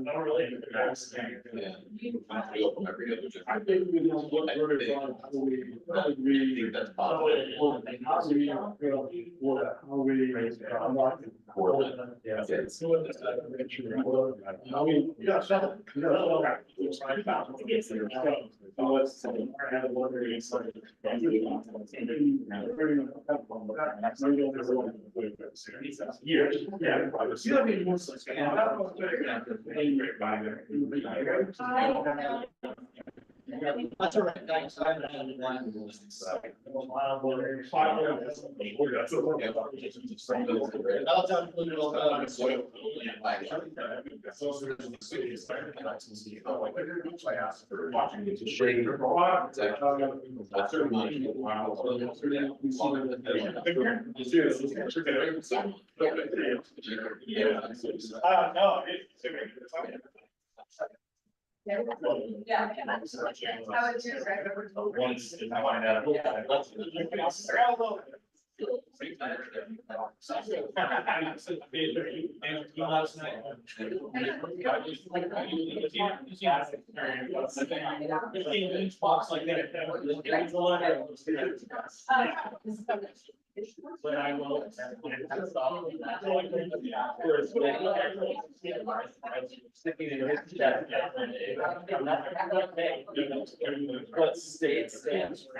Not really. I think we know what we're on, how we that's possible. how we market. Yeah. I mean, yeah, so. That's all right. Thanks. No, Yeah. Once if I find out. Box like that. But I will. What state stands for?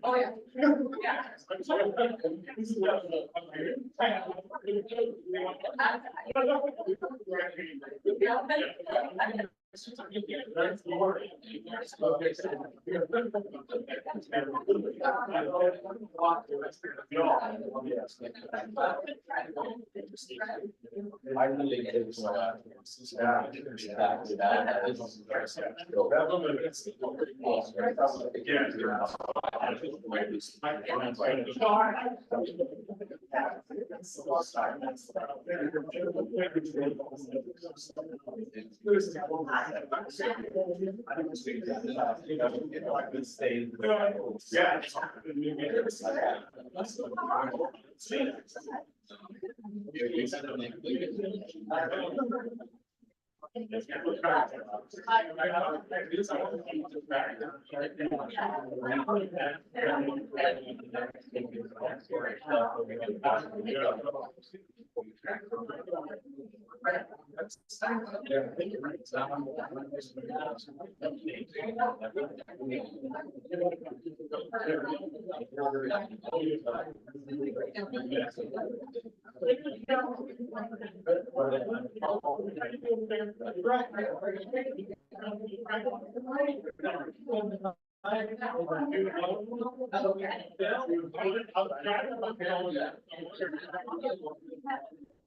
Oh, yeah.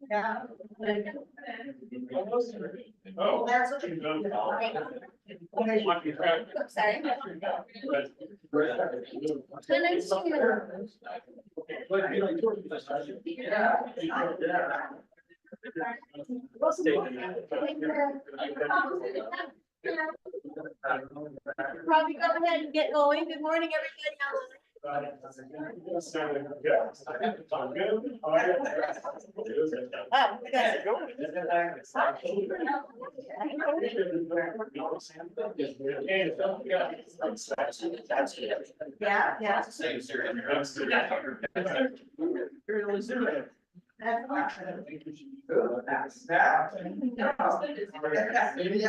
Yeah. Oh. Sorry. Probably go ahead and get going. Good morning, everybody. Yeah, yeah. That's awesome. Everybody got things.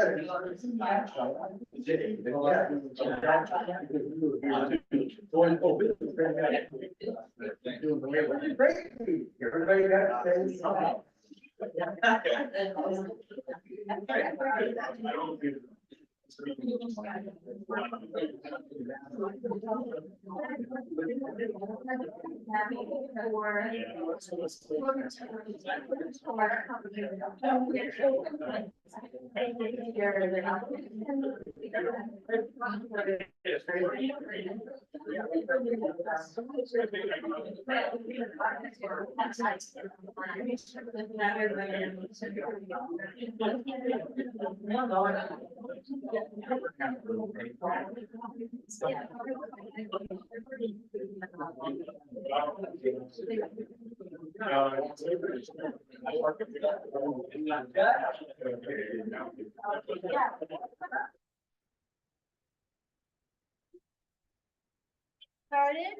Started?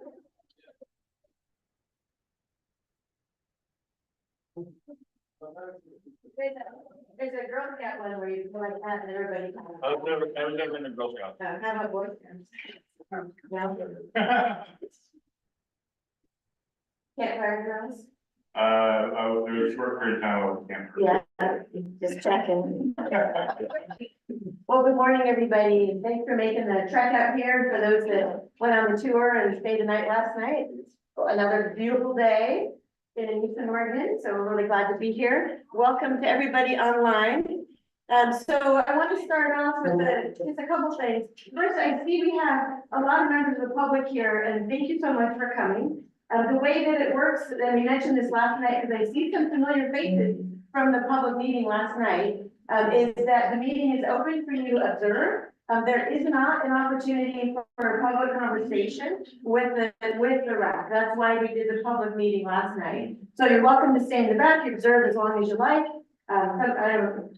There's a Girl Scout one where you go like that and everybody. I was never in a Girl Scout. How about Boy Scouts? No? Can't fire girls? I was there a short period of time, I was camp. Yeah, just checking. Well, good morning, everybody, and thanks for making the trek out here. For those that went on the tour and stayed the night last night, it's another beautiful day in Eastern Oregon, so we're really glad to be here. Welcome to everybody online. So I want to start off with just a couple things. First, I see we have a lot of members of the public here, and thank you so much for coming. The way that it works, and we mentioned this last night, because I see some familiar faces from the public meeting last night, is that the meeting is open for you to observe. There is not an opportunity for public conversation with the rep. That's why we did the public meeting last night. So you're welcome to stay in the back, observe as long as you like. I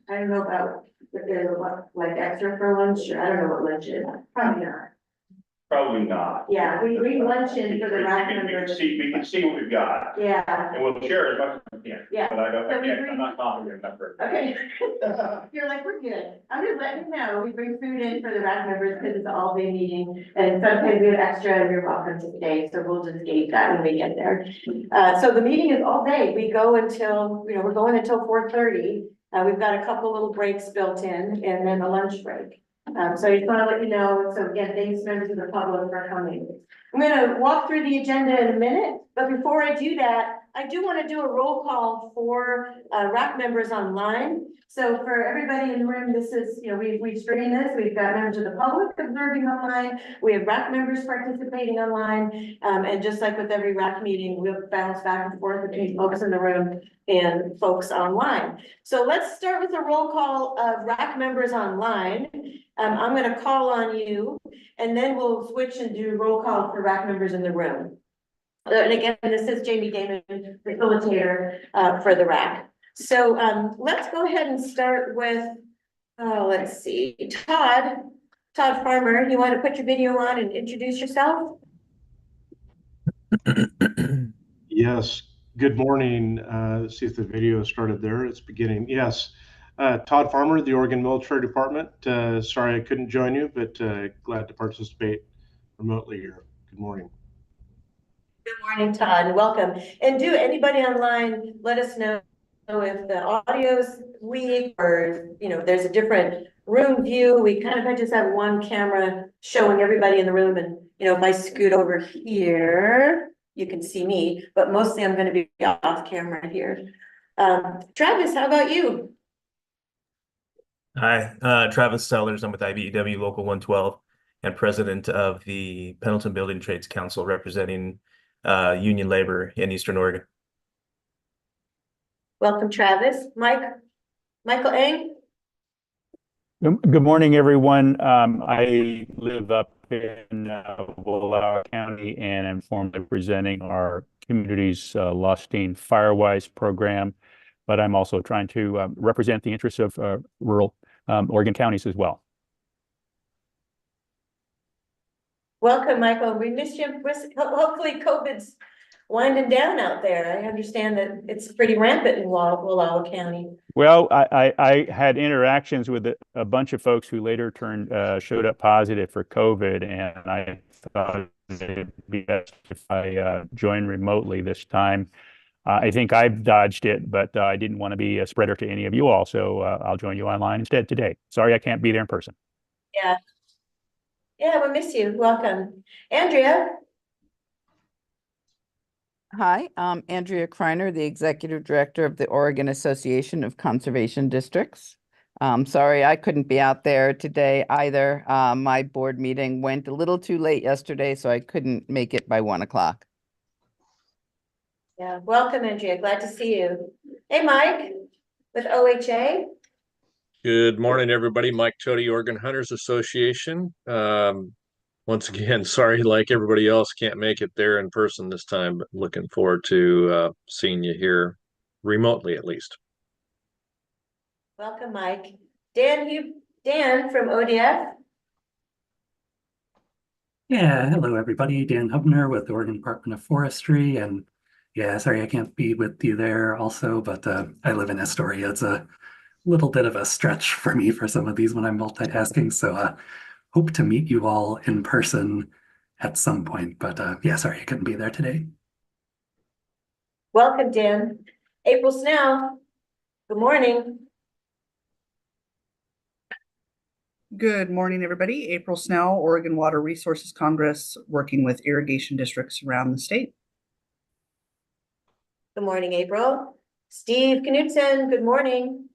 don't know about if there's like extra for lunch, or I don't know what lunch is. Probably not. Probably not. Yeah, we lunch in for the rep members. We can see what we've got, Yeah, and we'll share as much as we can. Yeah. But I don't, So we again, bring- I'm not confident enough for. okay. You're like, we're good. I'm just letting you know, we bring food in for the rep members because it's an all-day meeting. And sometimes we have extra and you're welcome to stay. So we'll just gauge that when we get there. So the meeting is all day. We go until, we're going until 4:30. We've got a couple little breaks built in and then a lunch break. So I just want to let you know. So again, thanks members of the public for coming. I'm going to walk through the agenda in a minute, but before I do that, I do want to do a roll call for RAC members online. So for everybody in the room, this is, we stream this. We've got members of the public observing online. We have RAC members participating online. And just like with every RAC meeting, we'll bounce back and forth between folks in the room and folks online. So let's start with a roll call of RAC members online. I'm going to call on you, and then we'll switch and do roll call for RAC members in the room. And again, this is Jamie Damon, facilitator for the RAC. So let's go ahead and start with, let's see, Todd Farmer. You want to put your video on and introduce yourself? Yes, good morning. Let's see if the video started there. It's beginning. Yes. Todd Farmer, the Oregon Military Department. Sorry I couldn't join you, but glad to participate remotely here. Good morning. Good morning, Todd. Welcome. And do anybody online let us know if the audio's weak or, there's a different room view. We kind of just have one camera showing everybody in the room. And, if I scoot over here, you can see me, but mostly I'm going to be off camera here. Travis, how about you? Hi, Travis Sellers. I'm with IBEW Local 112 and president of the Pendleton Building Trades Council, representing union labor in Eastern Oregon. Welcome, Travis. Michael Eng. Good morning, everyone. I live up in Wallowa County and am formally presenting our community's Lostine Firewise program, but I'm also trying to represent the interests of rural Oregon counties as well. Welcome, Michael. We missed you. Hopefully COVID's winding down out there. I understand that it's pretty rampant in Wallowa County. Well, I had interactions with a bunch of folks who later showed up positive for COVID, and I thought it'd be best if I joined remotely this time. I think I've dodged it, but I didn't want to be a spreader to any of you all, so I'll join you online instead today. Sorry I can't be there in person. Yeah. Yeah, we'll miss you. Welcome. Andrea? Hi, I'm Andrea Kreiner, the Executive Director of the Oregon Association of Conservation Districts. Sorry, I couldn't be out there today either. My board meeting went a little too late yesterday, so I couldn't make it by 1 o'clock. Yeah, welcome, Andrea. Glad to see you. Hey, Mike, with OHA. Good morning, everybody. Mike Chody, Oregon Hunters Association. Once again, sorry, like everybody else, can't make it there in person this time, but looking forward to seeing you here remotely at least. Welcome, Mike. Dan from ODF. Yeah, hello everybody. Dan Hubner with the Oregon Department of Forestry, and yeah, sorry I can't be with you there also, but I live in Astoria. It's a little bit of a stretch for me for some of these when I'm multitasking, so hope to meet you all in person at some point, but yeah, sorry I couldn't be there today. Welcome, Dan. April Snell. Good morning. Good morning, everybody. April Snell, Oregon Water Resources Congress, working with irrigation districts around the state. Good morning, April. Steve Knudsen, good morning.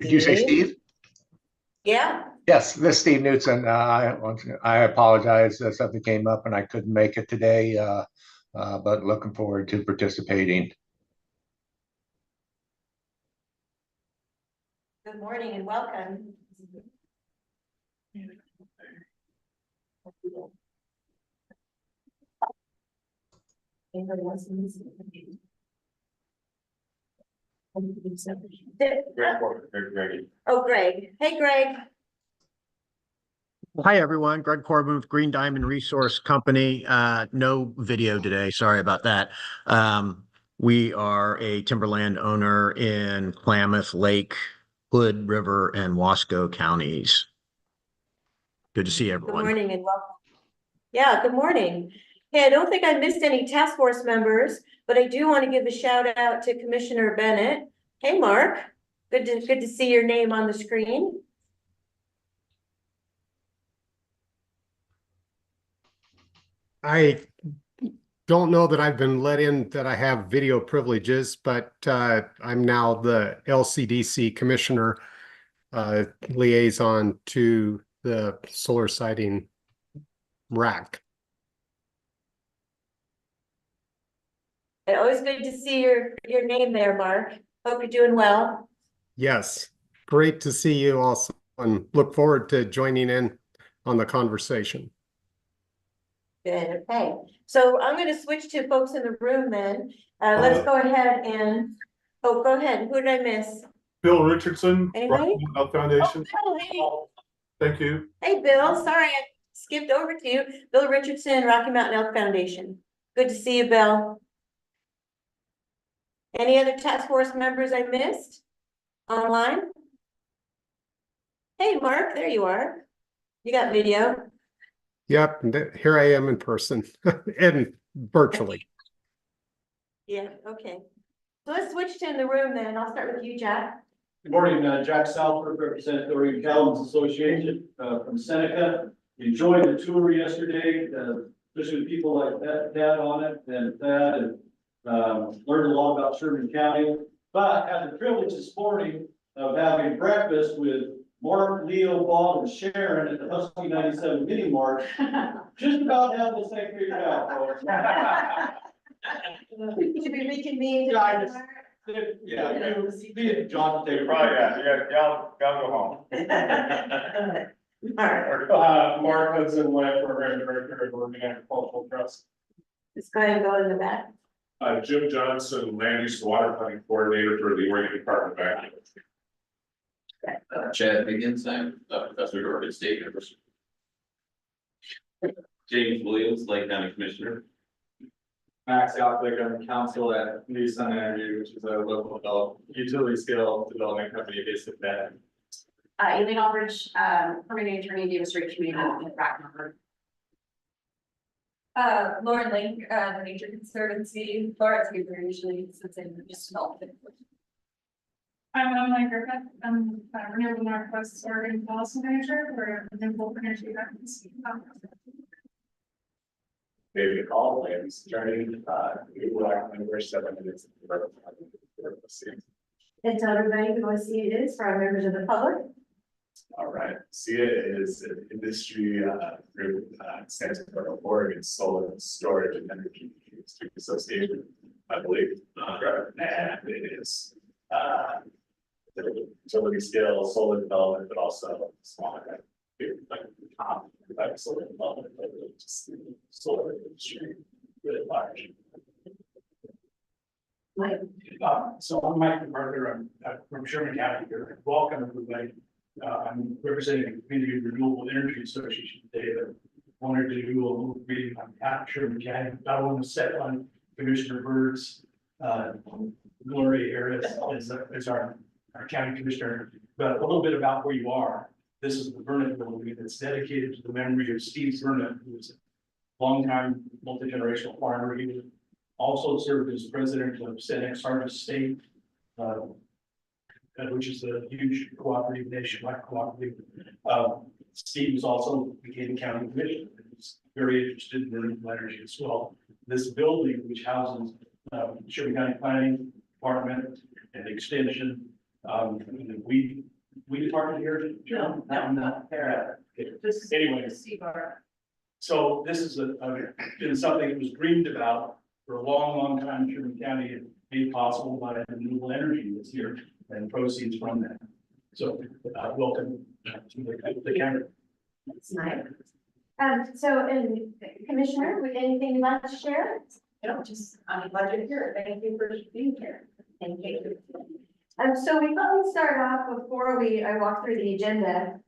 Did you say Steve? Yeah. Yes, this is Steve Knudsen. I apologize. Something came up and I couldn't make it today, but looking forward to participating. Good morning and welcome. Anybody else in this? Oh, Greg. Hey, Greg. Hi, everyone. Greg Corbin with Green Diamond Resource Company. No video today. Sorry about that. We are a timberland owner in Klamath, Lake, Hood River, and Wasco counties. Good to see everyone. Good morning and welcome. Yeah, good morning. Hey, I don't think I missed any task force members, but I do want to give a shout out to Commissioner Bennett. Hey, Mark. Good to see your name on the screen. I don't know that I've been let in that I have video privileges, but I'm now the LCDC Commissioner liaison to the solar siting RAC. And always good to see your name there, Mark. Hope you're doing well. Yes, great to see you also, and look forward to joining in on the conversation. Good, okay. So I'm going to switch to folks in the room then. Let's go ahead and, oh, go ahead. Who did I miss? Bill Richardson, Anybody? Rocky Foundation. Oh, Bill, hey. Thank you. Hey, Bill, sorry, I skipped over to you. Bill Richardson, Rocky Mountain Elk Foundation. Good to see you, Bill. Any other task force members I missed online? Hey, Mark, there you are. You got video. Yep, here I am in person and virtually. Yeah, okay. So let's switch to in the room then. I'll start with you, Jack. Good morning, Jack Southworth, represent the Oregon Cattlemen's Association from Seneca. Enjoyed the tour yesterday, especially with people like Dad on it and Thad, and learned a lot about Sherman County. But had the privilege this morning of having breakfast with Mark, Leo, Bob, and Sharon at the Husky 97 mini march. Just about have this thing figured out, folks. Should we reconvene? Yeah, you, John, take it. Y'all go home. Mark Hudson, Land Program Director of Oregon Agricultural Trust. Let's go ahead and go in the back. Jim Johnson, Land Use and Water Planning Coordinator for the Oregon Department of Agriculture. Chad Higgins, I'm a professor at Oregon State University. James Williams, Lake County Commissioner. Max Outlick, I'm the counsel at New Sun Energy, which is a local utility scale development company based in Bend. Elaine Aldridge, permitting attorney, Davis Street Community in Bracknell. Lauren Link, the Nature Conservancy, Florida, usually since I'm just developed. I'm Emily Griffith. I'm Renewable Northwest Oregon Policy Manager for Renewable Energy Reference. Maybe call lands journey, we recommend we're 7 minutes. And tell everybody who SEA is for our members of the public. All right, SEA is an industry group, stands for Oregon Solar Storage and Energy Industry Association, I believe. And it is the utility scale solar development, but also smaller, like solar development, but just solar industry really large. So I'm Mike McArthur. I'm from Sherman County here. Welcome, everybody. I'm representing the Community Renewable Energy Association today. That wanted to do a little meeting on behalf of Sherman County. I want to set on Commissioner Bird's glory here as our county commissioner, but a little bit about where you are. This is the Burnett building that's dedicated to the memory of Steve Burnett, who was a longtime multi-generational farmer. He also served as president of Senex Harvest State, which is a huge cooperative, nationwide cooperative. Steve was also became county commissioner. He's very interested in renewable energy as well. This building, which houses Sherman County Planning Department and Extension, and we department here. No. Anyway, so this is been something that was dreamed about for a long time in Sherman County and made possible by the renewable energy that's here and proceeds from that. So welcome to the camera. That's nice. And Commissioner, with anything you'd like to share? No, just I'm glad you're here. Thank you for being here. Thank you. So we thought we'd start off before I walk through the agenda.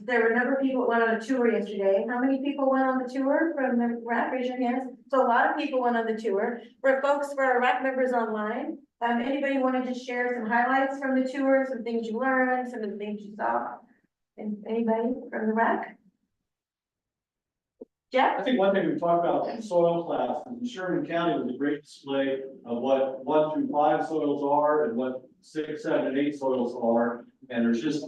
There were a number of people that went on a tour yesterday. How many people went on the tour from the RAC? Raise your hands. So a lot of people went on the tour. For our RAC members online, anybody want to just share some highlights from the tour, some things you learned, some of the things you saw? And anybody from the RAC? Jeff? I think one thing we talked about soil classes in Sherman County was a great display of what 1 through 5 soils are and what 6, 7, and 8 soils are. And there's just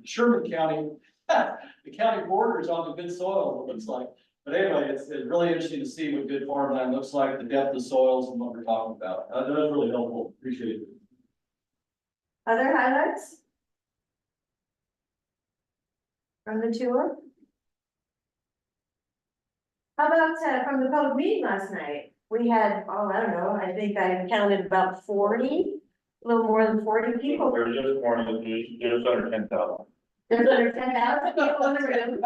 Sherman County, the county borders on the good soil, it looks like. But anyway, it's really interesting to see what good farmland looks like, the depth of soils and what we're talking about. That was really helpful. Appreciate it. Other highlights from the tour? How about from the public meeting last night? We had, I don't know, I think I counted about 40, a little more than 40 people. There was just more than just under 10,000. There's under 10,000 people in the room.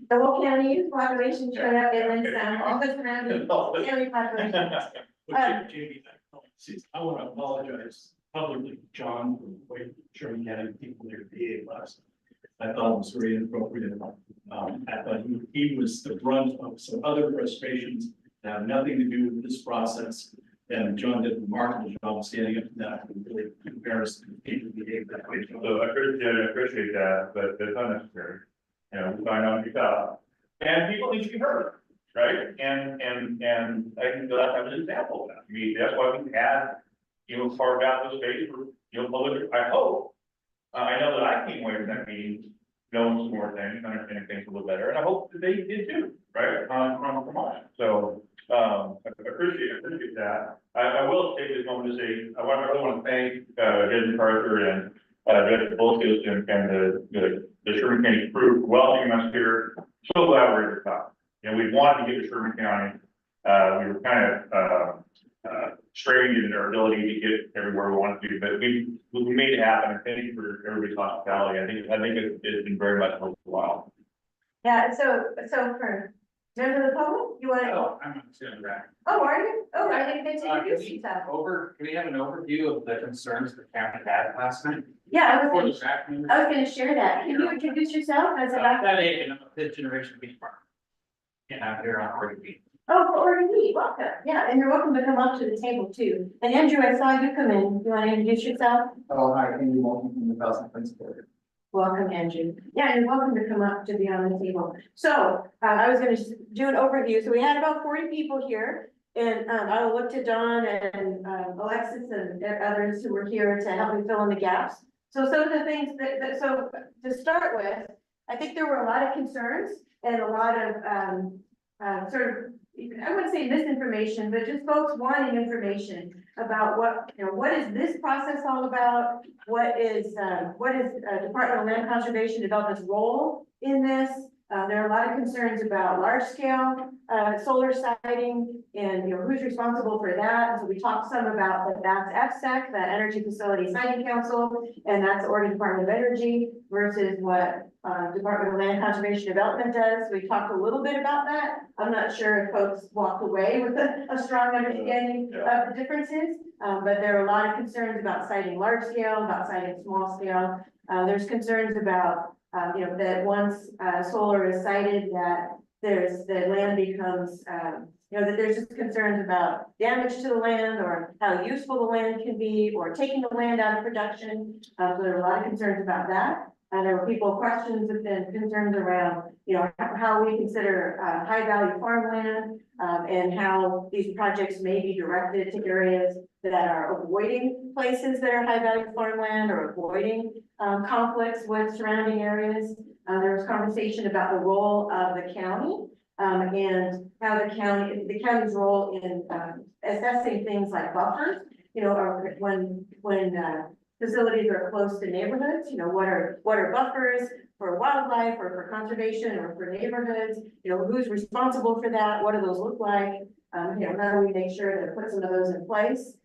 The whole county youth population showed up in Lynn, all the surrounding county population. Jamie, I want to apologize publicly, John, for the way Sherman County people there behaved last night. I thought it was very inappropriate. I thought he was the brunt of some other frustrations that have nothing to do with this process. And John did a remarkable job standing up to that and really embarrassed people behave that way. So I appreciate that, but it's unnecessary. You know, we find out yourself. And people need to be heard, right? And I think that's an example of that. I mean, that's why we had, carved out those space for, public, I hope. I know that I came away from that meeting knowing some more things, understanding things a little better, and I hope that they did too, right? From us. So I appreciate that. I will take this moment to say I really want to thank Judge MacArthur and Judge Bolsius and the Sherman County crew for welcoming us here. So glad we're at the top. We wanted to get to Sherman County. We were kind of strained in our ability to get everywhere we wanted to, but we made it happen. Thank you for everybody's hospitality. I think it's been very much worthwhile. Yeah, so for member of the public, you want to? Oh, I'm not saying that. Oh, are you? Oh, I didn't get to introduce yourself. Can we have an overview of the concerns the county had last night? Yeah, I For was the back members. gonna share that. Can you introduce yourself as a back? That age and I'm a fifth generation beef farmer. And I'm here on Oregon beef. Oh, for Oregon Beef, welcome. Yeah, and you're welcome to come up to the table too. And Andrew, I saw you come in. You want to introduce yourself? Oh, hi, Andy Walton from the Thousand Principal. Welcome, Andrew. Yeah, you're welcome to come up to be on the table. So I was going to do an overview. So we had about 40 people here. And I will look to Don and Alexis and others who were here to help me fill in the gaps. So some of the things so to start with, I think there were a lot of concerns and a lot of sort of, I wouldn't say misinformation, but just folks wanting information about what is this process all about? What is Department of Land Conservation Development's role in this? There are a lot of concerns about large scale solar siting and who's responsible for that. And so we talked some about that's FSEC, the Energy Facility Siting Council, and that's the Oregon Department of Energy versus what Department of Land Conservation Development does. We talked a little bit about that. I'm not sure if folks walked away with a strong understanding of the differences, but there are a lot of concerns about siting large scale, about siting small scale. There's concerns about that once solar is sited, that the land becomes, that there's just concerns about damage to the land or how useful the land can be or taking the land out of production. So there are a lot of concerns about that. There were questions and concerns around, how we consider high value farmland and how these projects may be directed to areas that are avoiding places that are high value farmland or avoiding conflicts with surrounding areas. There was conversation about the role of the county and how the county's role in assessing things like buffers, or when facilities are close to neighborhoods, what are buffers for wildlife or for conservation or for neighborhoods, who's responsible for that, what do those look like, how do we make sure to put some of those in place.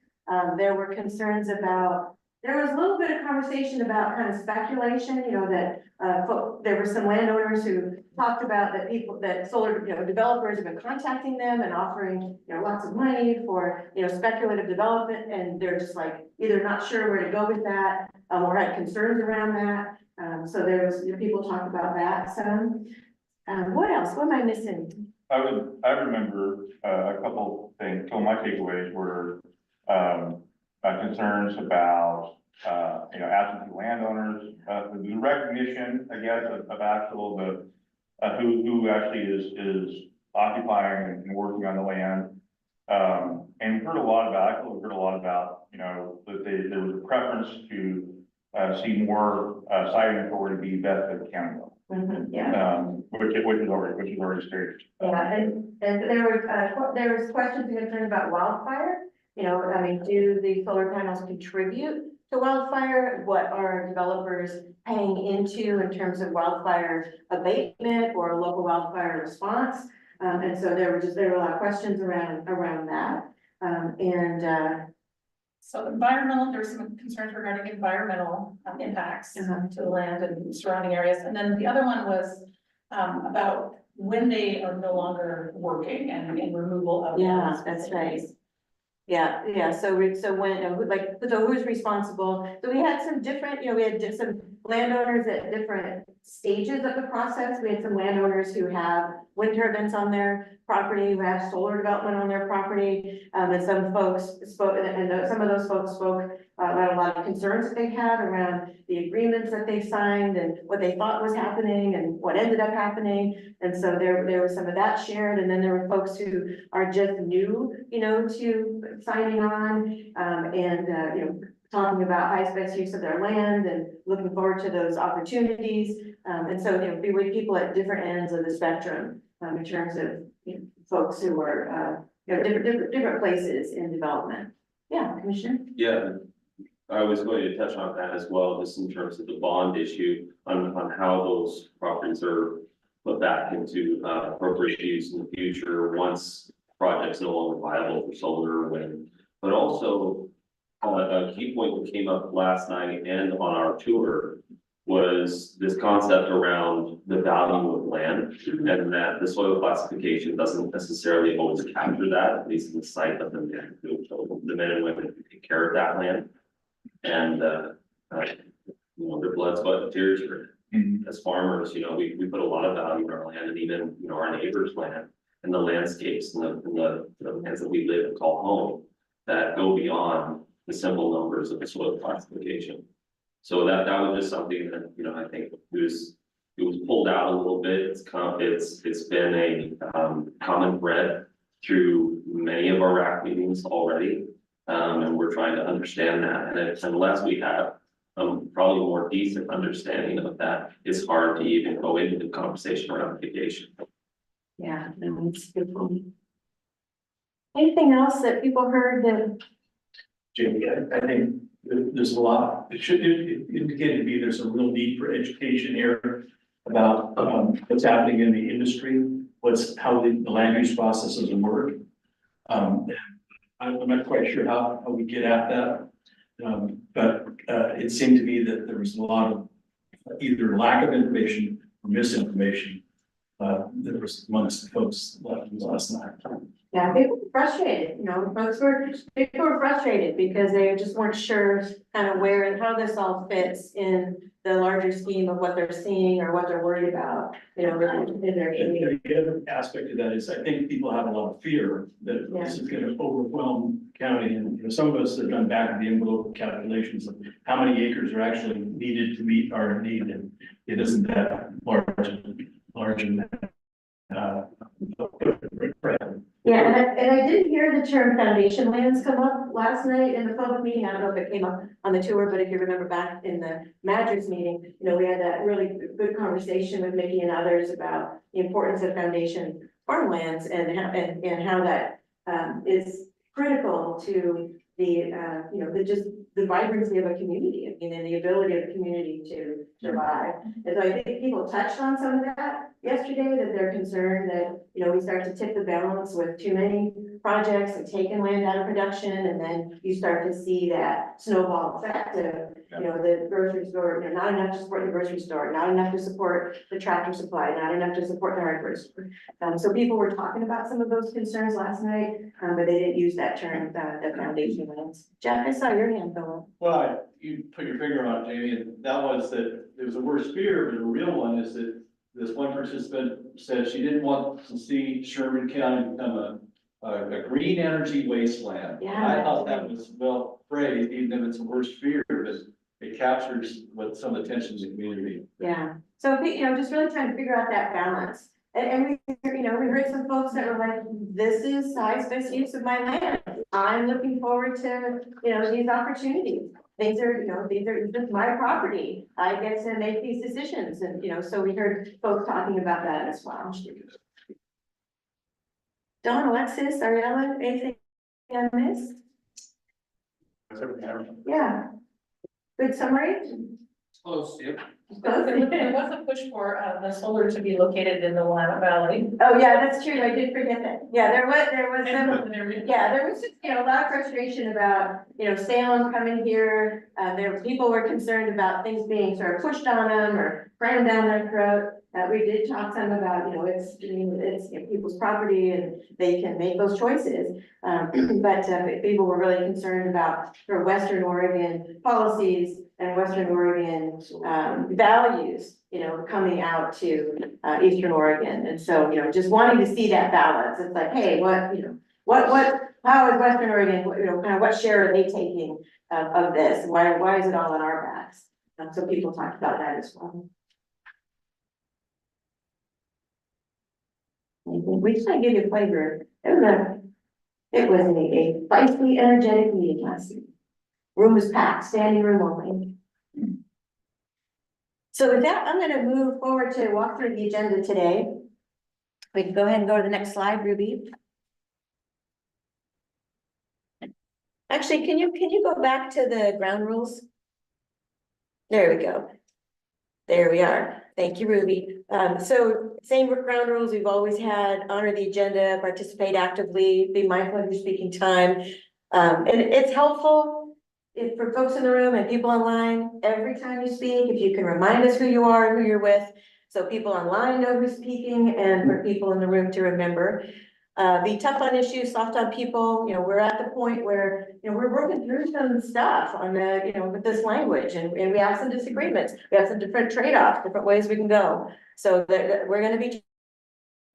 There were concerns about, there was a little bit of conversation about kind of speculation, that there were some landowners who talked about that solar, developers have been contacting them and offering, lots of money for, speculative development. And they're just like, either not sure where to go with that or had concerns around that. So there was, people talked about that some. What else? What am I missing? I remember a couple things. So my takeaways were concerns about absentee landowners, the recognition, I guess, of actual who actually is occupying and working on the land. And we've heard a lot about that there was a preference to see more siting authority be vested at the county level. Which is already stated. Yeah, and there was questions and concerns about wildfire. Do the solar panels contribute to wildfire? What are developers paying into in terms of wildfire abatement or local wildfire response? And so there were a lot of questions around that. So environmental, there's some concerns regarding environmental impacts to the land and surrounding areas. And then the other one was about when they are no longer working and removal of. Yeah, that's right. Yeah. So who's responsible? So we had some different, we had some landowners at different stages of the process. We had some landowners who have winter events on their property, who have solar development on their property. And some folks spoke, and some of those folks spoke about a lot of concerns that they had around the agreements that they signed and what they thought was happening and what ended up happening. And so there was some of that shared. And then there were folks who are just new, to signing on and talking about high best use of their land and looking forward to those opportunities. And so, we were people at different ends of the spectrum in terms of folks who were different places in development. Yeah, Commissioner? Yeah, I was going to touch on that as well, just in terms of the bond issue on how those properties are put back into appropriate use in the future once projects no longer viable for solar or wind. But also a key point that came up last night and on our tour was this concept around the value of land, and that the soil classification doesn't necessarily always capture that, at least in the site of the men and women who take care of that land. And you know, their blood, sweat, and tears for it. As farmers, you know, we put a lot of value in our land and even, you know, our neighbors' land and the landscapes and the lands that we live and call home that go beyond the simple numbers of the soil classification. So that was just something that, you know, I think it was pulled out a little bit. It's been a common thread through many of our RAC meetings already. And we're trying to understand that. And unless we have probably more decent understanding of that, it's hard to even go into the conversation around mitigation. Yeah, no, that's a good point. Anything else that people heard that? Jamie, I think there's a lot, it indicated to me there's a real need for education here about what's happening in the industry, how the land use processes work. And I'm not quite sure how we get at that. But it seemed to me that there was a lot of either lack of information or misinformation that was amongst the folks last night. Yeah, people were frustrated, you know, people were frustrated because they just weren't sure kind of where and how this all fits in the larger scheme of what they're seeing or what they're worried about, you know, in their community. The other aspect of that is I think people have a lot of fear that this is gonna overwhelm county, and you know, some of us have done back of the envelope calculations of how many acres are actually needed to meet our need, and it isn't that large in that. Yeah, and I did hear the term foundation lands come up last night in the public meeting. I don't know if it came up on the tour, but if you remember back in the Madras meeting, you know, we had that really good conversation with Mickey and others about the importance of foundation farmlands and how that is critical to the you know, the vibrancy of a community, I mean, and the ability of the community to survive. And so I think people touched on some of that yesterday, that they're concerned that, you know, we start to tip the balance with too many projects and taking land out of production, and then you start to see that snowball effect of, you know, the grocery store, you know, not enough to support the grocery store, not enough to support the tractor supply, not enough to support the hardware store. So people were talking about some of those concerns last night, but they didn't use that term, the foundation lands. Jeff, I saw your hand go up. Well, you put your finger on it, Jamie, and that was that there was a worse fear, but the real one is that this one participant said she didn't want to see Sherman County become a green energy wasteland. Yeah. And I thought that was well phrased, even if it's a worse fear, because it captures what some of the tensions in the community. Yeah, so, you know, just really trying to figure out that balance. And we, you know, we heard some folks that were like, this is highest best use of my land. I'm looking forward to, you know, these opportunities. These are, you know, this is my property. I get to make these decisions. And, you know, so we heard folks talking about that as well. Don, Alexis, Ariella, anything I missed? Yeah. Good summary? Close, yep. There was a push for the solar to be located in the Willamette Valley. Oh, yeah, that's true. I did forget that. Yeah, there was just, you know, a lot of frustration about, you know, Salem coming here. People were concerned about things being sort of pushed on them or crammed down their throat. We did talk some about, you know, it's you know, people's property and they can make those choices. But people were really concerned about sort of Western Oregon policies and Western Oregon values, you know, coming out to Eastern Oregon. And so, you know, just wanting to see that balance. It's like, hey, how is Western Oregon, you know, kind of what share are they taking of this? Why is it all on our backs? So people talked about that as well. We just want to give you a flavor. It was a feisty, energetic meeting last week. Room was packed, standing room only. So with that, I'm going to move forward to walk through the agenda today. We can go ahead and go to the next slide, Ruby. Actually, can you go back to the ground rules? There we go. There we are. Thank you, Ruby. So same ground rules we've always had: honor the agenda, participate actively, be mindful of your speaking time. And it's helpful for folks in the room and people online, every time you speak, if you can remind us who you are and who you're with, so people online know who's speaking, and for people in the room to remember. be tough on issues, soft on people. You know, we're at the point where, you know, we're working through some stuff on the, you know, with this language, and we have some disagreements. We have some different trade-offs, different ways we can go. So that we're gonna be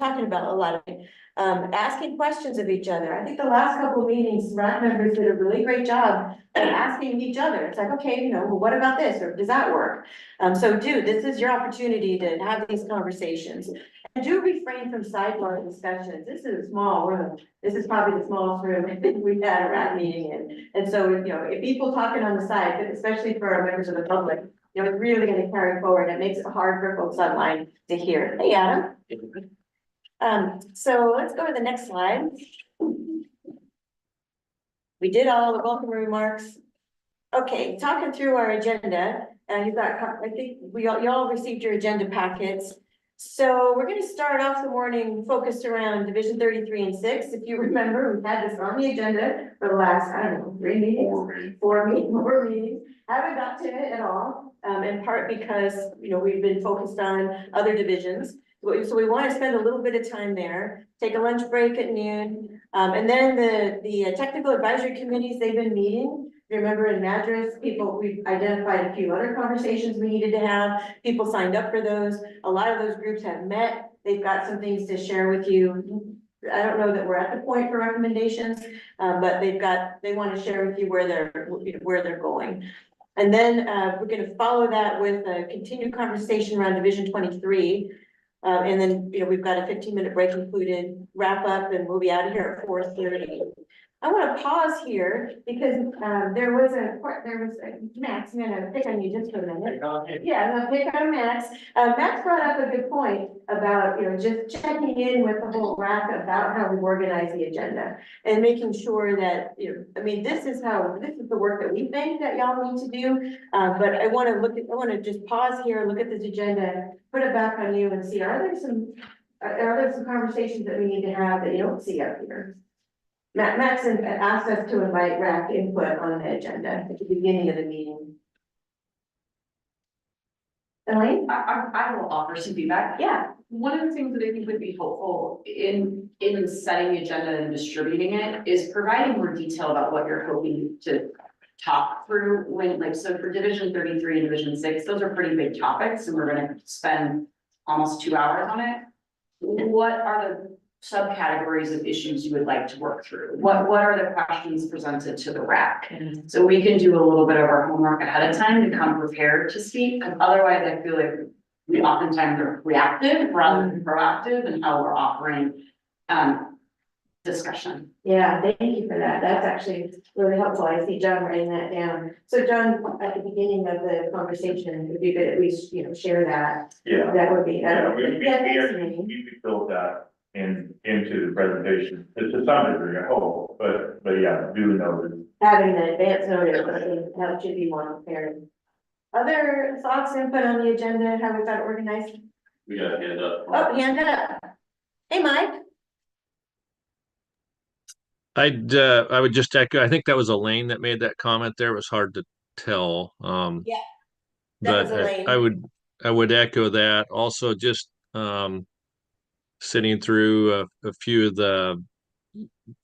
talking about a lot of it. Asking questions of each other. I think the last couple of meetings, RAC members did a really great job at asking each other. It's like, okay, you know, well, what about this, or does that work? So this is your opportunity to have these conversations. And do refrain from sidebar discussions. This is a small room. This is probably the smallest room I think we've had a RAC meeting in. And so, you know, if people talking on the side, but especially for our members of the public, you know, it's really gonna carry forward. It makes it hard for folks online to hear. Hey, Adam. So let's go to the next slide. We did all the welcome remarks. Okay, talking through our agenda, and you've got, I think you all received your agenda packets. So we're gonna start off the morning focused around Division 33 and 6. If you remember, we've had this on the agenda for the last, I don't know, 3 meetings, 4 meetings. Haven't got to it at all, in part because, you know, we've been focused on other divisions. So we want to spend a little bit of time there, take a lunch break at noon. And then the technical advisory committees, they've been meeting. Remember in Madras, we've identified a few other conversations we needed to have. People signed up for those. A lot of those groups have met. They've got some things to share with you. I don't know that we're at the point for recommendations, but they want to share with you where they're going. And then we're going to follow that with a continued conversation around Division 23. And then, you know, we've got a 15-minute break included, wrap up, and we'll be out of here at 4:30. I want to pause here because there was Max, I'm gonna pick on you just for a minute. Yeah, I'm gonna pick on Max. Max brought up a good point about, you know, just checking in with the whole RAC about how we organize the agenda and making sure that, you know, I mean, this is the work that we think that y'all need to do. But I want to just pause here, look at this agenda, put it back on you and see, are there some conversations that we need to have that you don't see up here? Max asked us to invite RAC input on the agenda at the beginning of the meeting. Elaine? I will offer some feedback. Yeah. One of the things that I think would be helpful in setting the agenda and distributing it is providing more detail about what you're hoping to talk through so for Division 33 and Division 6, those are pretty big topics and we're gonna spend almost 2 hours on it. What are the subcategories of issues you would like to work through? What are the questions presented to the RAC? So we can do a little bit of our homework ahead of time to come prepared to speak, because otherwise I feel like we oftentimes are reactive rather than proactive in how we're offering discussion. Yeah, thank you for that. That's actually really helpful. I see John writing that down. So John, at the beginning of the conversation, if you could at least, you know, share that. Yeah. That would be. We built that into the presentation to some degree, I hope, but yeah, do know that. Having the advance notice, I think that should be more prepared. Other thoughts, input on the agenda, how we got it organized? We got a hand up. Oh, hand up. Hey, Mike. I would just echo, I think that was Elaine that made that comment there. It was hard to tell. Yeah. That was But Elaine. I would echo that. Also just sitting through a few of the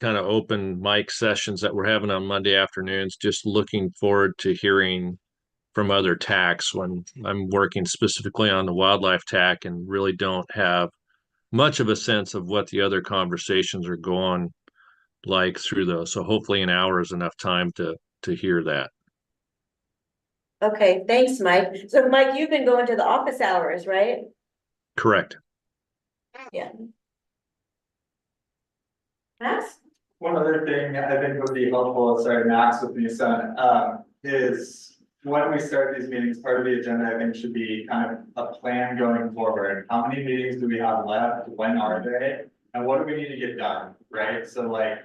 kind of open mic sessions that we're having on Monday afternoons, just looking forward to hearing from other TACs when I'm working specifically on the wildlife TAC and really don't have much of a sense of what the other conversations are going like through those. So hopefully an hour is enough time to hear that. Okay, thanks, Mike. So Mike, you've been going to the office hours, right? Correct. Yeah. Max? One other thing I think would be helpful, sorry, Max with me, son, is when we start these meetings, part of the agenda, I think, should be kind of a plan going forward. How many meetings do we have left? When are they? And what do we need to get done, right? So like,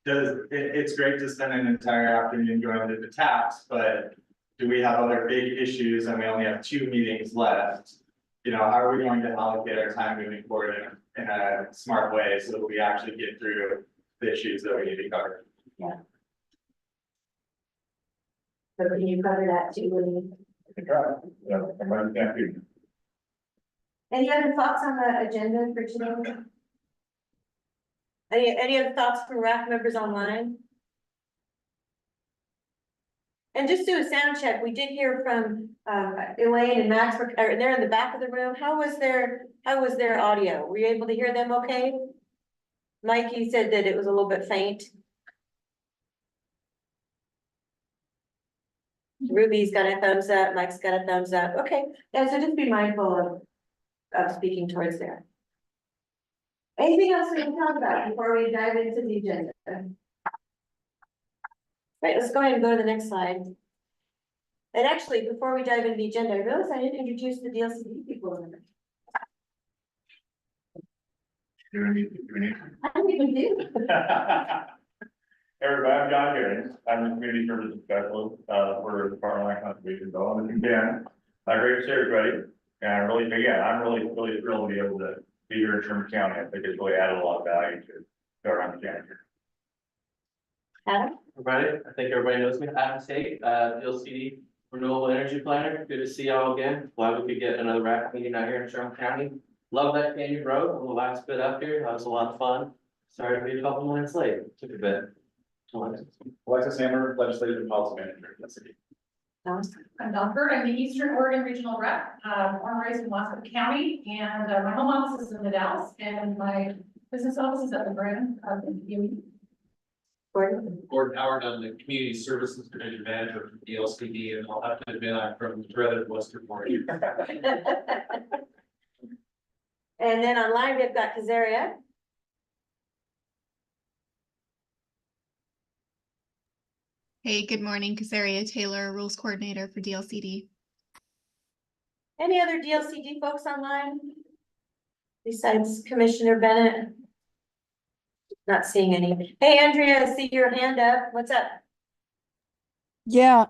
it's great to spend an entire afternoon going to the tax, but do we have other big issues and we only have 2 meetings left? You know, how are we going to allocate our time moving forward in a smart way so that we actually get through the issues that we need to cover? Yeah. So can you cover that too, Willie? Any other thoughts on the agenda for today? Any other thoughts from RAC members online? And just do a sound check. We did hear from Elaine and Max, they're in the back of the room. How was their audio? Were you able to hear them okay? Mikey said that it was a little bit faint. Ruby's got a thumbs up, Mike's got a thumbs up. Okay, yeah, so just be mindful of speaking towards there. Anything else we can talk about before we dive into the agenda? Right, let's go ahead and go to the next slide. And actually, before we dive into the agenda, I realized I didn't introduce the DLCD people in there. I didn't even do. Everybody, I'm John Garrett. I'm the community services specialist for the Department of Land Conservation Development. And again, great to see everybody. And I'm really thrilled to be able to be here in Sherman County. I think it's really added a lot of value to our county here. Adam? Everybody, I think everybody knows me. Adam Tate, DLCD Renewable Energy Planner. Good to see y'all again. Glad we could get another RAC meeting out here in Sherman County. Love that Canyon Road on the last bit up here. That was a lot of fun. Sorry to be a couple minutes late. Took a bit. Alexis Hammer, Legislative and Policy Manager. That's it. I'm Dawn Bird. I'm the Eastern Oregon Regional Rep, born and raised in Wasatch County, and my home office is in the Dallas, and my business office is at the Brand in Gordon Howard, I'm the Community Services Division Manager for DLCD, and I'll have to admit I'm from rather Western Oregon. And then online, we've got Kazaria. Hey, good morning, Casaria Taylor, Rules Coordinator for DLCD. Any other DLCD folks online? Besides Commissioner Bennett? Not seeing any. Hey, Andrea, I see your hand up. What's up? Yeah,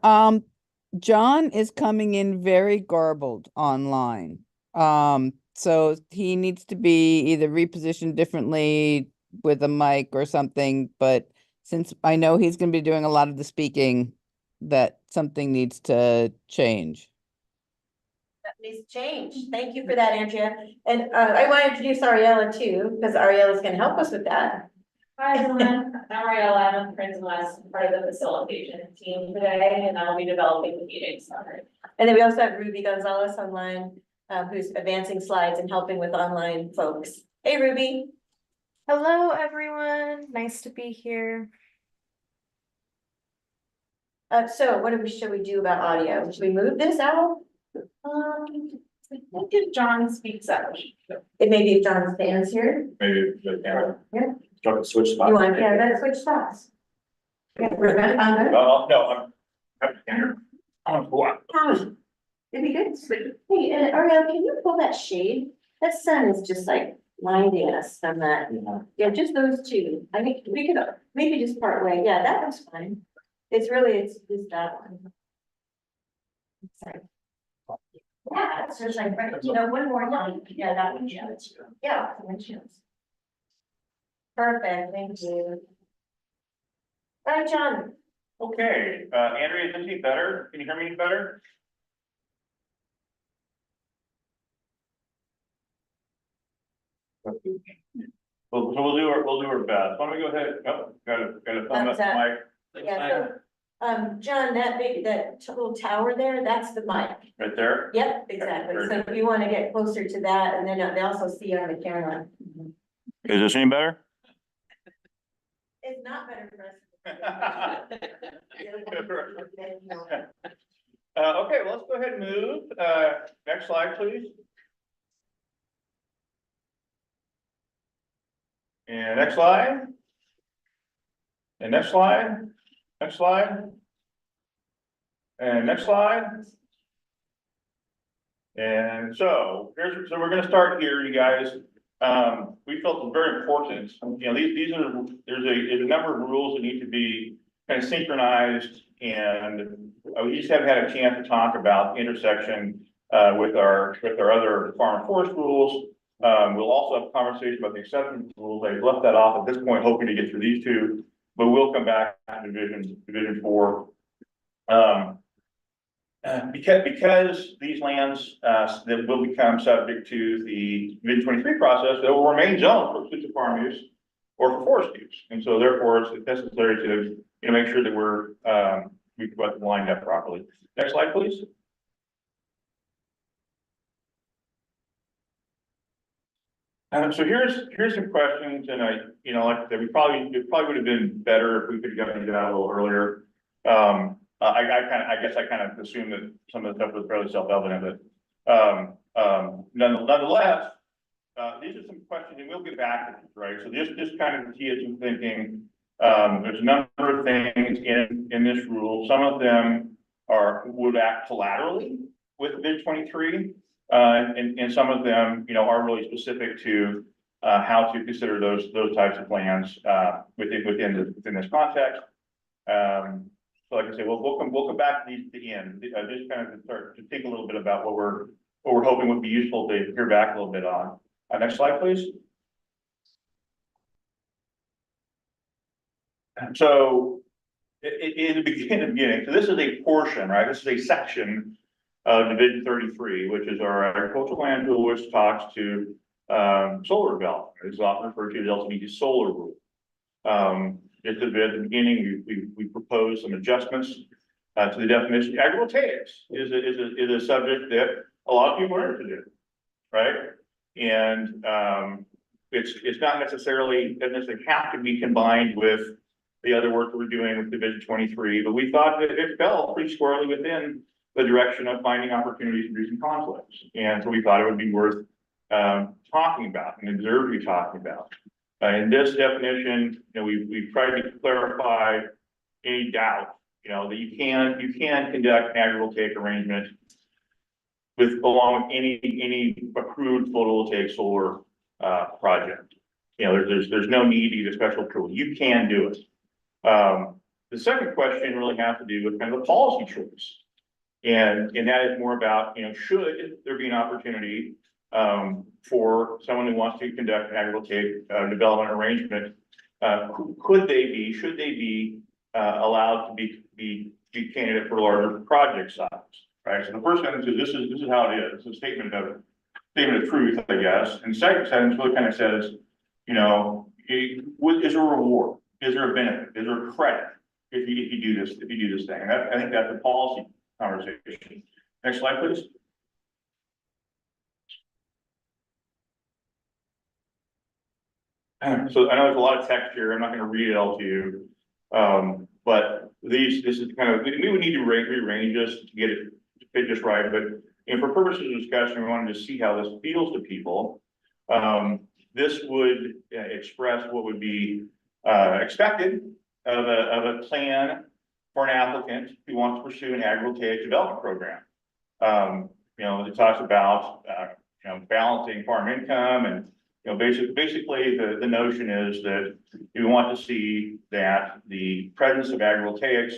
John is coming in very garbled online. So he needs to be either repositioned differently with a mic or something, but since I know he's going to be doing a lot of the speaking, that something needs to change. That needs to change. Thank you for that, Andrea. And I want to introduce Ariella too, because Ariella is going to help us with that. Hi, everyone. I'm Ariella. I'm on Prince and West, part of the facilitation team today, and I'll be developing the meetings. And then we also have Ruby Gonzalez online, who's advancing slides and helping with online folks. Hey, Ruby. Hello, everyone. Nice to be here. So what should we do about audio? Should we move this out? I think if John speaks up. It may be if John stands here. Maybe the camera. Yeah. Switch spots. You want to switch spots? Yeah, we're gonna No, I'm here. It'd be good. Hey, and Ariel, can you pull that shade? That sun is just like blinding us from that. Yeah, just those two. I think we could maybe just part way. Yeah, that looks fine. It's just that one. Sorry. Yeah, it's just like, one more line. Yeah, that one. Yeah, perfect, thank you. All right, John. Okay, Andrea, is this any better? Can you hear me any better? So we'll do our best. Why don't we go ahead? Oh, got a thumbs up, Mike. Yeah, so, John, that little tower there, that's the mic. Right there? Yep, exactly. So if you want to get closer to that, and then they also see you on the camera. Is this any better? It's not better for us. Okay, well, let's go ahead and move. Next slide, please. And next slide. And next slide. Next slide. And next slide. And so we're going to start here, you guys. We felt it's very important. There's a number of rules that need to be kind of synchronized, and we just haven't had a chance to talk about the intersection with our other farm and forest rules. We'll also have a conversation about the exception rules. I left that off at this point, hoping to get through these two, but we'll come back to division 4. Because these lands that will become subject to the Division 23 process, they will remain zoned for future farm use. or for forest use. And so therefore it's necessary to, make sure that we've got them lined up properly. Next slide, please. So here's some questions, and like I said, it probably would have been better if we could have gotten it out a little earlier. I guess I kind of assumed that some of the stuff was fairly self-evident, but nonetheless, these are some questions, and we'll get back to this, right? So this kind of key is some thinking. There's a number of things in this rule. Some of them would act collaterally with bid 23. And some of them, are really specific to how to consider those types of plans within this context. So like I say, we'll come back to these at the end. Just kind of start to think a little bit about what we're hoping would be useful to hear back a little bit on. Next slide, please. So in the beginning, so this is a portion, right? This is a section of Division 33, which is our agricultural land rule, which talks to solar development. It's often referred to as LCD solar rule. At the beginning, we proposed some adjustments to the definition. Agrivoltaics is a subject that a lot of people are interested in, right? And it's not necessarily, doesn't necessarily have to be combined with the other work that we're doing with Division 23, but we thought that it fell pretty squarely within the direction of finding opportunities to reducing conflicts. And so we thought it would be worth talking about and observing talking about. In this definition, we've tried to clarify any doubt, that you can conduct an agrivoltaic arrangement along with any approved photovoltaic solar project. There's no need to get a special approval. You can do it. The second question really has to do with kind of the policy choice. And that is more about, should there be an opportunity for someone who wants to conduct an agrivoltaic development arrangement, should they be allowed to be candidate for larger project size, right? So the first sentence is this is how it is. It's a statement of truth, I guess. And the second sentence really kind of says, is there a reward? Is there a benefit? Is there a credit if you do this thing? And I think that's a policy conversation. Next slide, please. So I know there's a lot of text here. I'm not going to read it all to you. But this is kind of, we would need to rearrange this to get it to fit just right. But for purposes of discussion, we wanted to see how this feels to people. This would express what would be expected of a plan for an applicant who wants to pursue an agrivoltaic development program. It talks about balancing farm income, and basically the notion is that you want to see that the presence of agrivoltaics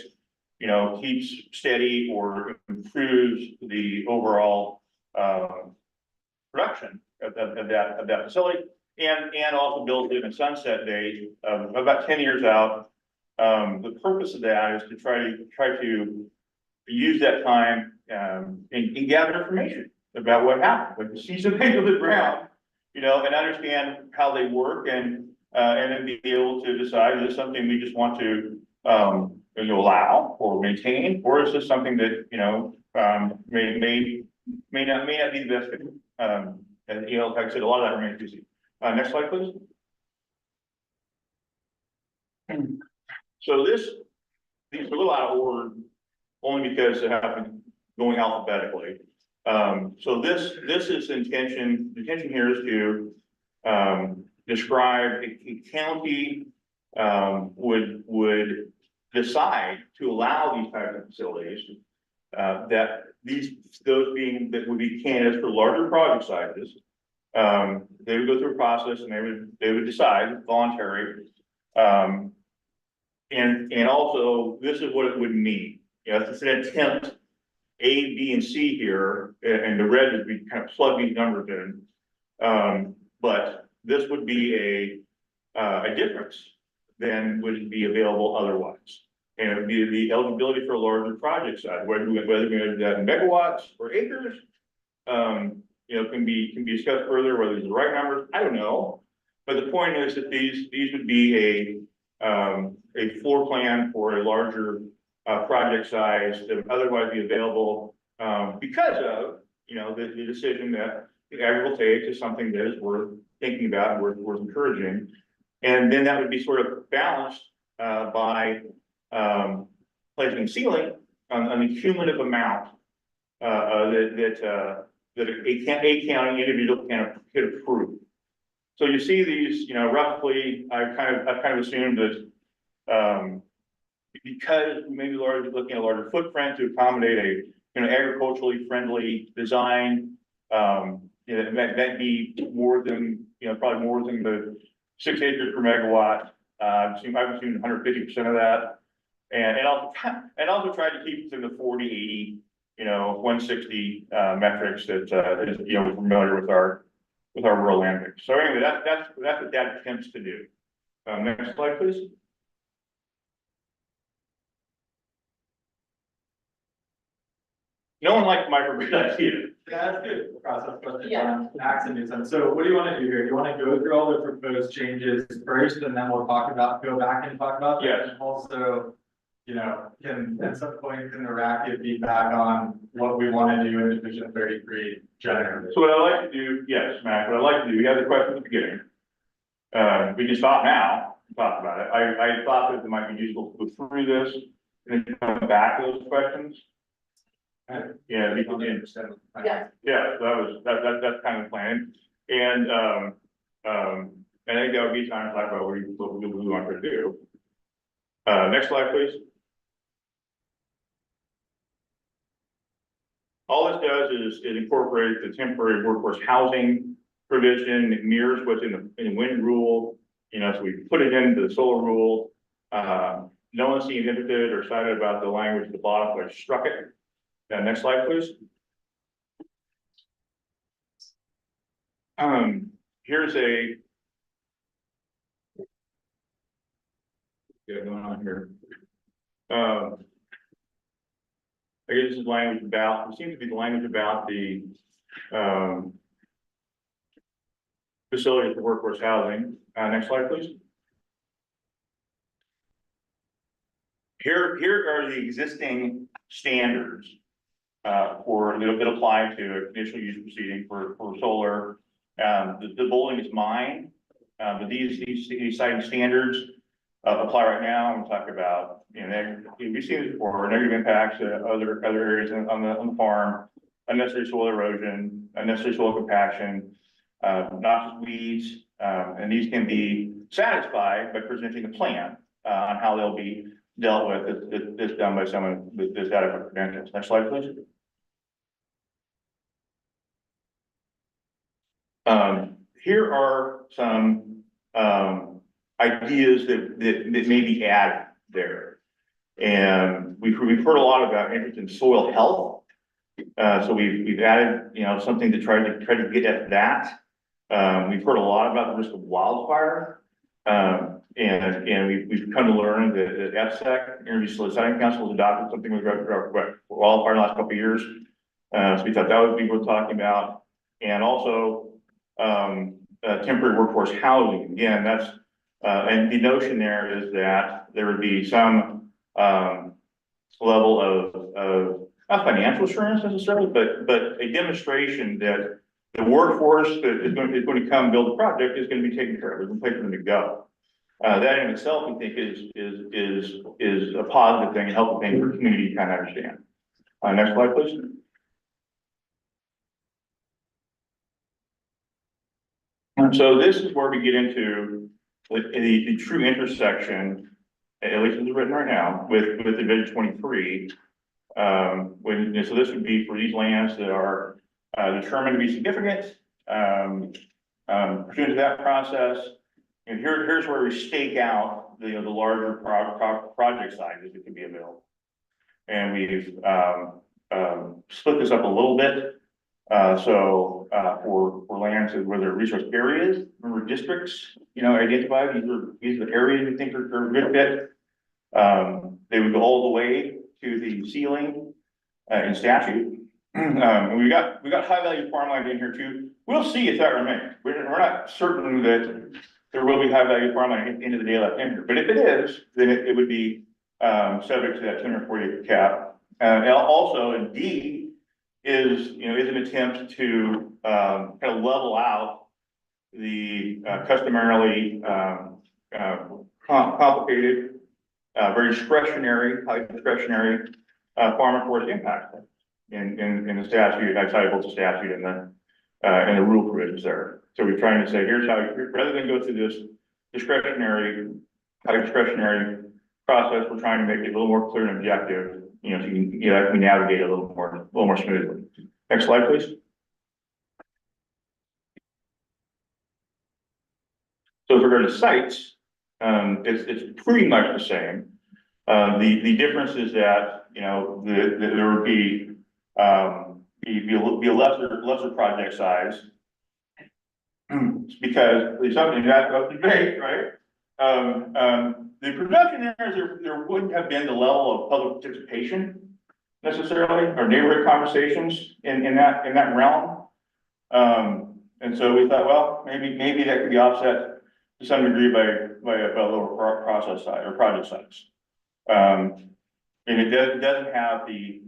keeps steady or improves the overall production of that facility, and also builds in a sunset date of about 10 years out. The purpose of that is to try to use that time and gather information about what happened, like see some things on the ground, and understand how they work, and then be able to decide, is this something we just want to allow or maintain, or is this something that may not be the best fit. And like I said, a lot of that remains to be seen. Next slide, please. So these are a little out of order, only because they have been going alphabetically. So this is intention. The intention here is to describe a county would decide to allow these types of facilities, that that would be candidates for larger project sizes. They would go through a process, and they would decide, voluntary. And also, this is what it would mean. It's an attempt, A, B, and C here, and the red would be kind of plug these numbers in. But this would be a difference than would be available otherwise. And it would be the eligibility for a larger project size, whether we measure that in megawatts or acres, can be discussed further, whether these are the right numbers, I don't know. But the point is that these would be a floor plan for a larger project size that would otherwise be available because of, you know, the decision that the ag will take is something that is worth thinking about, worth encouraging. And then that would be sort of balanced by placing a ceiling on the cumulative amount that a county individual can approve. So you see these, you know, roughly, I've kind of assumed that because we may be looking at a larger footprint to accommodate a, you know, agriculturally friendly design, you know, that be more than, you know, probably more than the 6 acres per megawatt. I've assumed 150% of that, and also try to keep within the 40, 80, you know, 160 metrics that is, you know, we're familiar with our rural land mix. So anyway, that's what that attempts to do. Next slide, please. No one liked microgrid idea. Yeah, that's good. Process question. Max and Newton. So what do you want to do here? You want to go through all the proposed changes first, and then we'll go back and talk about that? Yes. And also, you know, can at some point in the rack give feedback on what we want to do in Division 33 generally? So what I like to do, yes, Matt, what I like to do, we have the question at the beginning. We can stop now and talk about it. I thought that it might be useful to go through this and then come back to those questions. Yeah, we can understand. Yeah, that's kind of the plan. And I think that would be time to talk about what we want to do. Next slide, please. All this does is it incorporates the temporary workforce housing provision. It mirrors what's in the wind rule. You know, so we put it into the solar rule. No one seemed interested or excited about the language at the bottom, so I struck it. Next slide, please. Here's a going on here. I guess this is language about, it seems to be the language about the facilities for workforce housing. Next slide, please. Here are the existing standards that apply to a conditional use proceeding for solar. The bulleting is mine, but these citing standards apply right now. I'm talking about, you know, we've seen this before, negative impacts to other areas on the farm, unnecessary soil erosion, unnecessary soil compaction, noxious weeds, and these can be satisfied by presenting a plan on how they'll be dealt with. This done by someone with this adequate credentials. Next slide, please. Here are some ideas that may be added there. And we've heard a lot about interest in soil health. So we've added, you know, something to try to get at that. We've heard a lot about the risk of wildfire. And we've come to learn that FSEC, Energy Soliciting Council, has adopted something with wildfire in the last couple of years. So we thought that would be worth talking about. And also temporary workforce housing. Again, that's and the notion there is that there would be some level of not financial assurance necessarily, but a demonstration that the workforce that is going to come build a project is going to be taken care of. There's a place for them to go. That in itself, we think, is a positive thing and helpful thing for the community to kind of understand. Next slide, please. And so this is where we get into the true intersection, at least as it's written right now, with Division 23. So this would be for these lands that are determined to be significant, pursuant to that process. And here's where we stake out the larger project sizes that could be available. And we've split this up a little bit. For lands where there are resource areas, remember districts, you know, identified, these are the areas we think are a good fit. They would go all the way to the ceiling in statute. And we got high value farmland in here too. We'll see if that remains. We're not certain that there will be high value farmland at the end of the day left in here. But if it is, then it would be subject to that 240 acre cap. And also in D is, is an attempt to kind of level out the customarily complicated, very discretionary, high discretionary farm and forest impact in the statute. I cited both the statute and the rule provisions there. So we're trying to say, here's how, rather than go through this discretionary, high discretionary process, we're trying to make it a little more clear and objective, so you can we navigate a little more smoothly. Next slide, please. So with regard to sites, it's pretty much the same. The difference is that, there would be a lesser project size. Because there's something that's up to debate, right? The production areas, there wouldn't have been the level of public participation necessarily, or neighborhood conversations in that realm. And so we thought, well, maybe that could be offset to some degree by a lower process size or project size. And it doesn't have the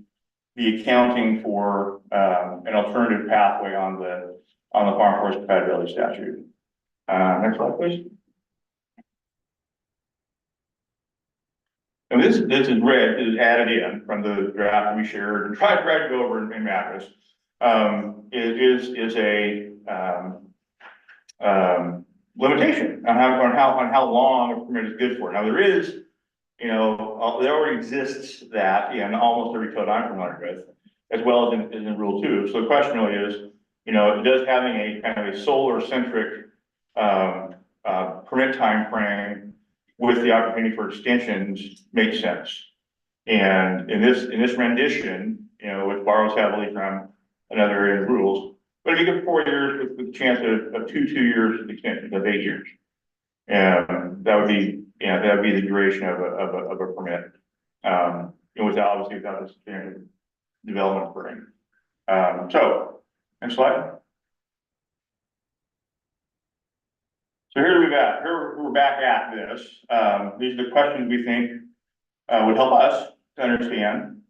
accounting for an alternative pathway on the farm forest compatibility statute. Next slide, please. And this is added in from the draft we shared and tried to go over in Mathis. It is a limitation on how long a permit is good for. Now there is, there already exists that in almost every code I'm familiar with, as well as in Rule 2. So the question really is, does having a kind of a solar centric permit time frame with the opportunity for extensions make sense? And in this rendition, which borrows heavily from another area of rules, but if you get 4 years with a chance of 2 years extension of 8 years, that would be the duration of a permit. Without the standard development frame. So next slide. So here we're back at this. These are the questions we think would help us to understand,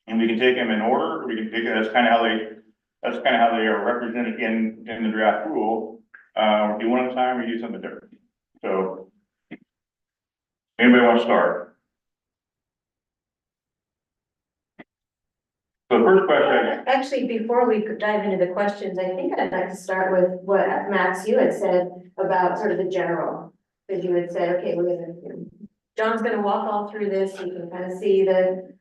and we can take them in order. We can take it. That's kind of how they are represented in the draft rule. Do one at a time, or do something different. So, anybody want to start? So the first question. Actually, before we dive into the questions, I think I'd like to start with what Max, you had said about sort of the general. Because you had said, okay, John's gonna walk all through this, so you can kind of see the,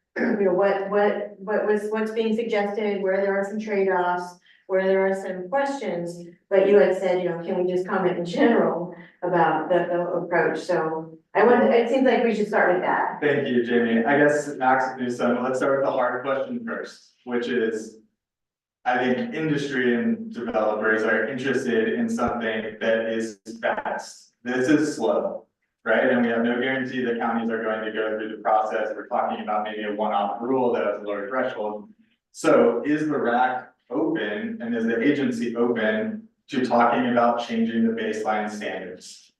what's being suggested, where there are some trade-offs, where there are some questions. But you had said, can we just comment in general about the approach? So it seems like we should start with that. Thank you, Jamie. I guess Max can do some. Let's start with the hard question first, which is, I think industry and developers are interested in something that is fast. This is slow, right? And we have no guarantee that counties are going to go through the process. We're talking about maybe a one-off rule that has a lower threshold. So is the RAC open, and is the agency open to talking about changing the baseline standards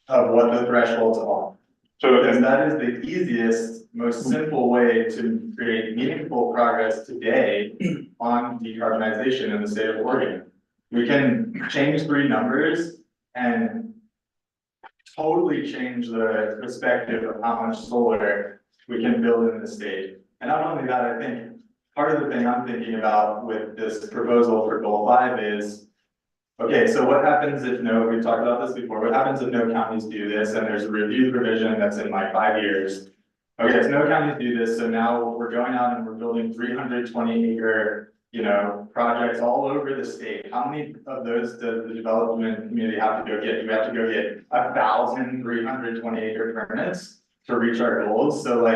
of what the thresholds are? So because that is the easiest, most simple way to create meaningful progress today on decarbonization in the state of Oregon. We can change 3 numbers and totally change the perspective of how much solar we can build in the state. And not only that, I think part of the thing I'm thinking about with this proposal for goal 5 is, okay, so what happens if we've talked about this before, what happens if no counties do this and there's a review provision that's in like 5 years? Okay, so no counties do this, so now we're going out and we're building 320 acre, projects all over the state. How many of those does the development community have to go get? You have to go get 1,320 acre permits to reach our goals. So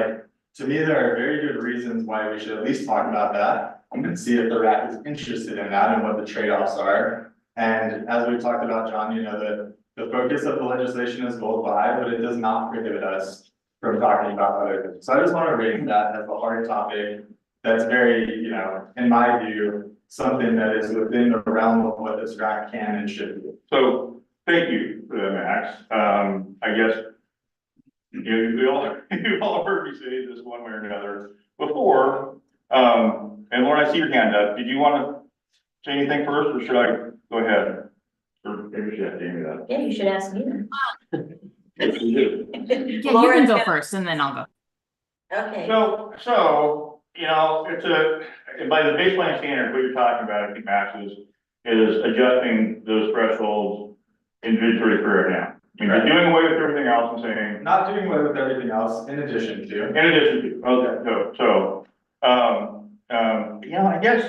to me, there are very good reasons why we should at least talk about that and see if the RAC is interested in that and what the trade-offs are. And as we talked about, John, the focus of the legislation is goal 5, but it does not prohibit us from talking about other things. So I just want to raise that as a hard topic that's very, in my view, something that is within the realm of what this RAC can and should do. So Thank you for that, Max. I guess, you know, you all heard me say this one way or another before. And Lauren, I see your hand up. Did you want to say anything first, or should I go ahead? Or maybe should I give me that? Yeah, you should ask me then. Yes, we do. Yeah, you can go first and then I'll go. Okay. So, you know, by the baseline standard, what you're talking about, I think, Max, is adjusting those thresholds individually for right now. I mean, you're doing away with everything else and saying. Not doing away with everything else, in addition to. Okay, you know, I guess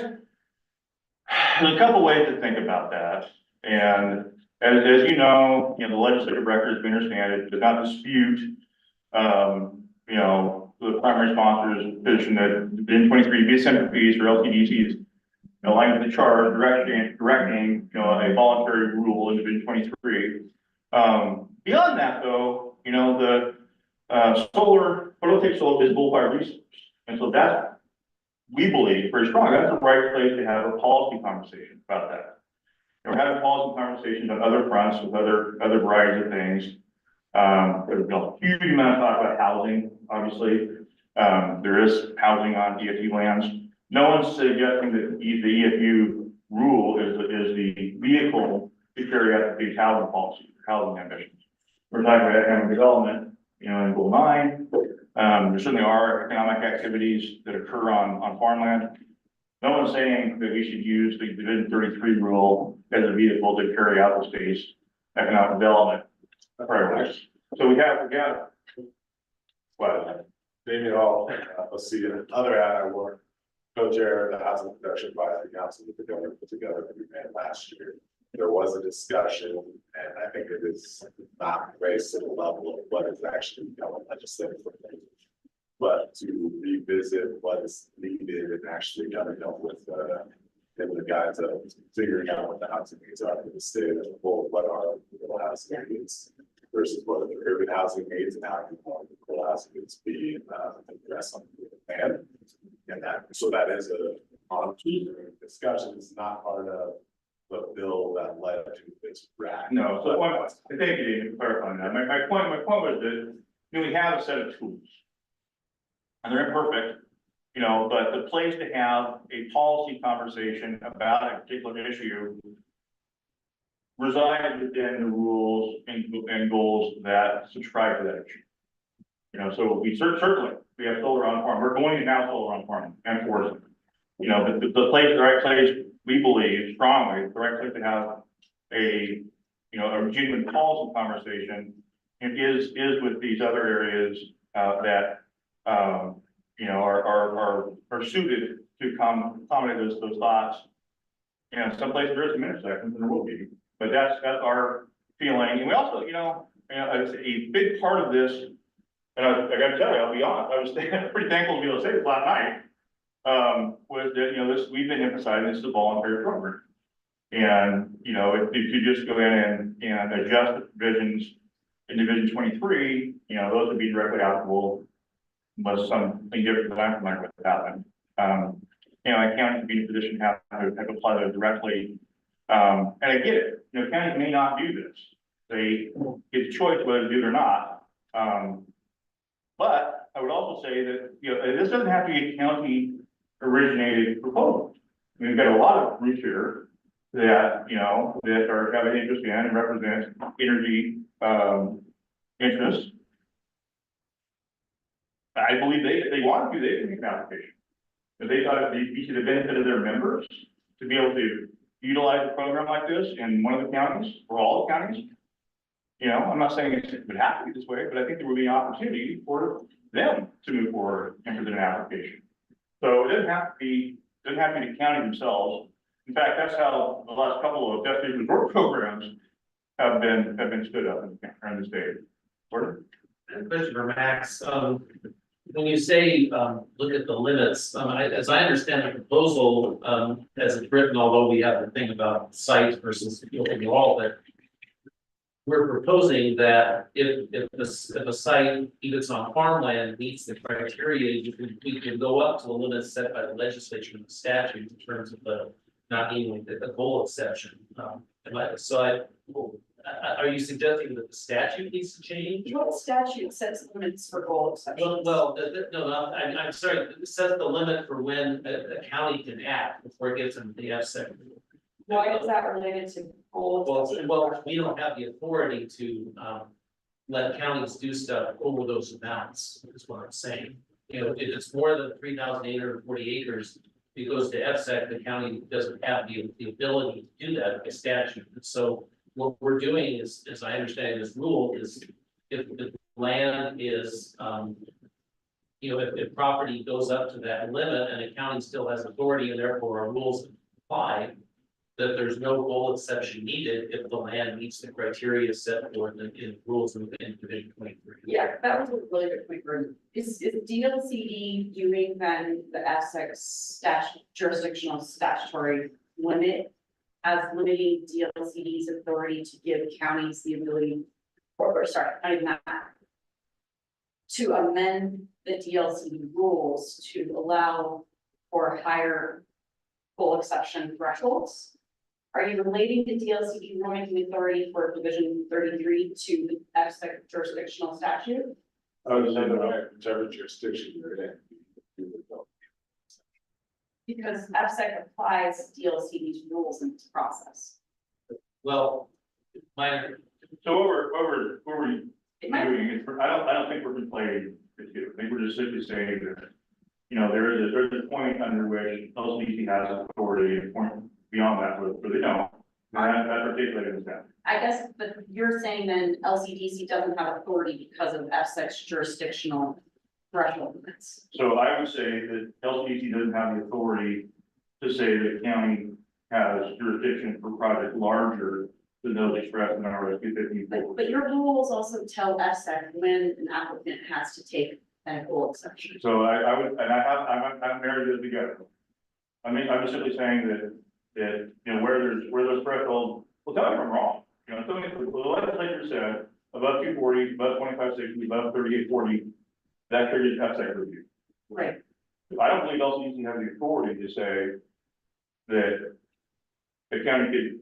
there's a couple ways to think about that. And as you know, the legislative record has been understood, does not dispute, you know, the primary sponsor's position that Division 23 be center fees for LCDCs aligned with the charter directing, you know, a voluntary rule in Division 23. Beyond that, though, you know, the photovoltaic solar is bull-fired resource. And so that's, we believe, very strong. That's the right place to have a policy conversation about that. We're having policy conversations on other fronts with other varieties of things. There's a huge amount of talk about housing, obviously. There is housing on EFU lands. No one's suggesting that the EFU rule is the vehicle to carry out these housing policies, housing ambitions. We're talking about economic development, you know, in Goal 9. There certainly are economic activities that occur on farmland. No one's saying that we should use the Division 33 rule as a vehicle to carry out the state's economic development priorities. So we have. Well, maybe let's see, another ad I work, co-chair of the Housing Production Advisory Council that the government put together that we made last year. There was a discussion, and I think it is not raised to the level of what is actually becoming legislative. But to revisit what is needed and actually kind of help with in the guides of figuring out what the housing needs are for the state as a whole, what are the housing needs versus what are the urban housing needs and how can the housing needs be addressed on the plan. And that, so that is a ongoing discussion. It's not part of the bill that led to this draft. No, so thank you for clarifying that. My point was that, you know, we have a set of tools. And they're imperfect, you know, but the place to have a policy conversation about a particular issue resides within the rules and goals that subscribe to that issue. You know, so we certainly, we have solar on farm. We're going to now solar on farm and forest. You know, the right place, we believe strongly, the right place to have a, you know, a genuine policy conversation is with these other areas that you know, are suited to accommodate those thoughts. And some places there is some intersections and there will be, but that's our feeling. And we also, you know, a big part of this, and I got to tell you, I'll be honest, I was pretty thankful to be able to say this last night, was that, you know, we've been emphasizing this is a voluntary program. And, you know, if you just go in and adjust the provisions in Division 23, you know, those would be directly applicable unless something different than I'm familiar with happened. You know, a county could be in a position to have to apply those directly. And I get it, you know, counties may not do this. They get the choice whether to do it or not. But I would also say that, you know, this doesn't have to be a county originated proposal. I mean, we've got a lot of groups here that, you know, that have an interest in and represent energy interests. I believe if they want to, they can make an application. If they thought it'd be to the benefit of their members to be able to utilize a program like this in one of the counties or all the counties. You know, I'm not saying it would have to be this way, but I think there would be an opportunity for them to move forward and present an application. So it doesn't have to be the county themselves. In fact, that's how the last couple of destination resort programs have been stood up in the state. Gordon? Question for Max. When you say, look at the limits, as I understand the proposal, as it's written, although we have the thing about site versus building wall, that we're proposing that if a site, if it's on farmland, meets the criteria, we can go up to the limits set by the legislature and the statute in terms of the not needing the goal exception. are you suggesting that the statute needs to change? What statute sets limits for goal exceptions? Well, no, I'm sorry, it says the limit for when a county can act before it gets into the FSEC. Why is that related to goal? Well, we don't have the authority to, let counties do stuff over those amounts, is what I'm saying. You know, if it's more than 3,840 acres, it goes to FSEC, the county doesn't have the ability to do that by statute. And so what we're doing is, as I understand this rule, is if the land is, you know, if property goes up to that limit and a county still has authority and therefore our rules apply, that there's no goal exception needed if the land meets the criteria set forth in rules in Division 23. Yeah, that was a really good point, Gordon. Is DLCD doing then the FSEC jurisdictional statutory limit as limiting DLCD's authority to give counties the ability, or sorry, not even that, to amend the DLCD rules to allow for higher goal exception thresholds? Are you relating the DLCD rulemaking authority for Division 33 to the FSEC jurisdictional statute? I would say that whichever jurisdiction you're in. Because FSEC applies DLCD's rules in its process. Well, So what we're doing is, I don't think we're conflating the two. I think we're just simply saying that, you know, there's a point under which LCD has authority and point beyond that where they don't. And that's articulated in that. I guess, but you're saying then LCDC doesn't have authority because of FSEC's jurisdictional threshold limits. So I would say that LCD doesn't have the authority to say that county has jurisdiction for projects larger than those expressed in RS 250. But your rules also tell FSEC when an applicant has to take that goal exception. So I would, and I'm married those together. I mean, I'm just simply saying that, you know, where those thresholds, well, tell me if I'm wrong. You know, tell me, the legislature said above 240, above 2560, above 3840, that triggers FSEC review. Right. I don't believe LCD has the authority to say that the county could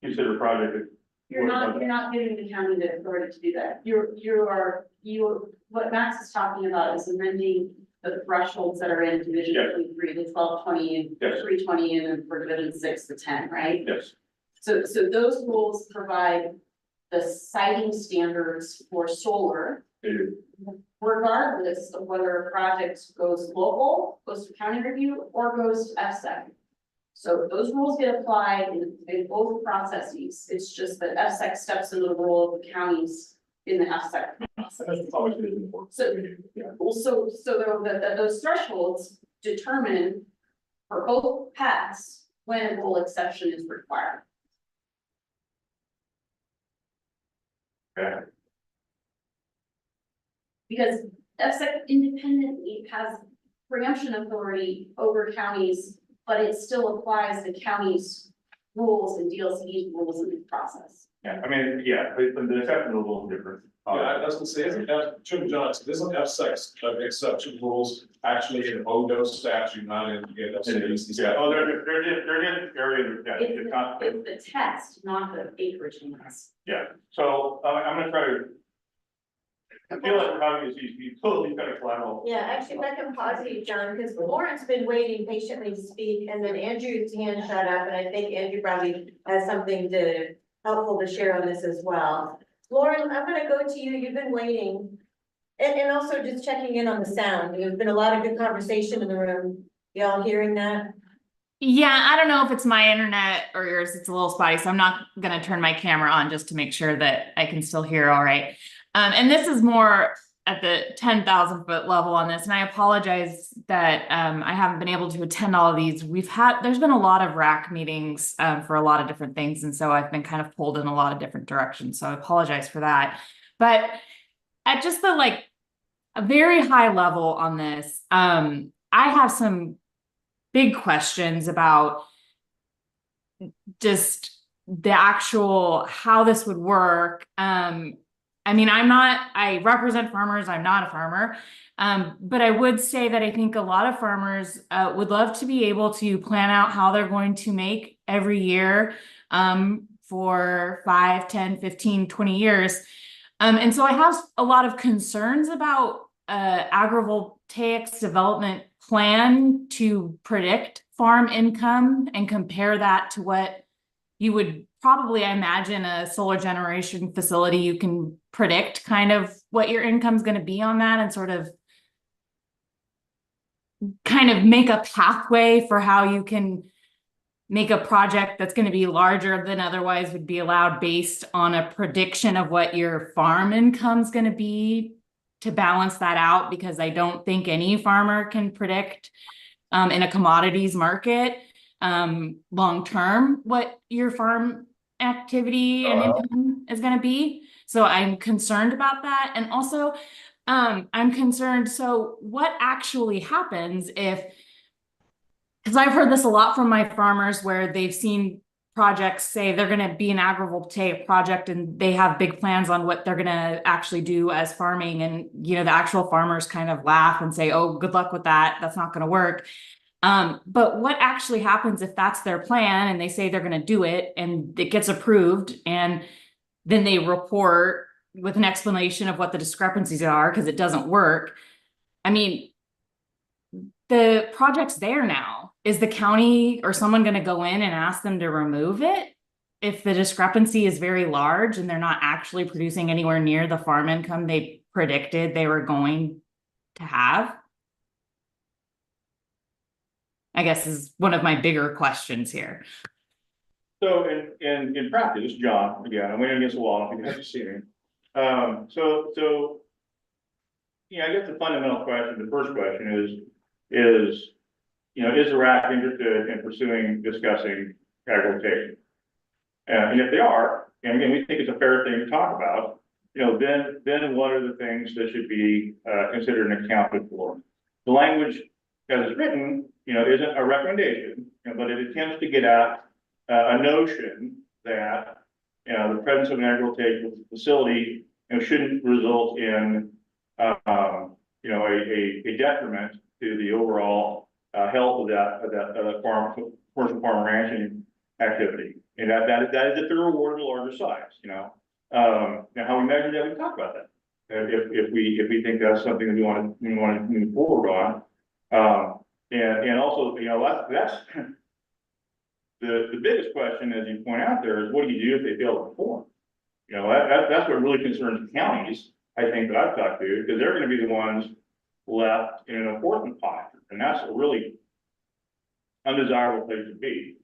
consider a project that. You're not giving the county the authority to do that. What Max is talking about is amending the thresholds that are in Division 23, the 1220 and 320, and then for Division 6, the 10, right? Yes. So those rules provide the siting standards for solar, regardless of whether a project goes local, goes to county review, or goes to FSEC. So those rules get applied in both processes. It's just that FSEC steps into the role of the counties in the FSEC process. So those thresholds determine for both paths when a goal exception is required. Okay. Because FSEC independently has preemption authority over counties, but it still applies the county's rules and DLCD's rules in the process. Yeah, I mean, yeah, the exception is a little different. Yeah, I was gonna say, Jim Johnson, isn't FSEC's exception rules actually in ODO statute, not in the LCD? Yeah, oh, they're just areas, yeah, it's not. It's the test, not the acreage limits. Yeah, so I'm gonna try to. I feel like we're having these totally kind of collateral. Yeah, actually, if I can pause you, John, because Lauren's been waiting patiently to speak, and then Andrew's hand shut up, and I think Andrew probably has something helpful to share on this as well. Lauren, I'm gonna go to you, you've been waiting. And also just checking in on the sound, there's been a lot of good conversation in the room, y'all hearing that? Yeah, I don't know if it's my internet or yours, it's a little spotty, so I'm not gonna turn my camera on just to make sure that I can still hear all right. And this is more at the 10,000 foot level on this, and I apologize that I haven't been able to attend all of these. There's been a lot of RAC meetings for a lot of different things, and so I've been kind of pulled in a lot of different directions, so I apologize for that. But at just the a very high level on this, I have some big questions about just the actual how this would work. I mean, I represent farmers, I'm not a farmer, but I would say that I think a lot of farmers would love to be able to plan out how they're going to make every year for 5, 10, 15, 20 years. And so I have a lot of concerns about agrivoltaics development plan to predict farm income and compare that to what you would probably, I imagine, a solar generation facility. You can predict kind of what your income's going to be on that and sort of kind of make a pathway for how you can make a project that's going to be larger than otherwise would be allowed based on a prediction of what your farm income's going to be to balance that out, because I don't think any farmer can predict in a commodities market long term what your farm activity and income is going to be. So I'm concerned about that. And also I'm concerned, so what actually happens if, because I've heard this a lot from my farmers where they've seen projects say they're going to be an agrivoltaic project and they have big plans on what they're going to actually do as farming. And, you know, the actual farmers kind of laugh and say, oh, good luck with that. That's not going to work. But what actually happens if that's their plan and they say they're going to do it and it gets approved and then they report with an explanation of what the discrepancies are because it doesn't work? I mean, the project's there now. Is the county or someone going to go in and ask them to remove it if the discrepancy is very large and they're not actually producing anywhere near the farm income they predicted they were going to have? I guess is one of my bigger questions here. So in practice, John, again, I'm waiting against the wall, if you guys see me. So, you know, I guess the fundamental question, the first question is, you know, is the RAC interested in discussing agrivoltaics? And if they are, and again, we think it's a fair thing to talk about, you know, then what are the things that should be considered and accounted for? The language as it's written, you know, isn't a recommendation, you know, but it attempts to get at a notion that, you know, the presence of an agrivoltaic facility, you know, shouldn't result in, you know, a detriment to the overall health of that farm, commercial farm ranching activity. And that is if they're rewarded a larger size, you know. Now how we measure that, we talk about that. If we think that's something that we want to move forward on. And also, you know, that's the biggest question, as you point out there, is what do you do if they fail to perform? You know, that's what really concerns counties, I think, that I've talked to, because they're going to be the ones left in an enforcement posture, and that's a really undesirable place to be.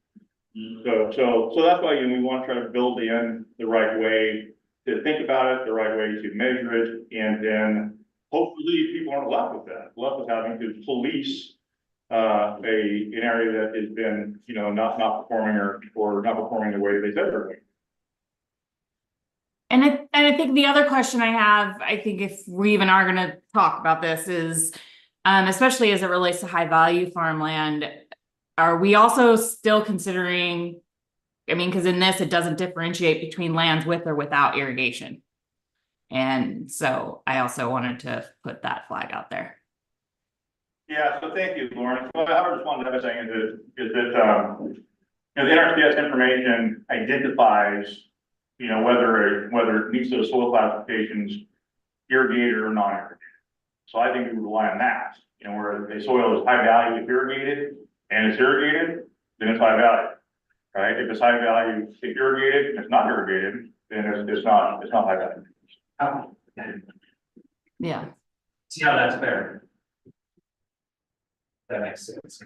So that's why, you know, we want to try to build in the right way to think about it, the right way to measure it, and then hopefully people aren't left with having to police an area that has been, you know, not performing or not performing the way they said they're going. And I think the other question I have, I think if we even are going to talk about this is, especially as it relates to high value farmland, are we also still considering, I mean, because in this, it doesn't differentiate between lands with or without irrigation. And so I also wanted to put that flag out there. Yeah, so thank you, Lauren. What I just wanted to say is that you know, the NRCS information identifies, you know, whether it meets those soil classifications, irrigated or non-irrigated. So I think we rely on that. You know, where the soil is high value if irrigated and it's irrigated, then it's high value, right? If it's high value if irrigated and it's not irrigated, then it's not high value. Oh. Yeah. See how that's fair. That makes sense.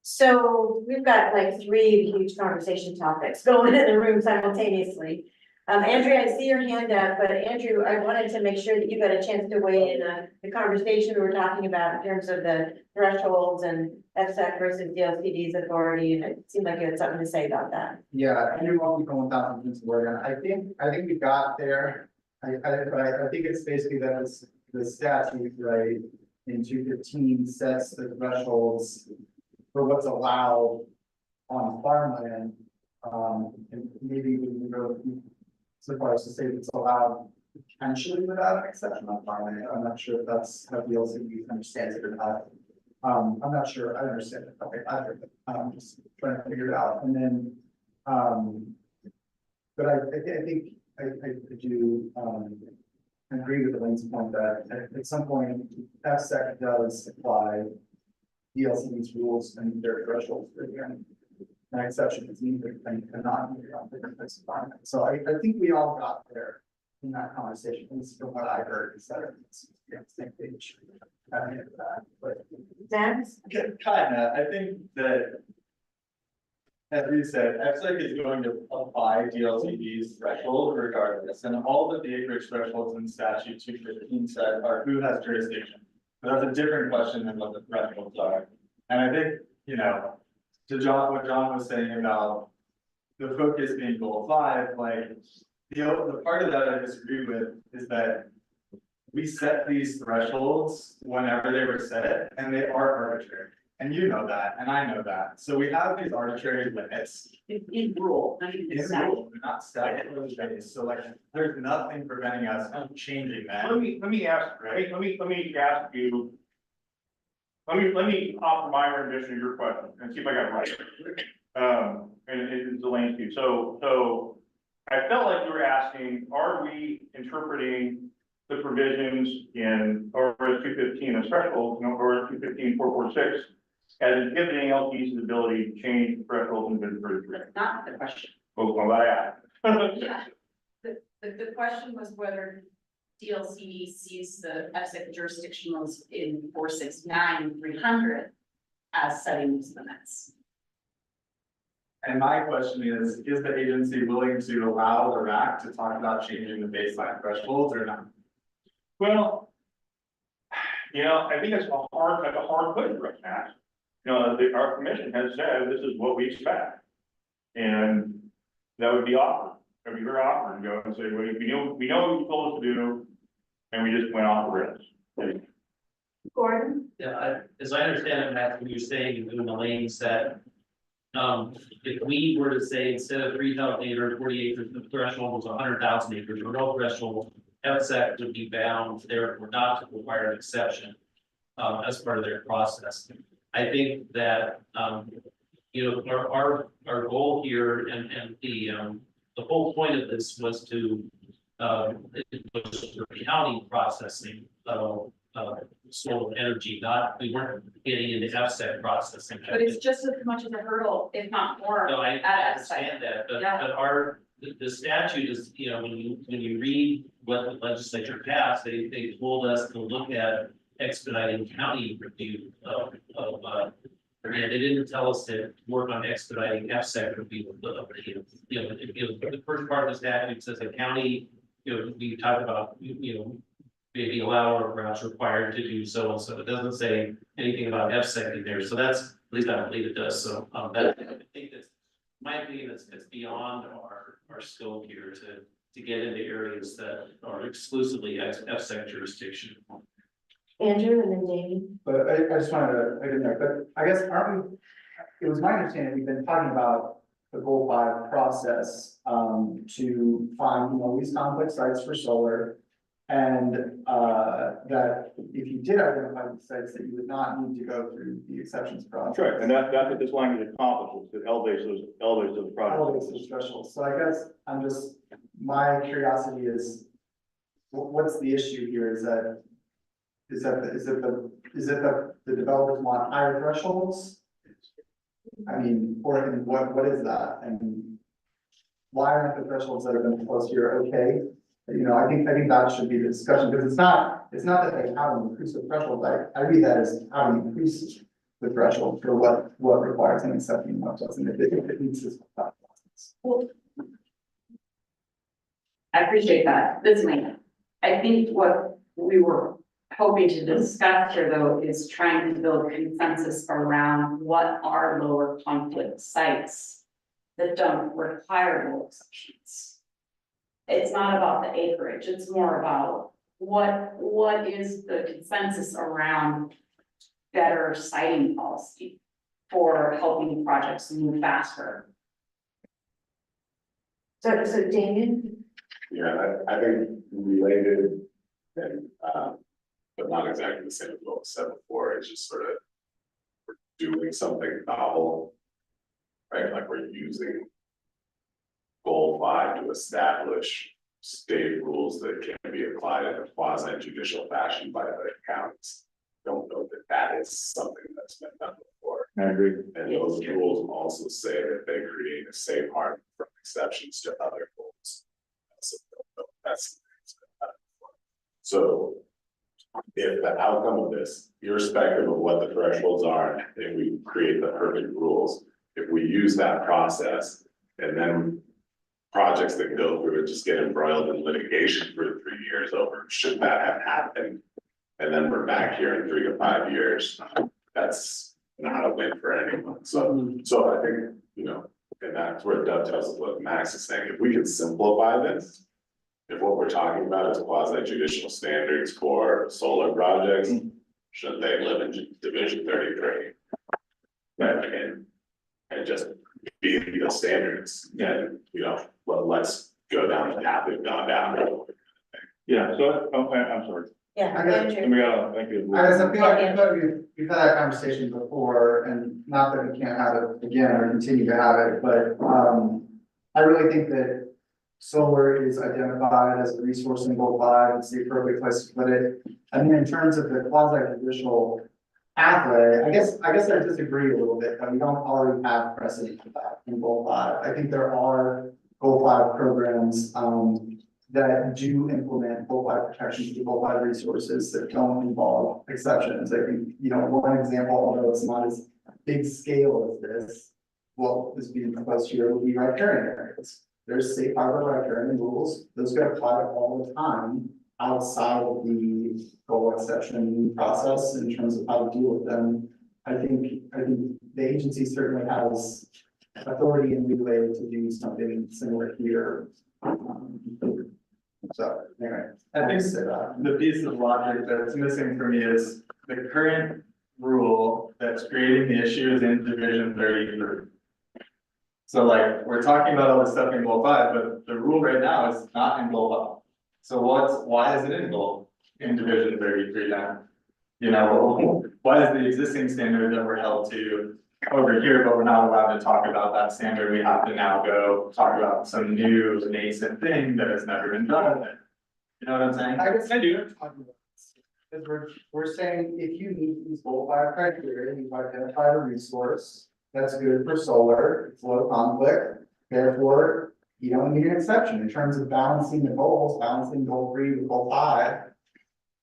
So we've got like 3 huge conversation topics going in the room simultaneously. Andrea, I see your hand up, but Andrew, I wanted to make sure that you got a chance to weigh in on the conversation we were talking about in terms of the thresholds and FSAC versus DLCD's authority, and it seemed like you had something to say about that. Yeah, Andrew won't be going down into word, and I think we got there. But I think it's basically that the statute, right, in 215 sets the thresholds for what's allowed on farmland. And maybe we can go so far as to say it's allowed potentially without an exception on farmland. I'm not sure if that's how the LCD understands it or not. I'm not sure, I understand it, okay, either, but I'm just trying to figure it out, and then, but I think, I do, agree with Elaine's point that at some point, FSEC does apply DLC's rules and their thresholds for hearing. An exception is needed and cannot be on different types of environment. So I think we all got there in that conversation, at least from what I heard, is that it's the same page. At the end of that, but Max? kinda, I think that, as you said, FSEC is going to apply DLCD's threshold regardless, and all the acreage thresholds in statute 215 said are who has jurisdiction. But that's a different question than what the thresholds are. And I think, you know, to John, what John was saying about the focus being goal 5, like, the part of that I disagree with is that we set these thresholds whenever they were set, and they are arbitrary. And you know that, and I know that. So we have these arbitrary limits. In rule, not even In statute. rule, they're not statutory based, so like, there's nothing preventing us from changing that. Let me ask, right, let me ask you. Let me offer my rendition of your question and see if I got it right. And it's Elaine too. So I felt like you were asking, are we interpreting the provisions in ORS 215 as thresholds, ORS 215.446 as inhibiting LPs' ability to change the thresholds in bid 33? Not the question. Well, what I asked. Yeah, the question was whether DLCD sees the FSEC jurisdictionals in 469, 300 as setting these limits. And my question is the agency willing to allow the RAC to talk about changing the baseline thresholds or not? Well, you know, I think it's a hard question right now. You know, our commission has said this is what we expect. And that would be awkward. It would be very awkward to go and say, well, we know what you told us to do, and we just went off the rails. Gordon? Yeah, as I understand it, Matt, what you're saying, and Elaine said, if we were to say instead of 3,000 acres, 40 acres, the threshold was 100,000 acres, or no threshold, FSEC would be bound, therefore not to require an exception, as part of their process. I think that, you know, our goal here and the whole point of this was to, it was for county processing of solar energy, we weren't getting into FSEC processing. But it's just as much as a hurdle, if not more. No, I at understand that, but Yeah. the statute is, you know, when you read what the legislature passed, they told us to look at expediting county review of and they didn't tell us to work on expediting FSEC review of the first part of the statute says the county, you know, we talk about, you know, maybe allow or perhaps required to do so, and so it doesn't say anything about FSEC in there, so that's, at least I don't believe it does, so, that, I think that's, my opinion, it's beyond our scope here to get into areas that are exclusively FSEC jurisdiction. Andrew and then Jamie. But I just wanted to, I didn't know, but I guess aren't we, it was my understanding, we've been talking about the goal 5 process, to find, you know, least conflict sites for solar. And, that if you did identify the sites that you would not need to go through the exceptions process. Correct, and that's what this language accomplishes, that elevates those projects. Elevates those thresholds. So I guess I'm just, my curiosity is, what's the issue here? Is it the developers want higher thresholds? I mean, or what is that? And why aren't the thresholds that have been proposed here okay? You know, I think that should be the discussion, because it's not that they haven't increased the threshold. I read that as how to increase the threshold for what requires an exception and what doesn't. If it needs this process. Well, I appreciate that. Listen, I think what we were hoping to discuss here, though, is trying to build consensus around what are lower conflict sites that don't require no exceptions. It's not about the acreage, it's more about what is the consensus around better siting policy for helping projects move faster. So Damien? Yeah, I think related and, but not exactly the same as what was said before, it's just sort of doing something novel. Right, like we're using goal 5 to establish state rules that can be applied in a quasi judicial fashion by the counties. Don't know that that is something that's been done before. I agree. And those rules also say that they create a safe harbor from exceptions to other rules. So don't know if that's something that's been done before. So if the outcome of this, irrespective of what the thresholds are, and we create the perfect rules, if we use that process and then projects that go through it just get embroiled in litigation for 3 years over, should that have happened? And then we're back here in 3 to 5 years, that's not a win for anyone. So I think, you know, and that's where it dovetails with what Max is saying. If we can simplify this, if what we're talking about is quasi judicial standards for solar projects, shouldn't they live in Division 33? Right, and just be the standards, and, you know, well, let's go down the path we've gone down. Yeah, so, I'm sorry. Yeah. And we got, thank you. I guess I feel like we've had that conversation before, and not that we can't have it again or continue to have it, but, I really think that solar is identified as a resource in goal 5, it's the appropriate place to put it. I mean, in terms of the quasi-judicial pathway, I guess I disagree a little bit, that we don't already have precedent for that in goal 5. I think there are goal 5 programs, that do implement goal 5 protections to goal 5 resources that don't involve exceptions. I think, you know, one example, although it's not as big scale as this, what is being proposed here would be riparian areas. There's safe harbor riparian rules, those get applied all the time outside of the goal exception process in terms of how to deal with them. I think the agency certainly has authority and leeway to do something similar here. So anyway, I think the piece of logic that's missing for me is the current rule that's creating the issue is in Division 33. So like, we're talking about all this stuff in goal 5, but the rule right now is not in goal 5. So why is it in Division 33 then? You know, why is the existing standard that we're held to over here, but we're not allowed to talk about that standard? We have to now go talk about some new nascent thing that has never been done. You know what I'm saying? I guess I do. Because we're saying if you meet these goal 5 criteria, you've identified a resource that's good for solar, it's low conflict, therefore you don't need an exception in terms of balancing the goals, balancing goal 3 with goal 5.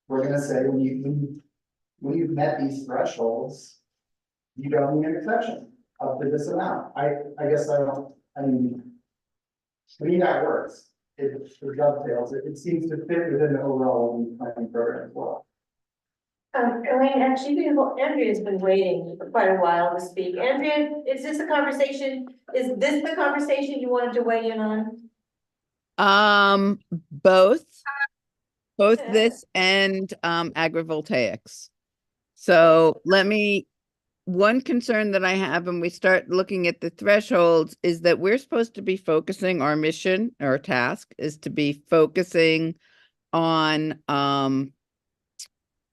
We're gonna say when you've met these thresholds, you don't need an exception up to this amount. I guess I mean, to me that works. It dovetails, it seems to fit within the overall planning program as well. Elaine, actually, Andrea's been waiting for quite a while to speak. Andrea, is this the conversation you wanted to weigh in on? Both Yeah. this and agrivoltaics. So one concern that I have when we start looking at the thresholds is that we're supposed to be focusing, our mission, our task is to be focusing on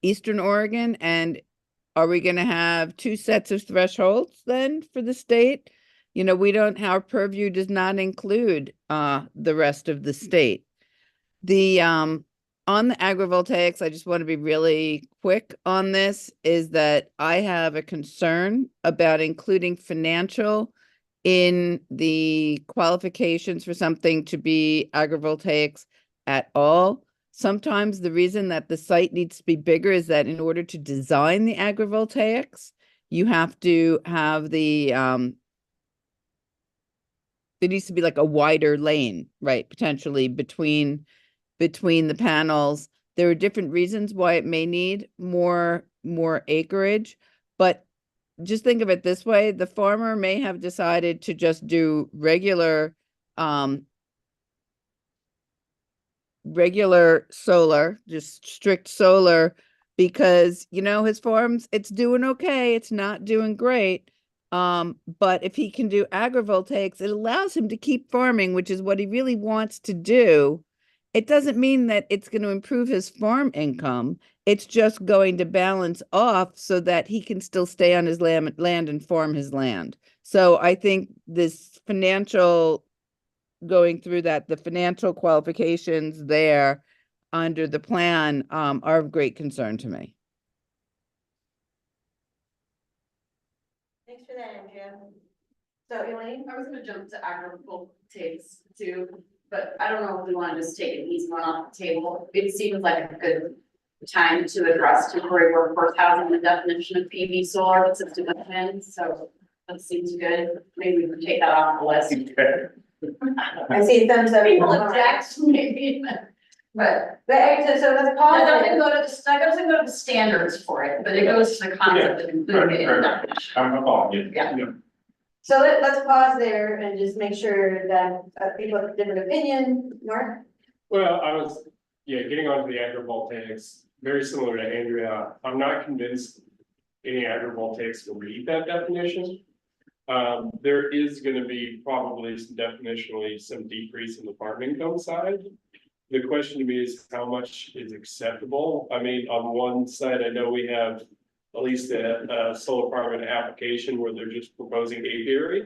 Eastern Oregon. And are we going to have 2 sets of thresholds then for the state? You know, our purview does not include the rest of the state. On the agrivoltaics, I just want to be really quick on this, is that I have a concern about including financial in the qualifications for something to be agrivoltaics at all. Sometimes the reason that the site needs to be bigger is that in order to design the agrivoltaics, you have to have there needs to be like a wider lane, right? Potentially between the panels. There are different reasons why it may need more acreage, but just think of it this way. The farmer may have decided to just do regular solar, just strict solar, because, you know, his farms, it's doing okay. It's not doing great. But if he can do agrivoltaics, it allows him to keep farming, which is what he really wants to do. It doesn't mean that it's going to improve his farm income. It's just going to balance off so that he can still stay on his land and farm his land. So I think this financial, going through that, the financial qualifications there under the plan are of great concern to me. Thanks for that, Andrea. So Elaine? I was gonna jump to agrivoltaics too, but I don't know if we wanna just take an easy one off the table. It seems like a good time to address temporary workforce housing, the definition of PV solar system within, so that seems good. Maybe we can take that off the list. I see thumbs up. People object, maybe, but. So let's That pause doesn't there. go to the, that doesn't go to the standards for it, but it goes to the concept of including it in the definition. I'm following you. Yeah. So let's pause there and just make sure that people have different opinion. Mark? Well, I was, getting onto the agrivoltaics, very similar to Andrea. I'm not convinced any agrivoltaics will meet that definition. There is gonna be probably definitionally some decrease in the farm income side. The question to me is how much is acceptable? I mean, on one side, I know we have at least a solar farm in application where they're just proposing apiary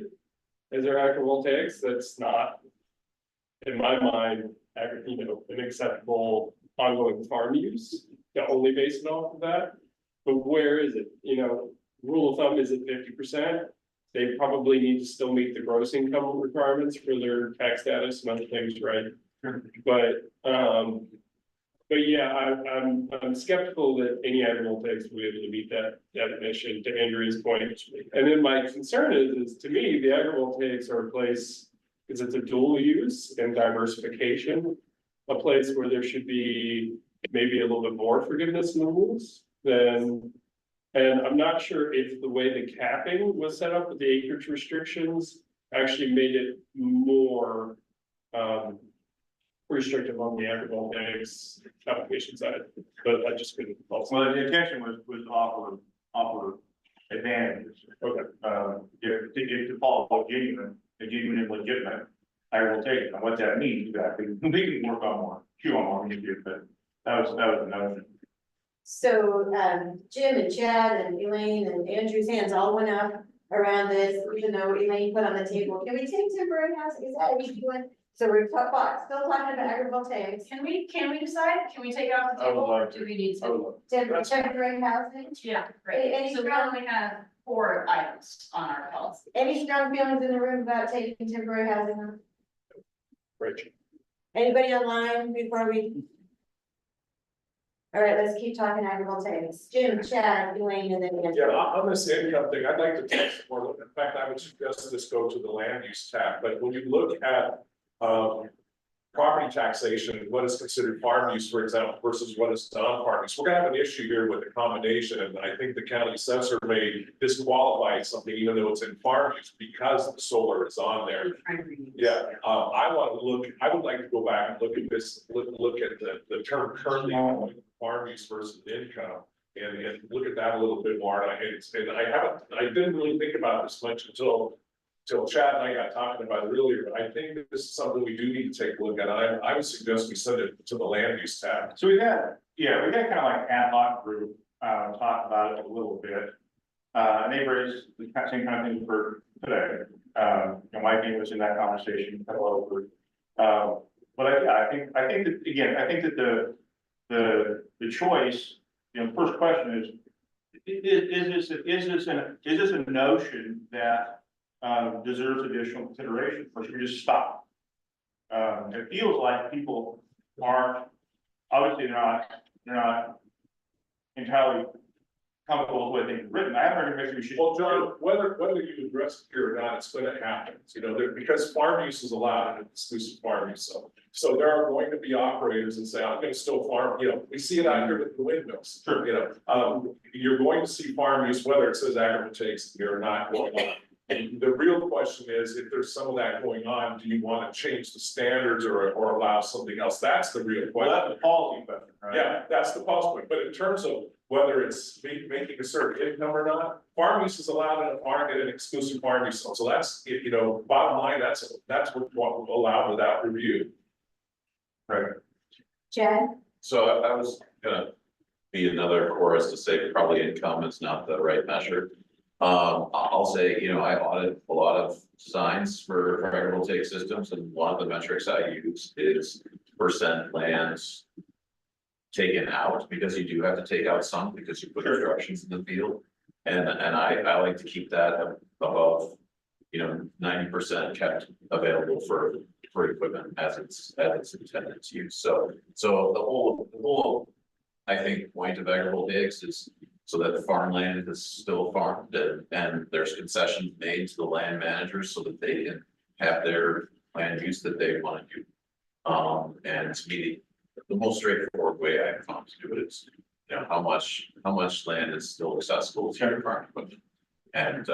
as their agrivoltaics. That's not, in my mind, an acceptable ongoing farm use to only base it off of that. But where is it? Rule of thumb is at 50%. They probably need to still meet the gross income requirements for their tax status and other things, right? But yeah, I'm skeptical that any agrivoltaics will be able to meet that definition, to Andrea's point. And then my concern is to me, the agrivoltaics are a place, because it's a dual use and diversification, a place where there should be maybe a little bit more forgiveness in the rules than. And I'm not sure if the way the capping was set up with the acreage restrictions actually made it more restrictive on the agrivoltaics application side, but I just couldn't. Well, the intention was offer advantages. Okay. If to follow genuine and legitimate, I will take it. And what that means exactly, we can work on more, chew on more, but that was the notion. So Jim and Chad and Elaine and Andrew's hands all went up around this, even though Elaine put on the table, can we take temporary housing? Is that what you're doing? So we're still talking about agrivoltaics. Can we decide? Can we take it off the table or do we need to? Temporary housing? Yeah, great. Any So we strong- only have 4 items on our policy. Any strong feelings in the room about taking temporary housing on? Rachel. Anybody online before we? All right, let's keep talking agrivoltaics. Jim, Chad, Elaine, and then Andrew. Yeah, on this income thing, I'd like to take some more, in fact, I would suggest this go to the land use tab, but when you look at. Property taxation, what is considered farm use, for example, versus what is non-farm use. We're gonna have an issue here with accommodation, and I think the county assessor may disqualify something even though it's in farm use because the solar is on there. Yeah, I would like to go back and look at this, look at the term currently on farm use versus income. And look at that a little bit more, and I didn't really think about this much until Chad and I got talking about it earlier, but I think that this is something we do need to take a look at. I would suggest we send it to the land use tab. So we had kind of like ad hoc group, talk about it a little bit. And they raised the same kind of thing for today. Mike was in that conversation, hello group. But I think that the choice, first question is this a notion that deserves additional consideration, or should we just stop? It feels like people aren't, obviously they're not entirely comfortable with what things written. I haven't heard we should. Well, John, whether you address it here or not, it's gonna happen, because farm use is allowed in exclusive farm use. So there are going to be operators that say, I'm gonna still farm, we see it out here with the windmills. Sure. You're going to see farm use, whether it says agrivoltaics here or not going on. And the real question is, if there's some of that going on, do you want to change the standards or allow something else? That's the real question. Well, that's the policy question, right? Yeah, that's the policy question. But in terms of whether it's making a certain income or not, farm use is allowed in a farm in an exclusive farm use zone. So that's, bottom line, that's what will allow without review. Right. Chad? So I was gonna be another chorus to say probably income is not the right measure. I'll say, you know, I audit a lot of signs for agrivoltaic systems, and one of the metrics I use is percent lands taken out, because you do have to take out some because you put instructions in the field. And I like to keep that above, you know, 90% kept available for equipment as it's intended to use. So the whole, I think, point of agrivoltaics is so that the farmland is still farmed, and there's concessions made to the land managers so that they can have their land use that they want to do. And to me, the most straightforward way I've found to do it is, you know, how much land is still accessible to your farm equipment. And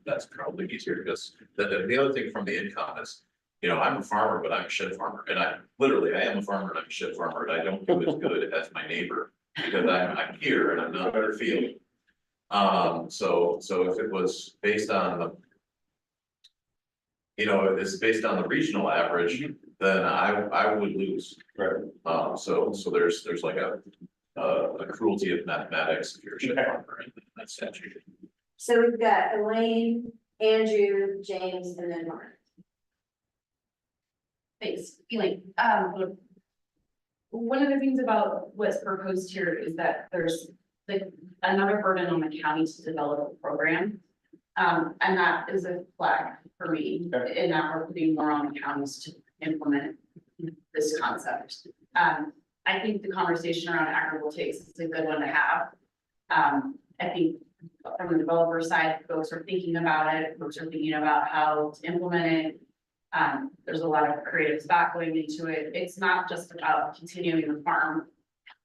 that's probably easier, because the other thing from the income is, you know, I'm a farmer, but I'm a shed farmer, and I am a farmer and I'm a shed farmer, and I don't do as good as my neighbor, because I'm here and I'm not in the field. So if it was based on the, you know, if it's based on the regional average, then I would lose. Right. So there's like a cruelty of mathematics if you're a shed farmer in that statute. So we've got Elaine, Andrew, James, and then Mark. Thanks, Elaine. One of the things about what's proposed here is that there's like another burden on the county to develop a program. And that is a flag for me, in that we're putting more on the counties to implement this concept. I think the conversation around agrivoltaics is a good one to have. I think from the developer side, folks are thinking about it, folks are thinking about how to implement it. There's a lot of creative thought going into it. It's not just about continuing the farm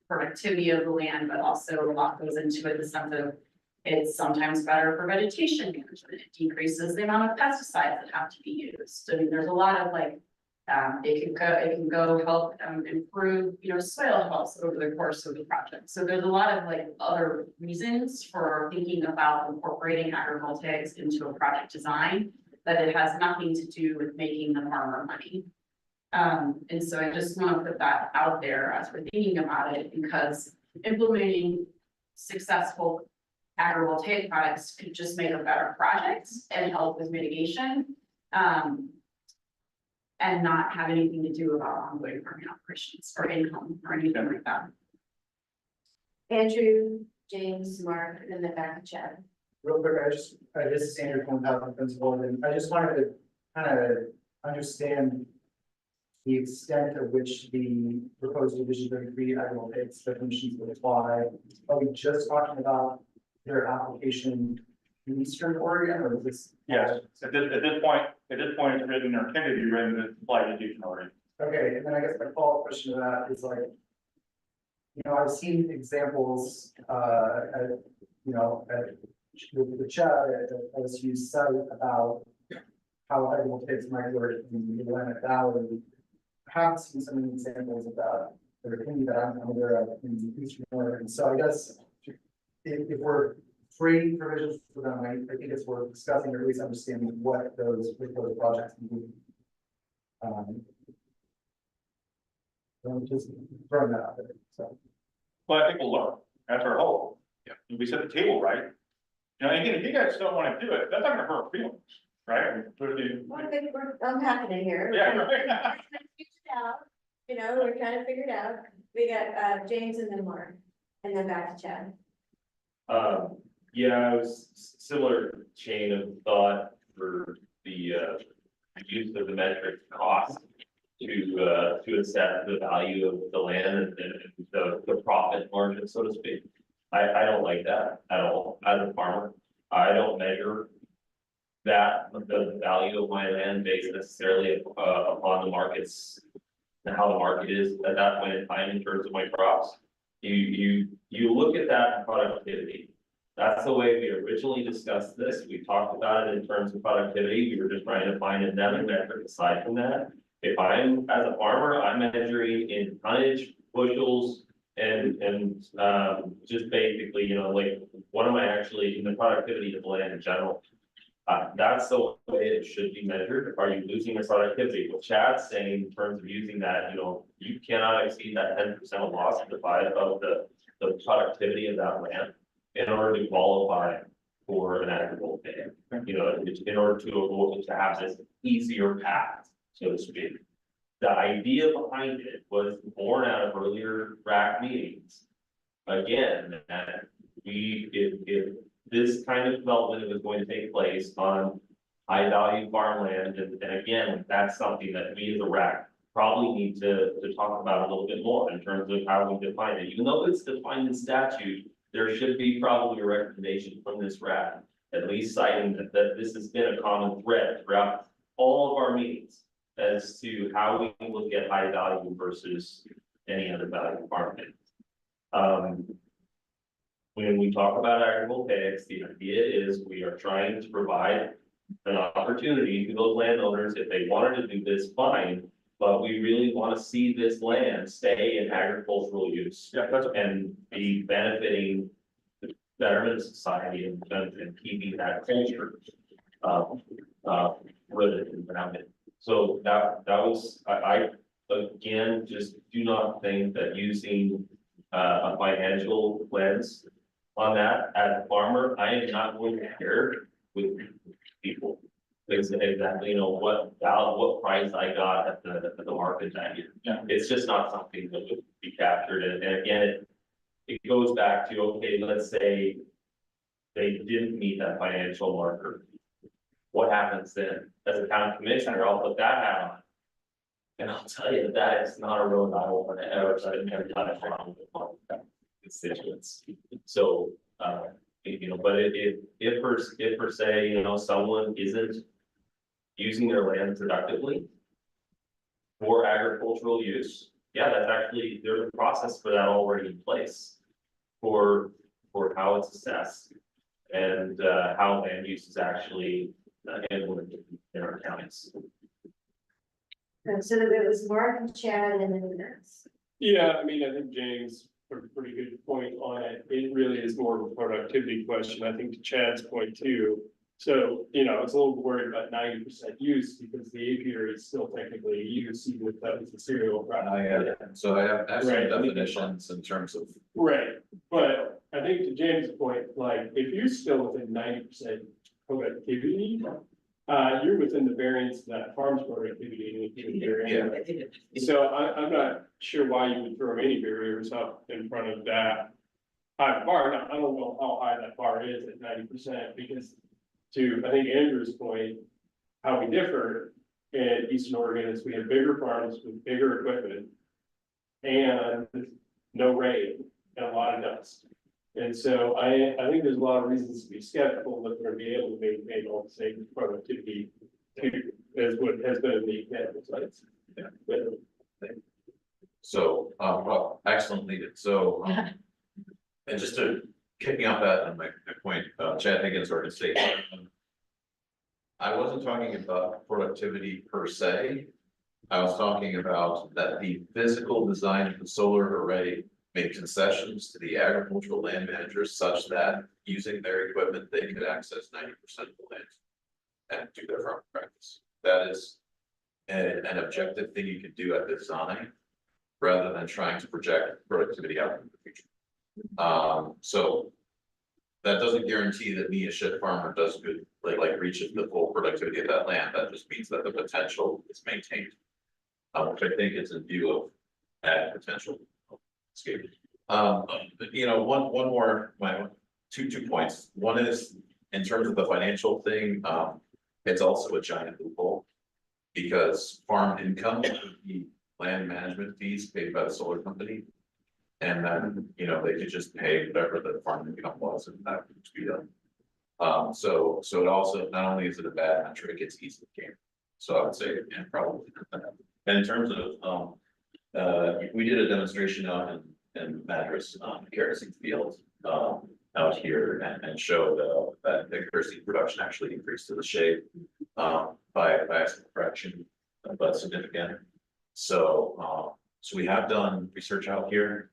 productivity of the land, but also a lot goes into it, the sense of it's sometimes better for vegetation management. It decreases the amount of pesticides that have to be used. I mean, there's a lot of like, it can go help improve, you know, soil health over the course of the project. So there's a lot of like other reasons for thinking about incorporating agrivoltaics into a project design, that it has nothing to do with making the farmer money. And so I just want to put that out there as we're thinking about it, because implementing successful agrivoltaic products could just make a better project and help with mitigation. And not have anything to do about ongoing farming operations or income or anything like that. Andrew, James, Mark, and then back to Chad. Real quick, this is Andrew from the principal, and I just wanted to kind of understand the extent to which the proposed Division 33 agrivoltaics definitions would apply. Are we just talking about their application in Eastern Oregon, or is this? Yes, at this point, it's written or intended to be written to apply to Eastern Oregon. Okay, and then I guess my follow-up question to that is like, you know, I've seen examples, the chat at OSU site about how agrivoltaics might work in the Willamette Valley. I have seen some examples of that, or opinion that I'm aware of in Eastern Oregon. So I guess if we're creating provisions for them, I think it's worth discussing, or at least understanding what those projects can be. I'm just throwing that out there. So. Well, I think we'll look. That's our hope. Yeah. If we set the table right. You know, again, if you guys don't want to do it, that's not gonna hurt feelings, right? Well, I think we're unpacking it here. Yeah. We're trying to figure it out. You know, we're trying to figure it out. We got James and then Mark, and then back to Chad. Yeah, it was similar chain of thought for the use of the metric cost to assess the value of the land and the profit margin, so to speak. I don't like that at all as a farmer. I don't measure that the value of my land based necessarily upon the markets and how the market is at that point in time in terms of my crops. You look at that productivity. That's the way we originally discussed this. We talked about it in terms of productivity. We were just trying to find a metric aside from that. If I'm, as a farmer, I'm measuring in tonnage, bushels, and just basically, you know, like, what am I actually in the productivity of the land in general? That's the way it should be measured. Are you losing your productivity? What Chad's saying in terms of using that, you know, you cannot exceed that 10% of loss divided of the productivity of that land in order to qualify for an agrivoltaic. You know, in order to have this easier path, so to speak. The idea behind it was born out of earlier RAC meetings. Again, that if this kind of development was going to take place on high value farmland, and again, that's something that we as a RAC probably need to talk about a little bit more in terms of how we define it. Even though it's defined in statute, there should be probably a recommendation from this RAC, at least citing that this has been a common thread throughout all of our meetings as to how we look at high value versus any other value farmland. When we talk about agrivoltaics, the idea is we are trying to provide an opportunity to those landowners, if they wanted to do this, fine, but we really want to see this land stay in agricultural use. And be benefiting the betterment of society and keeping that culture rooted and grounded. So that was, I again, just do not think that using a financial lens on that as a farmer, I am not going to share with people exactly, you know, what price I got at the market that year. Yeah. It's just not something that would be captured. And again, it goes back to, okay, let's say they didn't meet that financial marker. What happens then? As a town commissioner, I'll put that hat on. And I'll tell you that is not a road I want to ever done it wrong with constituents. So, you know, but if per se, you know, someone isn't using their land productively for agricultural use, yeah, that's actually, there's a process for that already in place for how it's assessed and how land use is actually implemented in our counties. So there was Mark and Chad and then the next. Yeah, I mean, I think James put a pretty good point on it. It really is more of a productivity question, I think, to Chad's point too. So, you know, I was a little worried about 90% use because the apiary is still technically a use, even if that was a cereal crop. So I have excellent Right. definitions in terms of. Right, but I think to James' point, like, if you're still within 90% productivity, you're within the variance of that farm's productivity in the area. So I'm not sure why you would throw any barriers up in front of that high bar. Now, I don't know how high that bar is at 90%, because to, I think Andrew's point, how we differ in Eastern Oregon is we have bigger farms with bigger equipment and no rain and a lot of dust. And so I think there's a lot of reasons to be skeptical that we're gonna be able to maintain all the same productivity as what has been in the example sites. So, well, excellent lead. So, and just to kicking off that on my point, Chad Higgins, Oregon State. I wasn't talking about productivity per se. I was talking about that the physical design of the solar array made concessions to the agricultural land managers such that using their equipment, they could access 90% of the land and do their farm practice. That is an objective thing you can do at design rather than trying to project productivity out in the future. So that doesn't guarantee that me, a shit farmer, does good, like reaches the full productivity of that land. That just means that the potential is maintained, which I think is in view of ag potential. You know, one more, two points. One is in terms of the financial thing, it's also a giant loophole because farm income would be land management fees paid by the solar company. And then, you know, they could just pay whatever the farm income was and that would be done. So it also, not only is it a bad metric, it's easily gamed. So I would say, and probably. And in terms of, we did a demonstration out in Madras, kerosene field, out here and showed that the kerosene production actually increased to the shade, by a fraction, but significant. So we have done research out here.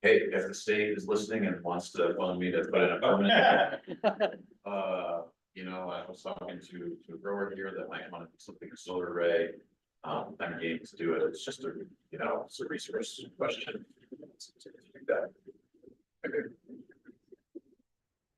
Hey, if the state is listening and wants to fund me to put in a permanent, you know, I was talking to a grower here that might want to do something, a solar array. I'm game to do it. It's just a, you know, it's a resource question.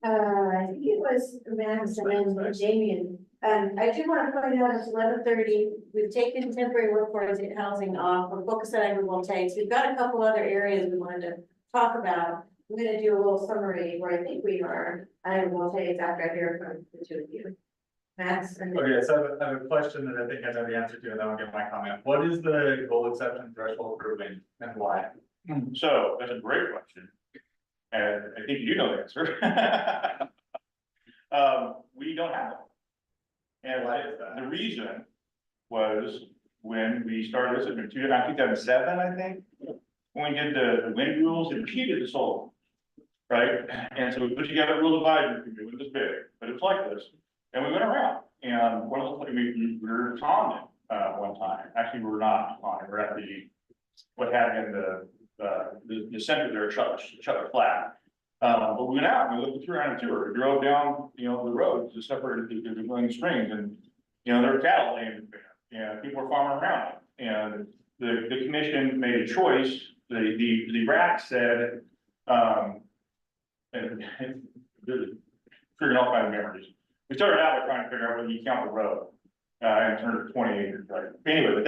I think it was Max and then Damien. I do want to point out it's 11:30. We've taken temporary workforce housing off. We're focused on agrivoltaics. We've got a couple other areas we wanted to talk about. I'm gonna do a little summary where I think we are. Agrivoltaics after I hear from the two of you. Max and then Okay, so I have a question that I think I know the answer to, and then I'll give my comment. What is the goal exception threshold for wind and why? So that's a great question. And I think you know the answer. We don't have it. And Why is that? the reason was when we started this in 2007, I think. When we did the wind rules, it repeated the solar. Right? And so we put together a rule advisory committee, it was this big, but it was like this. And we went around and one of the, we were on it, one time. Actually, we were not on it. We're at what happened in the center there, Chuck Flat. But we went out and we looked through on a tour, we drove down, the road to separate the William Springs and, there were cattle laying there and people were farming around it. And the commission made a choice, the RAC said, and really figuring all kinds of memories. We started out by trying to figure out whether you count the road, and turn it 20 acres, right? Anyway, but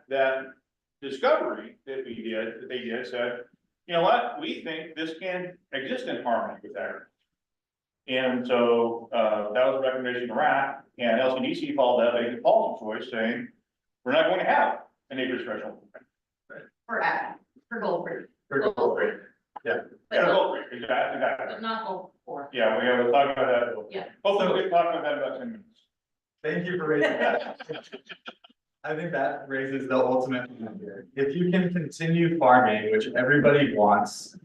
that discovery that they did said, you know what, we think this can exist in harmony with agriculture. And so, that was a recommendation to RAC, and LCDC followed that, made the policy choice saying, we're not going to have an acreage threshold. For ag, for Gold Creek. For Gold Creek. Yeah. Yeah, Gold Creek, exactly. But not Gold Four. Yeah, we'll talk about that. Yeah. Hopefully we'll talk about that in about 10 minutes. Thank you for raising that. I think that raises the ultimate point here. If you can continue farming, which everybody wants,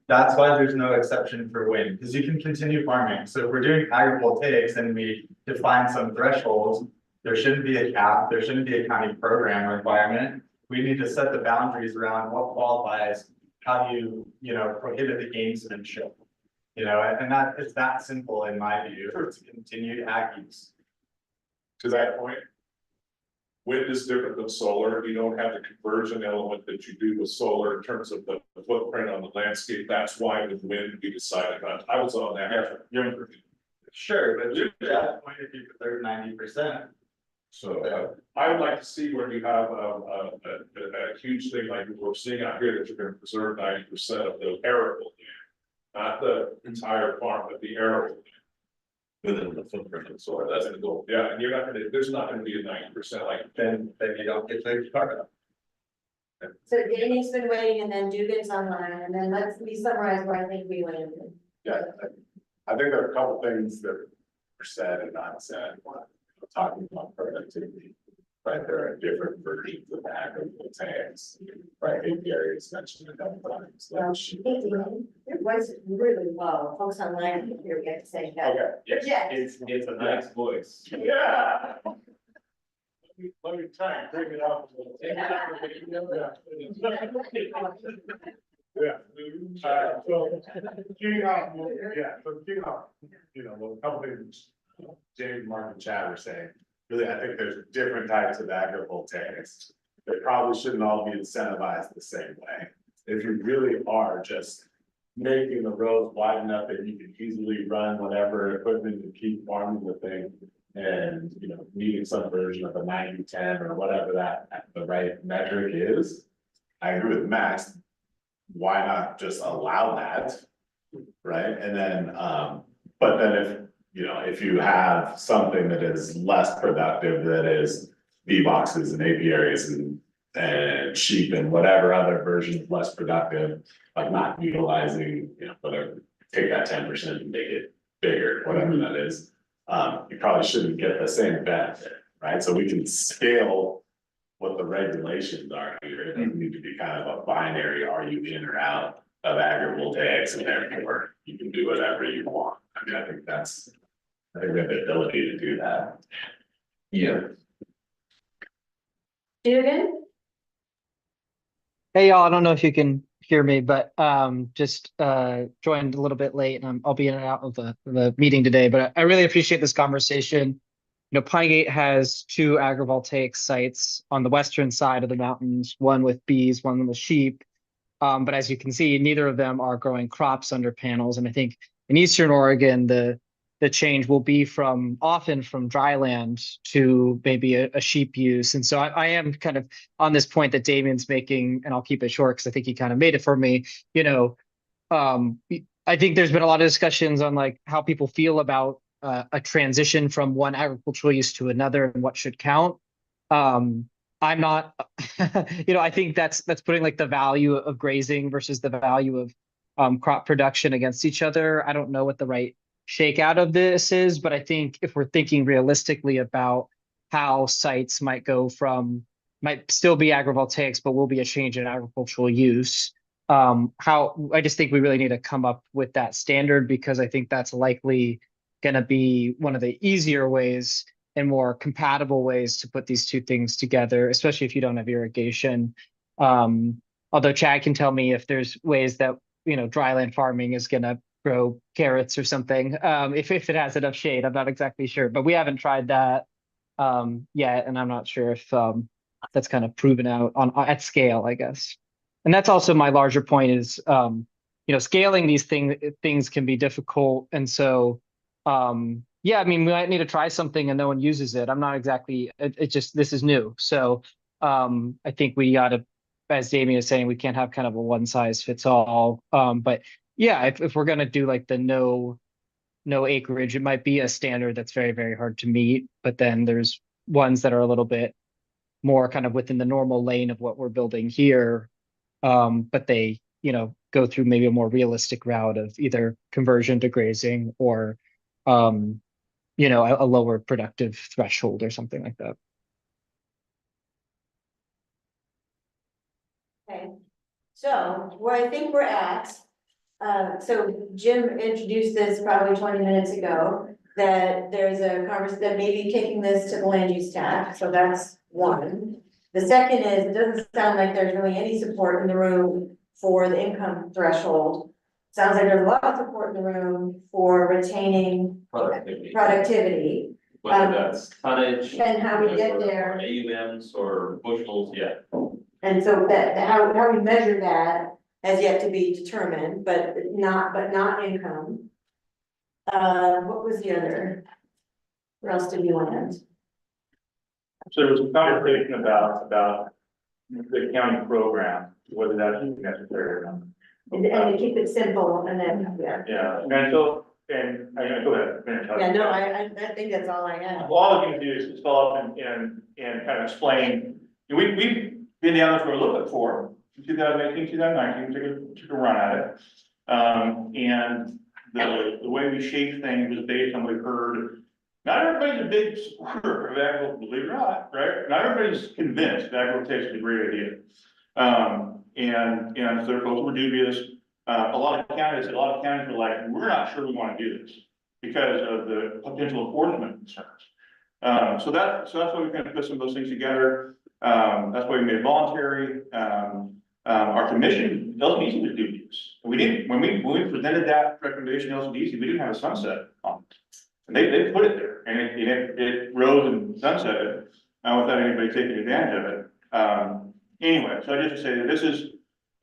that's why there's no exception for wind, because you can continue farming. So if we're doing agrivoltaics and we define some thresholds, there shouldn't be a cap, there shouldn't be a county program requirement. We need to set the boundaries around what qualifies, how do you prohibit the gamesmanship. And that it's that simple in my view, to continue ag use. To that point, wind is different than solar. You don't have the conversion element that you do with solar in terms of the footprint on the landscape. That's why with wind we decided on. I was on that. Sure, but at that point, if you preserve 90%. So I would like to see where you have a huge thing like we're seeing out here, that you're gonna preserve 90% of the arable land. Not the entire farm, but the arable land. Within the footprint of solar, that's the goal. Yeah, and there's not gonna be a 90% like. Then you don't get to part of it. so Damien's been waiting and then Dugan's online and then let's summarize where I think we landed. Yeah, I think there are a couple things that were said and not said when talking about productivity. Right, there are different versions of agrivoltaics, right? Gary's mentioned a couple times. Well, your voice is really low. Folks online, here we get to say that. Okay, Yeah. it's a nice voice. Yeah. Let me try and bring it up. Yeah. So kicking off, a couple things James, Mark, and Chad were saying. Really, I think there's different types of agrivoltaics. They probably shouldn't all be incentivized the same way. If you really are just making the roads wide enough that you can easily run whatever equipment to keep farming the thing. And, needing some version of a 90-10 or whatever the right metric is. I agree with Max. Why not just allow that? Right, and then, but then if you have something that is less productive, that is bee boxes and apiaries and sheep and whatever other version is less productive, like not utilizing, whatever, take that 10% and make it bigger, whatever that is. You probably shouldn't get the same benefit, right? So we can scale what the regulations are here. It doesn't need to be kind of a binary, are you in or out of agrivoltaics, and therefore you can do whatever you want. I mean, I think we have the ability to do that. Yeah. Dugan? Hey y'all, I don't know if you can hear me, but just joined a little bit late and I'll be in and out of the meeting today, but I really appreciate this conversation. Pine Gate has 2 agrivoltaic sites on the western side of the mountains, one with bees, one with sheep. But as you can see, neither of them are growing crops under panels. And I think in Eastern Oregon, the change will be often from dry land to maybe a sheep use. And so I am kind of on this point that Damien's making, and I'll keep it short because I think he kind of made it for me. You know, I think there's been a lot of discussions on like how people feel about a transition from one agricultural use to another and what should count. I'm not, I think that's putting like the value of grazing versus the value of crop production against each other. I don't know what the right shakeout of this is, but I think if we're thinking realistically about how sites might might still be agrivoltaics, but will be a change in agricultural use. How I just think we really need to come up with that standard because I think that's likely going to be one of the easier ways and more compatible ways to put these two things together, especially if you don't have irrigation. Although Chad can tell me if there's ways that, dryland farming is going to grow carrots or something, if it has enough shade. I'm not exactly sure, but we haven't tried that yet. And I'm not sure if that's kind of proven out at scale, I guess. And that's also my larger point is, scaling these things can be difficult. And so, yeah, I mean, we might need to try something and no one uses it. I'm not exactly, this is new. So I think we gotta, as Damien is saying, we can't have kind of a one size fits all. But yeah, if we're gonna do like the no acreage, it might be a standard that's very, very hard to meet. But then there's ones that are a little bit more kind of within the normal lane of what we're building here. But they, go through maybe a more realistic route of either conversion to grazing or a lower productive threshold or something like that. Okay, so where I think we're at, so Jim introduced this probably 20 minutes ago, that there's a conversation that maybe taking this to the land use tax, so that's one. The second is, it doesn't sound like there's really any support in the room for the income threshold. Sounds like there's a lot of support in the room for retaining productivity. Whether that's tonnage. And how we get there. Or AUMs or bushels, yeah. And so that, how we measure that has yet to be determined, but not income. What was the other? Where else did we land? So there was a conversation about the county program, whether that's necessary or not. And to keep it simple and then, yeah. Yeah, and so, I go ahead, finish. Yeah, no, I think that's all I have. Well, all I'm gonna do is follow up and kind of explain, we've been down there for a little bit before, 2018, 2019, took a run at it. And the way we shaped things was based on what we heard. Not everybody's a big supporter of agriculture, believe it or not, right? Not everybody's convinced that agriculture is a great idea. And so there are folks who were dubious. A lot of counties were like, we're not sure we want to do this because of the potential enforcement concerns. So that's why we kind of put some of those things together. That's why we made it voluntary. Our commission, LCDC was dubious. We didn't, when we presented that recommendation to LCDC, we didn't have a sunset on it. And they put it there and it rose and sunsetted without anybody taking advantage of it. Anyway, so I just say that this is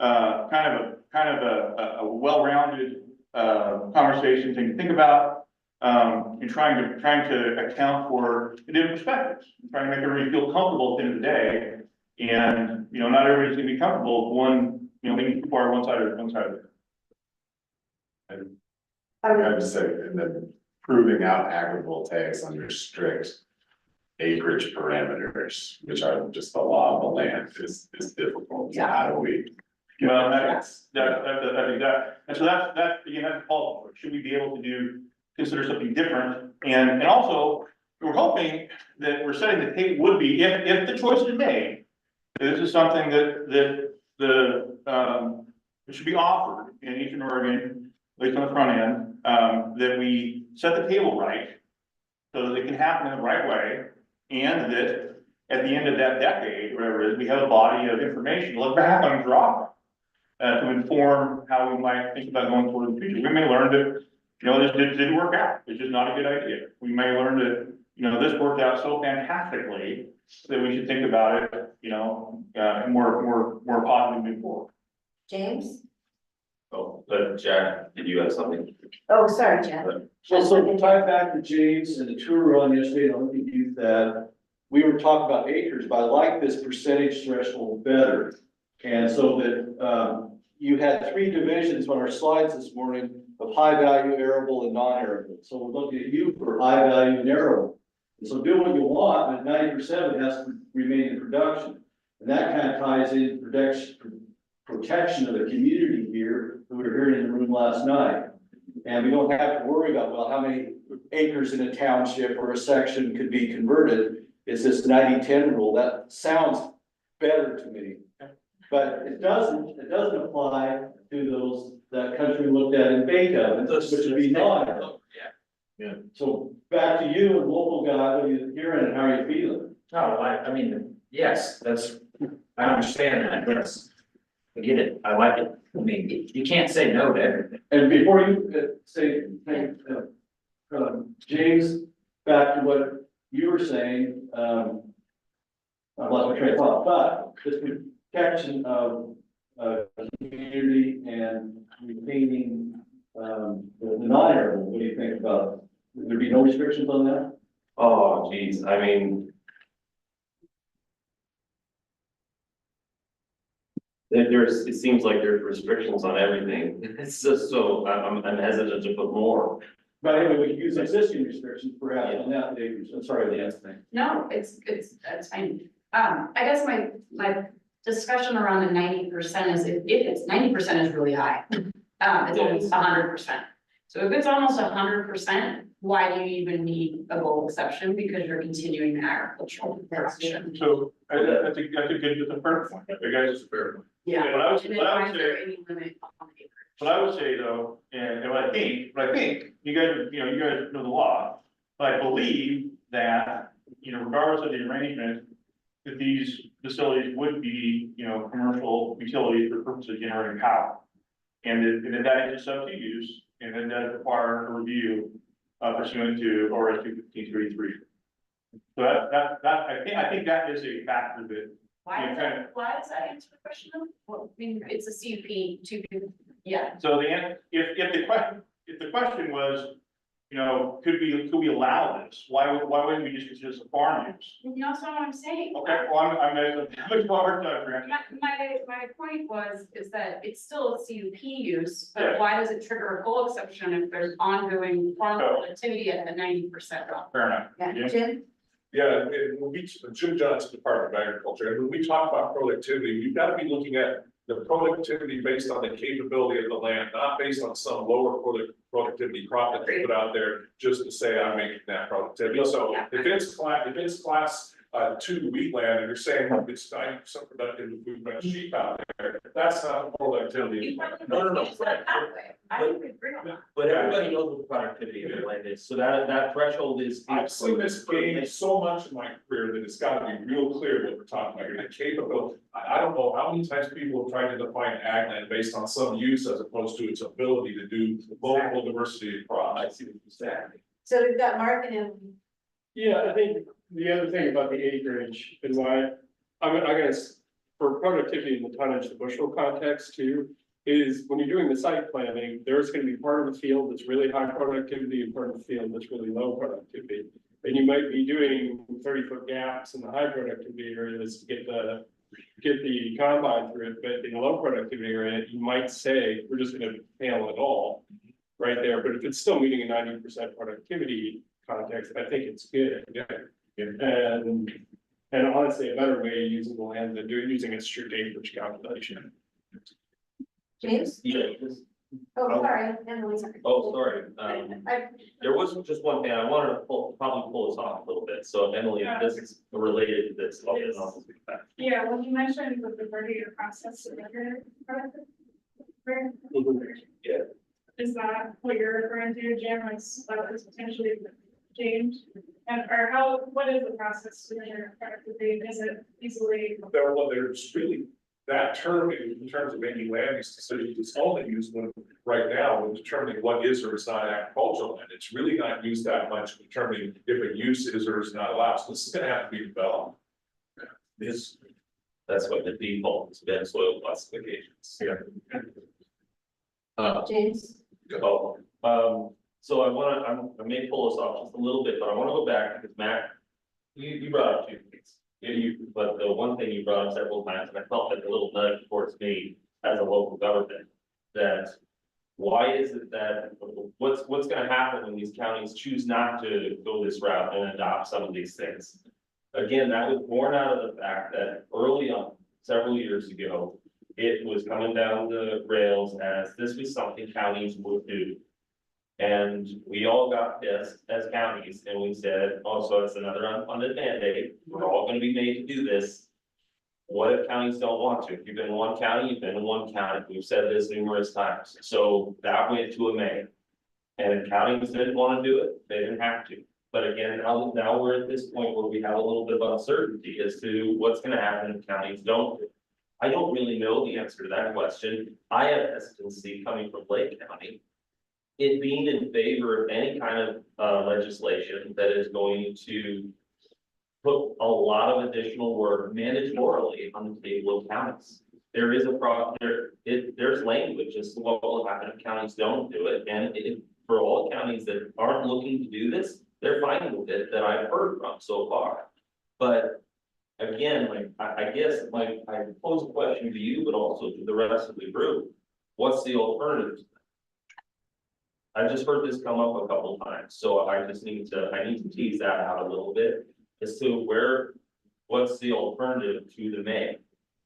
kind of a well-rounded conversation thing to think about. And trying to account for the different perspectives, trying to make everybody feel comfortable at the end of the day. And, not everybody's gonna be comfortable with one, being too far one side or the other. And I would say, and then proving out agrivoltaics under strict acreage parameters, which are just the law of the land, is difficult. So how do we? Well, that's exact. And so that's, again, that's called for. Should we be able to consider something different? And also, we're hoping that we're setting the table would be, if the choice is made, this is something that it should be offered in Eastern Oregon, at least on the front end, that we set the table right so that it can happen in the right way, and that at the end of that decade, whatever it is, we have a body of information to look back on and draw to inform how we might think about going forward in the future. We may learn that, this didn't work out. It's just not a good idea. We may learn that, this worked out so fantastically that we should think about it, more positively moving forward. James? Oh, but Jack, did you have something? Oh, sorry, Jeff. Well, so to tie back to James and the tour we were on yesterday, and I think you that we were talking about acres, but I like this percentage threshold better. And so that, you had 3 divisions on our slides this morning of high value, arable and non-arable. So we're looking at you for high value and arable. And so do what you want, but 90% of it has to remain in production. And that kind of ties in protection of the community here, who were here in the room last night. And we don't have to worry about, well, how many acres in a township or a section could be converted. It's this 90-10 rule. That sounds better to me. But it doesn't apply to those, that country looked at in Beethoven, which would be non. Yeah. So back to you and local guy, what are you hearing and how are you feeling? Oh, I mean, yes, I understand that, yes. I get it, I like it. I mean, you can't say no to everything. And before you say, James, back to what you were saying, I lost my train of thought, but this protection of community and retaining the non-arable, what do you think about it? Would there be no restrictions on that? Oh, geez, I mean. It seems like there's restrictions on everything. It's just so, I'm hesitant to put more. But anyway, we can use existing restrictions perhaps on that, acres. I'm sorry, Lance. No, that's fine. I guess my discussion around the 90% is if it's 90% is really high. It's almost 100%. So if it's almost 100%, why do you even need a goal exception? Because you're continuing the agricultural production. So I think that's a good fair point. The guys is a fair point. Yeah. But I would And then say. why is there any limit on the acre? What I would say though, and what I think, you guys know the law, but I believe that, regardless of the arrangement, that these facilities would be, commercial utilities for purposes of generating power. And that is a substitute use, and then that require a review pursuant to ORS 215-33. So I think that is a factor that. Why does that answer the question? Well, I mean, it's a CUP yeah. So if the question was, could we allow this? Why wouldn't we just consider this a farm use? That's not what I'm saying. Okay, well, I'm much more time. My point is that it's still a CUP use, but Yeah. why does it trigger a goal exception if there's ongoing farm productivity at the 90% drop? Fair enough. Yeah, Jim? Yeah, and when Jim Johnson, Department of Agriculture, and when we talk about productivity, you've got to be looking at the productivity based on the capability of the land, not based on some lower productivity crop that they put out there just to say I'm making that productivity. So if it's class 2 wheatland and you're saying it's 90% productive with food and sheep out there, that's not productivity. No. I would agree on that. But everybody knows what productivity of the land is, so that threshold is. I've seen this game so much in my career that it's got to be real clear what we're talking about. The capability, I don't know how many times people have tried to define ag land based on some use as opposed to its ability to do multiple diversity of crops. I see what you're saying. So we've got Mark and Emily. Yeah, I think the other thing about the acreage and why, I guess, for productivity in the tonnage, the bushel context too, is when you're doing the site planning, there's gonna be part of the field that's really high productivity and part of the field that's really low productivity. And you might be doing 30-foot gaps in the high productivity areas to get the combine through it, but in the low productivity area, you might say, we're just gonna panel it all right there, but if it's still meeting a 90% productivity context, I think it's good. Yeah. And honestly, a better way of using the land than using a strict acreage calculation. James? Yeah. Oh, sorry, Emily. Oh, sorry, there was just one thing, I wanted to probably pull us off a little bit, so Emily, if this is related to this, I'll speak back. Yeah, when you mentioned with the vertical process of record. Yeah. Is that what you're referring to, Jim, as potentially changed? And, or what is the process to measure productivity? Is it easily? There's really, that term in terms of making land use decisions is only used right now when determining what is or is not agricultural, and it's really not used that much in determining if a use is or is not allowed. So this is gonna have to be developed. That's what the default has been, soil classifications. Yeah. James? Oh, so I may pull us off just a little bit, but I wanna go back because Matt, you brought up two things. But the one thing you brought up several times, and I felt like a little nudge towards me as a local government, that why is it that, what's gonna happen when these counties choose not to go this route and adopt some of these things? Again, that was born out of the fact that early on, several years ago, it was coming down the rails as this was something counties would do. And we all got pissed as counties and we said, oh, so it's another unfunded mandate. We're all gonna be made to do this. What if counties don't want to? If you've been in one county, you've been in one county. We've said this numerous times. So that went to a may. And if counties didn't want to do it, they didn't have to. But again, now we're at this point where we have a little bit of uncertainty as to what's gonna happen if counties don't do it. I don't really know the answer to that question. I have hesitancy coming from Lake County. It being in favor of any kind of legislation that is going to put a lot of additional work mandatorily on the table of counties. There is a problem there's language as to what will happen if counties don't do it. And for all counties that aren't looking to do this, they're fine with it that I've heard from so far. But again, like, I guess, like, I pose a question to you, but also to the rest of the group. What's the alternative? I just heard this come up a couple times, so I need to tease that out a little bit as to what's the alternative to the may?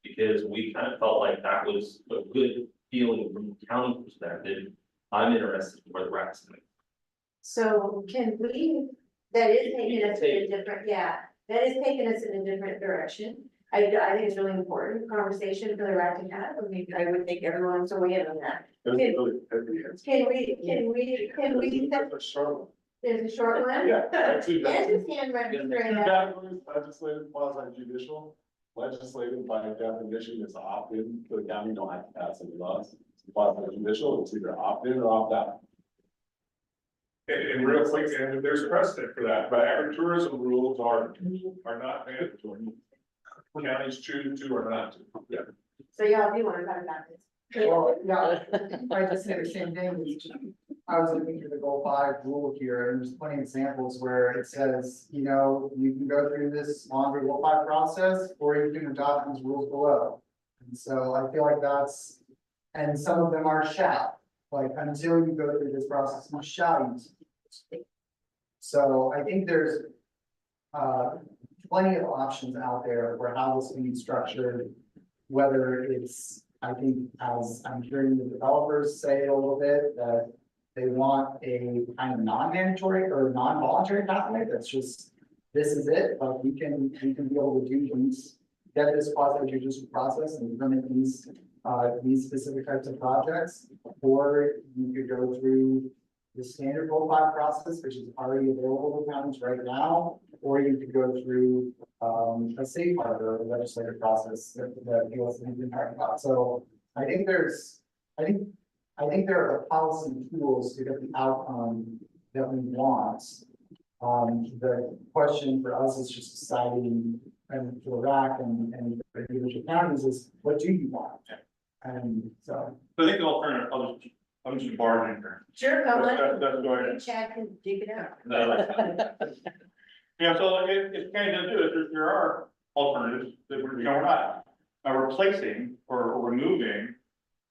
Because we kind of felt like that was a good feeling from the county perspective. I'm interested in where the rest of it. So can we, that is taking us in a different, that is taking us in a different direction. I think it's really important conversation for the RAC to have. I would think everyone's weigh in on that. Can we? There's a short one? Yeah. Andrew's hand registered. Categories: legislative, quasi-judicial. Legislative by definition is opt-in, the county don't have to pass any laws. Quasi-judicial, it's either opt-in or opt-out. And real quick, and there's precedent for that, but agritourism rules are not mandatory. Counties choose to or not to. Yeah. So y'all do want to talk about this? Well, yeah, I just say the same thing. I was looking through the goal 5 rule here, and there's plenty of examples where it says, you know, you can go through this longer goal 5 process, or you can adopt these rules below. And so I feel like that's, and some of them are shall, like until you go through this process, you shall use it. So I think there's plenty of options out there for how this can be structured, whether it's, I think, as I'm hearing the developers say a little bit, that they want a kind of non-mandatory or non-voluntary pathway that's just, this is it, like we can be able to do these, get this quasi-judicial process and permit these specific types of projects, or you could go through the standard Goal 5 process, which is already available to counties right now, or you could go through a safe harbor legislative process that the US has been talking about. So I think there are policy tools to get the outcome that we want. The question for us is just deciding, and for RAC and the individual counties is, what do you want? And so. I think the alternative, I'm just barging here. Sure, come on. That's go ahead. Chad can dig it out. Yeah, so it kind of does do it, there are alternatives that we're not replacing or removing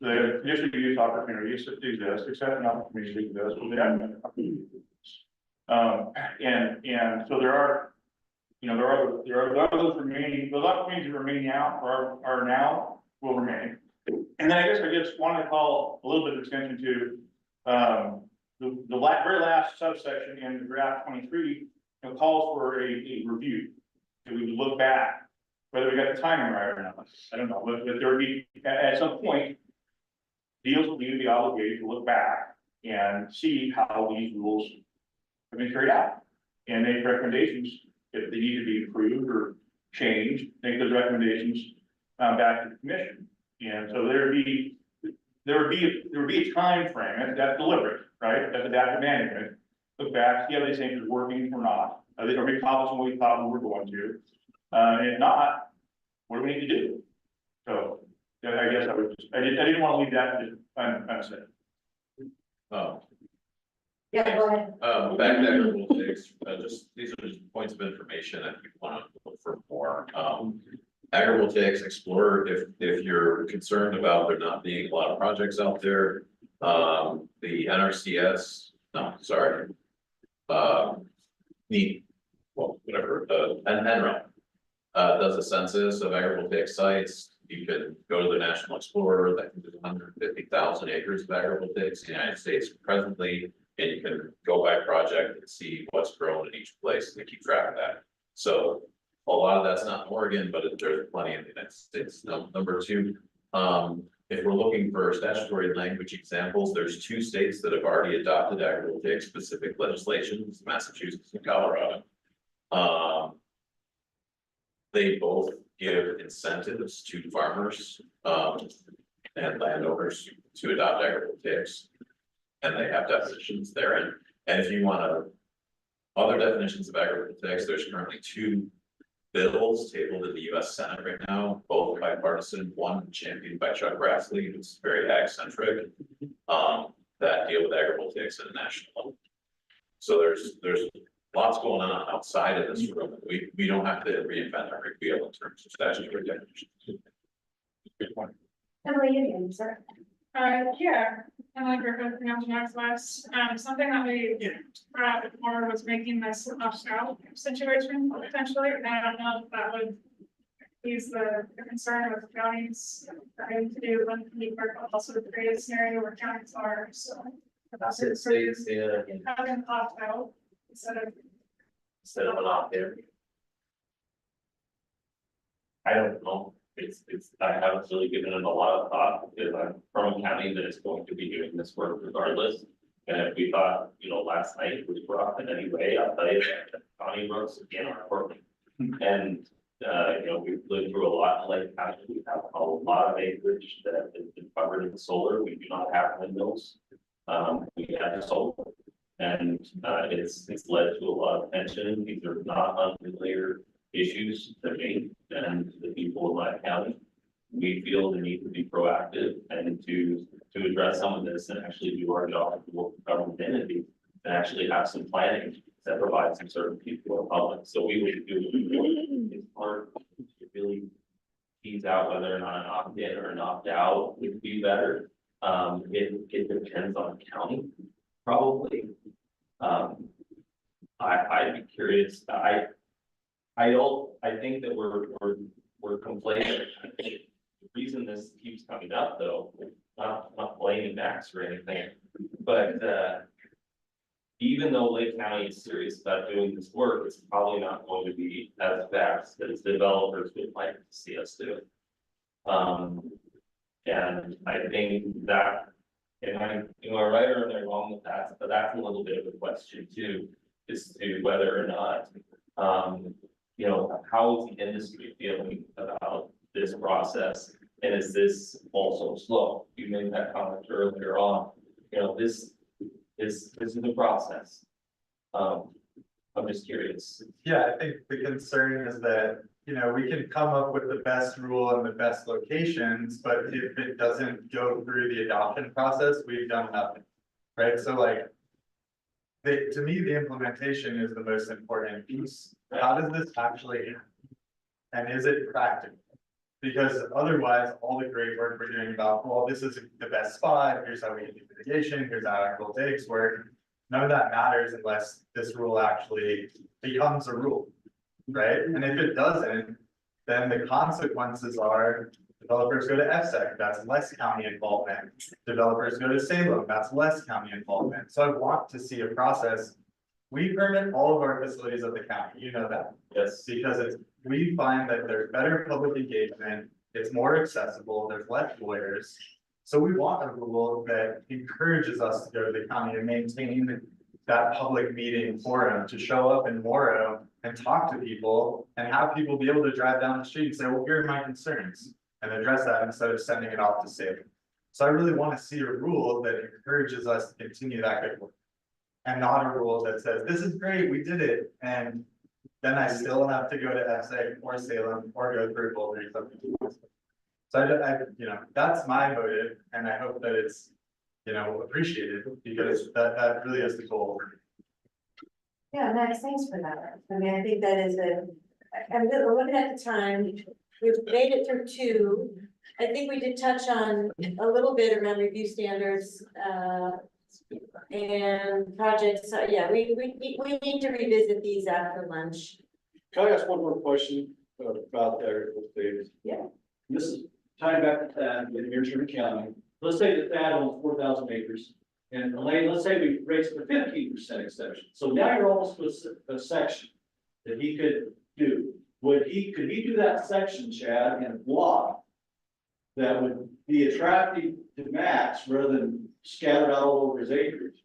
the conditional use opportunities that exist, except in opportunities that exist with the admin opportunities. And so there are those remaining, those opportunities that remain out are now will remain. And then I just wanted to call a little bit of attention to the very last subsection in the draft 23 calls for a review. That we would look back, whether we got the timing right or not. I don't know, but there would be at some point, deals will need to be obligated to look back and see how these rules have been carried out and make recommendations if they need to be improved or changed. Make those recommendations back to the commission. And so there would be a time frame that's deliberate, right? That's adaptive management. Look back, see how these things are working or not. Are we accomplishing what we thought we were going to? And if not, what do we need to do? So, yeah, I guess I didn't want to leave that unsaid. Oh, Yeah, go ahead. back to agrivoltaics, just, these are just points of information if you want to look for more. Agrivoltaics, explore if you're concerned about there not being a lot of projects out there. The NRCS, no, sorry. Whatever, NREL, does a census of agrivoltaic sites. You can go to the National Explorer, that can do 150,000 acres of agrivoltaics in the United States presently. And you can go by project and see what's grown in each place and keep track of that. So a lot of that's not in Oregon, but there's plenty in the United States. Number two, if we're looking for statutory language examples, there's 2 states that have already adopted agrivoltaic specific legislation, Massachusetts and Colorado. They both give incentives to farmers and landowners to adopt agrivoltaics. And they have definitions therein. And if you want other definitions of agrivoltaics, there's currently 2 bills tabled in the US Senate right now, both bipartisan, one championed by Chuck Grassley, who's very ag-centric, that deal with agrivoltaics at a national level. So there's lots going on outside of this room. We don't have to reinvent our wheel in terms of statutory definitions. Good point. Emily, you again, sir. Yeah, Emily Griffith from Northwest West. Something that we brought up before was making this opt-out situation potentially, and I don't know if that would ease the concern with counties having to do one need work, but also create a scenario where counties are, so. That's it, so having opt-out instead of an opt-in. I don't know. I haven't really given it a lot of thought because I'm from a county that is going to be doing this work regardless. And if we thought, last night was rough in any way, I'll tell you that the county roads again are working. And, we've lived through a lot in Lake County. We have a lot of acreage that has been covered in solar. We do not have windmills. We have solar. And it's led to a lot of tension. These are not unfamiliar issues to me and the people in my county. We feel the need to be proactive and to address some of this and actually do our job as a government entity and actually have some planning that provides some certainty to our public. So we would do it's hard to really tease out whether or not an opt-in or an opt-out would be better. It depends on the county, probably. I'd be curious. I think that we're complaining. The reason this keeps coming up though, not blaming Max or anything, but even though Lake County is serious about doing this work, it's probably not going to be as fast as developers would like to see us do. And I think that, am I right or am I wrong with that? But that's a little bit of a question too, is to whether or not, how is the industry feeling about this process? And is this also slow? You made that comment earlier on, this is a process. I'm just curious. Yeah, I think the concern is that, we can come up with the best rule in the best locations, but if it doesn't go through the adoption process, we've done nothing, right? So like, to me, the implementation is the most important piece. How does this actually happen? And is it practical? Because otherwise, all the great work we're doing about, well, this is the best spot, here's how we can do mitigation, here's how agrivoltaics work. None of that matters unless this rule actually becomes a rule, right? And if it doesn't, then the consequences are developers go to FSEC, that's less county involvement. Developers go to Salem, that's less county involvement. So I want to see a process. We permit all of our facilities at the county, you know that. Yes. Because we find that there's better public engagement, it's more accessible, there's less lawyers. So we want a rule that encourages us to go to the county and maintain that public meeting forum, to show up in Morrow and talk to people and have people be able to drive down the street and say, well, here are my concerns, and address that instead of sending it off to Salem. So I really want to see a rule that encourages us to continue that good work. And not a rule that says, this is great, we did it, and then I still have to go to SA or Salem or go through Boulder or something. So you know, that's my motive, and I hope that it's, you know, appreciated, because that really is the goal. Yeah, Max, thanks for that. I mean, I think that is we're looking at the time, we've made it through two. I think we did touch on a little bit around review standards, and projects. So yeah, we need to revisit these after lunch. Can I ask one more question about that, please? Yeah. This is tying back to that in Sherman County. Let's say that that owns 4,000 acres. And Elaine, let's say we raise the 15% exception. So now you're almost with a section that he could do. Could he do that section, Chad, in a block that would be attractive to Max rather than scattered out all over his acreage?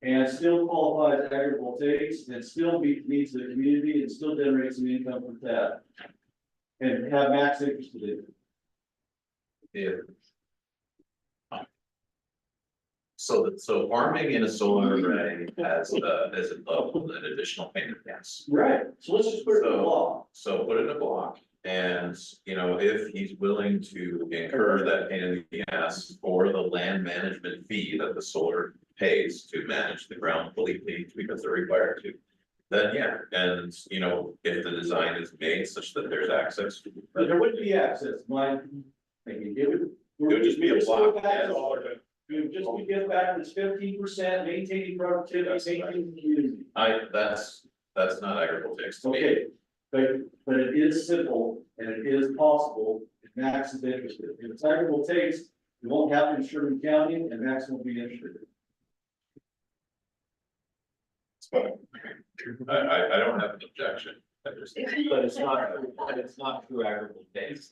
And still qualify as agrivoltaics, and still meet needs of the community, and still generate some income from that. And have Max interested in it. Yeah. So farming in a solar array has an additional payment, yes. Right, so let's just put it in a block. So put it in a block, and, you know, if he's willing to incur that pain in the ass for the land management fee that the solar pays to manage the ground fully because they're required to, then yeah, and, you know, if the design is made such that there's access. But there wouldn't be access, my thinking, it would just be a block. It would just be get back to this 15%, maintaining productivity, maintaining the community. That's not agrivoltaics to me. Okay, but it is simple and it is possible if Max is interested. If it's agrivoltaics, it won't happen in Sherman County and Max won't be interested. I don't have an objection. But it's not true agrivoltaics.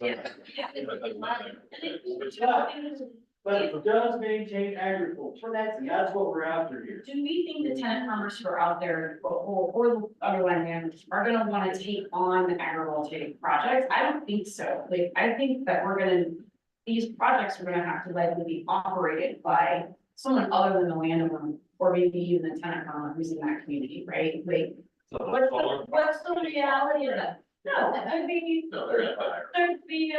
But it does maintain agriculture, and that's what we're after here. Do we think the tenant farmers who are out there or the other land managers are gonna wanna take on the agrivoltaic projects? I don't think so. Like, I think that these projects are gonna have to likely be operated by someone other than the landowner, or maybe even the tenant farmer who's in that community, right? Like, what's the reality of that? No, I mean, there'd be,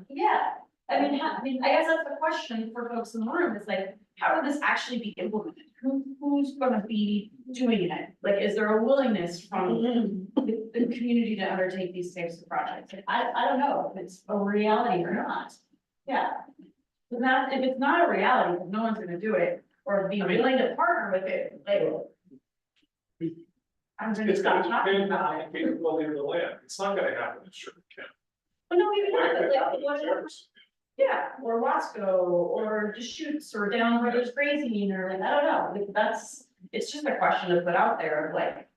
yeah. I mean, I guess that's the question for folks in the room, is like, how would this actually be implemented? Who's gonna be doing it? Like, is there a willingness from the community to undertake these types of projects? Like, I don't know if it's a reality or not. Yeah. If it's not a reality, then no one's gonna do it, or be willing to partner with it, like. I'm gonna It's stop gonna talking depend about on it. the capability of the land. It's not gonna happen in Sherman County. But no, even not, but like, whatever. Yeah, or Wasco, or Deschutes, or down where there's grazing, or like, I don't know, like, it's just a question to put out there of like,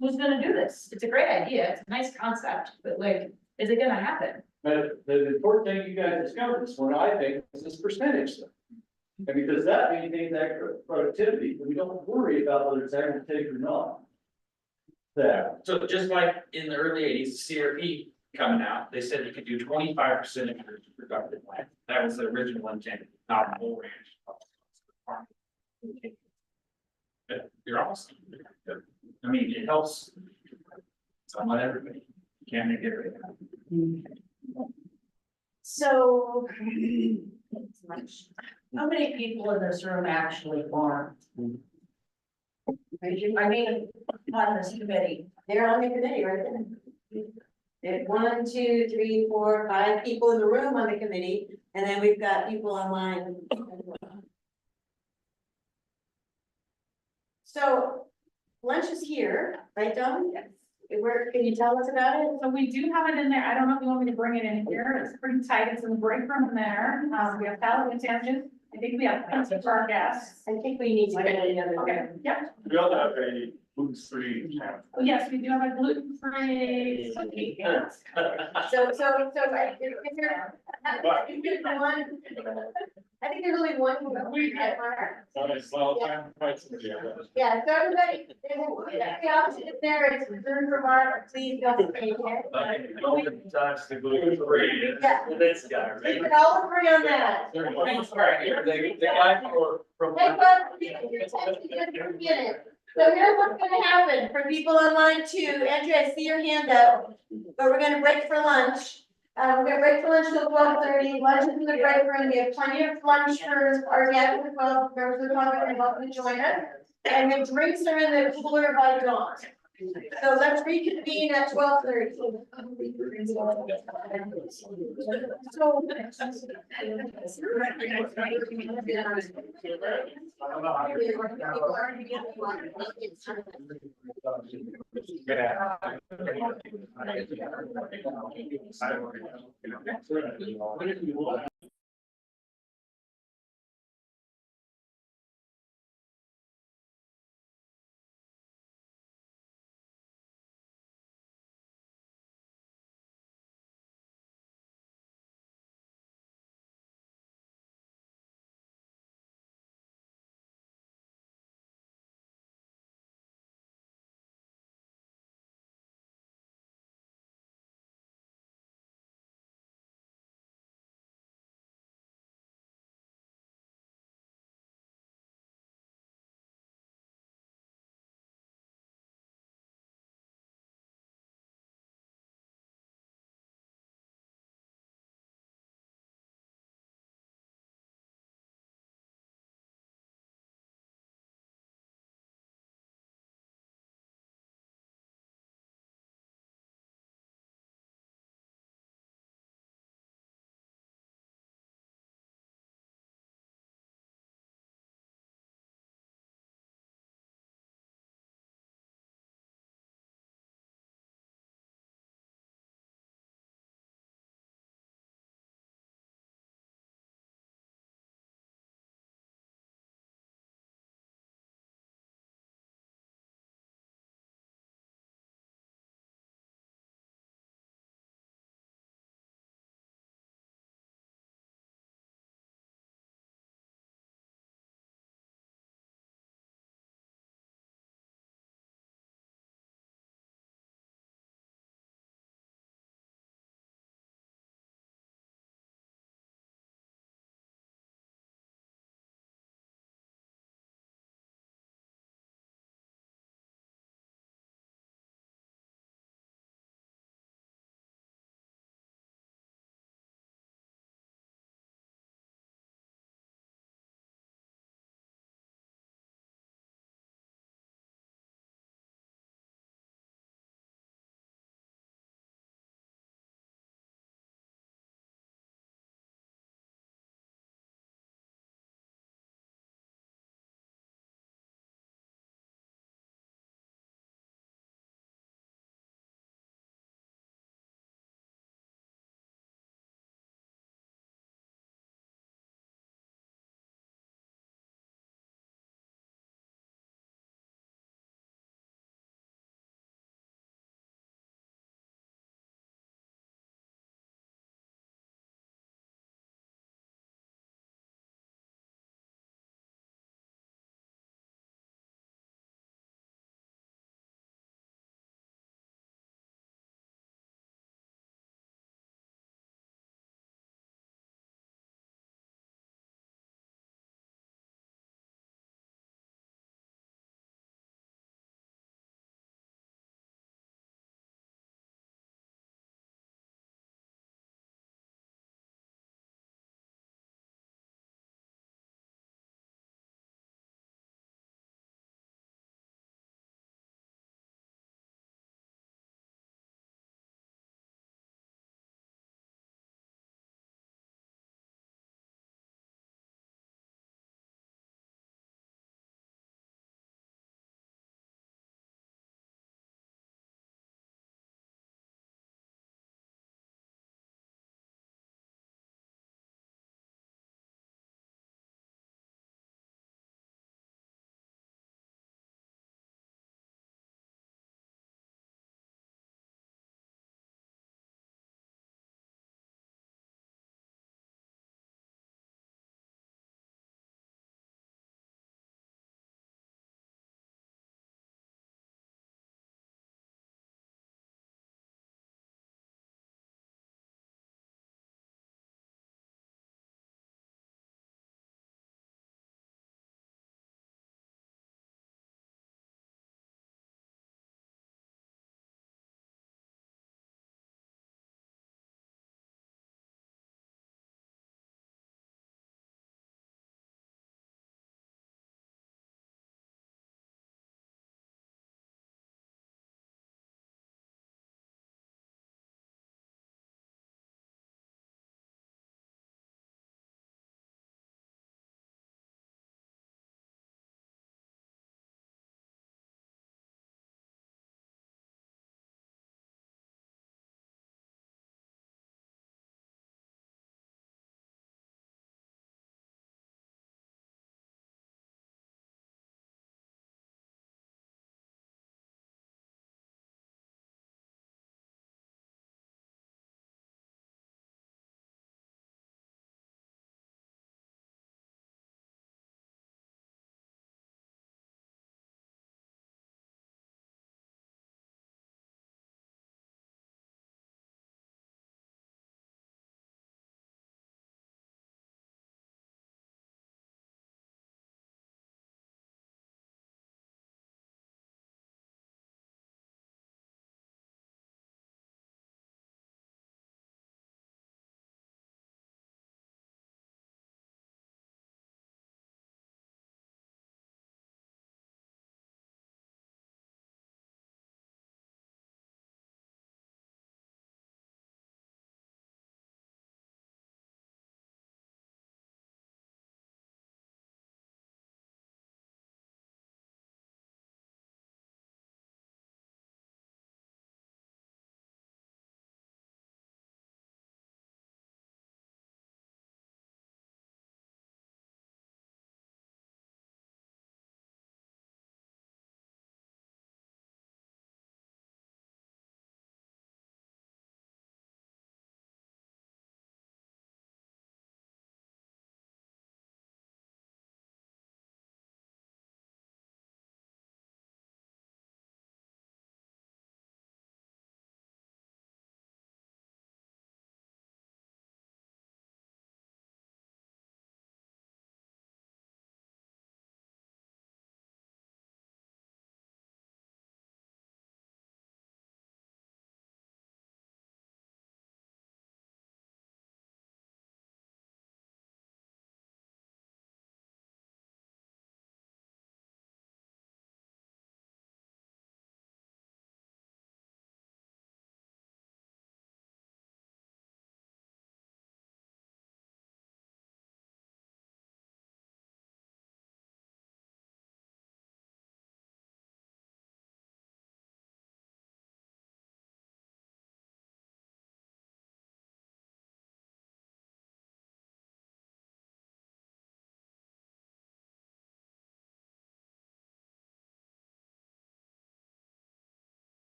who's gonna do this? It's a great idea, it's a nice concept, but like, is it gonna happen? But the important thing you guys discovered this morning, I think, is this percentage thing. And because that maintains that productivity, we don't worry about whether it's agrivoltaic or not. That. So just like in the early 80s, CRP coming out, they said you could do 25% of your productive land. That was the original intent, not a whole ranch. But you're awesome. I mean, it helps. Not everybody. You can't make everybody. So. How many people in this room actually farm? I mean, on this committee. They're on the committee, right? There's 1, 2, 3, 4, 5 people in the room on the committee, and then we've got people online. So lunch is here, right, Dawn? Yes. Can you tell us about it? So we do have it in there. I don't know if you want me to bring it in here. It's pretty tight. It's in the break room in there. We have salad and sandwiches. I think we have plenty for our guests. I think we need to get any other. Okay, yep. We also have a gluten-free. Oh, yes, we do have a gluten-free cookie. Yes. So, is there, I think there's only one. Yeah, so everybody, there's the option is there, it's reserved for Mark, please don't take it. That's the gluten-free. Yeah. This guy, We can all agree on that. The guy from. Hey, bud, you're texting in a minute. So here's what's gonna happen for people online too. Andrea, I see your hand up, but we're gonna break for lunch. We're gonna break for lunch till 12:30. Lunch is in the break room. We have plenty of lunch for our guests as well. Members of the public are welcome to join us. And the drinks are in the cooler by dawn. So let's reconvene at 12:30. Yeah.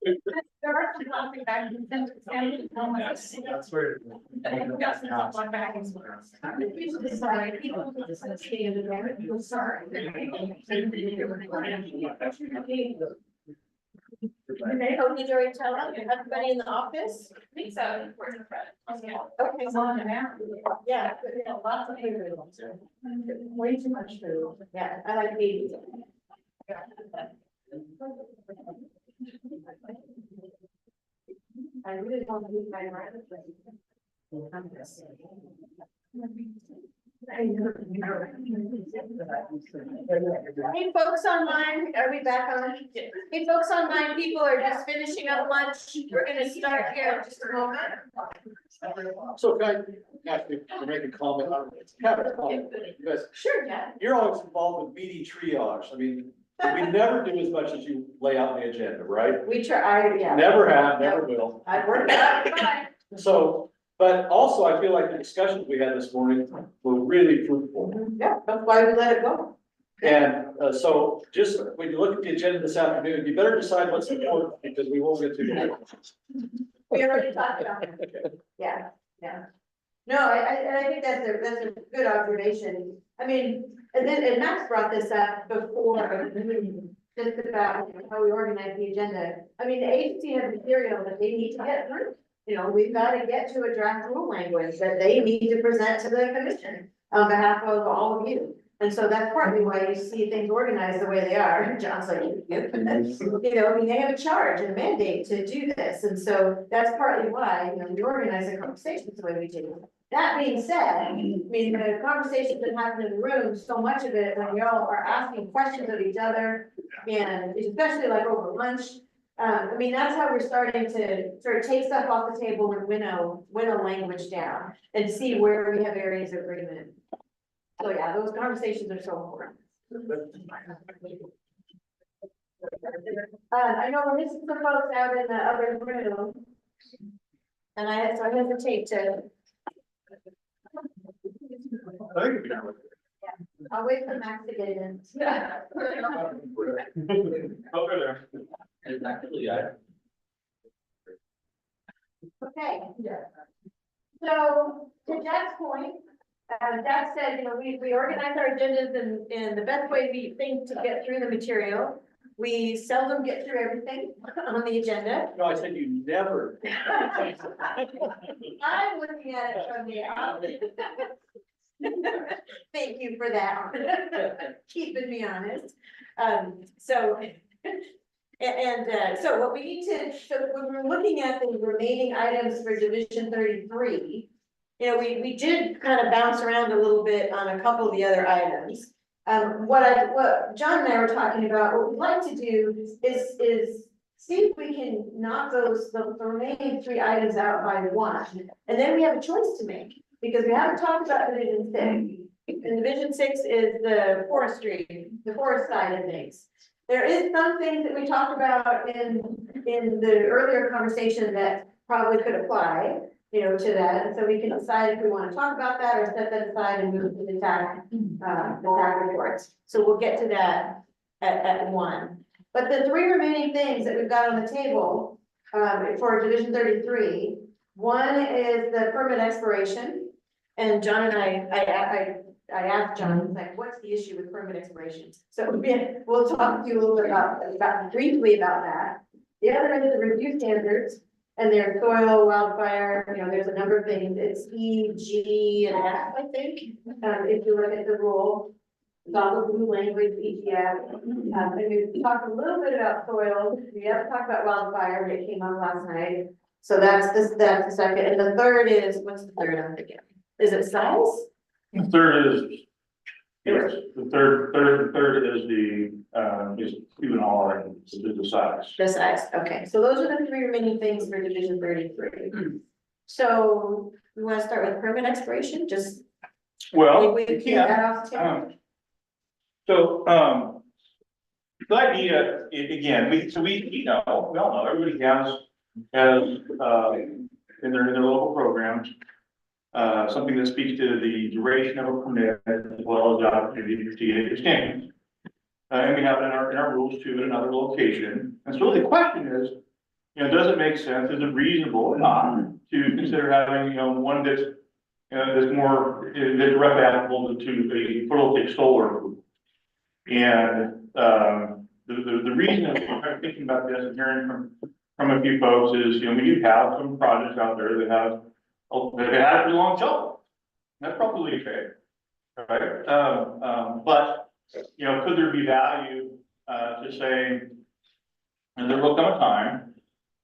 There are some topics back in the That's where. Okay, oh, did you already tell everybody in the office? I think so. Okay, so yeah, lots of food. Way too much food. Yeah, I like these. I really want to eat my rabbit. Hey, folks online, are we back on? Hey, folks online, people are just finishing up lunch. We're gonna start here in just a moment. So can I actually make a comment? Have a comment, because Sure, yeah. you're always involved with meeting triage. I mean, we never do as much as you lay out in the agenda, right? We try, yeah. Never have, never will. I've worked out, fine. So, but also I feel like the discussions we had this morning were really fruitful. Yeah, that's why we let it go. And so just when you look at the agenda this afternoon, you better decide what's important because we won't get through it. We already talked about it. Yeah, yeah. No, I think that's a good observation. I mean, and Max brought this up before, just about how we organize the agenda. I mean, the agency has material that they need to get through. You know, we've got to get to a draft rule language that they need to present to the commission on behalf of all of you. And so that's partly why you see things organized the way they are. John's like, yep. You know, I mean, they have a charge and a mandate to do this. And so that's partly why, you know, we organize the conversations the way we do. That being said, I mean, the conversations that happen in the room, so much of it, when y'all are asking questions of each other, and especially like over lunch, I mean, that's how we're starting to sort of take stuff off the table and winnow language down and see where we have areas of agreement. So yeah, those conversations are so important. I know we're missing some folks out in the other room. And I hesitate to. I think it'd be nice. I'll wait for Max to get in. Over there. Exactly, yeah. Okay. So to Jack's point, Jack said, you know, we organize our agendas in the best way we think to get through the material. We seldom get through everything on the agenda. No, I said you never. I'm looking at it from the outside. Thank you for that. Keeping me honest. So what we need to, so when we're looking at the remaining items for Division 33, you know, we did kind of bounce around a little bit on a couple of the other items. What John and I were talking about, what we'd like to do is see if we can knock the remaining 3 items out by 1, and then we have a choice to make, because we haven't talked about Division 6. And Division 6 is the forestry, the forest side of things. There is some things that we talked about in the earlier conversation that probably could apply, you know, to that. And so we can decide if we want to talk about that or set that aside and move to the TAC reports. So we'll get to that at 1. But the 3 remaining things that we've got on the table for Division 33, one is the permit expiration. And John and I asked John, like, what's the issue with permit expiration? So we'll talk to you a little bit about briefly about that. The other is the review standards, and there's soil, wildfire, you know, there's a number of things. It's E, G, and F, I think, if you look at the rule. It's all the blue language, ETF. And we talked a little bit about soil. We haven't talked about wildfire, but it came up last night. So that's the second. And the third is, what's the third I'm thinking? Is it size? The third is, yes, the third is is 2 and all, and the size. The size, okay. So those are the 3 remaining things for Division 33. So we want to start with permit expiration, just. Well, we can get that off the table. The idea, again, we all know, everybody has in their local programs, something that speaks to the duration of a permit as well as the opportunity to see it exchange. And we have it in our rules too in another location. And so the question is, does it make sense, is it reasonable or not to consider having, one that's, that's more, that's directly applicable to a photovoltaic solar. And, the reason I'm thinking about this and hearing from a few folks is, we do have some projects out there that have had a pretty long shelf. That's probably okay, right? But, could there be value, to saying, and there will come a time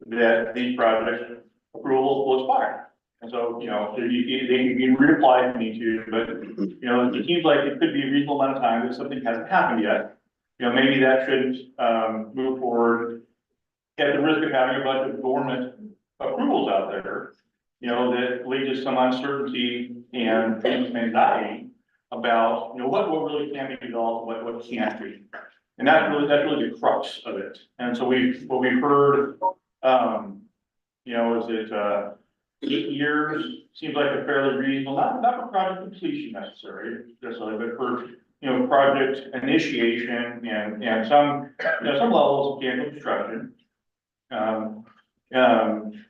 that these projects approvals will expire. And so, they can be reapplied if you need to, but, it seems like it could be a reasonable amount of time that something hasn't happened yet. Maybe that shouldn't, move forward at the risk of having a bunch of dormant approvals out there, that lead to some uncertainty and anxiety about, what really can be developed, what can't be. And that's really the crux of it. And so what we've heard, is it, 8 years seems like a fairly reasonable, not for project completion necessarily, but for, project initiation and some, some levels of mechanical construction.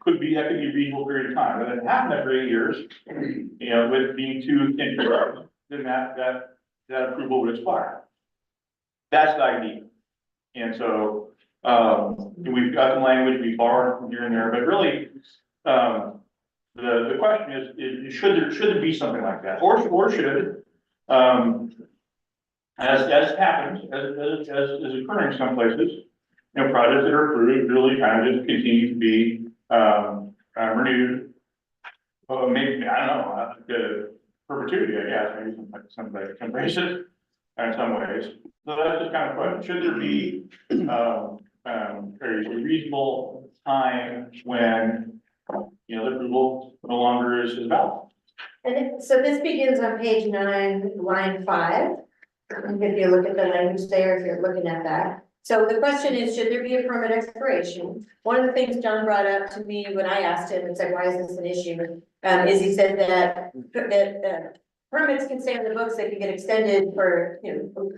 Could be a reasonable period of time, but it happened after 8 years, with being too interested, then that approval would expire. That's the idea. And so, we've got some language we borrowed from here and there, but really, the question is should there be something like that, or should, as happens, as is occurring in some places, projects that are approved really kind of just continue to be, renewed. Maybe, I don't know, the perpetuity, I guess, maybe some places, in some ways. So that's just kind of question, should there be, a reasonable time when, the approval no longer is valid? So this begins on page 9, line 5. If you look at the language there, if you're looking at that. So the question is, should there be a permit expiration? One of the things John brought up to me when I asked him, it's like, why is this an issue? Is he said that permits can stay on the books, they can get extended for, a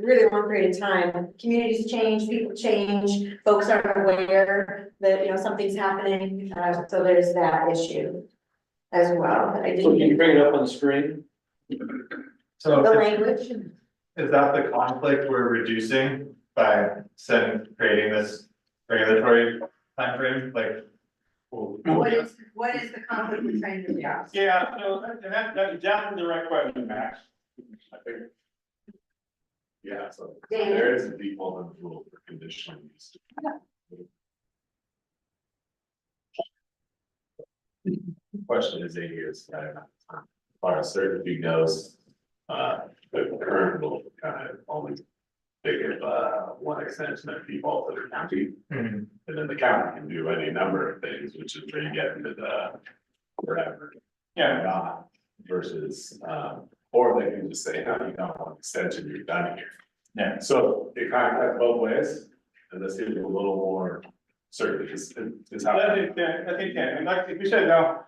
really long period of time. Communities change, people change, folks aren't aware that, something's happening. So there's that issue as well. But I So didn't can you get bring it up on the screen? So the language. is that the conflict we're reducing by creating this regulatory timeframe, like? What is the conflict we're trying to resolve? Yeah, so that's exactly the right question, Max. I think. Yeah, so Dan? there is a default rule for conditional use. Question is 8 years, as far as certainty goes, the current rule kind of only big of one extension of default to the county. And then the county can do any number of things, which is where you get into the whatever. Yeah, not versus, or they can just say, no, you don't want extension, you're done here. Yeah. So it kind of cuts both ways, and this is a little more certain, is how. I think, and like we said, now,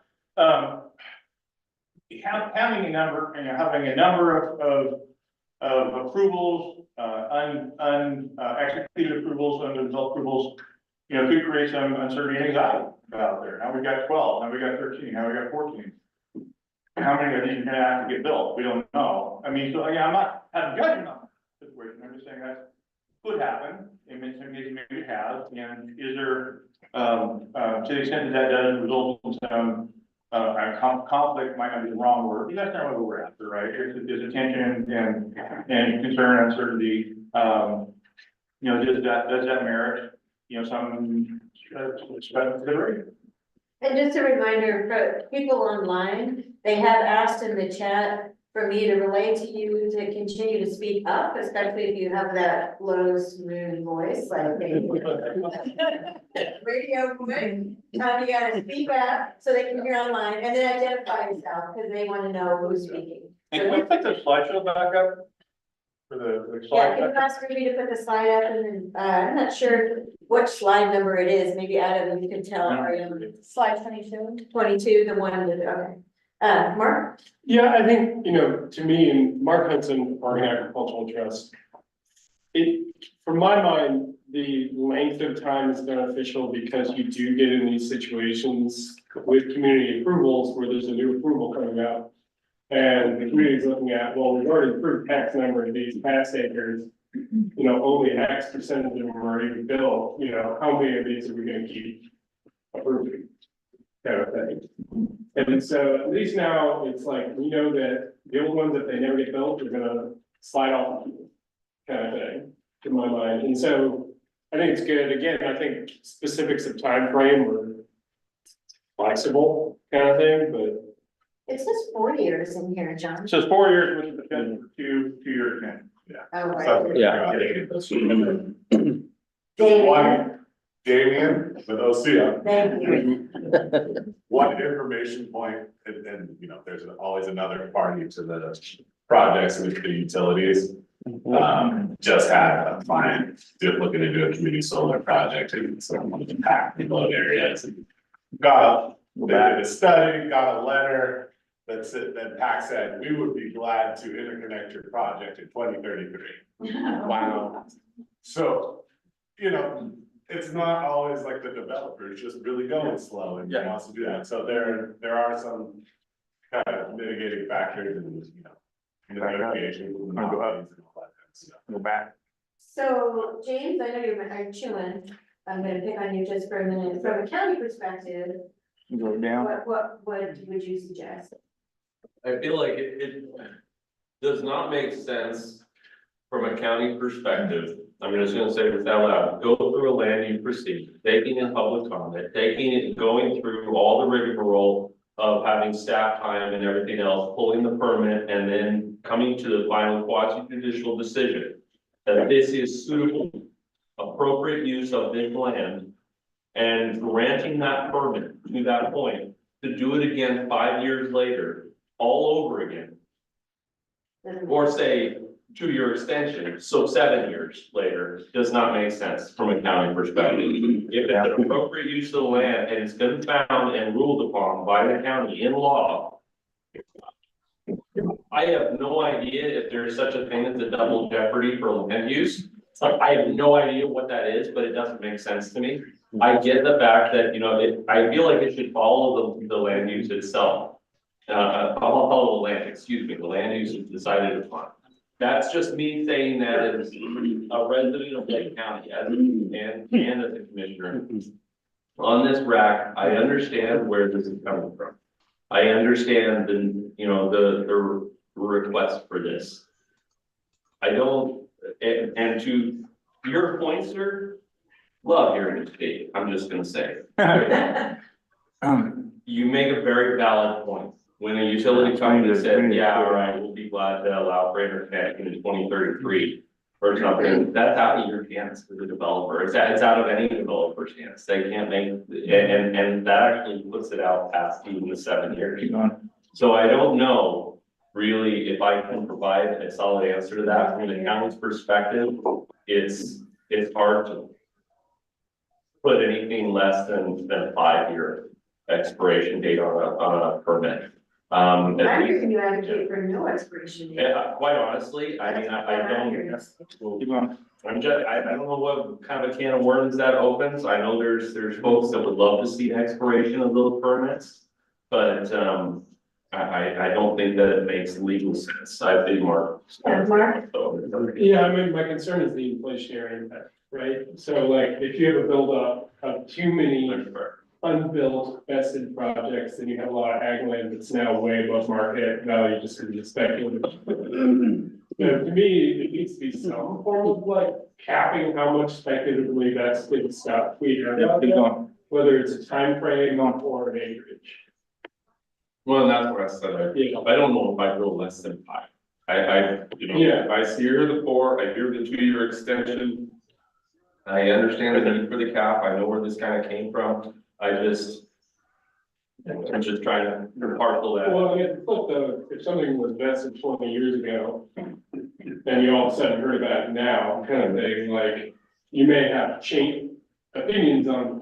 having a number, having a number of approvals, executed approvals, undeveloped approvals, could create some uncertainty and anxiety out there. Now we've got 12, now we got 13, now we got 14. How many of these are gonna have to get built? We don't know. I mean, so again, I'm not having judgment on the situation. I'm just saying that could happen. In some cases, maybe it has. And is there, to the extent that does result in some conflict, might not be the wrong word, but that's not what we're after, right? There's attention and concern, uncertainty. Does that merit, some special consideration? And just a reminder for people online, they have asked in the chat for me to relay to you to continue to speak up, especially if you have that low, smooth voice, like radio voice. You gotta speak up so they can hear online and then identify yourself because they want to know who's speaking. And can we put the slideshow back up? For the Yeah, slide? can you ask for me to put the slide up and then, I'm not sure what slide number it is, maybe Adam, you can tell, Slide 22. 22, the one with, okay. Mark? Yeah, I think, to me, and Mark Hudson, Oregon Agricultural Trust, from my mind, the length of time is beneficial because you do get in these situations with community approvals where there's a new approval coming up. And the community's looking at, well, we've already approved X number of these past acres. You know, only X percentage of them are even built, you know, how many of these are we gonna keep approving? Kind of thing. And so at least now it's like, we know that the old ones, if they never get built, they're gonna slide off. Kind of thing, to my mind. And so I think it's good. Again, I think specifics of time frame are flexible kind of thing, but. It says 4 years in here, John. So it's 4 years with the potential for 2-year term. Yeah. Oh, right. So, Yeah. One, Damien, with OCM. Thank you. One information point, and you know, there's always another party to the projects with the utilities. Just had a client looking to do a community solar project in some of the packed remote areas. They did a study, got a letter that said, that PAC said, we would be glad to interconnect your project in 2033. Wow. So, you know, it's not always like the developer's just really going slow and wants to do that. So there are some kind of mitigating factors and, you know, negotiations. Go back. So, James, I know you're chewing. I'm gonna pick on you just for a minute. From a county perspective, Go down. what would you suggest? I feel like it does not make sense from a county perspective. I'm just gonna say this out loud, go through a land use procedure, taking in public comment, going through all the rigmarole of having staff time and everything else, pulling the permit, and then coming to the final quasi-judicial decision that this is suitable, appropriate use of this land, and granting that permit to that point, to do it again 5 years later, all over again. Or say 2-year extension, so 7 years later, does not make sense from a county perspective. If it's an appropriate use of the land and it's been found and ruled upon by the county in law, I have no idea if there's such a thing as a double jeopardy for land use. I have no idea what that is, but it doesn't make sense to me. I get the fact that, you know, I feel like it should follow the land use itself. I'll follow the land, the land use is decided upon. That's just me saying that as a resident of Lake County and as a commissioner. On this rack, I understand where this is coming from. I understand the request for this. I don't, and to your point, sir, love hearing it speak, I'm just gonna say. You make a very valid point. When a utility company said, yeah, all right, we'll be glad to allow for interconnection in 2033 or something, that's out of your hands as a developer. It's out of any developer's hands. They can't make, and that actually puts it out past even the 7 years. So I don't know really if I can provide a solid answer to that from the county's perspective. It's hard to put anything less than 5 year expiration date on a permit. I'm hearing you advocate for no expiration date. Quite honestly, I mean, I don't. I don't know what kind of a can of worms that opens. I know there's folks that would love to see an expiration of those permits. But I don't think that it makes legal sense. I think Mark. Yeah, I mean, my concern is the inflationary impact, right? So like, if you have a buildup of too many unbuilt vested projects, then you have a lot of ag land that's now way above market value just because it's speculative. To me, it needs to be some form of like capping how much speculatively vested stuff we have out there, whether it's a time frame or an acreage. Well, that's what I said. I don't know if I go less than 5. I hear the 4, I hear the 2-year extension. I understand the need for the cap. I know where this kind of came from. I'm just trying to parcel that. Well, I mean, look, though, if something was vested 20 years ago, and you all of a sudden heard about it now, kind of thing, like, you may have changed opinions on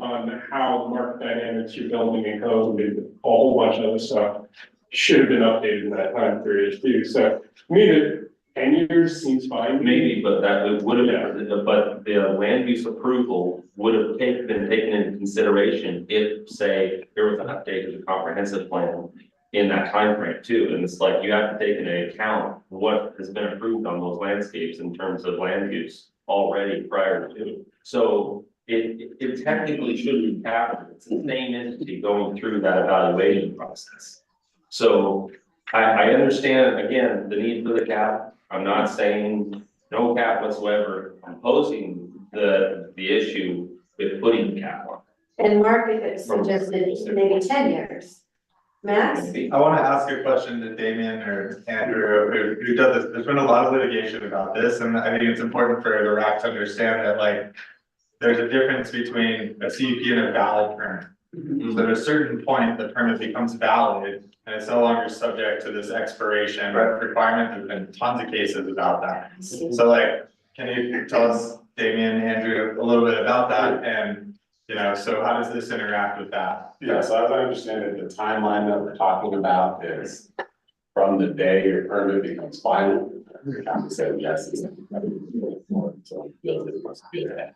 how the market dynamics you're building and code and a whole bunch of other stuff should have been updated in that time period too. So to me, 10 years seems fine. Maybe, but that would have, but the land use approval would have been taken into consideration if, say, there was an update to the comprehensive plan in that timeframe too, and it's like you have to take into account what has been approved on those landscapes in terms of land use already prior to. So it technically should be captured, it's the same entity going through that evaluation process. So I understand, again, the need for the cap. I'm not saying no cap whatsoever. I'm posing the issue with putting the cap on. And Mark suggested maybe 10 years. Max? I want to ask a question to Damien or Andrew, who does this. There's been a lot of litigation about this, and I think it's important for the RAC to understand that, like, there's a difference between a CUP and a valid permit. So at a certain point, the permit becomes valid and it's no longer subject to this expiration requirement. There's been tons of cases about that. So, like, can you tell us, Damien, Andrew, a little bit about that? And, you know, so how does this interact with that? Yeah, so as I understand it, the timeline that we're talking about is from the day your permit becomes final. The county said, yes, it's. So it must be that.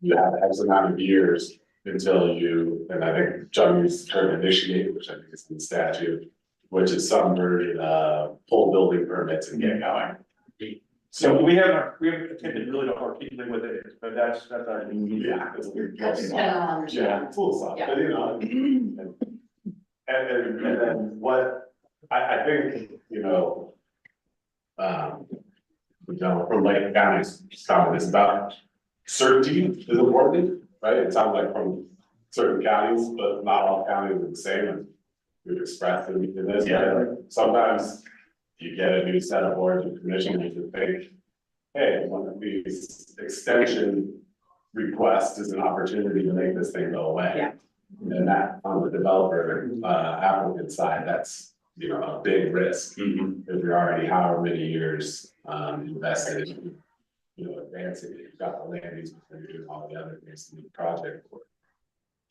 You have X amount of years until you, and I think John used the term initiate, which I think is in the statute, which is some version of pull building permits and get going. So we haven't attempted really to articulate what it is, but that's our. Yeah. That's general understanding. Yeah, full stop, Yeah. but you know. And then what, I think, you know. From Lake County's comment, it's about certainty is important, right? It sounds like from certain counties, but not all counties are the same, and we've expressed in this, right? Like, sometimes you get a new set of boards and commissioners that think, hey, one of these extension requests is an opportunity to make this thing go away. Yeah. And that on the developer applicant side, that's, you know, a big risk. If you're already however many years invested in, you know, advancing it, you've got the land use, and you're doing all the other things in the project work.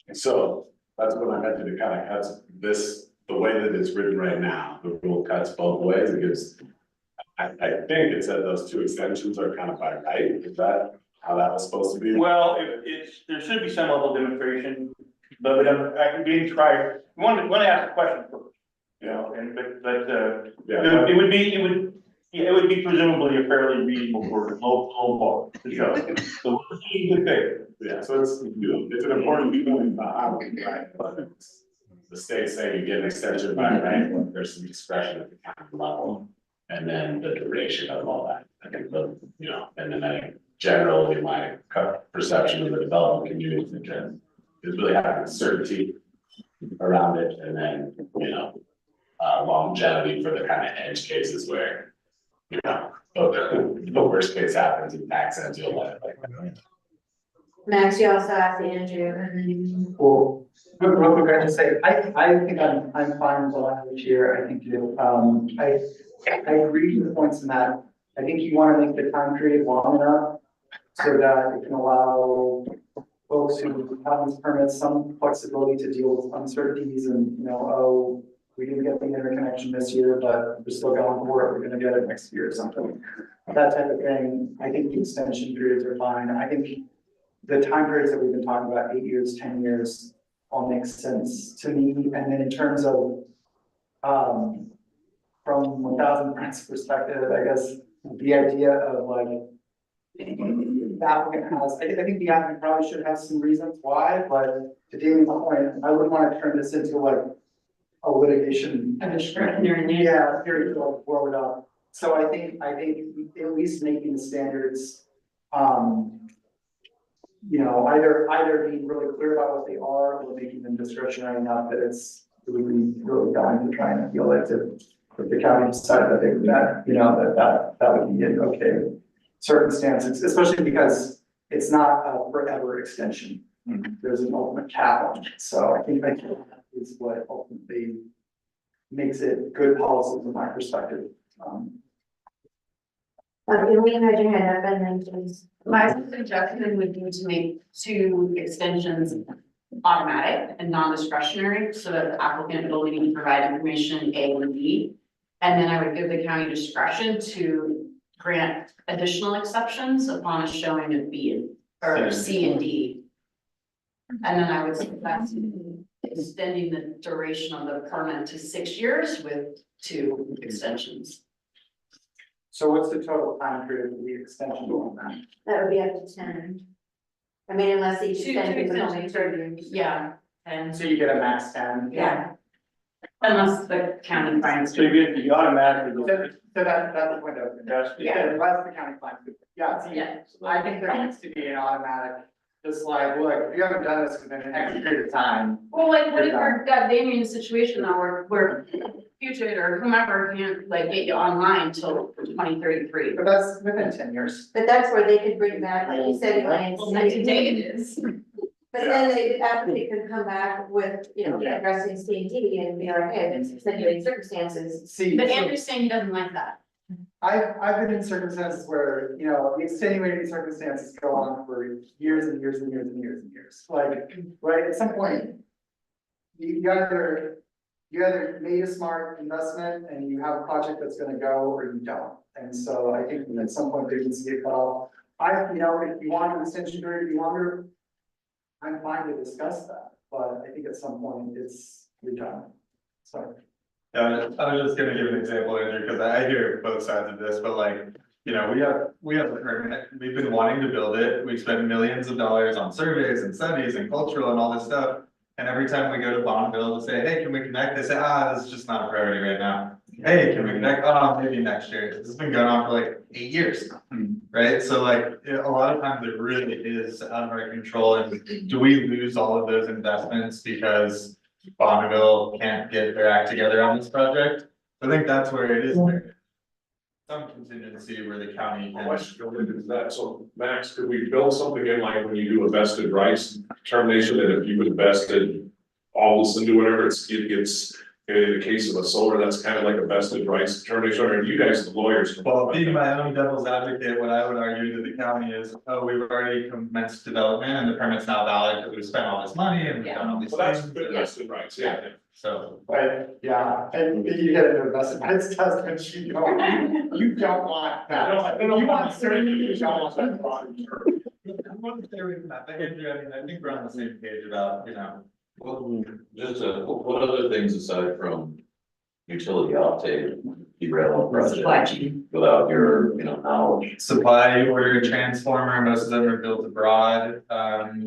And so that's what I meant to kind of cut this, the way that it's written right now, the rule cuts both ways. It gives, I think it said those two extensions are kind of by right. Is that how that was supposed to be? Well, there should be some level of demonstration, but I can be tried, we want to ask a question first. You know, and Yeah. it would be presumably a fairly reasonable for low bar to show. So it's a good thing. Yeah, so it's, you know, it's an important feeling about how, right, but it's the state saying you get an extension by right, but there's some discretion at the county level. And then the duration of all that, I think, you know, and then I think generally my perception of the development community is really having certainty around it, and then, you know, longevity for the kind of edge cases where, you know, the worst case happens in tax ends, you'll let it like. Max, you also asked Andrew, and then. Well, real quick, I just say, I think I'm fine with the language here. I think I agree with the points in that. I think you want to make the time period long enough so that it can allow folks who have these permits some flexibility to deal with uncertainties and, you know, oh, we didn't get the interconnection this year, but we're still going for it. We're gonna get it next year or something. That type of thing. I think the extension periods are fine. I think the time periods that we've been talking about, 8 years, 10 years, all makes sense to me. And then in terms of, from 1,000 Friends perspective, I guess the idea of like, the applicant has, I think the applicant probably should have some reasons why, but to Damien's point, I wouldn't want to turn this into like a litigation. Yeah, period, like blow it up. So I think at least making the standards, you know, either being really clear about what they are or making them discretionary enough that it would be really dying to try and appeal it if the county decided that they would, you know, that would be an okay circumstances, especially because it's not a forever extension. There's an ultimate cap on it. So I think that is what ultimately makes it good policy from my perspective. Can we imagine your hand up and then please? My suggestion would be to make 2 extensions automatic and non-discretionary, so that the applicant will only need to provide information A and B. And then I would give the county discretion to grant additional exceptions upon a showing of B or C and D. And then I would suggest extending the duration of the permit to 6 years with 2 extensions. So what's the total time period of the extension on that? That would be up to 10. I mean, unless each Two extension was only extensions. 30 years. Yeah, and So you get a max 10? yeah. Unless the county finds. So you automatically. So that's the point of it. Yeah. Unless the county finds it. Yeah, see, Yeah. I think there needs to be an automatic, just like, look, if you haven't done this within an X period of time. Well, like, what if you're got Damien's situation now where Puget or whomever can't like get you online till 2033? But that's within 10 years. But that's where they could bring back, like you said, Elaine. Well, today it is. But then the applicant could come back with, you know, addressing C and D and be like, hey, there's extenuating circumstances. See, But so Andrew's saying he doesn't like that. I've been in circumstances where, you know, the extenuating circumstances go on for years and years and years and years and years. Like, right, at some point, you either made a smart investment and you have a project that's gonna go, or you don't. And so I think at some point there needs to be a cutoff. You know, if you want an extension period longer, I'm fine to discuss that, but I think at some point you're done. So. Yeah, I was just gonna give an example, Andrew, because I hear both sides of this, but like, you know, we have a permit, we've been wanting to build it, we spent millions of dollars on surveys and studies and cultural and all this stuff. And every time we go to Bonneville to say, hey, can we connect? They say, this is just not a priority right now. Hey, can we connect? Oh, maybe next year. This has been going on for like 8 years, right? So like, a lot of times it really is out of our control. And do we lose all of those investments because Bonneville can't get their act together on this project? I think that's where it is. Some contingency where the county can. Question going into that, so Max, could we build something in like when you do a vested rights determination, that if you invested all this into whatever, it gets, in the case of a solar, that's kind of like a vested rights determination, or you guys, the lawyers? Well, being my own devil's advocate, what I would argue to the county is, we've already commenced development and the permit's now valid because we've spent all this money and we've done all these Well, that's things. good vested rights, yeah. So. But yeah, and you get into investment test, but you don't want that. You want certainty, you don't want that product. I think we're on the same page about, you know. Well, just, what other things aside from utility uptake derail a project without your, knowledge? Supply, you order a transformer, most of them are built abroad,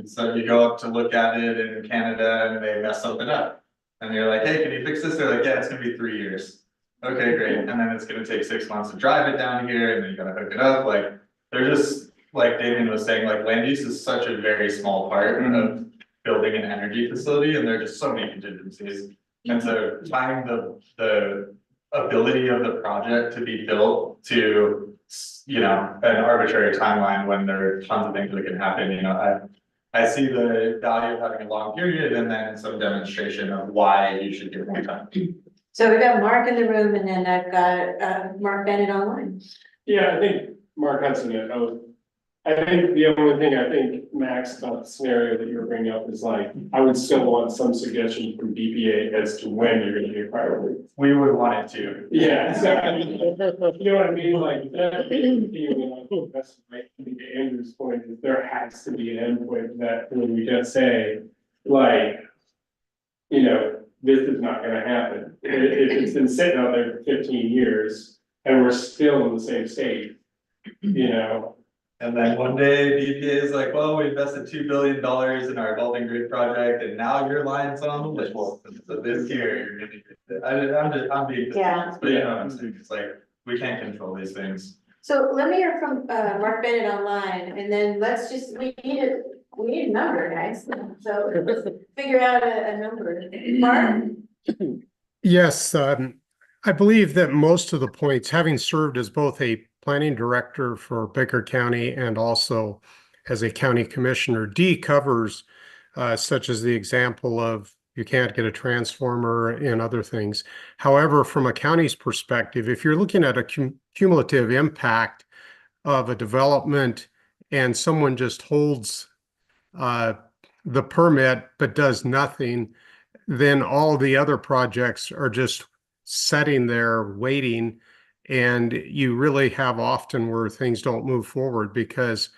so you go up to look at it in Canada and they mess something up. And you're like, hey, can you fix this? They're like, yeah, it's gonna be 3 years. Okay, great, and then it's gonna take 6 months to drive it down here, and then you gotta hook it up, like, they're just, like Damien was saying, like, land use is such a very small part of building an energy facility, and there are just so many contingencies. And so tying the ability of the project to be built to, an arbitrary timeline when there are tons of things that can happen, I see the value of having a long period and then some demonstration of why you should give more time. So we got Mark in the room and then I've got Mark Bennett online. Yeah, I think Mark Hudson, I think the only thing I think, Max, about the scenario that you were bringing up is like, I would still want some suggestion from DPA as to when you're gonna be a priority. We would want it to. Yeah, exactly. You know what I mean? Like, that, that's right. I think Andrew's point is there has to be an endpoint that when we just say, like, this is not gonna happen. If it's been sitting out there for 15 years and we're still in the same state, And then one day BPA is like, well, we invested $2 billion in our evolving grid project and now your line's on the list. So this year you're gonna get, I'm being Yeah. but you know what I'm saying, it's like, we can't control these things. So let me hear from Mark Bennett online and then we need a number, guys. So let's figure out a number. Mark? Yes, I believe that most of the points, having served as both a planning director for Baker County and also as a county commissioner, D covers such as the example of you can't get a transformer and other things. However, from a county's perspective, if you're looking at a cumulative impact of a development and someone just holds the permit but does nothing, then all the other projects are just sitting there waiting. And you really have often where things don't move forward because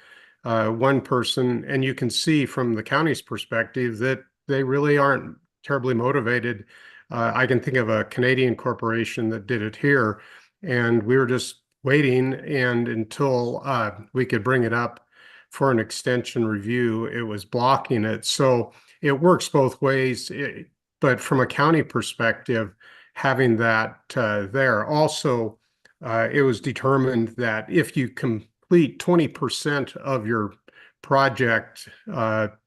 one person, and you can see from the county's perspective that they really aren't terribly motivated. I can think of a Canadian corporation that did it here, and we were just waiting, and until we could bring it up for an extension review, it was blocking it. So it works both ways, but from a county perspective, having that there. Also, it was determined that if you complete 20% of your project,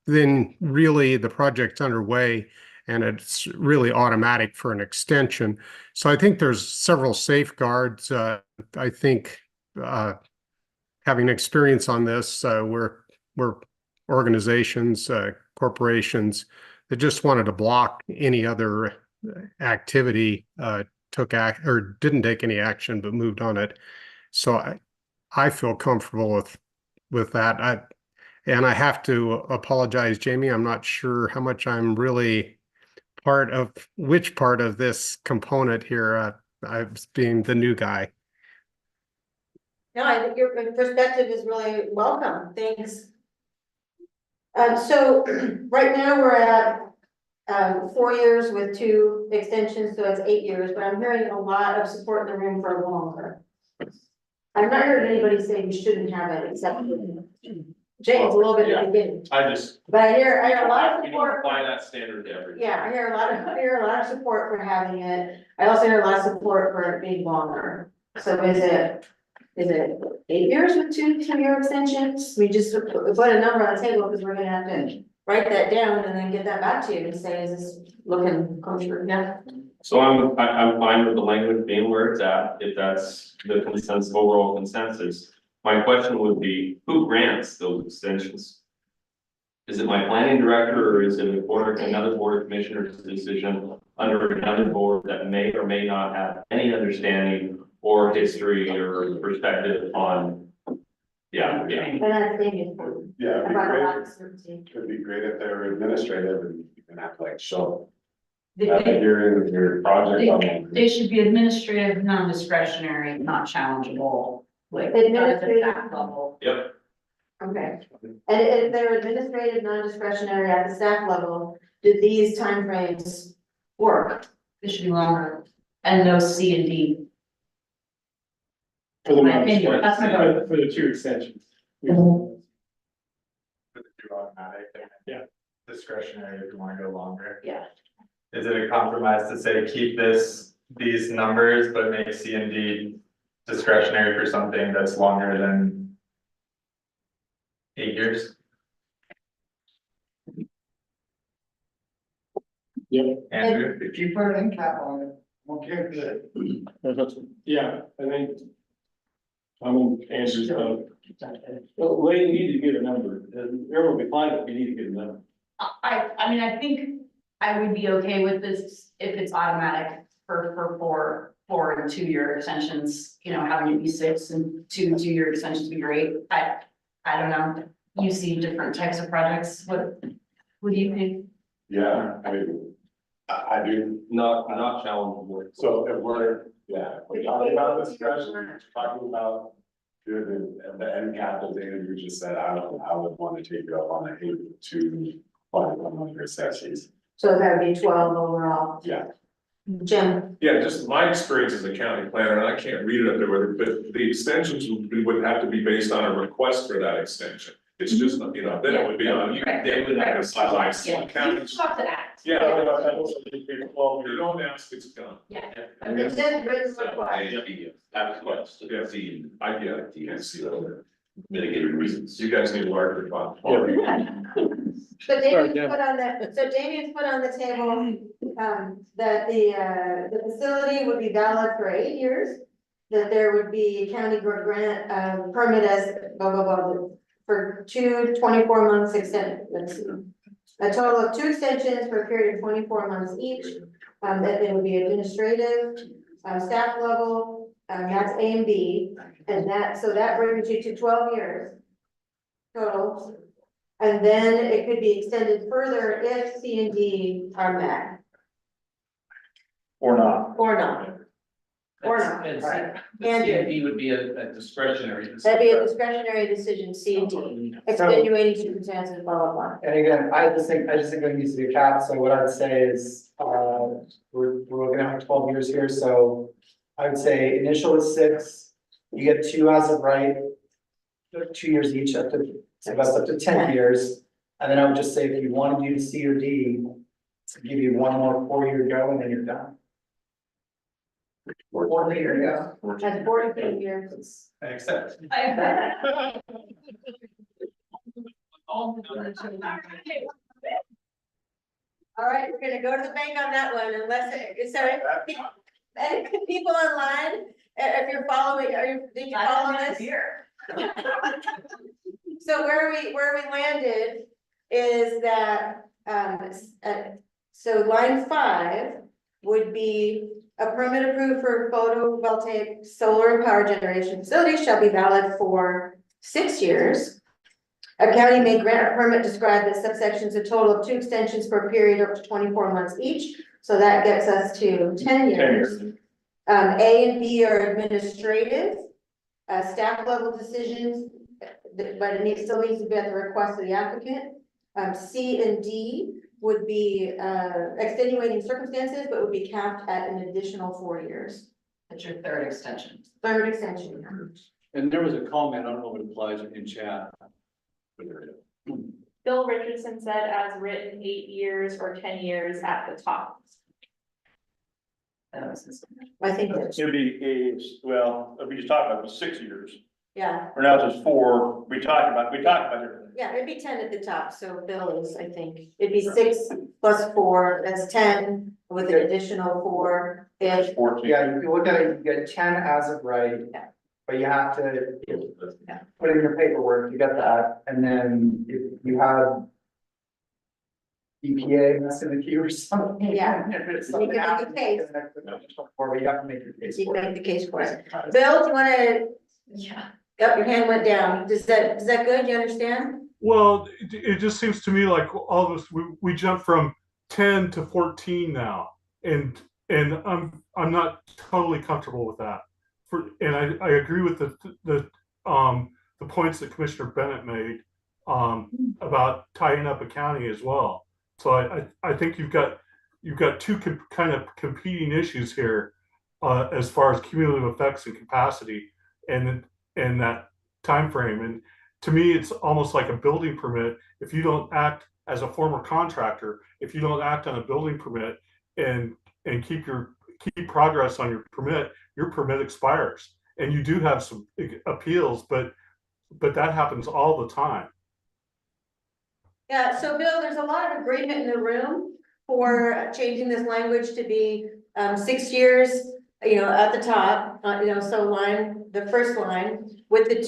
then really the project's underway and it's really automatic for an extension. So I think there's several safeguards. I think having experience on this, we're organizations, corporations that just wanted to block any other activity, took act or didn't take any action but moved on it. So I feel comfortable with that. And I have to apologize, Jamie. I'm not sure how much I'm really which part of this component here. I'm being the new guy. No, I think your perspective is really welcome. Thanks. So right now we're at 4 years with 2 extensions, so it's 8 years, but I'm hearing a lot of support in the room for longer. I've not heard anybody say we shouldn't have it except James a little bit at the beginning. But I hear a lot of support. Apply that standard to everything. Yeah, I hear a lot of support for having it. I also hear a lot of support for it being longer. So is it 8 years with 2-year extensions? We just put a number on the table because we're gonna have to write that down and then get that back to you and say, is this looking kosher? Yeah. So I'm fine with the language being where it's at, if that's the consensus, overall consensus. My question would be, who grants those extensions? Is it my planning director or is it another board of commissioners decision under another board that may or may not have any understanding or history or perspective on? Yeah. And I think it's important. Yeah, it'd be About a lot great. of certainty. It'd be great if they were administrative and you can have to like show They- your project on them. They should be administrative, non-discretionary, not challengeable, like. Administrative. at that level. Yep. Okay, and if they're administrative, non-discretionary at the staff level, do these timeframes work? It should be longer, and no C and D. For the My opinion, that's my vote. for the 2 extensions. Do automatic and discretionary if you want to go longer. Yeah. Is it a compromise to say keep these numbers, but make C and D discretionary for something that's longer than 8 years? Yep. Andrew? If you put an end cap on it, okay, good. Yeah, I think. I'm in Andrew's, well, Wayne, you need to get a number, everyone will be fine if you need to get a number. I mean, I think I would be okay with this if it's automatic for 4 and 2-year extensions, you know, having it be 6 and 2-year extensions would be great. I don't know, you see different types of projects, what do you think? Yeah, I mean, I do. Not challengeable. So if we're talking about discretion, we're talking about the end cap, as Andrew just said, I would want to take it up on the 8 to 500 sessions. So that would be 12 overall. Yeah. Jim, Yeah, just my experience as a county planner, and I can't read it up there, but the extensions would have to be based on a request for that extension. It's just, you know, then it would be on you, they would have to decide, Yeah, counties. you talk to that. Yeah, well, you don't ask, it's done. Yeah. it says written request. Have requests Yeah. to see I get it, you can see that. mitigated reasons. You guys need a larger fund. So Damien's put on the table, that the facility would be valid for 8 years. That there would be county grant, permit as blah, blah, blah, for 2 24-month extension. Let's see. A total of 2 extensions for a period of 24 months each. That they would be administrative, staff level, that's A and B. And so that brings you to 12 years total. And then it could be extended further if C and D are met. Or not. or not. Or not. And Alright. the CUP would be a discretionary. That'd be a discretionary decision, C and D, extenuating circumstances, blah, blah, blah. And again, I just think there needs to be a cap, so what I'd say is, we're looking at 12 years here, so. I would say initial is 6, you get 2 as of right. 2 years each, so that's up to 10 years, and then I would just say if you want to do C or D, to give you one more 4-year go, and then you're done. 4-year go. At 14 years. I accept. All right, we're gonna go to the bank on that one unless, sorry, any people online, if you're following, did you follow this? Here. So where we landed is that, so line 5 would be a permit approved for photovoltaic solar and power generation facilities shall be valid for 6 years. A county may grant a permit described as subsections, a total of 2 extensions for a period up to 24 months each. So that gets us to 10 years. A and B are administrative, staff level decisions, but it still needs to be at the request of the applicant. C and D would be extenuating circumstances, but would be capped at an additional 4 years. That's your third extension. Third extension. And there was a comment, I don't know if it applies in chat. Bill Richardson said as written 8 years or 10 years at the top. I think that's, It'd be, well, we just talked about it was 6 years, yeah, or now it's just 4, we talked about everything. yeah, it'd be 10 at the top, so Bill is, I think, it'd be 6 plus 4, that's 10, with an additional 4-ish. 14. Yeah, if you look at it, you get 10 as of right. Yeah. But you have to put in your paperwork, you get that, and then if you have EPA messing with you or something. Yeah. Something You can make a happens, case. or you have to make your case You for can it. make the case for it. Bill, do you wanna, Yeah. yep, your hand went down, is that good, you understand? Well, it just seems to me like all of us, we jumped from 10 to 14 now. And I'm not totally comfortable with that. And I agree with the points that Commissioner Bennett made about tying up a county as well. So I think you've got 2 kind of competing issues here as far as cumulative effects and capacity and that time frame. And to me, it's almost like a building permit. If you don't act as a former contractor, if you don't act on a building permit and keep progress on your permit expires. And you do have some appeals, but that happens all the time. Yeah, so Bill, there's a lot of agreement in the room for changing this language to be 6 years, at the top, so the first line with the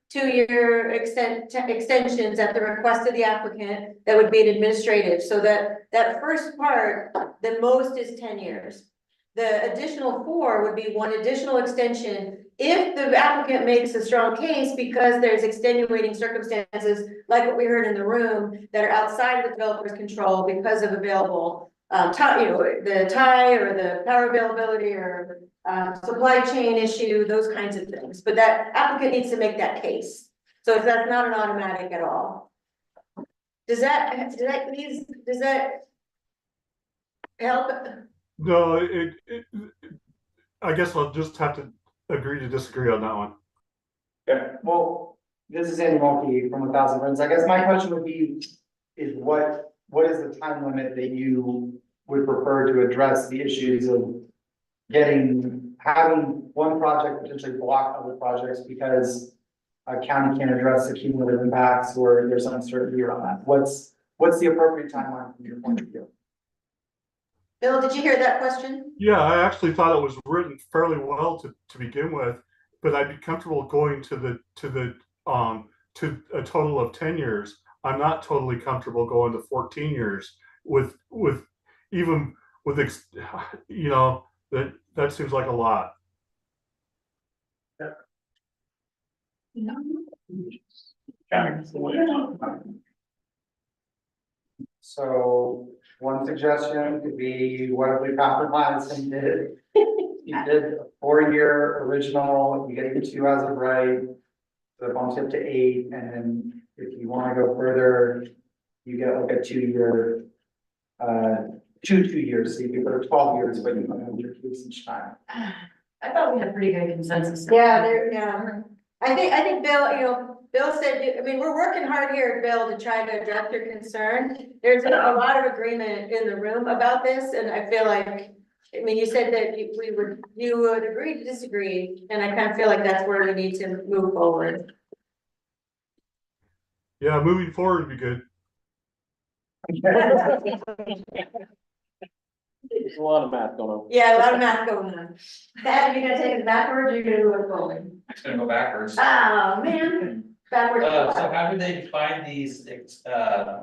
two-year extensions at the request of the applicant that would be an administrative, so that first part, the most is 10 years. The additional 4 would be 1 additional extension if the applicant makes a strong case because there's extenuating circumstances, like what we heard in the room, that are outside of the developer's control because of available, the tie or the power availability or supply chain issue, those kinds of things. But that applicant needs to make that case. So that's not an automatic at all. Does that help? No, I guess I'll just have to agree to disagree on that one. Yeah, well, this is Andy Mulkey from 1000 Runs. I guess my question would be, is what is the time limit that you would prefer to address the issues of having one project potentially block other projects because a county can't address the cumulative impacts or there's uncertainty around that? What's the appropriate timeline from your point of view? Bill, did you hear that question? Yeah, I actually thought it was written fairly well to begin with, but I'd be comfortable going to a total of 10 years. I'm not totally comfortable going to 14 years with that seems like a lot. So one suggestion could be, what if we compromised and did, you did a 4-year original, you get your 2 as of right. So it bumps it to 8, and then if you wanna go further, you get like a 2-year, two 2 years, so you can go to 12 years, but you don't have your keys each time. I thought we had pretty good consensus. Yeah, I think Bill, Bill said, I mean, we're working hard here, Bill, to try to address your concern. There's a lot of agreement in the room about this, and I feel like, I mean, you said that you would agree to disagree, and I kind of feel like that's where we need to move forward. Yeah, moving forward would be good. There's a lot of math going on. Yeah, a lot of math going on. Pat, are you gonna take it backwards or you're gonna move it forward? It's gonna go backwards. Oh, man, backwards. So how do they define these, the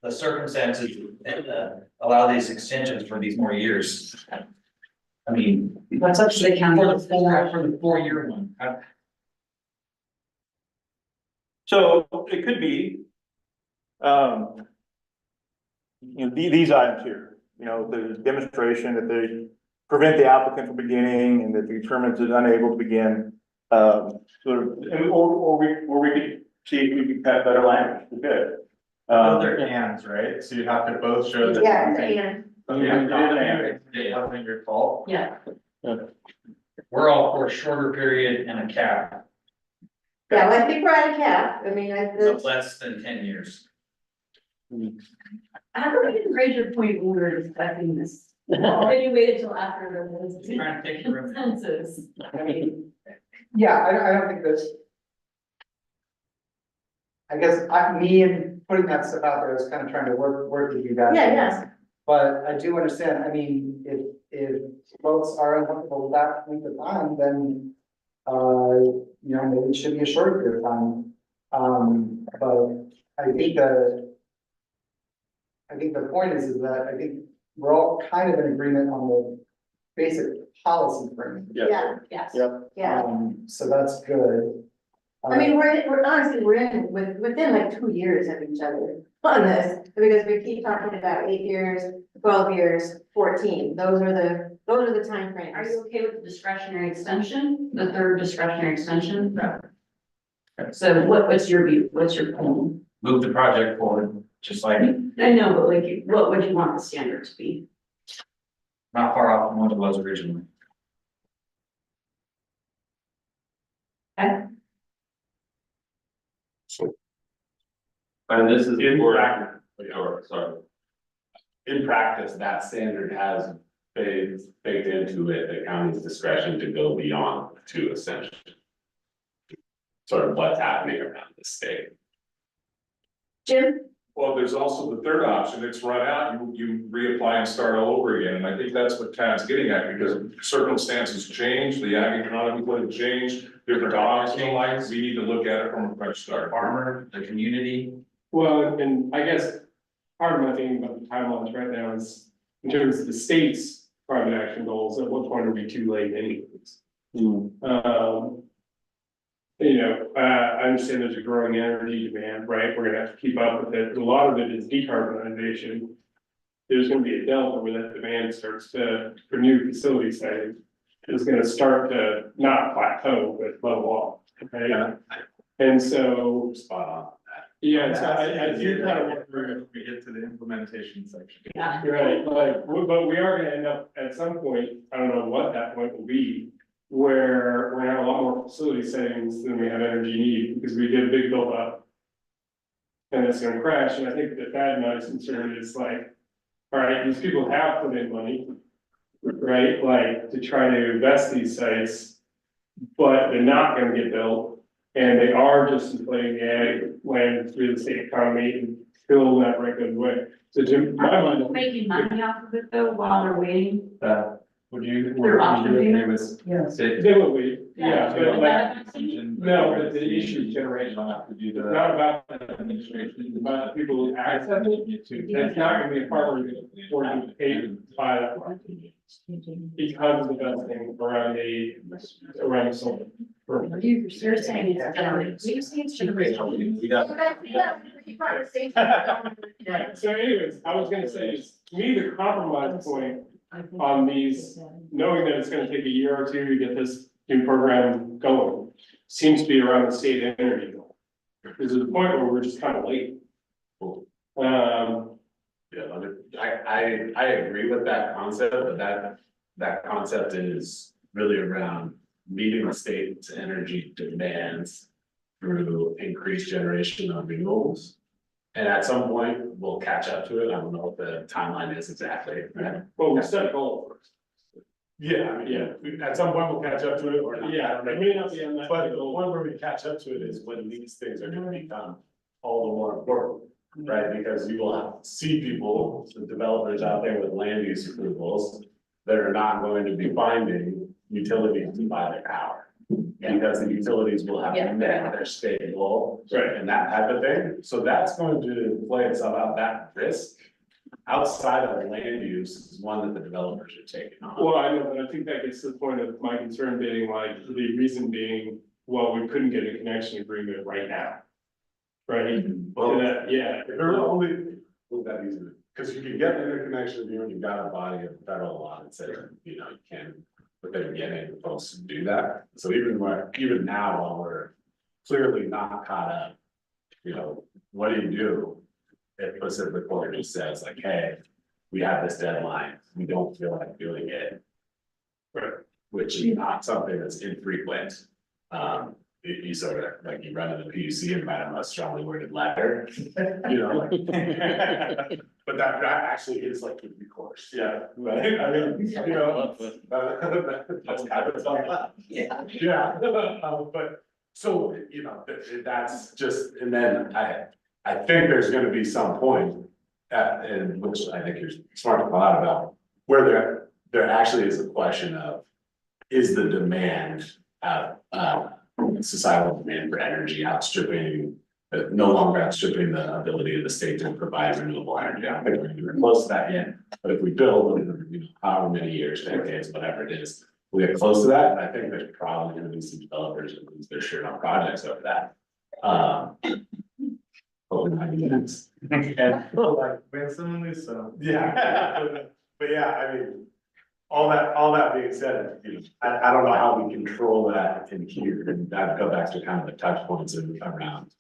circumstances and, allow these extensions for these more years? I mean. That's up to the county. For the 4-year one. So it could be, these items here, the demonstration that they prevent the applicant from beginning and that the determinant is unable to begin. Or we could see if we could cut better language, we could. They're ands, right? So you have to both show that. Yeah, and. It wasn't your fault. Yeah. We're all for a shorter period and a cap Yeah, well, I think we're at a cap, I mean, of less than 10 years. How do we raise your point when we were discussing this? Then you waited till after there was Trying to take the room. consensus. I mean, Yeah, I don't think that's. I guess me and putting that stuff out there is kind of trying to work with you guys. Yeah. But I do understand, I mean, if folks are uncomfortable with that length of time, then, maybe it should be a short period of time. But I think the point is that I think we're all kind of in agreement on the basic policy framework. Yeah, yes. yeah. So that's good. I mean, we're honestly, we're in within like 2 years of each other on this, because we keep talking about 8 years, 12 years, 14. Those are the timeframes. Are you okay with the discretionary extension, the third discretionary extension? No. So what's your view? What's your plan? Move the project forward, just like I know, but like, what would you want the standard to be? not far off from what it was originally. And this is. In practice, in practice, that standard has baked into it the county's discretion to go beyond 2 extensions. Sort of what's happening around the state. Jim? Well, there's also the third option, it's run out, you reapply and start all over again, and I think that's what Tad's getting at, because circumstances change, the ag economy would have changed, different options in life, we need to look at it from a fresh start. Farmer, the community. Well, and I guess part of my thinking about the timelines right now is in terms of the state's climate action goals, at what point are we too late anyways? I understand there's a growing energy demand, right? We're gonna have to keep up with it. A lot of it is decarbonization. There's gonna be a delta where that demand starts to, for new facility siting, is gonna start to not plateau, but level off. Okay? Yeah. And so, Spot on. yeah, so I do kind of wonder if We get to the implementation section. right, but we are gonna end up at some point, I don't know what that point will be, where we're gonna have a lot more facility settings than we have energy need, because we get a big build up. And it's gonna crash, and I think that and I's concern is like, all right, these people have put in money, right, like, to try to invest these sites, but they're not gonna get built, and they are just inflating the ag land real estate economy and filling that right good way. So to my Are mind. people making money off of it though, while they're waiting? Would you? They're operating. Yes. They will be, yeah, but like, No, but the issue is generation. It's not about the administration, it's about the people who access it. It's not gonna be a part where you can afford to pay to buy that property. Because of the investing around the solar. You're saying it's generating. We got. Conversation. Right, so anyways, I was gonna say, is to me, the compromise point on these, knowing that it's gonna take a year or two to get this new program going, seems to be around the state energy goal. There's a point where we're just kind of late. I agree with that concept, but that concept is really around meeting the state's energy demands through increased generation of renewables. And at some point, we'll catch up to it. I don't know what the timeline is exactly, right? Well, we set a goal first. Yeah, I mean, at some point we'll catch up to it or not. Yeah, it may not be on that. But the one where we catch up to it is when these things are gonna become all the more important, right? Because you will have see people, the developers out there with land use approvals that are not going to be finding utilities to buy their power. Because the utilities will have met their state goal. Right. And that type of thing. So that's going to play itself out. That risk outside of land use is one that the developers are taking on. Well, I know, but I think that gets to the point of my concern being like, the reason being, well, we couldn't get a connection agreement right now. Right? Well, Yeah. if there were only, look that easy, because you can get an interconnection agreement, you've got a body of federal law that says, you know, you can, within getting folks to do that. So even now, while we're clearly not caught up, you know, what do? If Pacific Court just says like, hey, we have this deadline, we don't feel like doing it. Right. Which is not something that's infrequent. You sort of, like you run to the PUC and write them a strongly worded letter, you know, like. But that actually is like the recourse. Yeah. Right, I mean, you know, that's kind of fun. Yeah. Yeah, but, so, you know, that's just, and then I think there's gonna be some point and which I think you're smart to call out about, where there actually is a question of, is the demand societal demand for energy outstripping, no longer outstripping the ability of the state to provide renewable energy. I don't think we're even close to that yet, but if we build, you know, however many years, decades, whatever it is, we get close to that, I think there's probably gonna be some developers that lose their shirt on projects over that. Hopefully not units. And Like, when someone lose some. yeah, but yeah, I mean, all that being said, you know, I don't know how we control that in here, and that go back to kind of the touch points around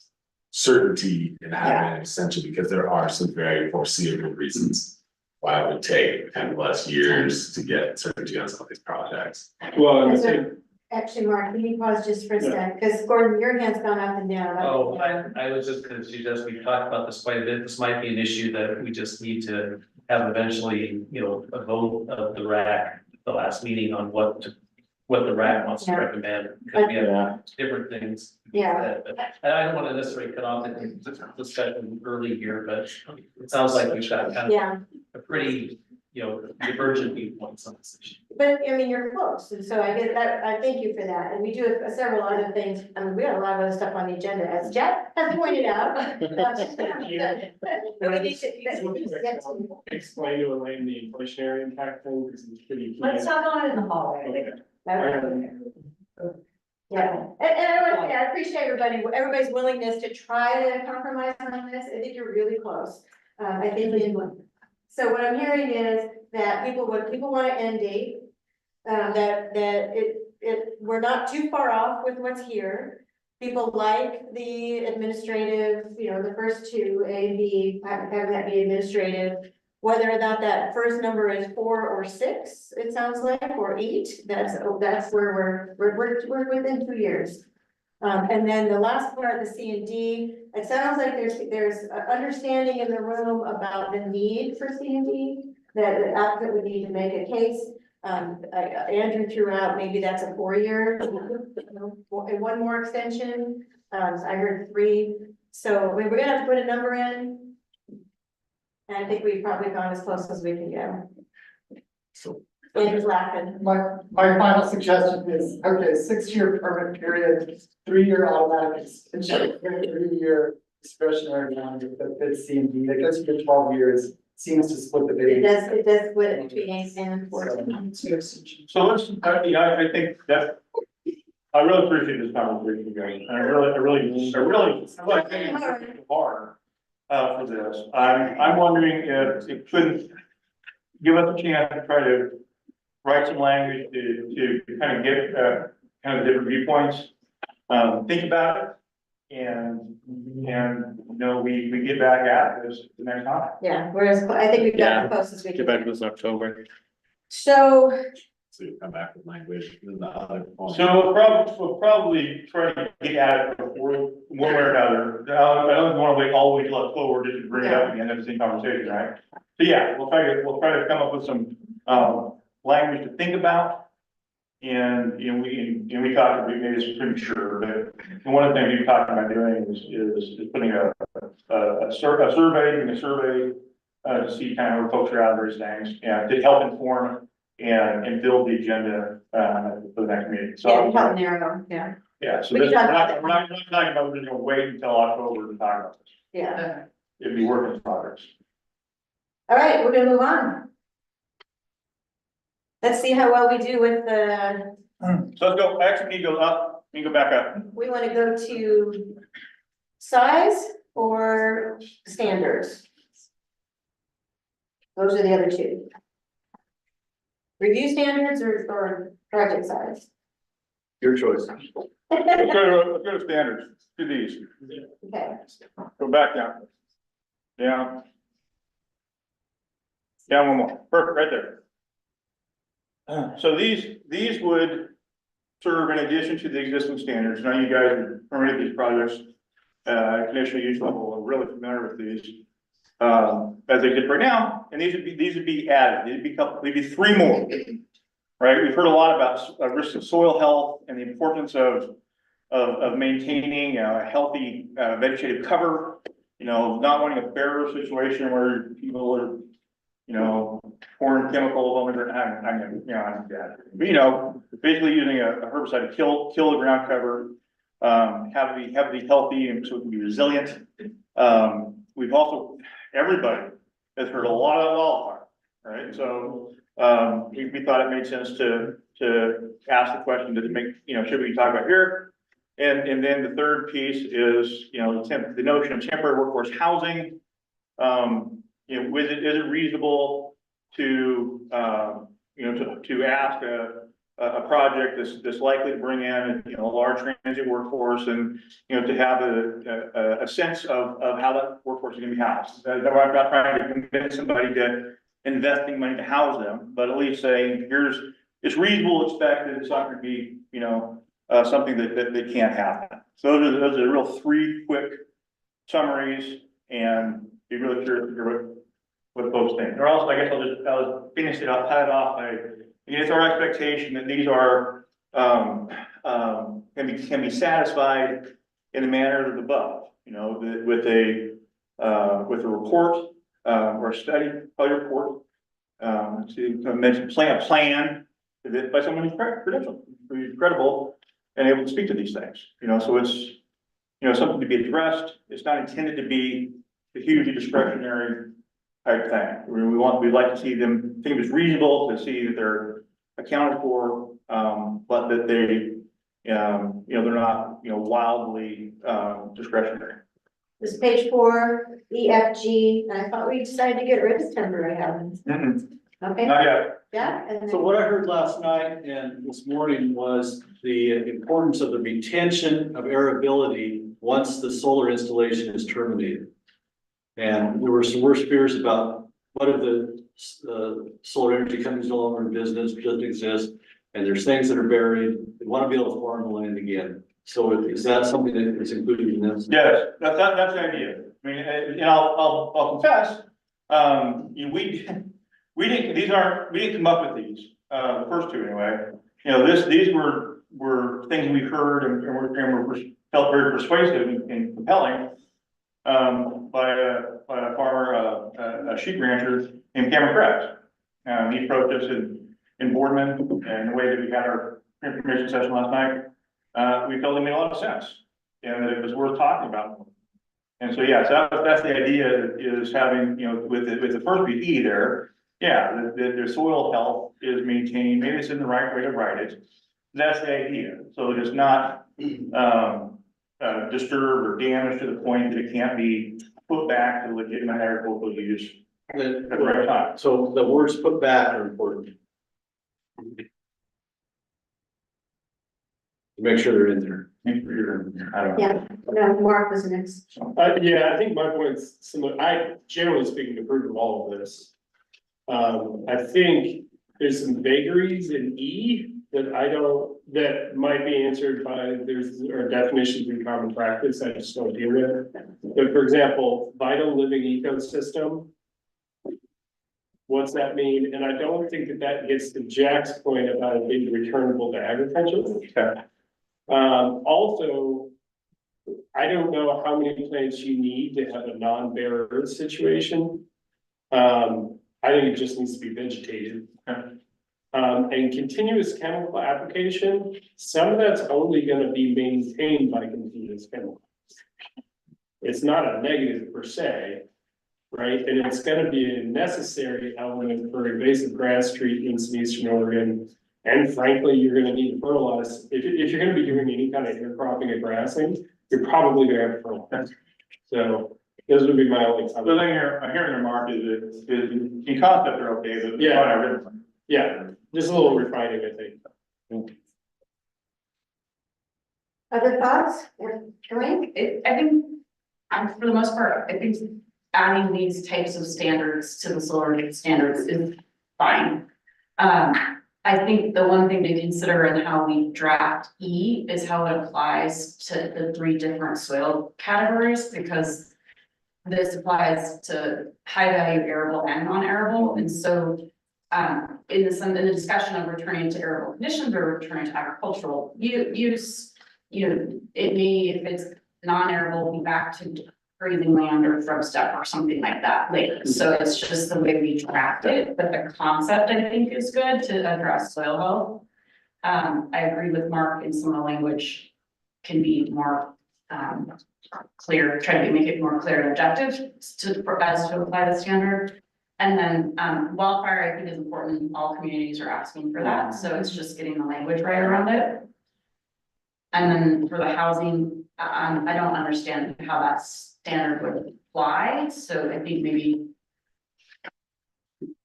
certainty and having an extension, because there are some very foreseeable reasons why it would take 10 plus years to get certainty on some of these projects. Well, and Actually, Mark, can you pause just for a second, because Gordon, your hand's gone up and down. Oh, I was just gonna suggest, we talked about this quite a bit, this might be an issue that we just need to have eventually, you know, a vote of the RAC, the last meeting on what the RAC wants to recommend, because we have different things. Yeah. And I don't wanna necessarily cut off the discussion early here, but it sounds like we've got kind of a pretty, you know, divergent viewpoints on this issue. But I mean, you're close, and so I get that, I thank you for that, and we do several other things, I mean, we have a lot of other stuff on the agenda, as Jeff has pointed out. explain to Elaine the inflationary impact thing, because it's pretty. Let's talk on it in the hallway. Okay. Yeah, and I want to say, I appreciate everybody's willingness to try to compromise on this, I think you're really close. I think so what I'm hearing is that people want an end date. We're not too far off with what's here. People like the administrative, you know, the first two, A and B, having that be administrative. Whether or not that first number is 4 or 6, it sounds like, or 8, that's where we're within 2 years. And then the last part, the C and D, it sounds like there's understanding in the room about the need for C and D, that the applicant would need to make a case. Andrew threw out, maybe that's a 4-year, and one more extension. I heard 3. So we're gonna have to put a number in. And I think we've probably gone as close as we can go. Andrew's laughing. My final suggestion is, okay, 6-year permit period, 3-year automatic extension, 3-year discretionary one that fits C and D, that gets you to 12 years, seems to split the baby. It does split it between 8 and 14. So let's, I think that, I really appreciate this conversation, guys, and I really, like, it's hard. for this. I'm wondering if it couldn't give us a chance to try to write some language to kind of get, kind of different viewpoints. Think about it. And, you know, we get back at this the next time. Yeah, whereas I think we've got the closest we can. Get back to this October. So, So you come back with language and the other. point. So we'll probably try to get at it before, one way or another. I don't want to wait all the way till October just to bring it up again, have the same conversation, right? So yeah, we'll try to come up with some, language to think about. And, you know, we talked, maybe it's premature, but one of the things we've talked about doing is putting a survey, to see kind of where folks are at, various things, and to help inform and build the agenda, for the next meeting. So, yeah, help narrow, yeah, yeah, so We this, can we're talk about not, that. we're not talking about, we're just gonna wait until October to talk about this. yeah. It'd be work in progress. All right, we're gonna move on. Let's see how well we do with the, So let's go, actually, need to go up, need to go back up. we wanna go to size or standards? Those are the other two. Review standards or project size? Your choice. Let's go to standards, do these, Okay, go back down. Down. Down one more, perfect, right there. So these would serve in addition to the existing standards. Now you guys are permitted these projects, conditional use level, are really familiar with these. As they did right now, and these would be added, they'd be three more. Right, we've heard a lot about risks of soil health and the importance of maintaining a healthy vegetative cover. You know, not wanting a barrier situation where people are, you know, pouring chemicals on the ground. I'm dead. But you know, basically using a herbicide to kill the ground cover, have it be healthy and so it can be resilient. We've also, everybody has heard a lot of wildfire, right? So we thought it made sense to ask the question, does it make, you know, should we talk about here? And then the third piece is, you know, the notion of temporary workforce housing. You know, is it reasonable to, you know, to ask a project that's likely to bring in, you know, a large transient workforce and, you know, to have a sense of how that workforce is gonna be housed. I'm not trying to convince somebody to investing money to house them, but at least saying, it's reasonable to expect that it's not gonna be, you know, something that can't happen. So those are real three quick summaries and be really curious to hear what folks think. Or else, I guess I'll finish it, I'll tie it off by, it's our expectation that these are, can be satisfied in the manner of the above, you know, with a report, or a study, probably report, to mention a plan by someone who's credentialed, who's credible and able to speak to these things, you know, so it's, you know, something to be addressed. It's not intended to be a hugely discretionary type thing. We'd like to see them, think it's reasonable to see that they're accounted for, but that they, you know, they're not, you know, wildly, discretionary. this is page 4, EFG, and I thought we decided to get rid of temporary housing. Okay, Not yet. yeah, and So then, what I heard last night and this morning was the importance of the retention of airability once the solar installation is terminated. And there were some worse fears about what if the solar energy companies no longer in business, doesn't exist, and there's things that are buried, they want to be able to farm the land again. So is that something that is included in this? Yes, that's the idea. I mean, and I'll confess, you know, we didn't come up with these, the first two anyway. You know, these were things we heard and were felt very persuasive and compelling, by a farmer, a sheep rancher named Cameron Krebs. He approached us in Boardman, and the way that we had our information session last night, we felt it made a lot of sense, and that it was worth talking about. And so, yeah, so that's the idea, is having, you know, with the first BE there, yeah, the soil health is maintained, maybe it's in the right way to write it. That's the idea, so it is not, disturbed or damaged to the point that it can't be put back to legitimate agricultural use at The- the right time. So the words put back are important. Make sure they're in there. I don't know. Yeah, no, Mark was next. Yeah, I think my point's similar. I generally speaking approve of all of this. I think there's some vagaries in E that that might be answered by, or definitions in common practice, I just don't deal with. But for example, vital living ecosystem. What's that mean? And I don't think that gets to Jack's point about it being returnable to agriculture. Also, I don't know how many plants you need to have a non-bare earth situation. I think it just needs to be vegetated. And continuous chemical application, some of that's only gonna be maintained by continuous chemical. It's not a negative per se, right? And it's gonna be a necessary element for invasive grass treatments in Eastern Oregon. And frankly, you're gonna need to fertilize, if you're gonna be doing any kind of intercropping and grassing, you're probably gonna have to fertilize. So those would be my only The comments. thing here, I'm hearing the remark is in concept they're okay, but. Yeah. Yeah, just a little refining, I think. Other thoughts? Joanne? I think, for the most part, I think adding these types of standards to the solar standards is fine. I think the one thing to consider in how we draft E is how it applies to the 3 different soil categories, because this applies to high value arable and non-arable, and so in the discussion of returning to arable conditions or returning to agricultural use, it may, if it's non-arable, be back to grazing land or shrub step or something like that later. So it's just the way we draft it, but the concept I think is good to address soil health. I agree with Mark, in some of the language can be more clear, try to make it more clear and objective to apply the standard. And then wildfire, I think, is important. All communities are asking for that, so it's just getting the language right around it. And then for the housing, I don't understand how that standard would apply, so I think maybe,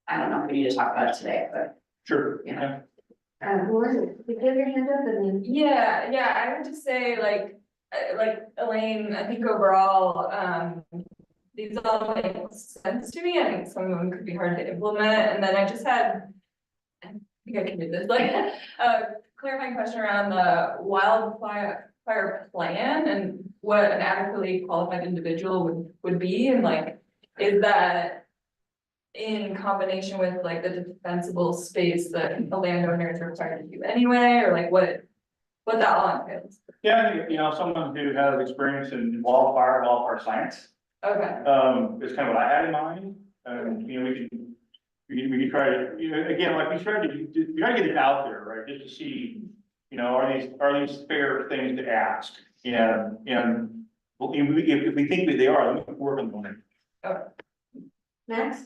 I don't know if we need to talk about it today, but. Sure. Yeah. Lauren, you give your hand up and then. Yeah, I would just say like Elaine, I think overall, these all make sense to me. I think some of them could be hard to implement, and then I just had, I think I can do this, like, a clarifying question around the wildfire plan and what an adequately qualified individual would be, and like, is that in combination with like the defensible space that the landowner is required to do anyway, or like what that all entails? Yeah, I think, someone who has experience in wildfire science. Okay. Is kind of what I had in mind. We can try to, again, like we try to get it out there, right? Just to see, are these fair things to ask? And if we think that they are, then we can work on them. Okay. Max?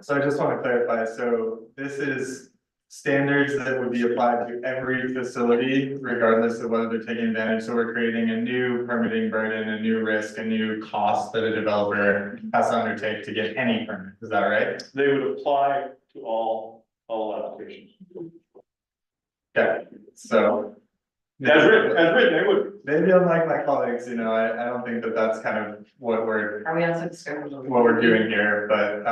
So I just want to clarify, so this is standards that would be applied to every facility, regardless of whether they're taking advantage. So we're creating a new permitting burden, a new risk, a new cost that a developer has to undertake to get any permit. Is that right? They would apply to all applications. Okay, so. As written, they would. Maybe unlike my colleagues, I don't think that that's kind of what we're Are we on schedule? what we're doing here, but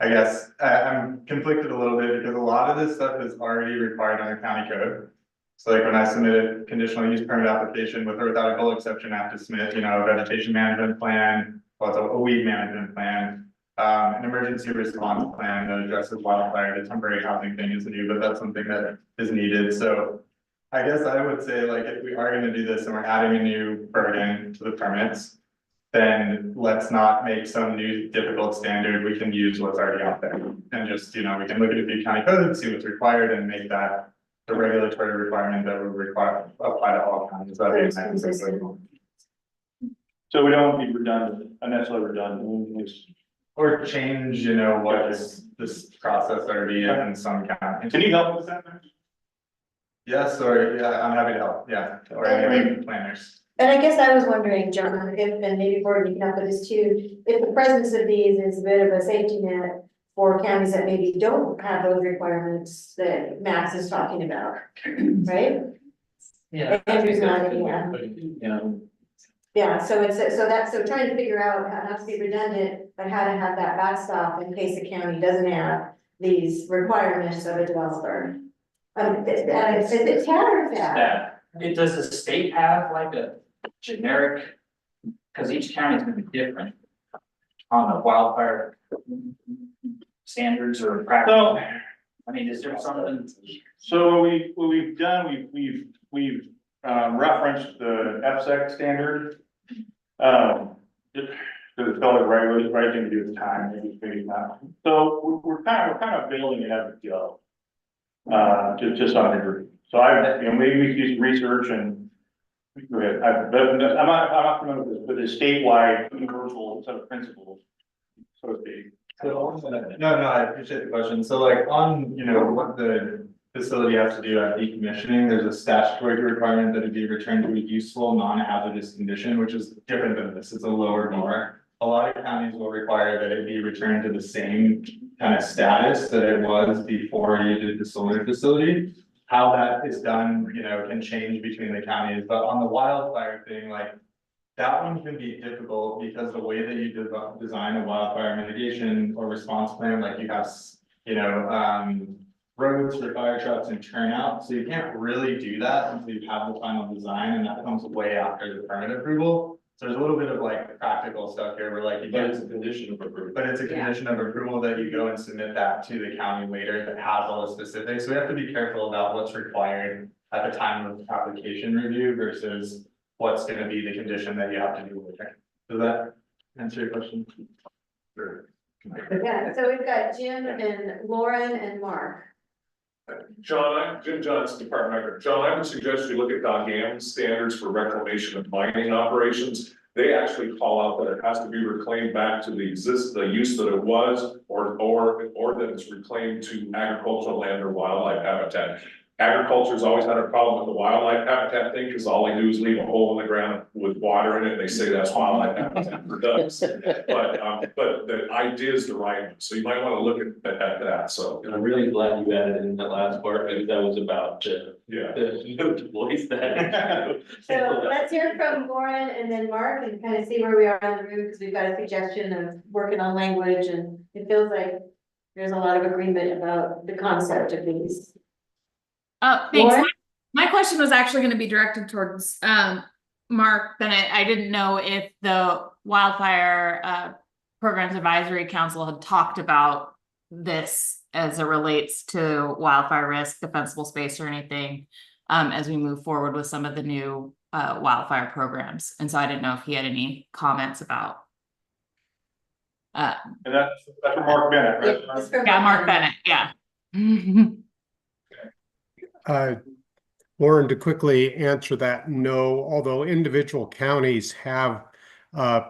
I guess I'm conflicted a little bit because a lot of this stuff is already required under county code. So like when I submit a conditional use permit application with or without a goal exception, I have to submit, a vegetation management plan, what's a weed management plan, an emergency response plan that addresses wildfire. The temporary housing thing is new, but that's something that is needed. So I guess I would say, like, if we are gonna do this and we're adding a new burden to the permits, then let's not make some new difficult standard. We can use what's already out there and just, we can look at the county code, see what's required and make that the regulatory requirement that would apply to all counties. That makes sense. So we don't want to be redundant, unnecessarily redundant. Or change, what this process already is in some counties. Can you help with that? Yes, or, yeah, I'm happy to help, yeah, or any planners. And I guess I was wondering, John, if, and maybe Gordon, you can help with this too, if the presence of these is a bit of a safety net for counties that maybe don't have those requirements that Max is talking about, right? Yeah. Andrew's nodding, yeah. Yeah. Yeah, so it's, so trying to figure out how not to be redundant, but how to have that backstop in case the county doesn't have these requirements of a developer. Is it TAD or FAD? Does the state have like a generic, because each county is gonna be different on the wildfire standards or practice? So, I mean, is there something? so what we've done, we've referenced the FSEC standard. Just because it felt like right thing to do at the time, maybe not. So we're kind of building it as we go. To some degree. So maybe we could do some research and. Go ahead, I'm not familiar with the statewide universal set of principles, so to speak. So, no, I appreciate the question. So like on, what the facility has to do at decommissioning, there's a statutory requirement that it be returned to a useful, non-hazardous condition, which is different than this. It's a lower bar. A lot of counties will require that it be returned to the same kind of status that it was before you did the solar facility. How that is done, can change between the counties, but on the wildfire thing, like that one can be difficult because the way that you design a wildfire mitigation or response plan, like you have, roads for fire trucks and turnout, so you can't really do that until you have the final design, and that comes way after the permit approval. So there's a little bit of like practical stuff here where like. But it's a condition of approval. But it's a condition of approval that you go and submit that to the county later that has all the specifics. So we have to be careful about what's required at the time of application review versus what's gonna be the condition that you have to do later. Does that answer your question? Sure. Yeah, so we've got Jim and Lauren and Mark. Jim Johnson, Department of Agriculture. John, I would suggest you look at Gauguin's standards for reclamation of mining operations. They actually call out that it has to be reclaimed back to the use that it was, or that it's reclaimed to agricultural land or wildlife habitat. Agriculture's always had a problem with the wildlife habitat thing, because all they do is leave a hole in the ground with water in it, and they say that's wildlife habitat for ducks. But the idea is the right one, so you might want to look at that, so. And I'm really glad you added in that last part, because that was about to voice that. So let's hear from Lauren and then Mark and kind of see where we are on the route, because we've got a suggestion of working on language, and it feels like there's a lot of agreement about the concept of these. Thanks. Lauren? My question was actually going to be directed towards Mark Bennett. I didn't know if the Wildfire Programs Advisory Council had talked about this as it relates to wildfire risk, defensible space, or anything as we move forward with some of the new wildfire programs. And so I didn't know if he had any comments about. And that's for Mark Bennett, right? Yeah, Mark Bennett, yeah. Lauren, to quickly answer that, no, although individual counties have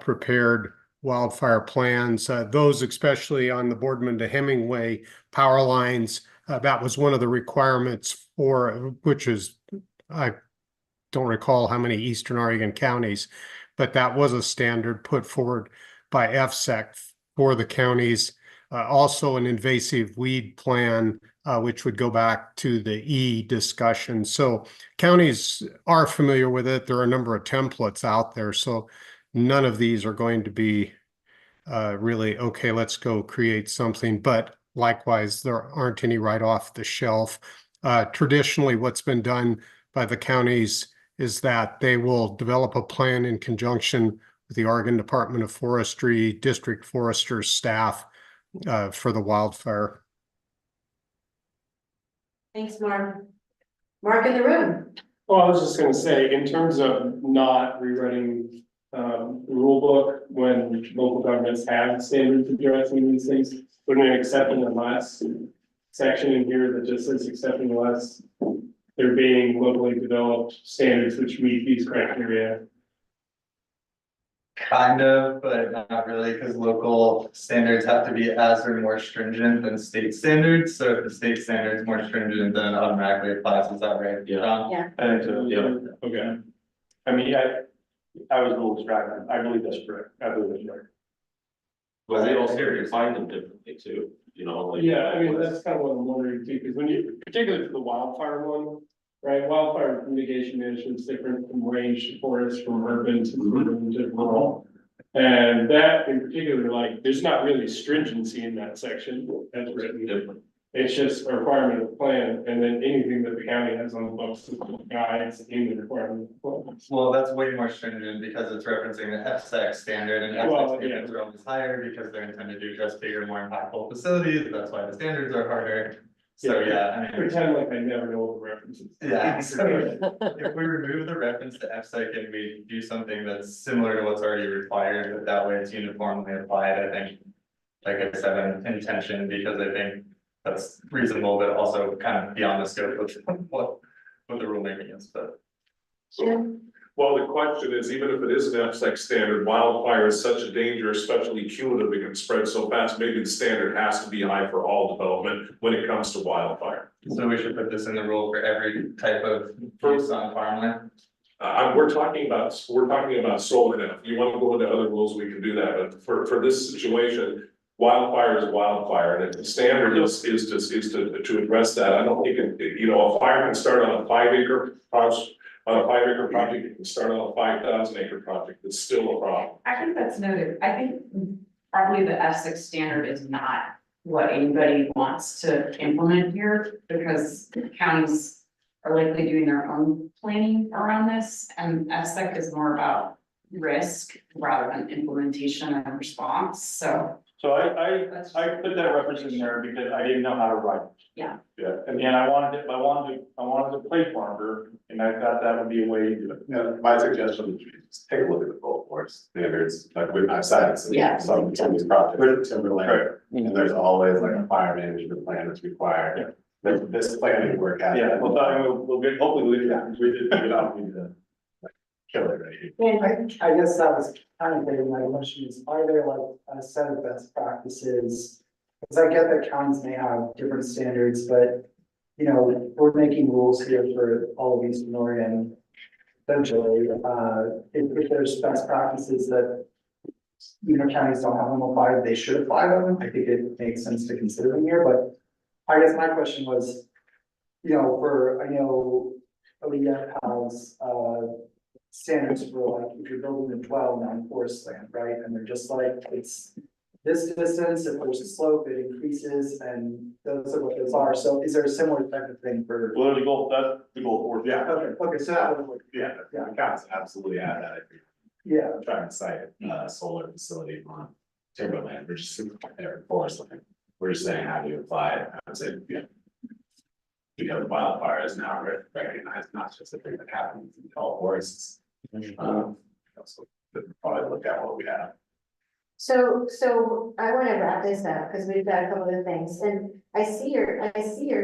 prepared wildfire plans, those especially on the Boardman to Hemingway power lines, that was one of the requirements for, which is, I don't recall how many Eastern Oregon counties, but that was a standard put forward by FSEC for the counties. Also an invasive weed plan, which would go back to the E discussion. So counties are familiar with it. There are a number of templates out there. So none of these are going to be really, okay, let's go create something. But likewise, there aren't any right off the shelf. Traditionally, what's been done by the counties is that they will develop a plan in conjunction with the Oregon Department of Forestry, district foresters, staff, for the wildfire. Thanks, Mark. Mark in the room. Well, I was just gonna say, in terms of not rewriting the rule book when local governments have standards addressing these things, putting an exception unless section in here that just says exception unless they're being locally developed standards which meet these criteria. Kind of, but not really, because local standards have to be as or more stringent than state standards. So if the state standard is more stringent, then it automatically applies. Is that right? Yeah. Yeah. I think so. Yeah. Okay. I mean, I was a little distracted. I believe that's correct. I believe that's correct. But they also define them differently too, you know, like. Yeah, I mean, that's kind of what I'm wondering too, because when you, particularly for the wildfire one, right, wildfire mitigation management is different from range to forest, from urban to urban to rural. And that in particular, like, there's not really stringency in that section that's written different. It's just a requirement of the plan, and then anything that the county has on the books is guides in the requirement. of the plan. Well, that's way more stringent because it's referencing the FSEC standard, and Well, FSEC standards are always higher because they're intended to address bigger, more impactful facilities, that's why the standards are harder. So, yeah, I mean. Pretend like I never know what the references. Yeah, so if we remove the reference to FSEC and we do something that's similar to what's already required, but that way it's uniformly applied, I think. Like I said, an intention, because I think that's reasonable, but also kind of beyond the scope of what the rulemaking is, but. Well, the question is, even if it is an FSEC standard, wildfire is such a danger, especially cumulative, it can spread so fast, maybe the standard has to be high for all development when it comes to wildfire. So we should put this in the rule for every type of use on farmland. We're talking about solar now. If you want to go into other rules, we can do that, but for this situation, wildfire is wildfire, and if the standard is to address that, I don't think a fire can start on a 5 acre house. On a 5 acre project, you can start on a 5,000 acre project, it's still a problem. I think that's noted. I think probably the F6 standard is not what anybody wants to implement here, because counties are likely doing their own planning around this, and F6 is more about risk rather than implementation and response, so. So I put that reference in there because I didn't know how to write it. Yeah. Yeah, and I wanted to play farmer, and I thought that would be a way to do it. Yeah, my suggestion would be just take a look at the goal force standards, like I've cited Yeah. some of these projects, timberland, and there's always like a fire management plan that's required. This planning work has. Yeah, we'll get, hopefully we don't need to like kill it right here. I guess that was kind of getting my question is, are there like a set of best practices? Because I get that counties may have different standards, but, you know, we're making rules here for all of Eastern Oregon. Essentially, if there's best practices that, you know, counties don't have them applied, they should apply them. I think it makes sense to consider them here, but I guess my question was, you know, I know ODF has, standards for like, if you're building a dwelling on forest land, right? And they're just like, it's this distance, if there's a slope, it increases, and those are what those are. So is there a similar type of thing for? Well, that's the goal for. Yeah. Okay, so that would work. Yeah, the counts absolutely have that. Yeah. I'm trying to cite a solar facility on timberland, we're just forest land. We're just saying how do you apply it, I would say, yeah. Because wildfire is now recognized, not just a thing that happens in tall forests. So probably look at what we have. So I want to wrap this up because we've got a couple of things, and I see your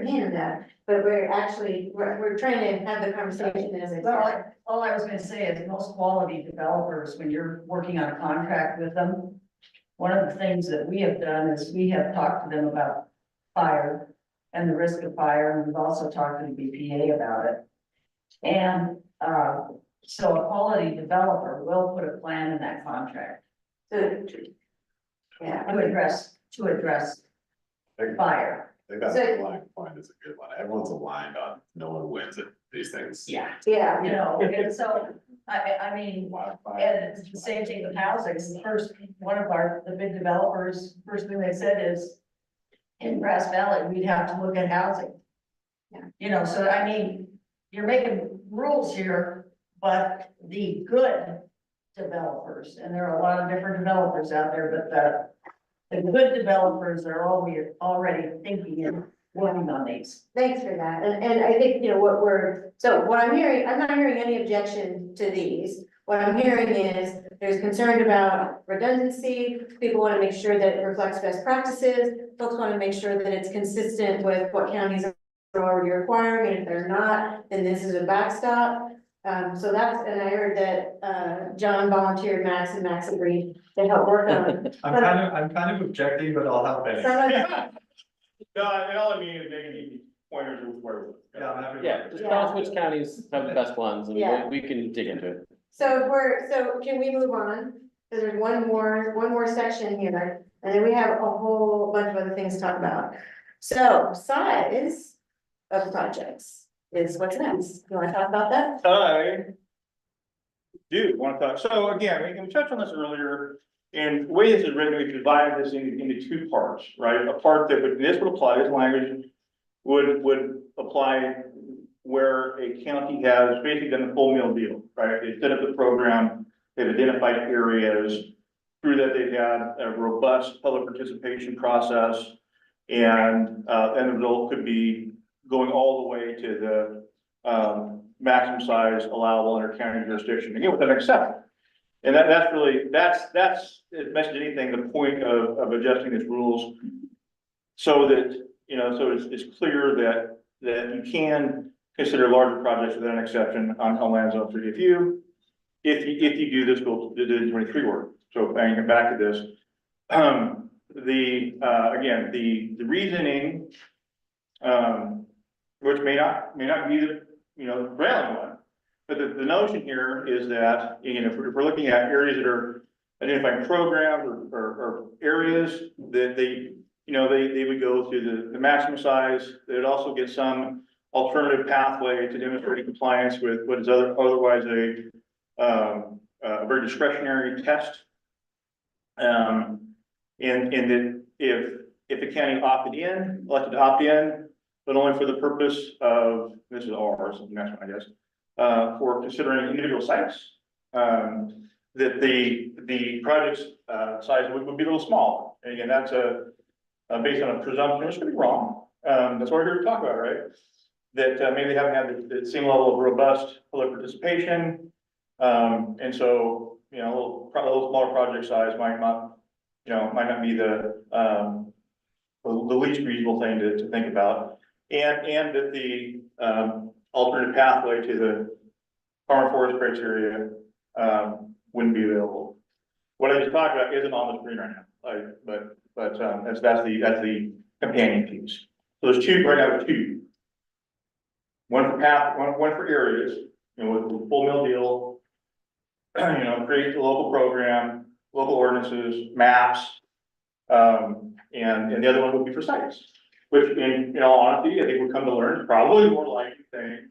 hand up, but we're trying to have the conversation as it's. All I was gonna say is most quality developers, when you're working on a contract with them, one of the things that we have done is we have talked to them about fire and the risk of fire, and we've also talked to the BPA about it. And, so a quality developer will put a plan in that contract. Yeah. To address fire. I think that's a line point is a good one. Everyone's aligned on, no one wins at these things. Yeah. Yeah. You know, and so, I mean, and it's the same thing with housing. First, one of the big developers, first thing they said is, in Grass Valley, we'd have to look at housing. Yeah. You know, so I mean, you're making rules here, but the good developers, and there are a lot of different developers out there, but the good developers are already thinking and working on these. Thanks for that, and I think, you know, what I'm hearing, I'm not hearing any objection to these. What I'm hearing is there's concern about redundancy, people want to make sure that it reflects best practices, folks want to make sure that it's consistent with what counties are already requiring, and if they're not, then this is a backstop. So and I heard that, John volunteered Max and Max agreed to help work on. I'm kind of objecting, but I'll help it. No, and all I mean is maybe pointers where. Yeah, just tell us which counties have the best ones, and Yeah. we can dig into it. So can we move on? So there's one more section here, and then we have a whole bunch of other things to talk about. So size of projects is what's next. You wanna talk about that? I do want to talk, so again, we touched on this earlier, and the way this is written, we divide this into two parts, right? A part that this would apply, this language would apply where a county has basically done the full meal deal, right? They set up the program, they've identified areas, through that they've had a robust public participation process, and the result could be going all the way to the maximum size allowable under county jurisdiction, again, with an exception. And that's really, that's, as much as anything, the point of adjusting these rules. So that, so it's clear that you can consider larger projects with an exception on land zone 3. If you do this, we'll do the 23 work. So banging back to this, again, the reasoning, which may not be the, prevailing one, but the notion here is that, if we're looking at areas that are identifying programs or areas that they would go through the maximum size. They'd also get some alternative pathway to demonstrating compliance with what is otherwise a very discretionary test. And that if the county elected to opt in, but only for the purpose of, this is ours, next one, I guess, for considering individual sites, that the project's size would be a little small. And again, that's based on a presumption, which could be wrong. That's what we're here to talk about, right? That maybe they haven't had the same level of robust public participation. And so, a little smaller project size might not be the least reasonable thing to think about. And that the alternative pathway to the farm forest criteria wouldn't be available. What I just talked about isn't on the screen right now, but that's the companion piece. So there's two right now. There's two. One for areas, with the full mill deal. Create the local program, local ordinances, maps, and the other one would be for sites, which in all honesty, I think we'll come to learn is probably more likely thing.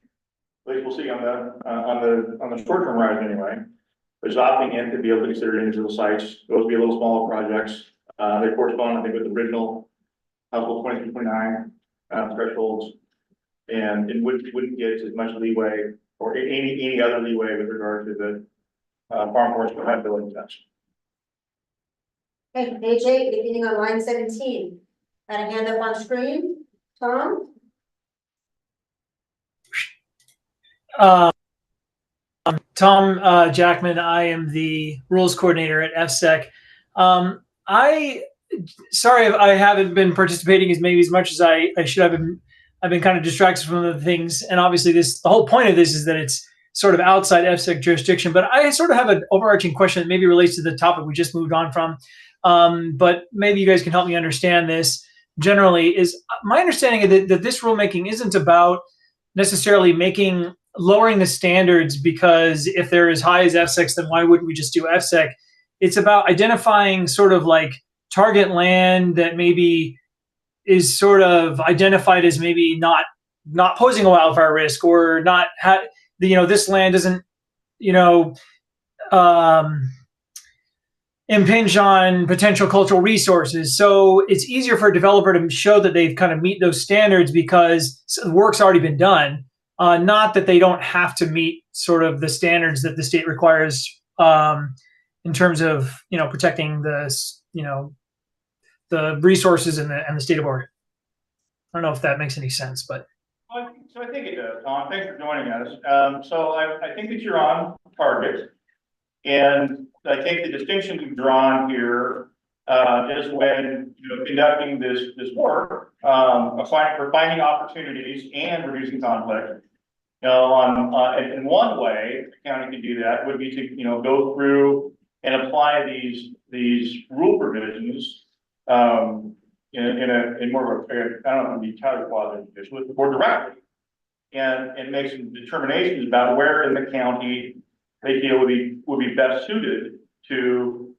At least we'll see on the short term horizon anyway. There's opting in to be able to consider individual sites. Those would be a little smaller projects. They correspond, I think, with the original House 2329 thresholds, and it wouldn't get as much leeway or any other leeway with regard to the farm forest compatibility test. Okay, page 8, beginning on line 17. Got a hand up on screen, Tom? Tom Jackman, I am the rules coordinator at FSEC. Sorry if I haven't been participating as much as I should have been. I've been kind of distracted from other things, and obviously the whole point of this is that it's sort of outside FSEC jurisdiction. But I sort of have an overarching question that maybe relates to the topic we just moved on from. But maybe you guys can help me understand this. Generally, is my understanding that this rulemaking isn't about necessarily lowering the standards, because if they're as high as FSEC, then why wouldn't we just do FSEC? It's about identifying sort of like target land that maybe is sort of identified as maybe not posing a wildfire risk, or not this land doesn't impinge on potential cultural resources. So it's easier for a developer to show that they've kind of meet those standards because the work's already been done. Not that they don't have to meet sort of the standards that the state requires in terms of protecting the resources and the state of Oregon. I don't know if that makes any sense, but. So I think it does, Tom. Thanks for joining us. So I think that you're on target, and I think the distinction you've drawn here is when conducting this work, for finding opportunities and reducing conflict. In one way, the county could do that would be to go through and apply these rule provisions in more of a, I don't know, be counterclauses, more directly, and make some determinations about where in the county they feel would be best suited to,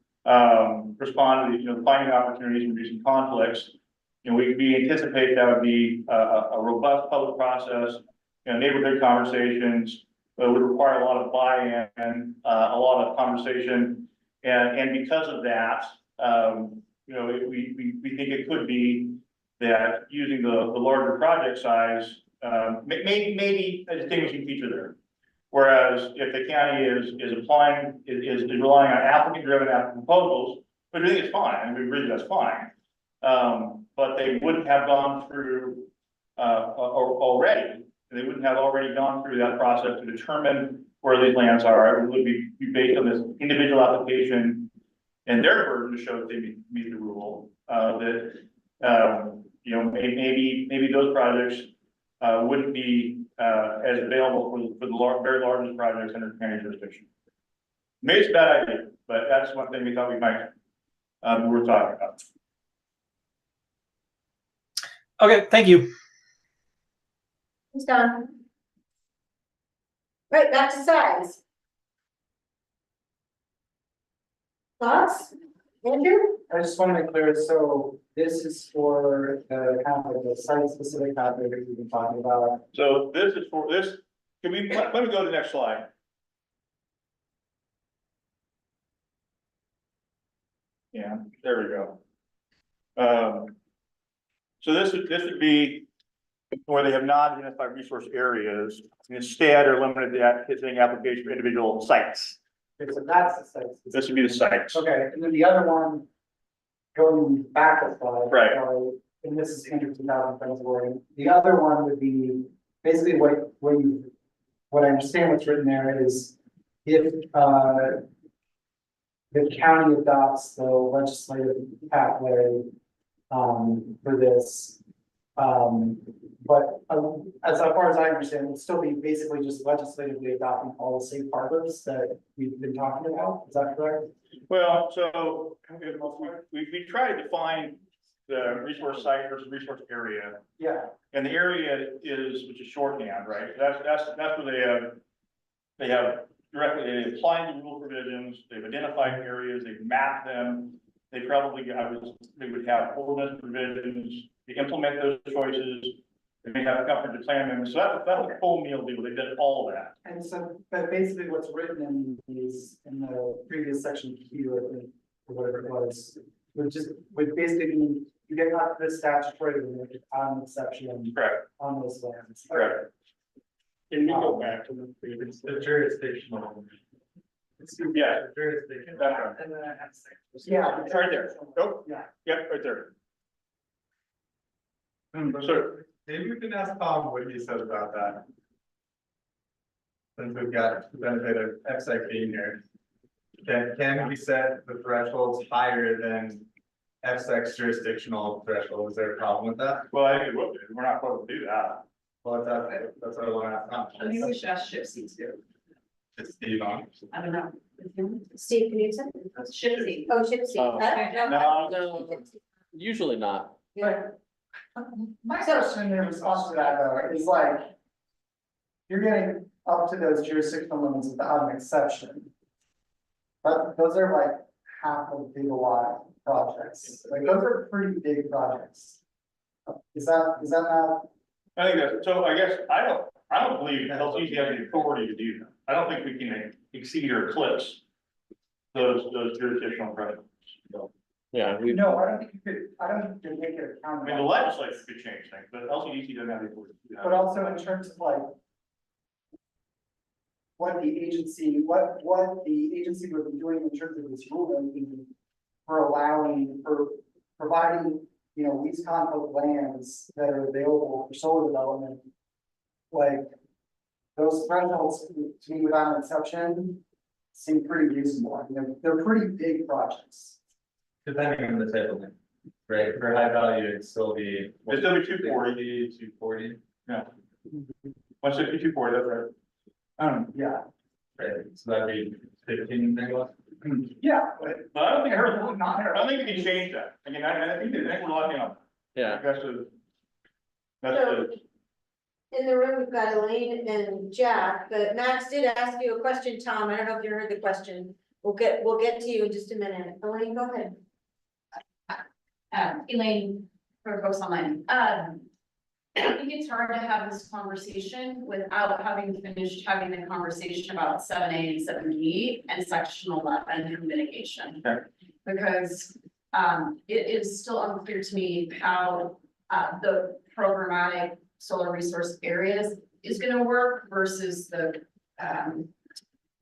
respond to, finding opportunities, reducing conflicts. We anticipate that would be a robust public process, neighborhood conversations, but it would require a lot of buy-in, a lot of conversation. And because of that, we think it could be that using the larger project size, maybe a distinguishing feature there. Whereas if the county is relying on applicant-driven proposals, which we think is fine, and we agree that's fine. But they wouldn't have gone through, already, they wouldn't have already gone through that process to determine where these lands are. It would be based on this individual application and their burden to show that they meet the rule, maybe those projects, wouldn't be, as available for the very largest projects under county jurisdiction. Maybe it's a bad idea, but that's one thing we thought we might, we were talking about. Okay, thank you. Who's done? Right, back to size. Thoughts? Andrew? I just want to make clear, so this is for the kind of like the site-specific topic that we've been talking about. So this is for this, let me go to the next slide. Yeah, there we go. So this would be where they have not identified resource areas, instead are limited to hitting application for individual sites. Okay, so that's the site. This would be the sites. Okay, and then the other one, going back a slide. Right. And this is Andrew 2000 Pennsylvania. The other one would be basically what I understand what's written there is if the county adopts the legislative pathway for this. But as far as I understand, it would still be basically just legislatively adopting all the safe harbors that we've been talking about. Is that correct? Well, so we try to define the resource site versus resource area. Yeah. And the area which is shorthand, right? That's where they have directly applied the rule provisions, they've identified areas, they've mapped them. They probably, they would have ordinance provisions to implement those choices. They may have comprehensive plan amendments. So that's a full meal deal. They did all of that. And so, but basically what's written in the previous section Q, I think, or whatever it was, would basically mean you get out this statutory limit on exception. Correct. On those lands. Correct. Can we go back to the jurisdictional? Yeah. Jurisdiction. That's right. And then yeah, It's right there. Nope. Yeah. Yep, right there. So maybe we can ask Tom what he said about that. Since we've got the benefit of XIP being here. Can we set the thresholds higher than XX jurisdictional threshold? Is there a problem with that? Well, I think it would be. We're not supposed to do that. Well, that's what I want to ask Tom. I think we should ask Gypsy too. It's Steve on. I don't know. Steve, can you say? Gypsy. Oh, Gypsy. No. Usually not. My question in response to that though is like, you're getting up to those jurisdictional limits without an exception. But those are like half of gigawatt projects, like those are pretty big projects. Is that not? I think that's, so I guess, I don't believe LCC has the authority to do that. I don't think we can exceed or eclipse those jurisdictional thresholds. Yeah, No, I don't think you could, I don't think you can make it I accountable. mean, the legislature could change things, but LCDC doesn't have the authority to do that. But also in terms of like. What the agency would be doing in terms of this rulemaking. For providing, least conflict lands that are available for solar development. Like, those thresholds to me without an exception. Seem pretty reasonable. I mean, they're pretty big projects. Depending on the type of land, right? For high value, it'd still be. It's still be 240. 240. Yeah. 160, 240, that's right. Yeah. Right, so that'd be 15 megawatts. Yeah. But I don't think I don't think we can change that. I mean, I think we're locking up. Yeah. That's the. In the room, we've got Elaine and Jack, but Max did ask you a question, Tom. I don't know if you heard the question. We'll get to you in just a minute. Elaine, go ahead. Elaine, for folks online, I think it's hard to have this conversation without having finished having the conversation about 7A and 7B and section 11 and mitigation. Okay. Because it is still unclear to me how the programmatic solar resource areas is gonna work versus the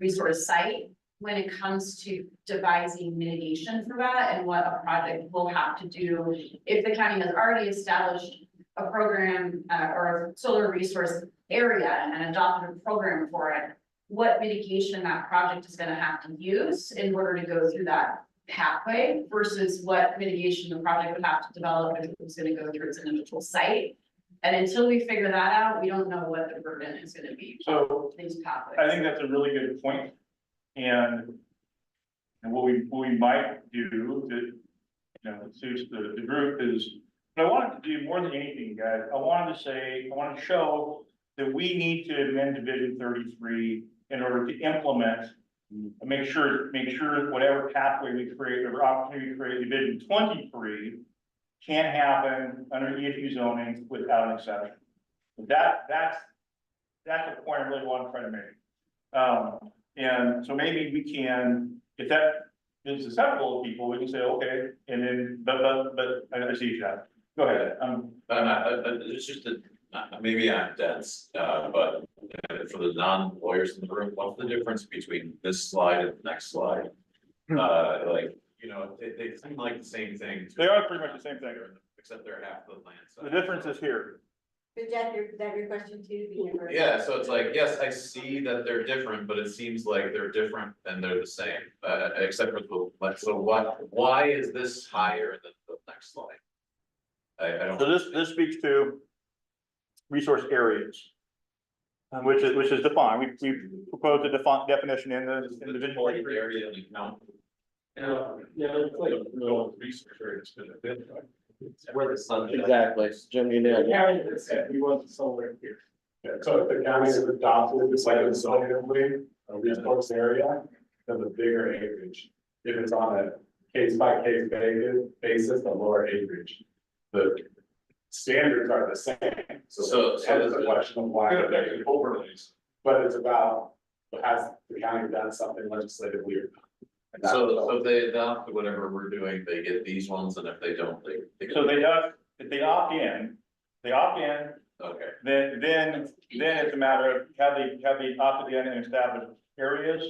resource site when it comes to devising mitigation for that and what a project will have to do. If the county has already established a program or a solar resource area and adopted a program for it, what mitigation that project is gonna have to use in order to go through that pathway versus what mitigation the project would have to develop if it was gonna go through its individual site. And until we figure that out, we don't know what the burden is gonna be. So These pathways. I think that's a really good point. And what we might do to, suits the group is, but I wanted to do more than anything, guys. I wanted to show that we need to amend Division 33 in order to implement, make sure whatever pathway we create, or opportunity to create Division 23 can happen under EFU zoning without an exception. That's the point I really want to try to make. And so maybe we can, if that is acceptable to people, we can say, okay, and then, but I see you, Jack. Go ahead. It's just that, maybe I'm dense, but for the non-lawyers in the room, what's the difference between this slide and the next slide? They seem like the same thing. They are pretty much the same thing. Except they're half the land. The difference is here. Is that your question too? Yeah, so it's like, yes, I see that they're different, but it seems like they're different and they're the same, except for the, so why is this higher than the next slide? I don't. So this speaks to resource areas, which is defined. We proposed a definition in the individual area. It's like no research area, it's been a bit, right? Where the sun. Exactly, Jimmy, The county said we want the solar here. Yeah, so if the county has adopted, it's like a zoning a resource area, then the bigger acreage. If it's on a case by case basis, the lower acreage. The standards are the same, so it's a question of why they're overlays. But it's about, has the county done something legislatively or not? So if they adopt whatever we're doing, they get these ones, and if they don't, they. So if they opt in, Okay. then it's a matter of have they opted in and established areas?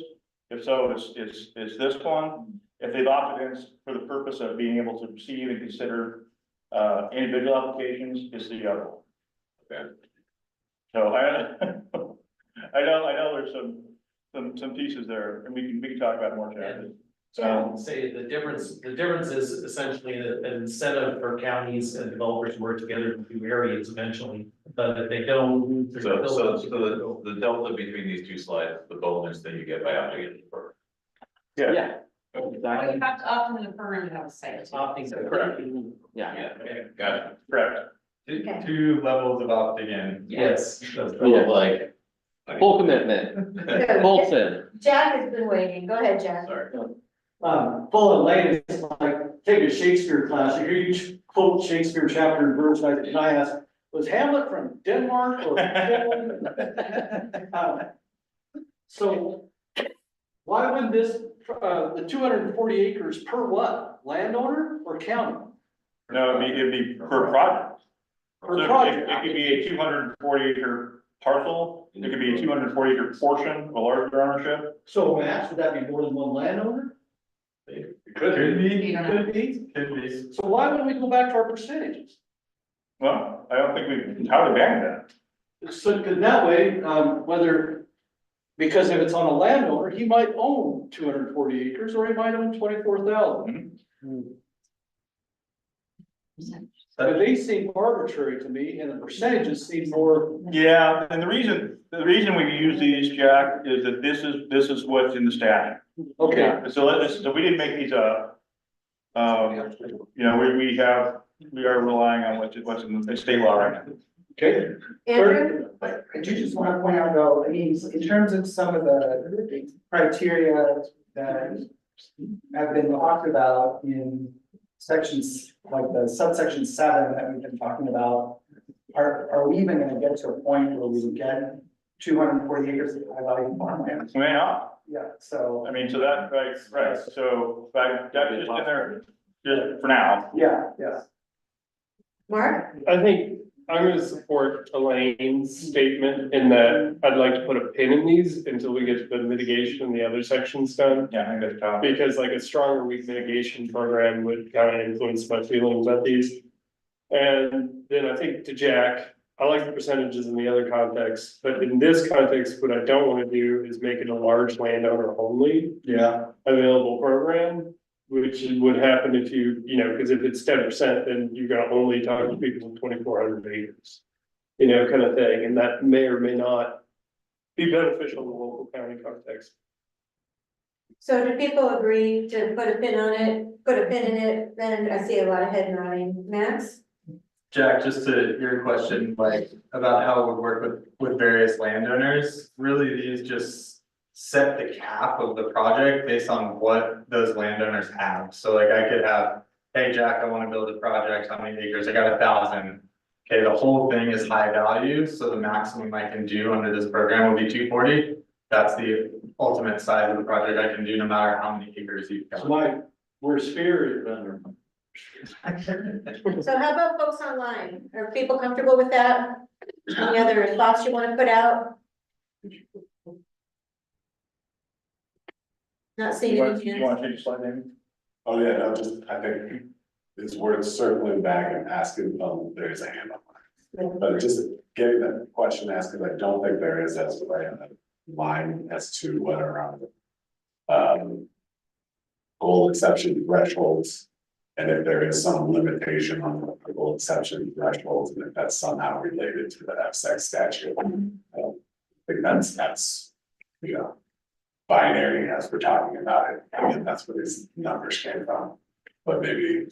If so, it's this one. If they've opted in for the purpose of being able to receive and consider individual applications, it's the other one. Okay. So I know there's some pieces there, and we can talk about more, Chad. So I would say the difference is essentially an incentive for counties and developers to work together to do areas eventually, but if they don't. So the delta between these two slides, the bonus that you get by opting in for. Yeah. Well, you have to opt into the program to have a site. Opting So- Correct. Yeah, got it. Correct. Two levels of opting in. Yes. Like, full commitment, full sin. Jack has been waiting. Go ahead, Jack. Sorry. Full and lane is like, take a Shakespeare class, you hear you quote Shakespeare chapter and verse, and I ask, was Hamlet from Denmark or Finland? So why would this, the 240 acres per what, landowner or county? No, it'd be per project. Per So project. it could be a 240 acre parcel, it could be a 240 acre portion of a larger ownership. So Max, would that be more than one landowner? Could be. Could be. So why would we go back to our percentages? Well, I don't think we, how to ban that. So, cause that way, because if it's on a landowner, he might own 240 acres or he might own 24,000. But they seem arbitrary to me and the percentages seem more. Yeah, and the reason we use these, Jack, is that this is what's in the statute. Okay. So we didn't make these up. We are relying on what's in the state law right now. Okay. Andrew? I do just want to point out though, I mean, in terms of some of the criteria that have been talked about in sections, like the subsection 7 that we've been talking about, are we even gonna get to a point where we would get 240 acres of high value farmland? We may not. Yeah, so. I mean, so that, right, so, but that's just in there, just for now. Yeah, yeah. Mark? I think I'm gonna support Elaine's statement in that I'd like to put a pin in these until we get to the mitigation and the other sections done. Yeah, I think that's tough. Because like a stronger weed mitigation program would kind of influence my feelings about these. And then I think to Jack, I like the percentages in the other context, but in this context, what I don't want to do is make it a large landowner only available program. Which would happen if you know, because if it's 10%, then you're gonna only talk to people with 2,400 acres. You know, kind of thing, and that may or may not be beneficial in the local county context. So do people agree to put a pin on it, put a pin in it? Then I see a lot of head nodding. Max? Jack, just to your question, like about how it would work with various landowners, really these just set the cap of the project based on what those landowners have. So like I could have, hey, Jack, I want to build a project, how many acres? I got 1,000. Okay, the whole thing is high value, so the maximum I can do under this program will be 240. That's the ultimate size of the project I can do, no matter how many acres you've got. So Mike, we're spirit vendor. So how about folks online? Are people comfortable with that? Any other thoughts you want to put out? Not seeing any You hands. want to change the slide name? Oh, yeah, no, just, I think it's worth circling back and asking, there's a hand on mine. But just getting that question asked, because I don't think there is as I have line as to whether goal exception thresholds. And if there is some limitation on the goal exception thresholds, and if that's somehow related to the FSEC statute. I don't think that's, you know, binary as we're talking about it. Again, that's where these numbers came from. But maybe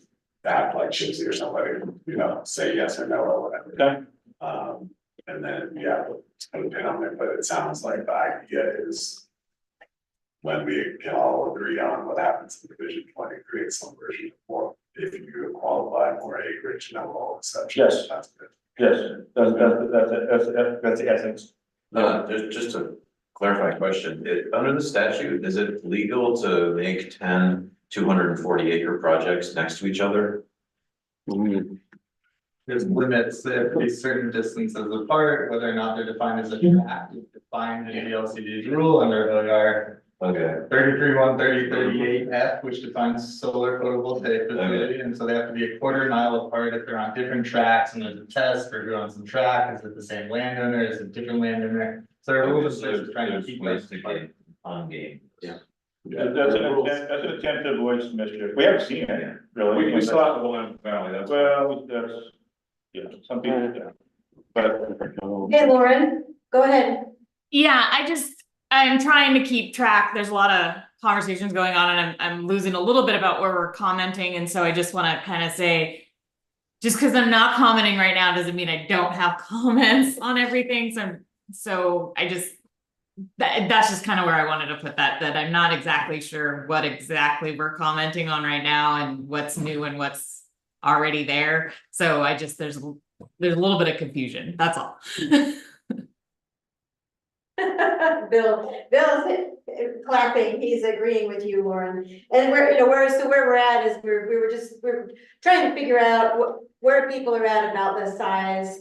that like Chipsy or somebody, you know, say yes or no or whatever. Okay. And then, yeah, put a pin on it, but it sounds like the idea is when we can all agree on what happens in Division 20, create some version of more, if you qualify more acreage, no all exceptions. Yes. That's good. Yes, that's the essence. Just a clarifying question, under the statute, is it legal to make 10 240 acre projects next to each other? There's limits that be certain distances apart, whether or not they're defined as a tract, defined in the LCD's rule under OER. Okay. 33-130-38F, which defines solar photovoltaic facility, and so they have to be a quarter mile apart if they're on different tracks, and there's a test for who owns the track, is it the same landowner, is it a different landowner? So they're a little bit just trying to keep ways those to apart. get on game. Yeah. That's an attempt to avoid some mischief. We haven't seen it, really. We still have the one valley, that's. Well, that's, yeah, some people, yeah. But. Hey, Lauren, go ahead. Yeah, I'm trying to keep track. There's a lot of conversations going on and I'm losing a little bit about where we're commenting. And so I just want to kind of say, just because I'm not commenting right now, doesn't mean I don't have comments on everything. So I just, that's just kind of where I wanted to put that I'm not exactly sure what exactly we're commenting on right now and what's new and what's already there. So there's a little bit of confusion. That's all. Bill's clapping, he's agreeing with you, Lauren. And where we're at is we're trying to figure out where people are at about the size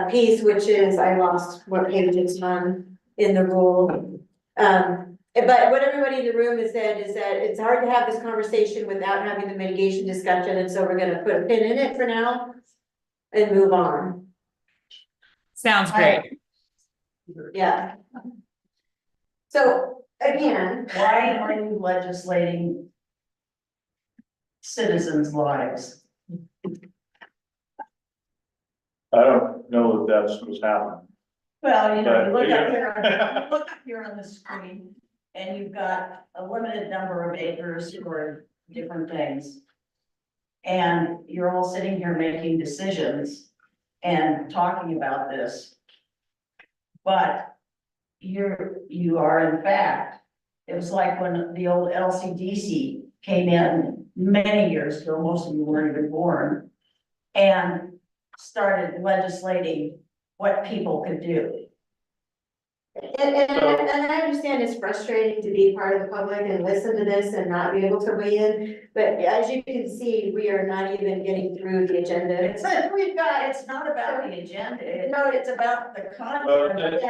piece, which is, I lost what page it's on in the rule. But what everybody in the room has said is that it's hard to have this conversation without having the mitigation discussion, and so we're gonna put a pin in it for now and move on. Sounds great. Yeah. So again, Why are you legislating citizens' lives? I don't know that that's what's happening. Well, you know, But, you look up here on the screen, and you've got a limited number of acres for different things. And you're all sitting here making decisions and talking about this. But you are in fact, it was like when the old LCDC came in many years ago, most of you weren't even born, and started legislating what people could do. And I understand it's frustrating to be part of the public and listen to this and not be able to weigh in, but as you can see, we are not even getting through the agenda. It's not about the agenda, it's about the content. Yeah,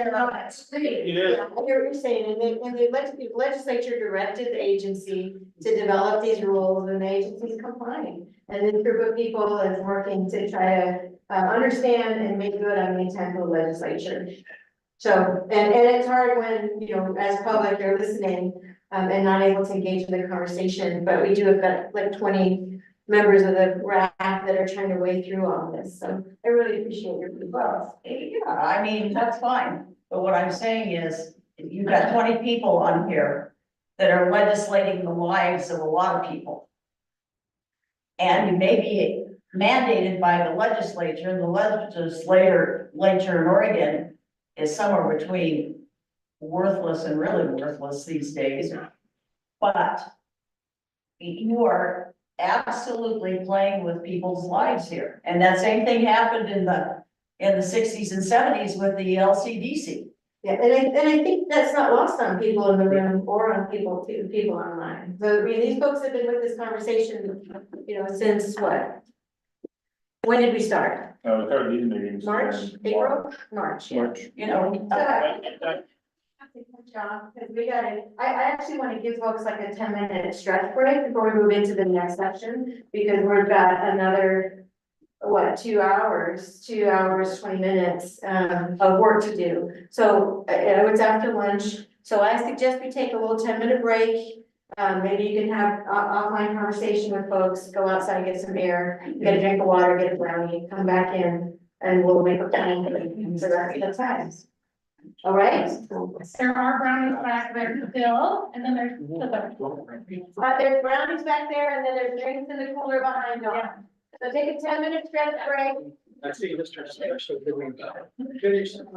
I hear what you're saying, and the legislature directed the agency to develop these rules, and the agency's complying. And this group of people is working to try to understand and make good on the intent of the legislature. So, and it's hard when, you know, as public, you're listening, and not able to engage in the conversation, but we do have got like 20 members of the RAC that are trying to wade through all this, so I really appreciate your feedback. Well, yeah, I mean, that's fine, but what I'm saying is, you've got 20 people on here that are legislating the lives of a lot of people. And you may be mandated by the legislature, and the legislature in Oregon is somewhere between worthless and really worthless these days. But you are absolutely playing with people's lives here. And that same thing happened in the sixties and seventies with the LCDC. Yeah, and I think that's not lost on people in the room or on people online. So, I mean, these folks have been with this conversation, you know, since what? When did we start? We started these meetings. March, April, March, yeah. You know, Because we gotta, I actually want to give folks like a 10-minute stretch break before we move into the next section, because we've got another, what, 2 hours, 20 minutes, of work to do. So, it's after lunch, so I suggest we take a little 10-minute break. Maybe you can have offline conversation with folks, go outside, get some air, get a drink of water, get a brownie, come back in, and we'll make a plan for the rest of the time. All right? There are brownies back there still, and then there's. There's brownies back there, and then there's drinks in the cooler behind them. So take a 10-minute stretch break. I see this actually doing Conversation.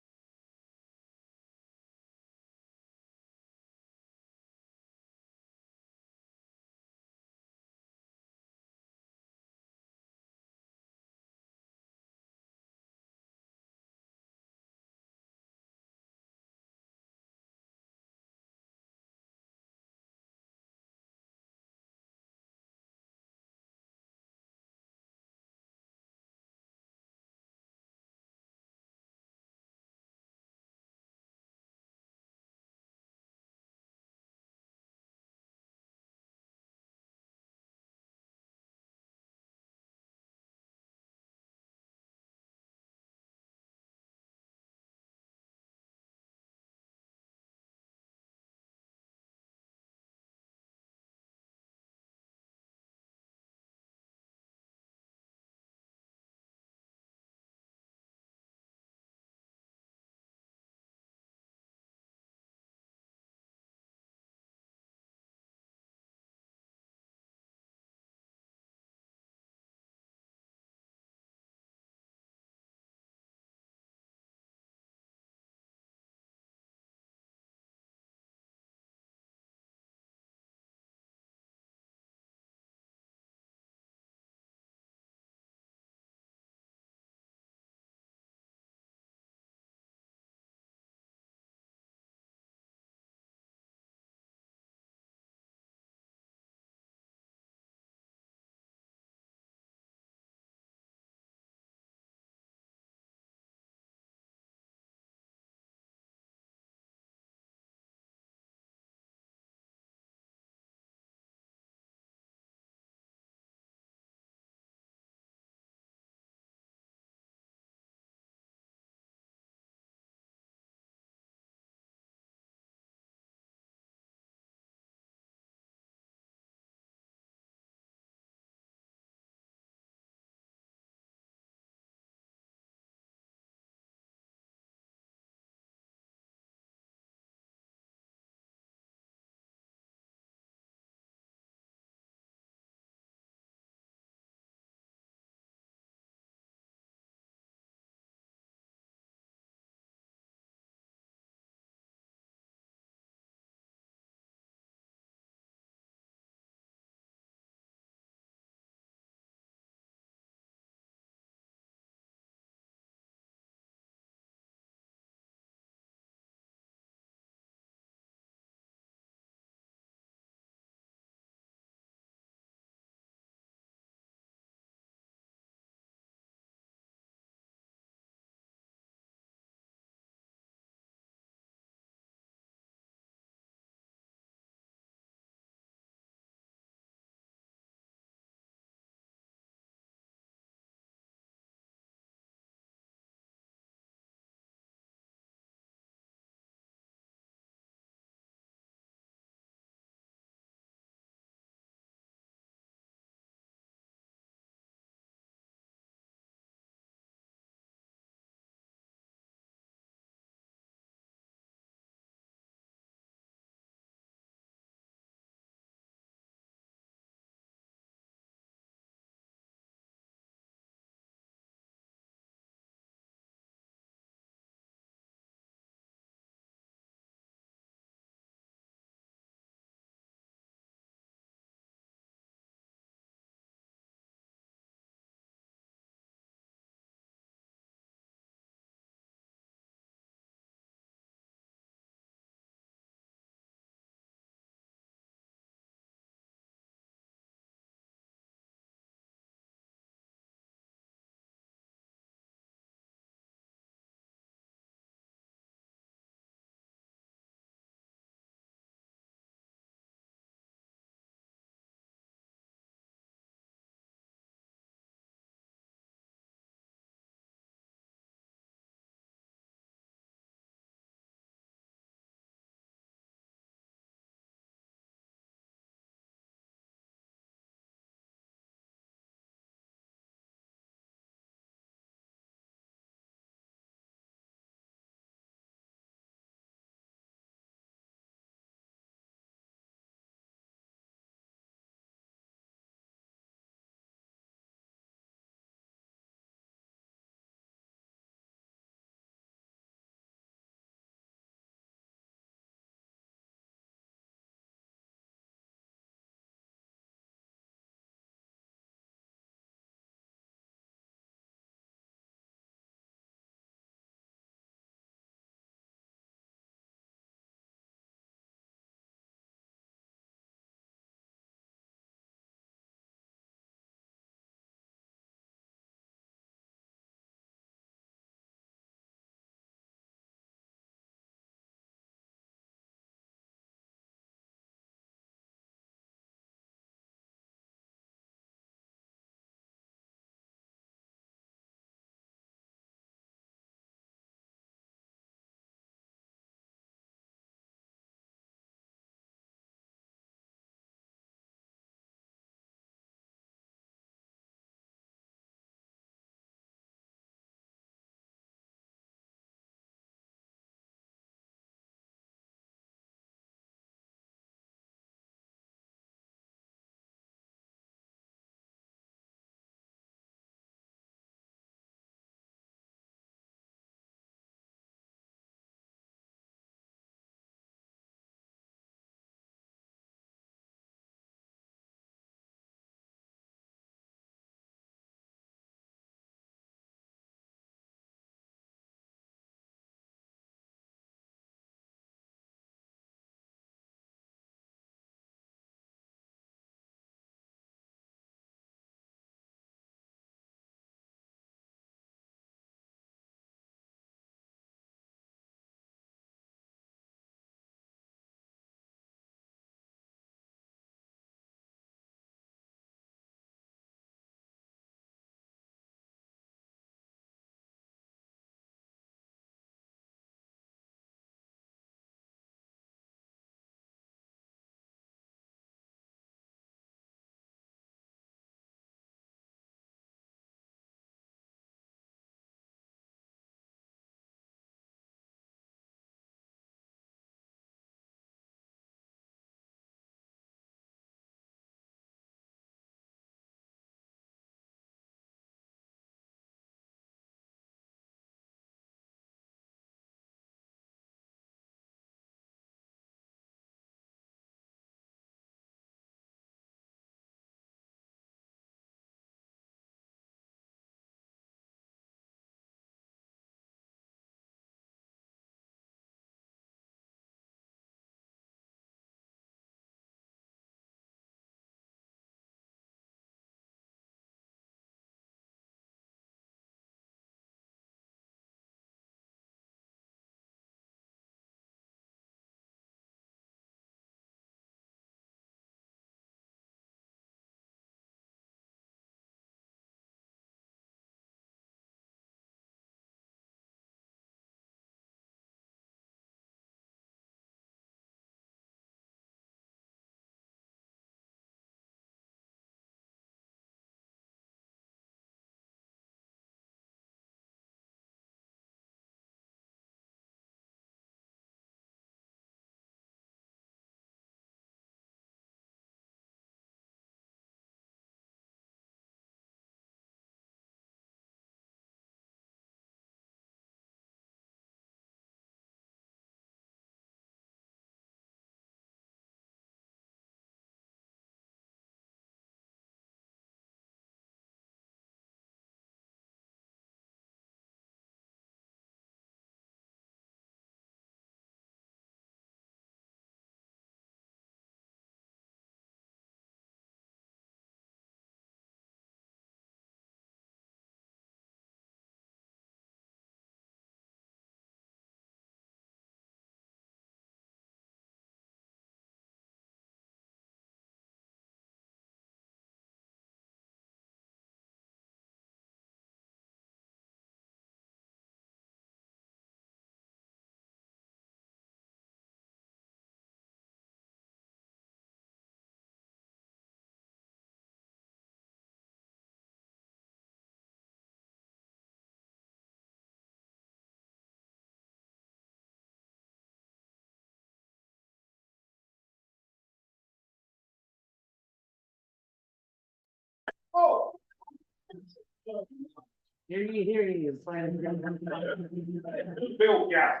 Bill, yeah.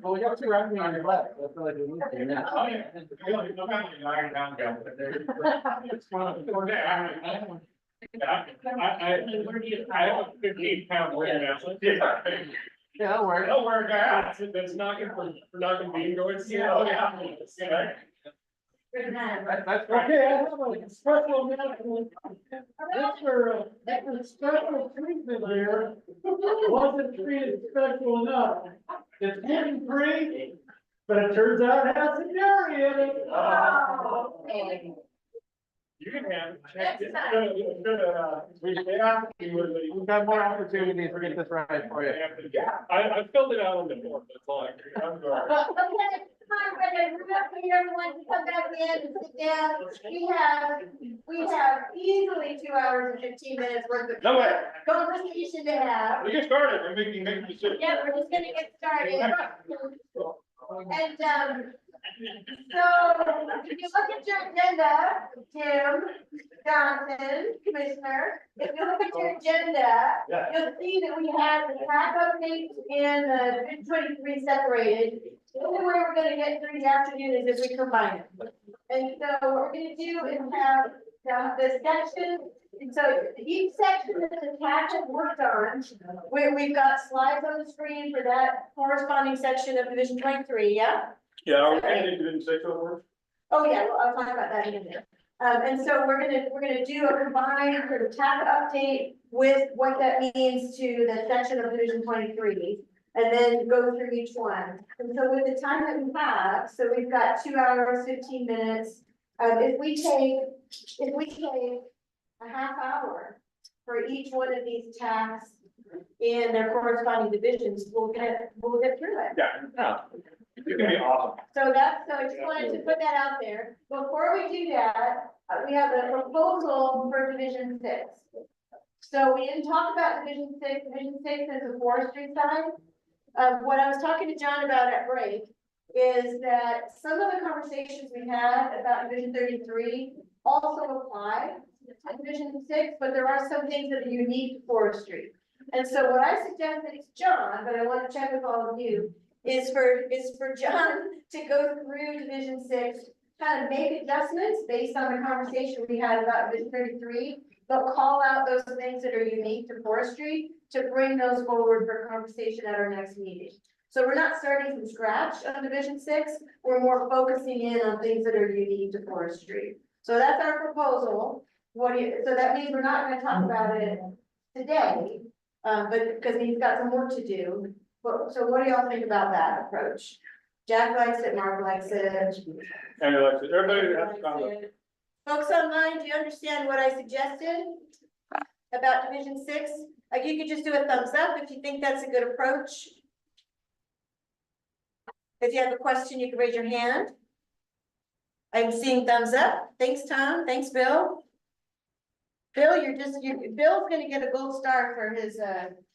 Well, we got two rounds on your left. I feel like we need to now. I have a 15-pound weight now. Yeah, that'll work. That'll work out. That's knocking for knocking bean going. Yeah. That's Okay, I have a special announcement. After special treatment here, wasn't treated special enough. It's gluten free, but it turns out it has some dairy in it. You can have. We've got more opportunities to get this right for you. I filled it out on the board, that's all I can. I'm sorry. Okay, come on, everyone to come back in and sit down. We have easily 2 hours and 15 minutes worth of No way. conversation to have. We get started, we're making decisions. Yeah, we're just gonna get started. And, so if you look at your agenda, Jim Johnson, Commissioner, if you look at your agenda, you'll see that we have the track updates and the 23 separated. The only way we're gonna get through the afternoon is if we combine them. And so what we're gonna do is have the section. And so each section that the TAC has worked on, we've got slides on the screen for that corresponding section of Division 23, yeah? Yeah, are we gonna do Division 6 over? Oh, yeah, well, I'll talk about that in a minute. And so we're gonna do a combined sort of TAC update with what that means to the section of Division 23. And then go through each one. And so with the time that we have, so we've got 2 hours, 15 minutes. If we take a half hour for each one of these tasks in their corresponding divisions, we'll get through it. Yeah. It's gonna be awesome. So I just wanted to put that out there. Before we do that, we have a proposal for Division 6. So we didn't talk about Division 6. Division 6 is the forestry side. What I was talking to John about at break is that some of the conversations we had about Division 33 also apply to Division 6, but there are some things that are unique to forestry. And so what I suggested to John, but I want to check with all of you, is for John to go through Division 6, kind of make adjustments based on the conversation we had about Division 33, but call out those things that are unique to forestry to bring those forward for conversation at our next meeting. So we're not starting from scratch on Division 6, we're more focusing in on things that are unique to forestry. So that's our proposal. So that means we're not gonna talk about it today, but because he's got some work to do. But, so what do y'all think about that approach? Jack likes it, Mark likes it. And everybody has to comment. Folks online, do you understand what I suggested about Division 6? Like, you could just do a thumbs up if you think that's a good approach. If you have a question, you can raise your hand. I'm seeing thumbs up. Thanks, Tom. Thanks, Bill. Bill, Bill's gonna get a gold star for his,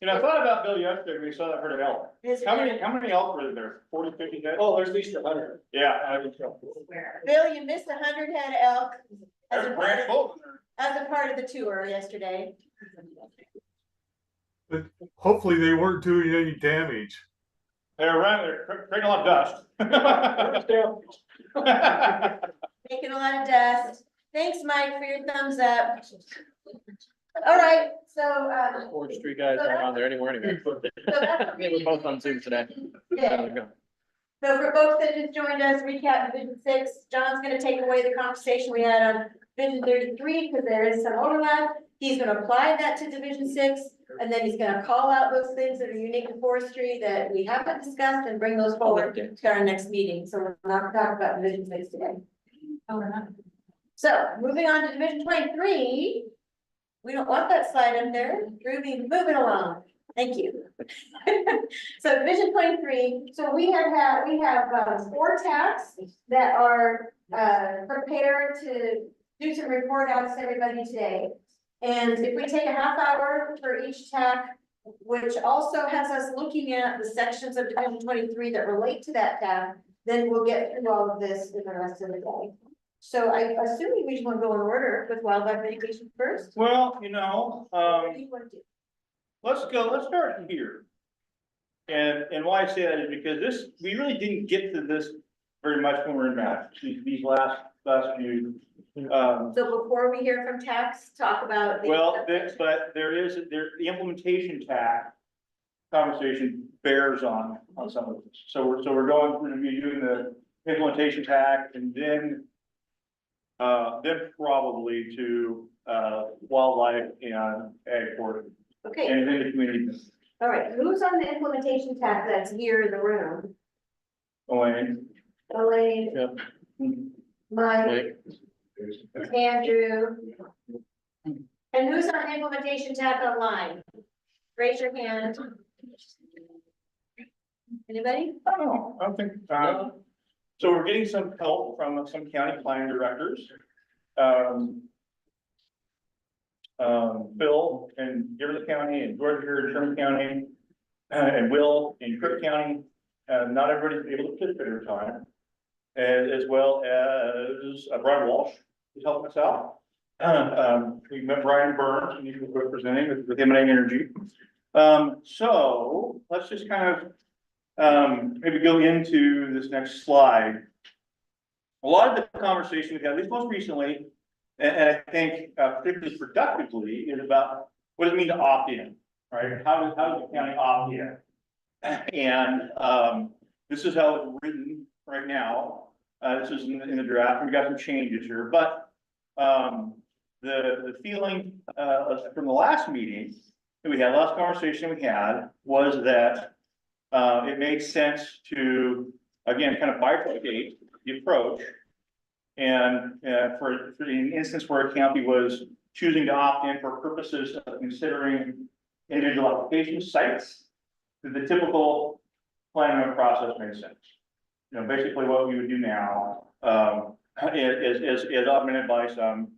You know, I thought about Bill yesterday, we saw that herd of elk. How many elk were there? 40, 50 head? Oh, there's at least 100. Yeah, I think so. Bill, you missed 100 head of elk as There's a a part branch of, full in there. as a part of the tour yesterday. But hopefully they weren't doing any damage. They're around there, creating a lot of dust. Making a lot of dust. Thanks, Mike, for your thumbs up. All right, so, Forestry guys aren't on there anymore anyway. so that's They were both on Zoom today. yeah. So for folks that just joined us, recap Division 6, John's gonna take away the conversation we had on Division 33, because there is some overlap. He's gonna apply that to Division 6, and then he's gonna call out those things that are unique to forestry that we haven't discussed and bring those forward to our next meeting. So we're not gonna talk about Division 6 today. Oh, we're not. So moving on to Division 23, we don't want that slide up there. Moving along. Thank you. So Division 23, so we have 4 tasks that are prepared to do some report outs to everybody today. And if we take a half hour for each task, which also has us looking at the sections of Division 23 that relate to that task, then we'll get through all of this in the rest of the day. So I assume we just want to go in order with wildlife mitigation first. Well, you know, What do you want to do? let's start here. And why I say that is because we really didn't get to this very much when we were in math, these last few. So before we hear from tax, talk about. But the implementation tax conversation bears on some of this. So we're going to be doing the implementation tax and then probably to wildlife and ag portion. Okay. And then the community. All right, who's on the implementation task that's here in the room? Elaine. Elaine, Yep. Mike, Andrew. And who's on implementation task online? Raise your hand. Anybody? I don't think, so we're getting some help from some county planning directors. Bill in Gibbons County and George here in Sherman County, and Will in Cook County. Not everybody's able to participate at a time. And as well as Brian Walsh is helping us out. We met Brian Burns and he was representing with M&A Energy. So let's just kind of maybe go into this next slide. A lot of the conversation we've had, at least most recently, and I think particularly productively, is about what does it mean to opt in, right? How does the county opt in? And this is how it's written right now. This is in the draft. We've got some changes here, but the feeling from the last meeting that we had, last conversation we had, was that it makes sense to, again, kind of bifurcate the approach. And for the instance where a county was choosing to opt in for purposes of considering individual application sites, the typical planning process makes sense. You know, basically what we would do now is augmented by some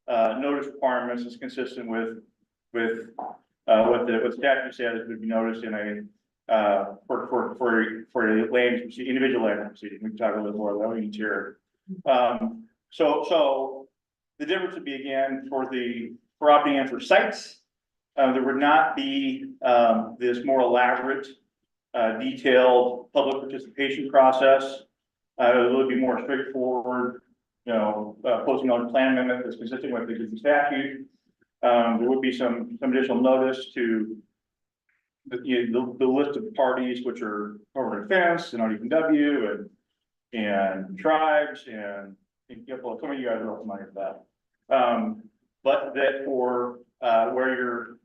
notice requirements that's consistent with what the statute says would be noticed in a for a land individual land proceeding. We can talk a little more about that here. So the difference would be, again, for opting in for sites, there would not be this more elaborate detailed public participation process. It would be more straightforward, posting on a plan amendment that's consistent with the existing statute. There would be some additional notice to the list of parties, which are Government Defense and RDPW and tribes and some of you guys are all familiar with that. But that for where you're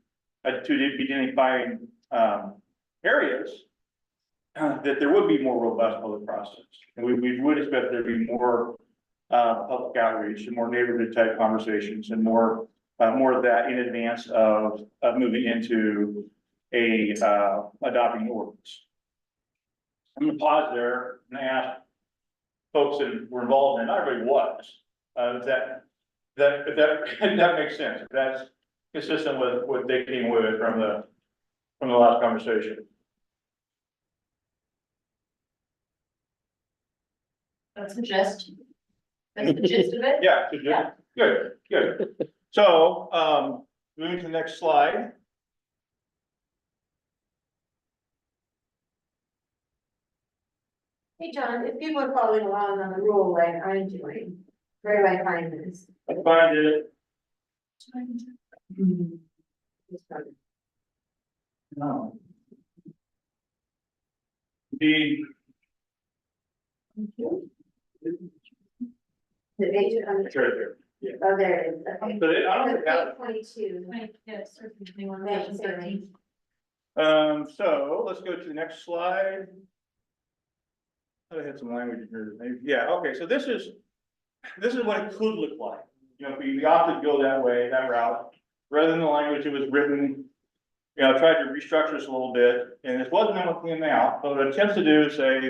to be identifying areas, that there would be more robust public process. And we would expect there to be more public outreach and more neighborhood type conversations and more of that in advance of moving into adopting ordinance. I'm gonna pause there and ask folks that were involved in it, not everybody was, if that makes sense, if that's consistent with what they came with from the last conversation. That's the gist. That's the gist of it? Yeah, good. So, moving to the next slide. Hey, John, if people are following along on the rule like I'm doing, where do I find this? I find it. No. The page on It's right there. Yeah. Oh, there it is. Okay. But I don't think that. 22. So let's go to the next slide. I had some language here. Yeah, okay, so this is what it could look like. If we opted to go that way, that route, rather than the language that was written tried to restructure this a little bit, and this wasn't what came out, but what it attempts to do is say,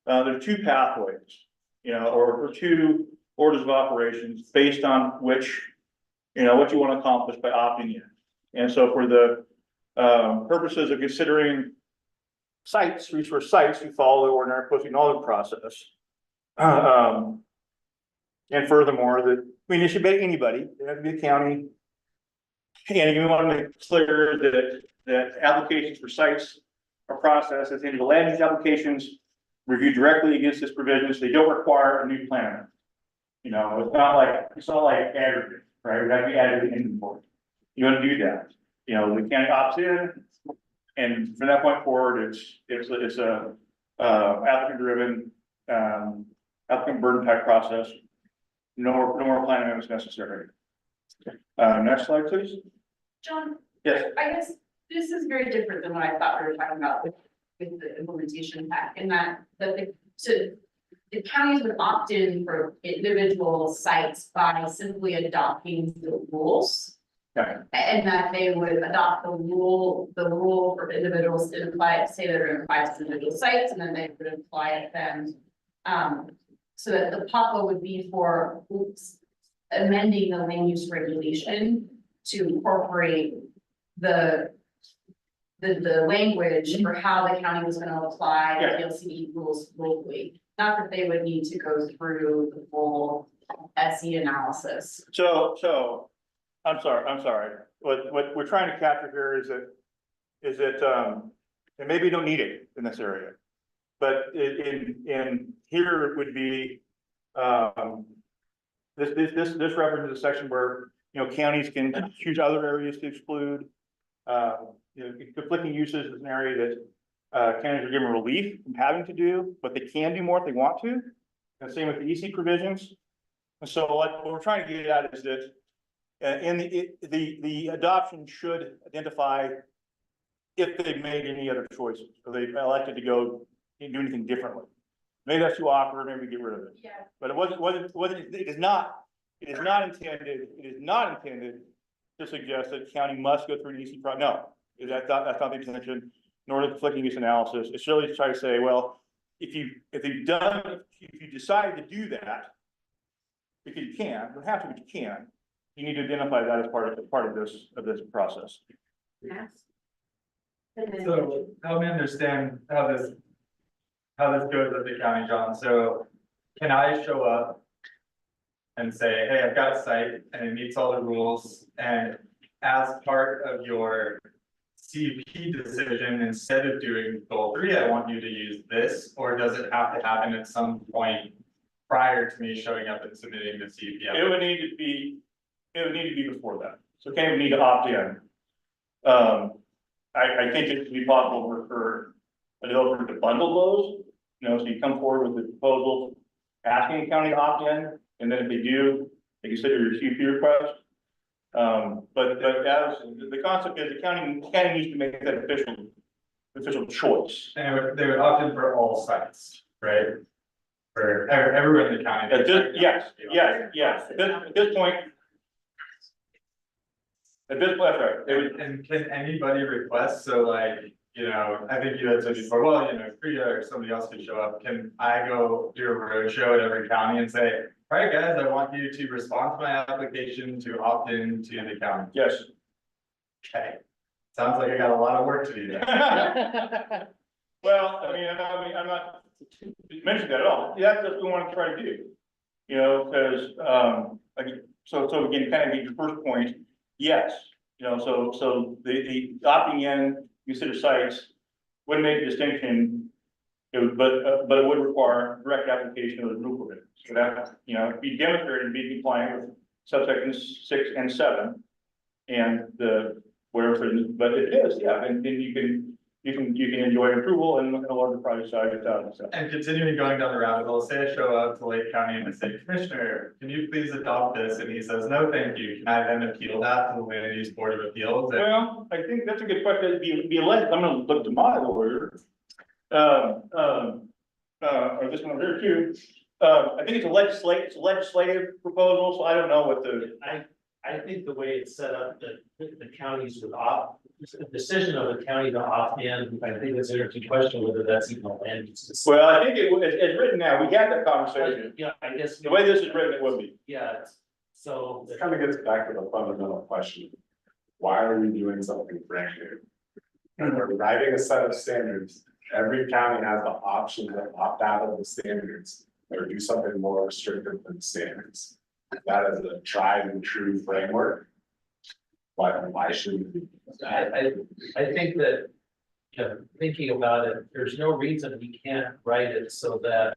there are two pathways, or two orders of operations based on which, what you want to accomplish by opting in. And so for the purposes of considering resource sites, you follow the ordinary post-acknowledgement process. And furthermore, it should be anybody, it doesn't have to be a county. And you want to make clear that applications for sites are processed as in the land use applications reviewed directly against this provision, so they don't require a new plan. It's not like aggregate, right? We have to be aggregate inventory. You want to do that. The county opts in, and from that point forward, it's a applicant driven, applicant burden type process. No more plan amendments necessary. Next slide, please. John? Yes. I guess this is very different than what I thought we were talking about with the implementation pack, in that the counties would opt in for individual sites by simply adopting the rules. Okay. And that they would adopt the rule for individuals to apply, say they're going to apply to individual sites, and then they would apply it then. So that the PAPA would be for amending the land use regulation to incorporate the language for how the county was going to apply the LCD rules locally. Not that they would need to go through the full SE analysis. So I'm sorry. What we're trying to capture here is that and maybe you don't need it in this area, but in here it would be this references a section where counties can choose other areas to exclude. Conflicting uses is an area that counties are given relief from having to do, but they can do more if they want to. And same with the EC provisions. And so what we're trying to get at is that and the adoption should identify if they've made any other choices, or they've elected to go and do anything differently. Maybe that's too awkward, maybe get rid of it. Yeah. But it is not intended to suggest that the county must go through an EC process. No, that's not the intention, nor the conflicting use analysis. It's really to try to say, well, if you decide to do that, because you can, you don't have to, but you can. You need to identify that as part of this process. Yes. So help me understand how this goes at the county, John. So can I show up and say, hey, I've got a site and it meets all the rules, and as part of your CUP decision, instead of doing goal 3, I want you to use this, or does it have to happen at some point prior to me showing up and submitting the CUP? It would need to be before that. So county would need to opt in. I think it would be possible for a developer to bundle those, so you come forward with the proposal, asking the county to opt in, and then if they do, they consider your CUP request. But as the concept is, the county needs to make that official choice. And they would opt in for all sites, right? For everywhere in the county. Yes. At this point. At this point, that's right. And can anybody request, so like, I think you had said before, well, Frida or somebody else could show up, can I go do a roadshow at every county and say, all right, guys, I want you to respond to my application to opt in to the county? Yes. Okay, sounds like I got a lot of work to do there. Well, I'm not mentioning that at all. Yeah, that's what we want to try to do. Because so again, kind of your first point, yes, so the opting in, consider sites wouldn't make a distinction. But it would require direct application of the rule provisions. So that, be demonstrated and be compliant with subsections 6 and 7. And but it is, and then you can enjoy approval and a larger project size without. And continuing going down the rabbit hole, say I show up to Lake County and I say, Commissioner, can you please adopt this? And he says, no, thank you. Can I then appeal that to the Land Use Board of Appeals? Well, I think that's a good question. Be elected. I'm going to look to my lawyer. Or this one here too. I think it's a legislative proposal, so I don't know what I think the way it's set up, that the counties would opt a decision of the county to opt in, I think it's an interesting question whether that's even a land use decision. Well, I think it's written now, we had that conversation. Yeah, I guess. The way this is written, it would be. Yeah, so. It kind of gets back to the fundamental question. Why are we doing something brand new? And we're writing a set of standards. Every county has the option to opt out of the standards or do something more restrictive than the standards. That is a tried and true framework. Why shouldn't we? I think that, you know, thinking about it, there's no reason we can't write it so that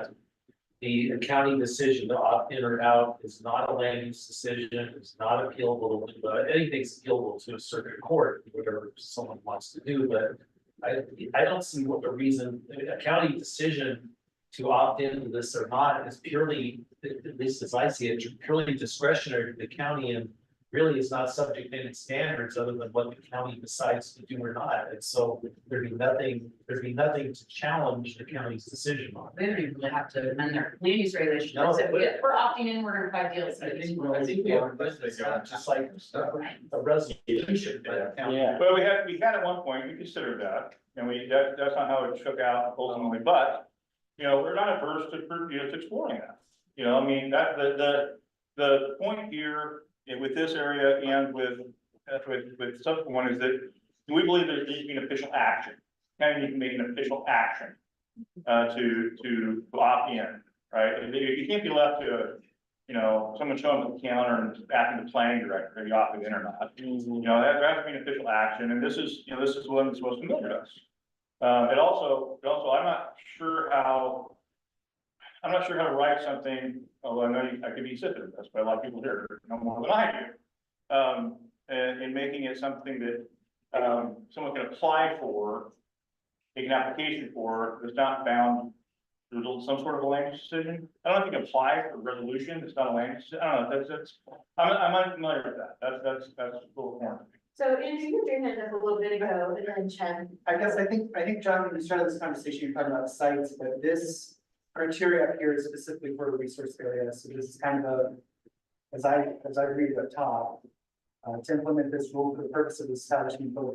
the county decision to opt in or out is not a land use decision, is not appealable, but anything's appealable to a circuit court, whatever someone wants to do, but I don't see what the reason, a county decision to opt into this or not is purely, at least as I see it, purely discretionary to the county and really is not subject to any standards other than what the county decides to do or not. And so there'd be nothing to challenge the county's decision on. They don't even really have to amend their land use regulations. No, If but- we're opting in, we're gonna provide deals. I think we have, it's not just like a resolution by the county. Well, we had at one point, we considered that, and that's not how it shook out ultimately, but, you know, we're not averse to, you know, to exploring that. You know, I mean, that, the point here with this area and with subsequent one is that we believe there needs to be an official action. County needs to make an official action, to opt in, right? You can't be left to, you know, someone showing up at the counter and asking the planning director, are you opting in or not? You know, that has to be an official action, and this is, you know, this is one that's most familiar to us. It also, I'm not sure how to write something, although I know I could be insistent in this, but a lot of people here know more than I do. And making it something that, someone can apply for, make an application for, that's not bound through some sort of a land use decision. I don't know if you can apply for a resolution, it's not a land use, I don't know, I'm unfamiliar with that, that's a little more. So Andrew, you did hand up a little bit ago, and then Chen. I guess, I think, John, when you started this conversation, you're talking about sites, but this criteria up here is specifically for the resource area, so this is kind of as I read it up top. To implement this rule for the purpose of establishing solar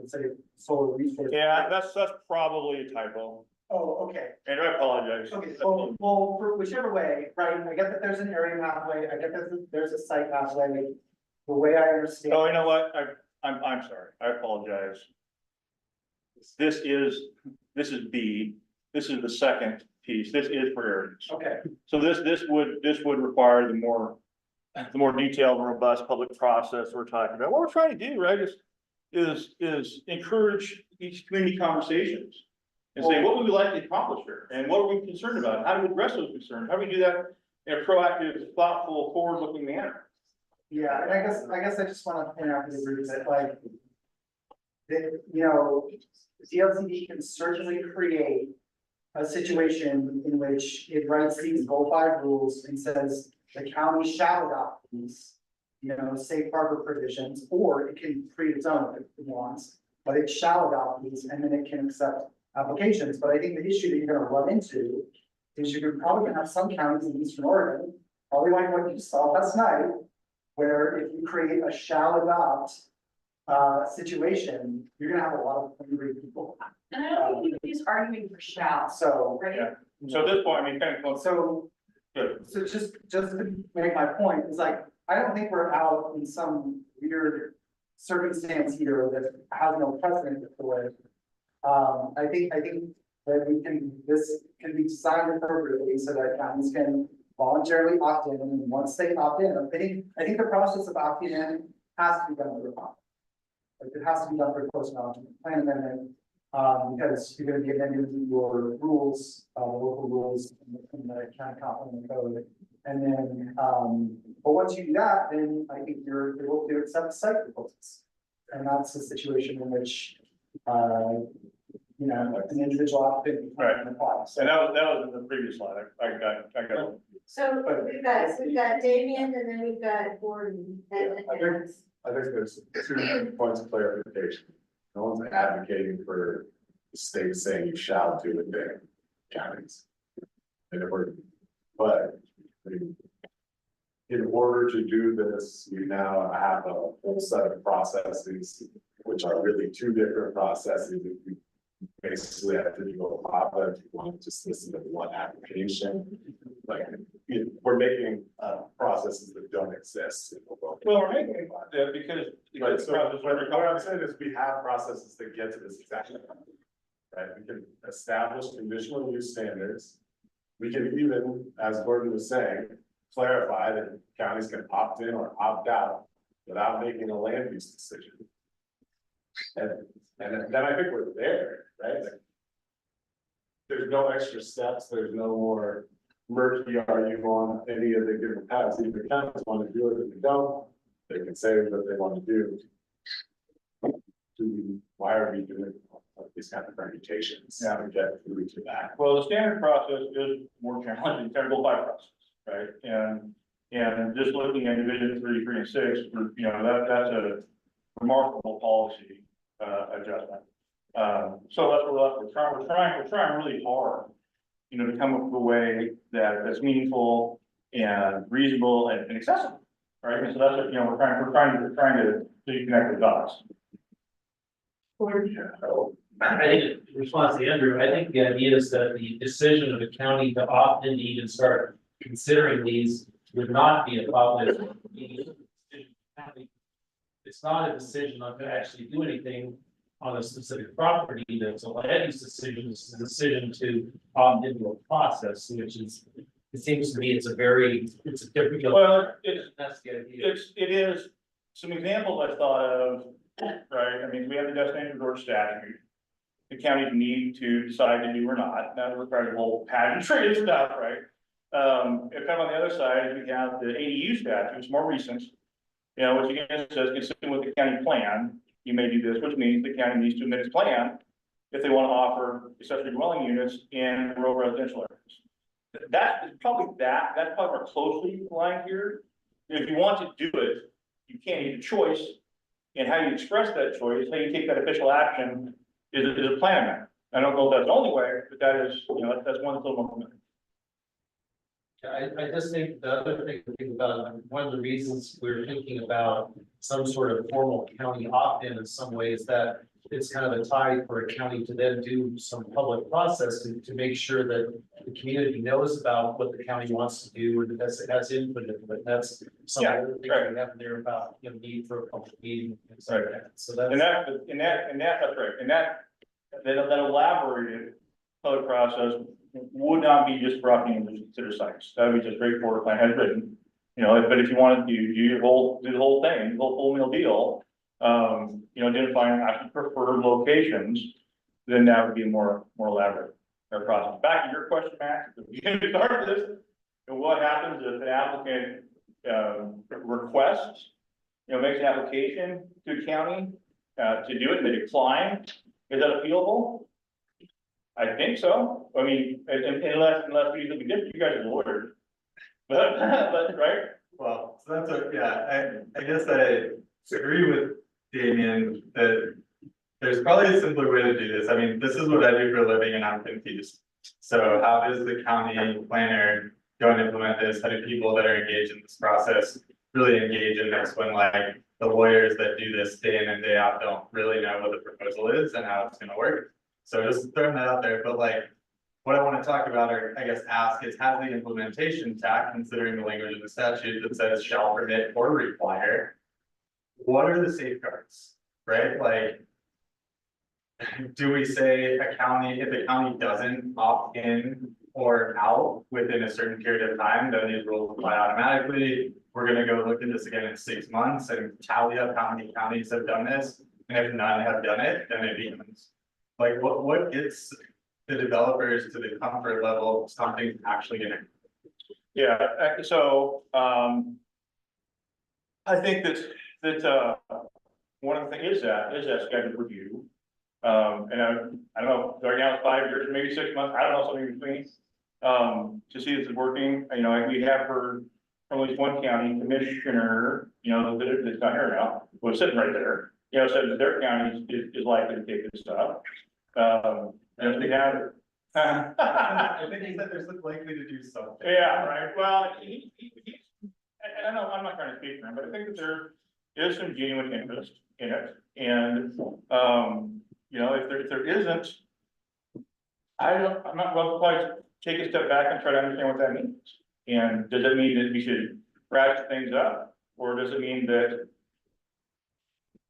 resource. Yeah, that's probably a typo. Oh, okay. And I apologize. Okay, well, for whichever way, right, I get that there's an area pathway, I get that there's a site pathway. The way I understand. Oh, you know what, I'm sorry, I apologize. This is B, this is the second piece, this is for areas. Okay. So this would require the more detailed, robust public process we're talking about. What we're trying to do, right, is encourage each community conversations. And say, what would we like to accomplish here? And what are we concerned about? How do we address those concerns? How do we do that in a proactive, thoughtful, forward-looking manner? Yeah, and I guess I just want to point out to the group that like, that, you know, DLCD can certainly create a situation in which it writes these Goal 5 rules and says the county shall adopt these, you know, safe harbor provisions, or it can create its own if it wants, but it shall adopt these and then it can accept applications. But I think the issue that you're gonna run into is you're probably gonna have some counties in Eastern Oregon, probably like what you saw last night, where if you create a shall adopt situation, you're gonna have a lot of angry people. And I don't think he's arguing for shall. So, right? Yeah. So at this point, I mean, kind of, so just to make my point, is like, I don't think we're out in some weird circumstance here that has no precedent for it. I think that this can be designed appropriately so that counties can voluntarily opt in, and once they opt in, I think the process of opting in has to be done through a contract. Like, it has to be done for close knowledge of the plan amendment, because you're gonna be amending your rules, local rules in the county complement code. And then, but once you do that, then I think you're able to accept site proposals. And that's the situation in which, you know, an individual applicant can apply. So and that was in the previous slide, I got. So we've got Damien, and then we've got Gordon. I think there's 2 points of clarification. No one's advocating for the state saying you shall do it there, counties. But I mean, in order to do this, we now have a whole set of processes, which are really two different processes. We basically have to go pop it, if you want to just listen to one application. Like, we're making processes that don't exist. Well, we're making it, because. Right, so what I'm saying is we have processes that get to this exactly. Right, we can establish conditional use standards. We can even, as Gordon was saying, clarify that counties can opt in or opt out without making a land use decision. And then I think we're there, right? Like, there's no extra steps, there's no more murky argument on any of the different paths. If the counties want to do it, if they don't, they can say what they want to do. Why are we doing these kind of permutations? Yeah, we get through to that. Well, the standard process is more challenging, technical by process, right? And just looking at division 3, 3, and 6, you know, that's a remarkable policy adjustment. So that's what we're trying really hard, you know, to come up with a way that's meaningful and reasonable and accessible, right? And so that's what, you know, we're trying to connect the dots. I think in response to Andrew, I think the idea is that the decision of the county to opt in to even start considering these would not be a problem. It's not a decision not to actually do anything on a specific property. That's a land use decision. It's a decision to opt into a process, which is, it seems to me, it's a different. Well, that's the idea. It is some examples I thought of, right? I mean, we have the destination resort statute. The counties need to decide to do or not. That requires a whole pageantry and stuff, right? If kind of on the other side, we have the ADU statute, it's more recent. You know, which again says consistent with the county plan, you may do this, which means the county needs to amend its plan if they want to offer accessory dwelling units in rural residential areas. That's probably more closely aligned here. If you want to do it, you can't need a choice. And how you express that choice, how you take that official action is a plan amendment. I don't know if that's the only way, but that is, you know, that's one little moment. I just think the other thing to think about, one of the reasons we're thinking about some sort of formal county opt-in in some ways, that it's kind of a tie for a county to then do some public process to make sure that the community knows about what the county wants to do, or that it has input in it. But that's some of the things we have there about, you know, need for a public meeting and stuff like that. So that's that's right. And that elaborated public process would not be just for opting into consider sites. That would be just straightforward plan as written. You know, but if you wanted to do the whole thing, the whole full meal deal, you know, identifying actually preferred locations, then that would be more elaborate process. Back to your question, Max, at the beginning of this, and what happens if an applicant requests, you know, makes an application to the county to do it, and they decline, is that appealable? I think so. I mean, unless we do something different, you guys are lawyers. But right? Well, so that's I guess I agree with Damien that there's probably a simpler way to do this. I mean, this is what I do for a living and I'm confused. So how does the county planner go and implement this? How do people that are engaged in this process really engage in this when, like, the lawyers that do this day in and day out don't really know what the proposal is and how it's gonna work? So just throwing that out there, but like, what I want to talk about, or I guess ask, is has the implementation tack, considering the language of the statute that says shall permit or require, what are the safeguards, right? Like, do we say a county, if a county doesn't opt in or out within a certain period of time, then these rules apply automatically? We're gonna go look at this again in 6 months and tally up how many counties have done this, and if none have done it, then it becomes like, what gets the developers to the comfort level of something's actually gonna. Yeah, so I think that one of the things is that scheduled review. And I don't know, right now it's 5 years, maybe 6 months, I don't know, something in between. To see if it's working, you know, we have heard from at least one county commissioner, you know, that's not here now, was sitting right there, you know, said that their county is likely to take this stuff. And we have it. I think he said there's likely to do something. Yeah, right, well, I know, I'm not trying to speak for him, but I think that there is some genuine interest in it, and, you know, if there isn't. I'm not well quite take a step back and try to understand what that means. And does it mean that we should ratchet things up, or does it mean that,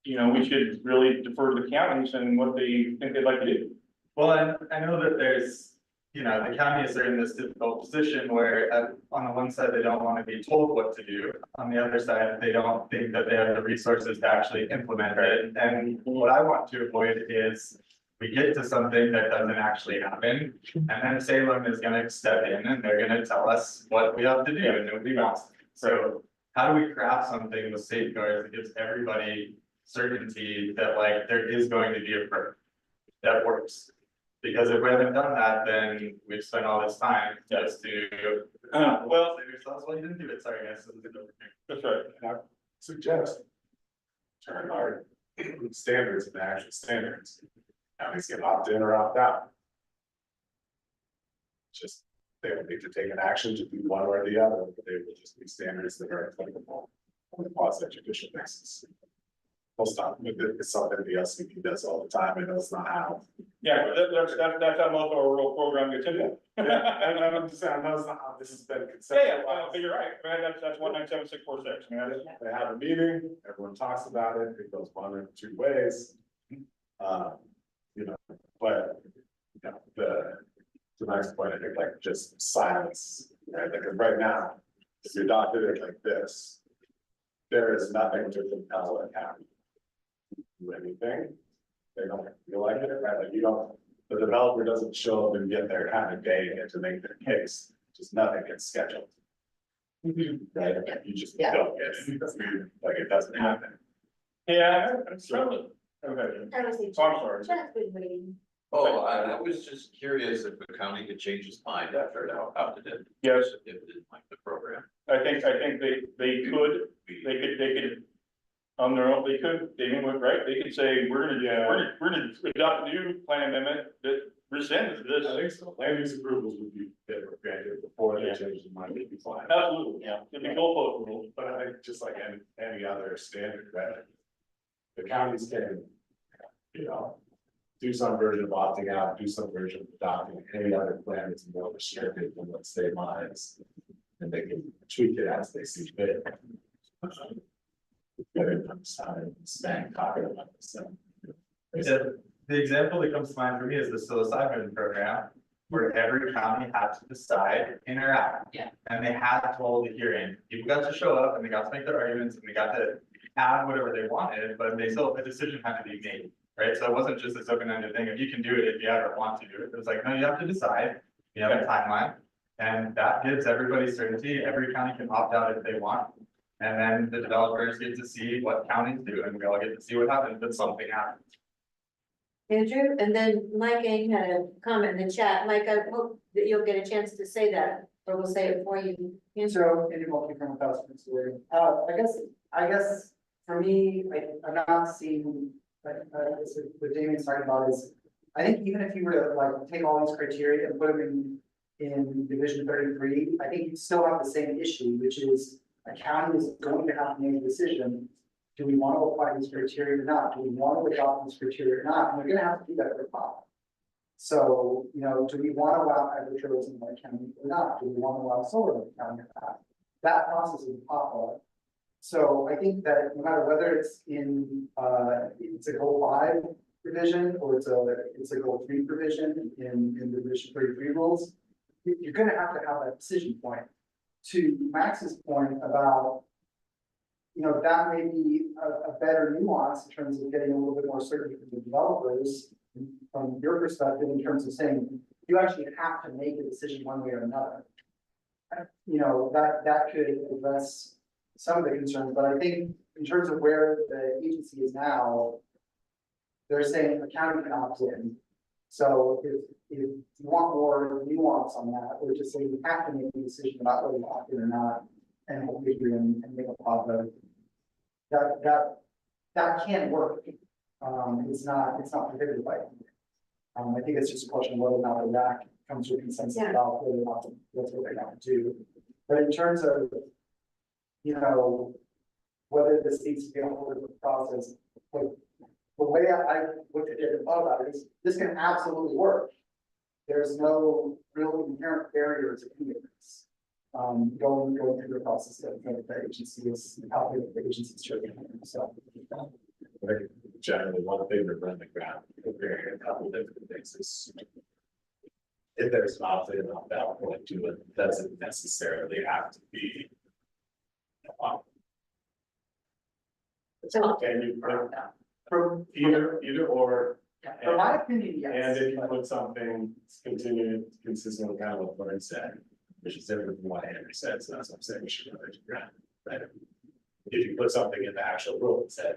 you know, we should really defer to the counties and what they think they'd like to do? Well, and I know that there's, you know, the counties are in this difficult position where on the one side, they don't want to be told what to do. On the other side, they don't think that they have the resources to actually implement it. And what I want to avoid is we get to something that doesn't actually happen. And then Salem is gonna step in and they're gonna tell us what we have to do and nobody wants it. So how do we craft something with safeguards that gives everybody certainty that like there is going to be a permit that works? Because if we haven't done that, then we've spent all this time just to, well, say to ourselves, well, you didn't do it, sorry guys. That's right. And I suggest turn our standards into actual standards. Counties can opt in or opt out. Just, they don't need to take an action to do one or the other, but they will just be standards that are applicable on the quasi judicial basis. We'll stop, it's something the LCP does all the time, and that's not how. Yeah, but that's how most of our rural program gets into. And I'm just saying, that's not how this has been Yeah, conceptualized. but you're right, man, that's 197646, man. They have a meeting, everyone talks about it, it goes one or two ways. You know, but, you know, to my point, I think like just silence, right, like right now, if you adopted it like this. There is nothing to compel a county to do anything. They don't feel like it, right, like you don't, the developer doesn't show up and get their kind of day to make their case, just nothing gets scheduled. Right, you just don't get it, like it doesn't happen. Yeah, I'm struggling. Okay. I was Oh, I'm sorry. Chad's been waiting. Oh, I was just curious if the county could change its mind after it opted in. Yes. If it didn't like the program. I think they could, on their own, they would, right, they could say, we're gonna adopt a new plan amendment that rescinds this. I think so, land use approvals would be better granted before they change the mind, it'd be fine. Absolutely, yeah, it'd be goalpost rules. But I think just like any other standard, right? The counties can, you know, do some version of opting out, do some version of adopting, any other plan that's more restricted than what state lines. And they can tweak it as they see fit. Getting from staying talking about this. The example that comes to mind for me is the psilocybin program, where every county had to decide in or out. Yeah. And they had to hold a hearing. People got to show up and they got to make their arguments and they got to add whatever they wanted, but they still, a decision had to be made, right? So it wasn't just this open-ended thing, if you can do it, if you ever want to do it. It was like, no, you have to decide, you have a timeline. And that gives everybody certainty. Every county can opt out if they want. And then the developers get to see what counties do and we all get to see what happens if something happens. Andrew, and then Mike Ang had a comment in the chat. Mike, I hope that you'll get a chance to say that, or we'll say it for you. So, Andy Mulkey from Customer Story. I guess for me, I'm not seeing, what Damien's talking about is, I think even if you were to like take all these criteria and put them in Division 33, I think you still have the same issue, which is a county is going to have to make a decision. Do we want to apply these criteria or not? Do we want to adopt these criteria or not? And we're gonna have to do that for pop. So, you know, do we want to allow agritourism in the county or not? Do we want to allow solar in the county or not? That process is pop up. So I think that no matter whether it's in, it's a goal 5 provision or it's a goal 3 provision in the Division 33 rules, you're gonna have to have that decision point. To Max's point about, you know, that may be a better nuance in terms of getting a little bit more certainty from the developers from your perspective in terms of saying, you actually have to make a decision one way or another. You know, that could address some of the concerns, but I think in terms of where the agency is now, they're saying the county can opt in. So if you want more nuance on that, or just say you have to make a decision about whether you opt in or not, and hopefully agree and make a positive. That can work. It's not prohibited by. I think it's just a question of whether or not the RAC comes to a consensus about whether or not that's what they want to do. But in terms of you know, whether this needs to be a whole different process, like, the way I looked at it and thought about it is, this can absolutely work. There's no real inherent barrier to any of this. Going through the process of the agency is how the agency is should be, so. Generally, one thing to run the ground, comparing a couple different things is. If there's an opt-in and opt-out point to it, doesn't necessarily have to be. So- And you put either or. For my opinion, yes. And if you put something continued, consistent with kind of what Lauren said, which is different from what Andrew said, so that's what I'm saying, we should run it to ground, right? If you put something in the actual rule that said,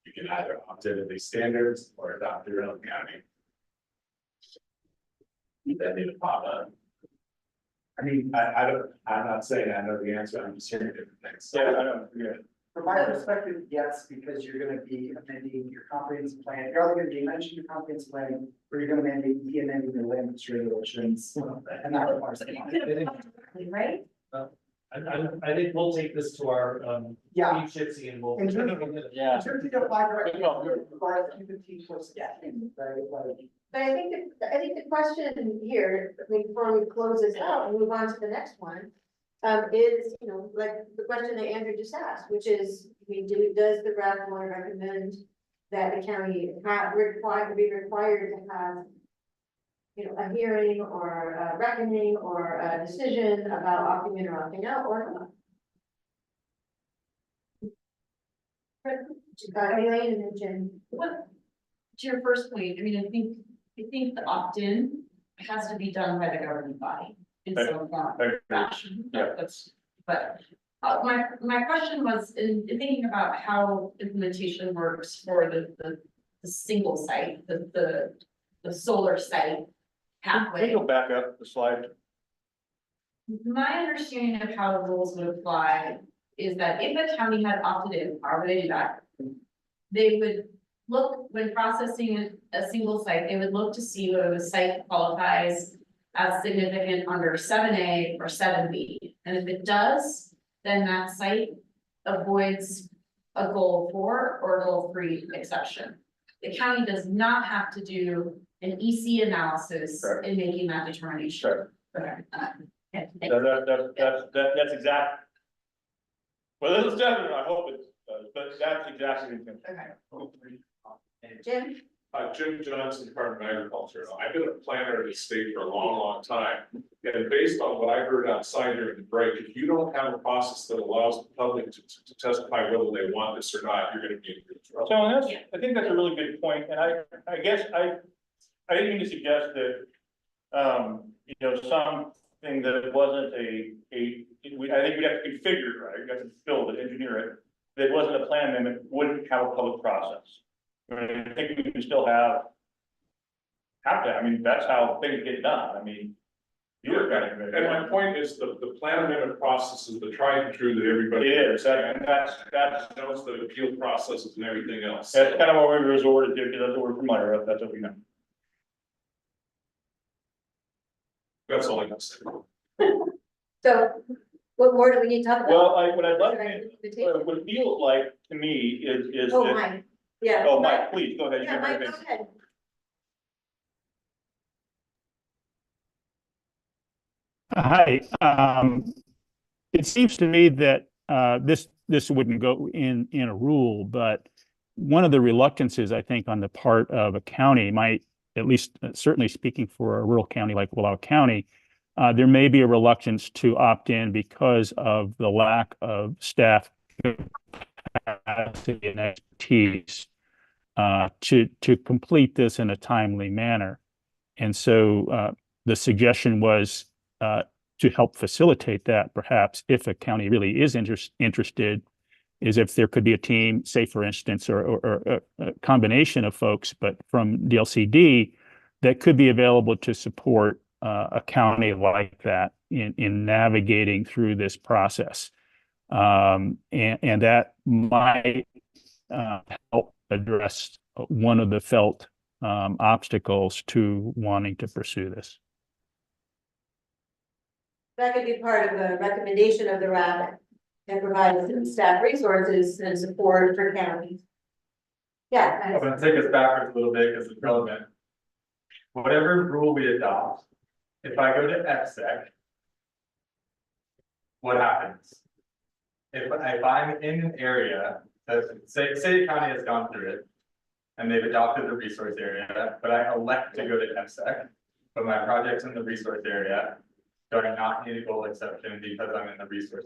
you can either opt into these standards or adopt your own county. That need to pop up. I mean, I'm not saying I know the answer, I'm just hearing different things. Yeah, I don't, yeah. from my perspective, yes, because you're gonna be amending your comprehensive plan, you're either gonna be amending your comprehensive plan, or you're gonna be amending your land use regulations, and that requires. Right? I think we'll take this to our, Yeah. Gypsy and we'll. In terms of, Yeah. in terms of apply directly, requires 15%, right, like. But I think the question here, I mean, before we close this out and move on to the next one, is, you know, like the question that Andrew just asked, which is, I mean, does the RAC want to recommend that the county be required to have, you know, a hearing or a reckoning or a decision about opting in or opting out or not? Elaine and then Jim. What, to your first point, I mean, I think the opt-in has to be done by the governing body in some form. Fashion. That's, but my question was in thinking about how implementation works for the single site, the solar site pathway. Can you go back up the slide? My understanding of how the rules would apply is that if a county had opted in, how would they do that? They would look, when processing a single site, they would look to see whether the site qualifies as significant under 7A or 7B. And if it does, then that site avoids a goal 4 or a goal 3 exception. The county does not have to do an EC analysis in making that determination. Okay. That's exact. Well, this is definitely, I hope it's, but that's exactly. Jim? Jim Johnson, Department of Agriculture. I've been a planner in the state for a long, long time. And based on what I heard outside during the break, if you don't have a process that allows the public to testify whether they want this or not, you're gonna be in good trouble. So I think that's a really good point, and I guess I didn't mean to suggest that, you know, something that wasn't I think we'd have to configure it, right, we have to build it, engineer it, that wasn't a plan amendment, wouldn't have a public process. I mean, I think we can still have to, I mean, that's how things get done, I mean. And my point is the plan amendment process is the tried and true that everybody. It is, and that's knows the appeal processes and everything else. That's kind of what we resorted to, because that's what we're familiar with, that's what we know. That's all I can say. So what more do we need to talk about? Well, what I'd like, what it feels like to me is Oh, that. Mike, yeah. Oh, Mike, please, go ahead. Yeah, Mike, go ahead. Hi, it seems to me that this wouldn't go in a rule, but one of the reluctances, I think, on the part of a county might, at least certainly speaking for a rural county like Wallowa County, there may be a reluctance to opt in because of the lack of staff capacity and expertise to complete this in a timely manner. And so the suggestion was to help facilitate that, perhaps, if a county really is interested, is if there could be a team, say, for instance, or a combination of folks, but from DLCD, that could be available to support a county like that in navigating through this process. And that might help address one of the felt obstacles to wanting to pursue this. That could be part of a recommendation of the RAB and provide some staff resources and support for counties. Yeah. I'm gonna take us backwards a little bit because it's relevant. Whatever rule we adopt, if I go to FSEC, what happens? If I'm in an area that, say the county has gone through it, and they've adopted the resource area, but I elect to go to FSEC, but my project's in the resource area, do I not need a goal exception because I'm in the resource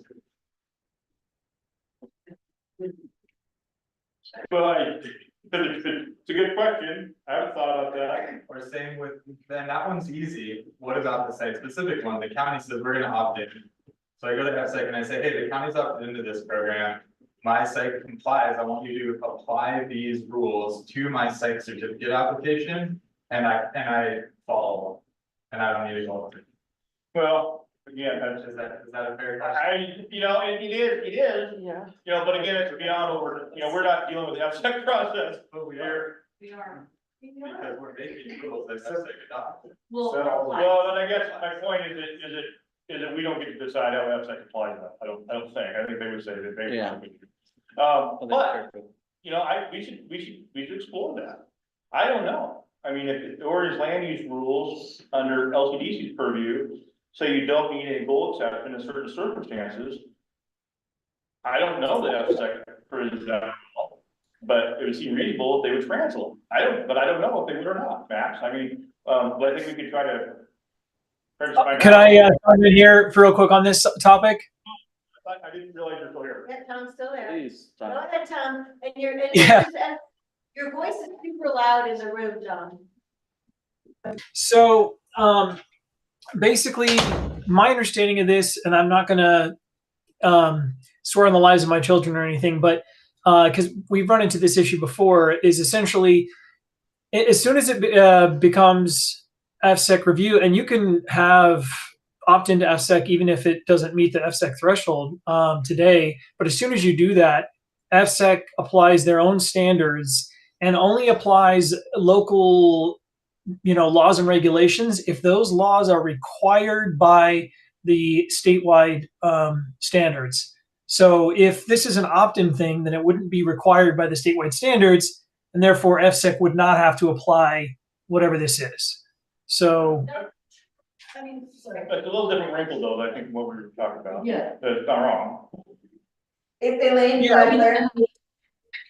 area? Well, it's a good question. I haven't thought about that. Or same with, then that one's easy. What about the site specific one? The county says we're gonna opt in. So I go to FSEC and I say, hey, the county's opted into this program. My site complies. I want you to apply these rules to my site certificate application. And I follow. And I don't need to go. Well, again, Is that a fair question? it is. Yeah. But again, it's beyond we're not dealing with the FSEC process. But we are, We are. because we're making rules that FSEC adopt. Well, and I guess my point is that we don't get to decide how FSEC applies that. I don't think. I think they would say that they. Yeah. But, we should explore that. I don't know. I mean, if Oregon's land use rules under LCDC's purview, say you don't need a goal exception in certain circumstances. I don't know that FSEC is that, but it would seem reasonable if they would translate. I don't know if they would or not, Max. I mean, but I think we could try to. Can I chime in here for real quick on this topic? I didn't realize you're still here. Yeah, Tom's still there. Please, Go Tom. ahead, Tom, and Yeah. your voice is super loud in the room, Tom. So basically, my understanding of this, and I'm not going to swear on the lives of my children or anything, but because we've run into this issue before, is essentially as soon as it becomes FSEC review, and you can have opt into FSEC even if it doesn't meet the FSEC threshold today, but as soon as you do that, FSEC applies their own standards and only applies local laws and regulations if those laws are required by the statewide standards. So if this is an opt-in thing, then it wouldn't be required by the statewide standards, and therefore FSEC would not have to apply whatever this is. So I mean, sorry. It's a little different wrinkle though, I think, what we were talking about. Yeah. It's not wrong. If they land Yeah, I mean, there.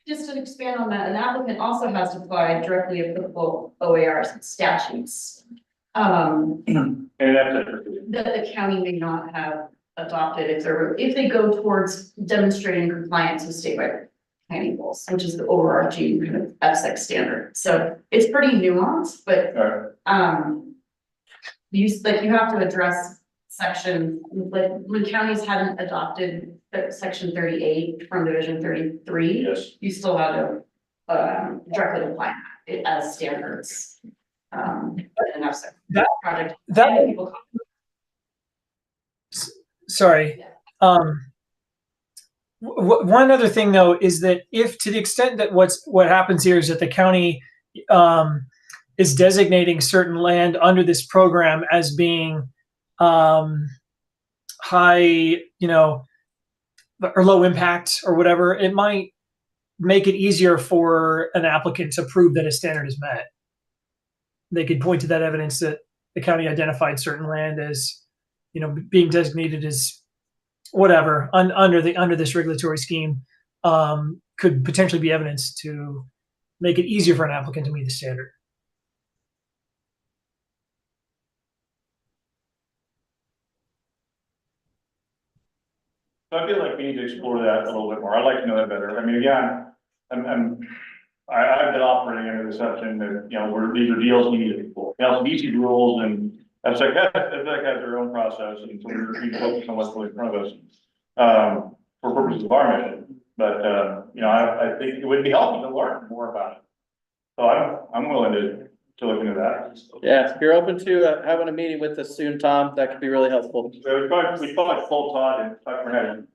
just to expand on that, an applicant also has to apply directly applicable OARs and statutes. And that's it. That the county may not have adopted if they go towards demonstrating compliance with statewide planning goals, which is the overarching kind of FSEC standard. So it's pretty nuanced, but you have to address section, like when counties hadn't adopted section 38 from division 33. Yes. You still had to directly apply it as standards. And FSEC project. Sorry. One other thing though is that if to the extent that what happens here is that the county is designating certain land under this program as being high, or low impact or whatever, it might make it easier for an applicant to prove that a standard is met. They could point to that evidence that the county identified certain land as, being designated as whatever under this regulatory scheme, could potentially be evidence to make it easier for an applicant to meet the standard. So I feel like we need to explore that a little bit more. I'd like to know that better. I mean, again, I've been operating under the assumption that, where these are deals we need to explore. LCDC rules and FSEC has their own process, and so we're trying to focus on what's really in front of us, for purposes of our mission. But, I think it would be helpful to learn more about it. So I'm willing to look into that. Yeah, if you're open to having a meeting with us soon, Tom, that could be really helpful. So we probably full Todd and talk for him.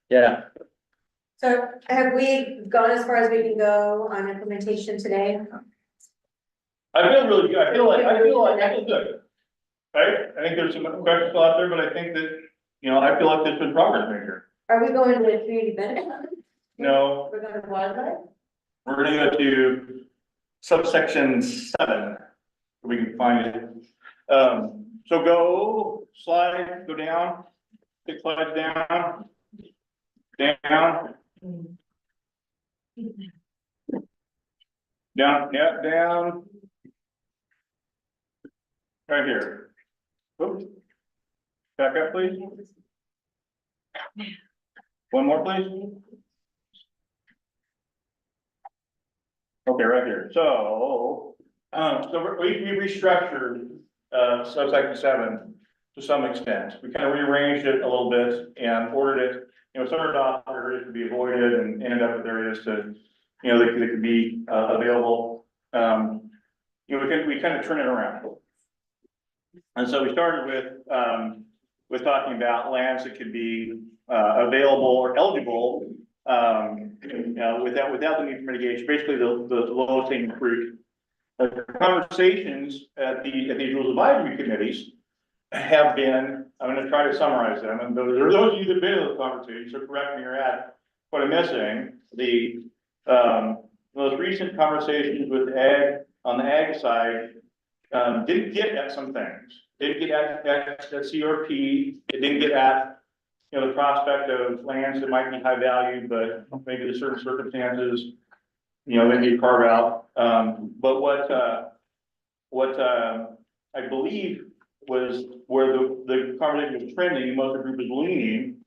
Yeah. So have we gone as far as we can go on implementation today? I feel really good. I feel good. Right? I think there's some questions out there, but I think that, I feel like there's been progress made here. Are we going to the community benefit? No, We're going to wildlife? we're gonna go to subsection 7. If we can find it. So go down, 6 slides down. Down. Down. Right here. Oops. Back up, please. One more, please. Okay, right here. So we restructured, subsection 7 to some extent. We kind of rearranged it a little bit and ordered it, started off areas to be avoided and ended up with areas to, that could be, available. We kind of turn it around. And so we started with talking about lands that could be, available or eligible, without the need for mitigation, basically the lowest hanging fruit. The conversations at these rules advisory committees have been, I'm going to try to summarize them, and there are those of you that have been in those conversations, so correct me or add what I'm missing. The most recent conversations with on the ag side didn't get at some things. Didn't get at CRP. It didn't get at the prospect of lands that might be high value, but maybe the certain circumstances, they need to carve out. But what I believe was where the conversation was trending, and most of the group was leaning,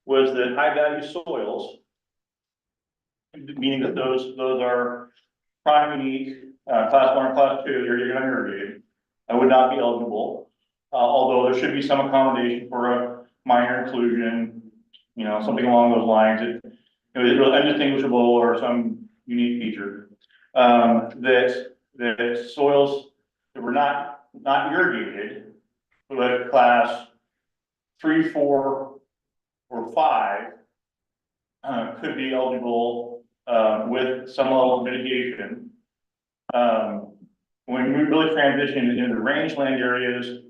was that high value soils, meaning that those are prime unique, class 1 or class 2, you're irrigated, would not be eligible. Although there should be some accommodation for a minor inclusion, something along those lines. It is really undistinguishable or some unique feature. That soils that were not irrigated, but class 3, 4, or 5, could be eligible with some level of mitigation. When we really transition into rangeland areas,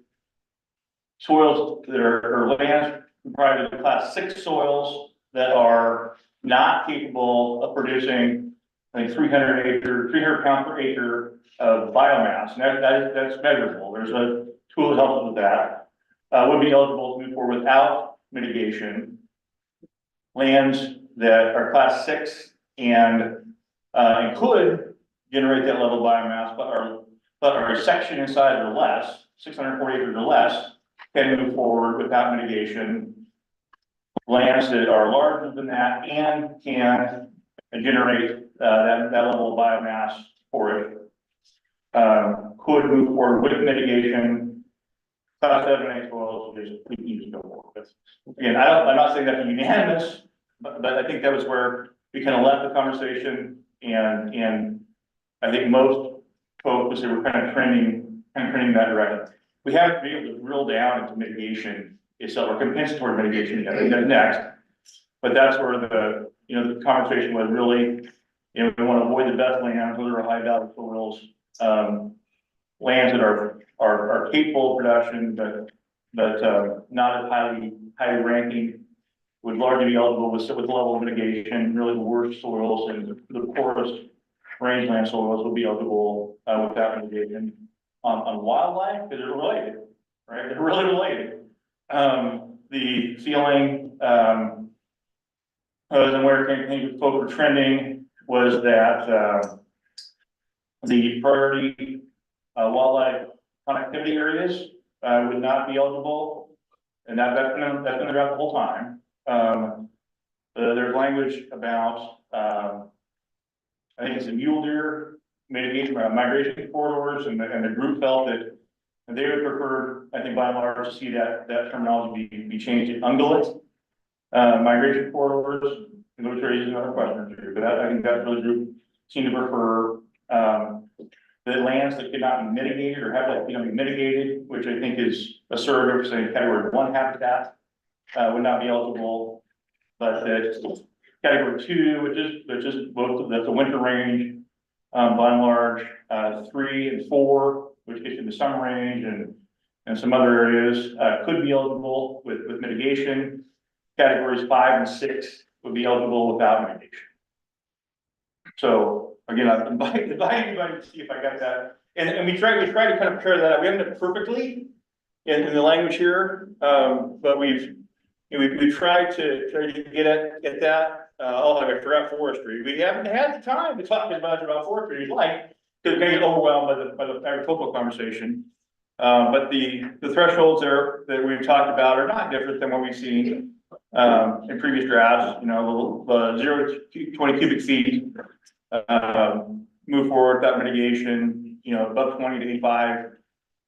soils that are lands comprised of class 6 soils that are not capable of producing, I think, 300 pounds per acre of biomass. And that's measurable. There's a tool that helps with that. Would be eligible to move forward without mitigation. Lands that are class 6 and could generate that level of biomass, but are a section in size or less, 640 acres or less, can move forward without mitigation. Lands that are larger than that and can generate that level of biomass for it could move forward with mitigation. Class 7 and 8 soils you just go forward. Again, I'm not saying that's unanimous, but I think that was where we kind of left the conversation, and I think most folks were kind of trending that direction. We haven't been able to drill down into mitigation itself, or compensatory mitigation yet. I think that's next, but that's where the conversation was really, we want to avoid the best lands, those are high value soils, lands that are capable of production, but not as highly ranking, would largely be eligible with the level of mitigation. Really, the worst soils and the poorest rangeland soils will be eligible without mitigation. On wildlife, because they're related, right? They're really related. The feeling, and where folks were trending was that the priority wildlife connectivity areas would not be eligible, and that's been throughout the whole time. There's language about, I think it's a mule deer mitigation, migration corridors, and the group felt that they would prefer, I think by and large, to see that terminology be changed to ungulate migration corridors, which raises another question too. But I think that's really the group seemed to prefer the lands that could not be mitigated or have that be mitigated, which I think is assertive, say category 1 habitat would not be eligible, but that category 2, which is both, that's a winter range, by and large, 3 and 4, which gets into summer range and some other areas, could be eligible with mitigation. categories 5 and 6 would be eligible without mitigation. So again, I invite anybody to see if I got that. And we try to kind of pair that up. We haven't done it perfectly in the language here, but we've tried to get at that. I forgot forestry. We haven't had the time to talk as much about forestry as like, because we get overwhelmed by the agricultural conversation. But the thresholds there that we've talked about are not different than what we've seen in previous drafts. You know, the 0 to 20 cubic feet, move forward without mitigation. You know, above 20 to 85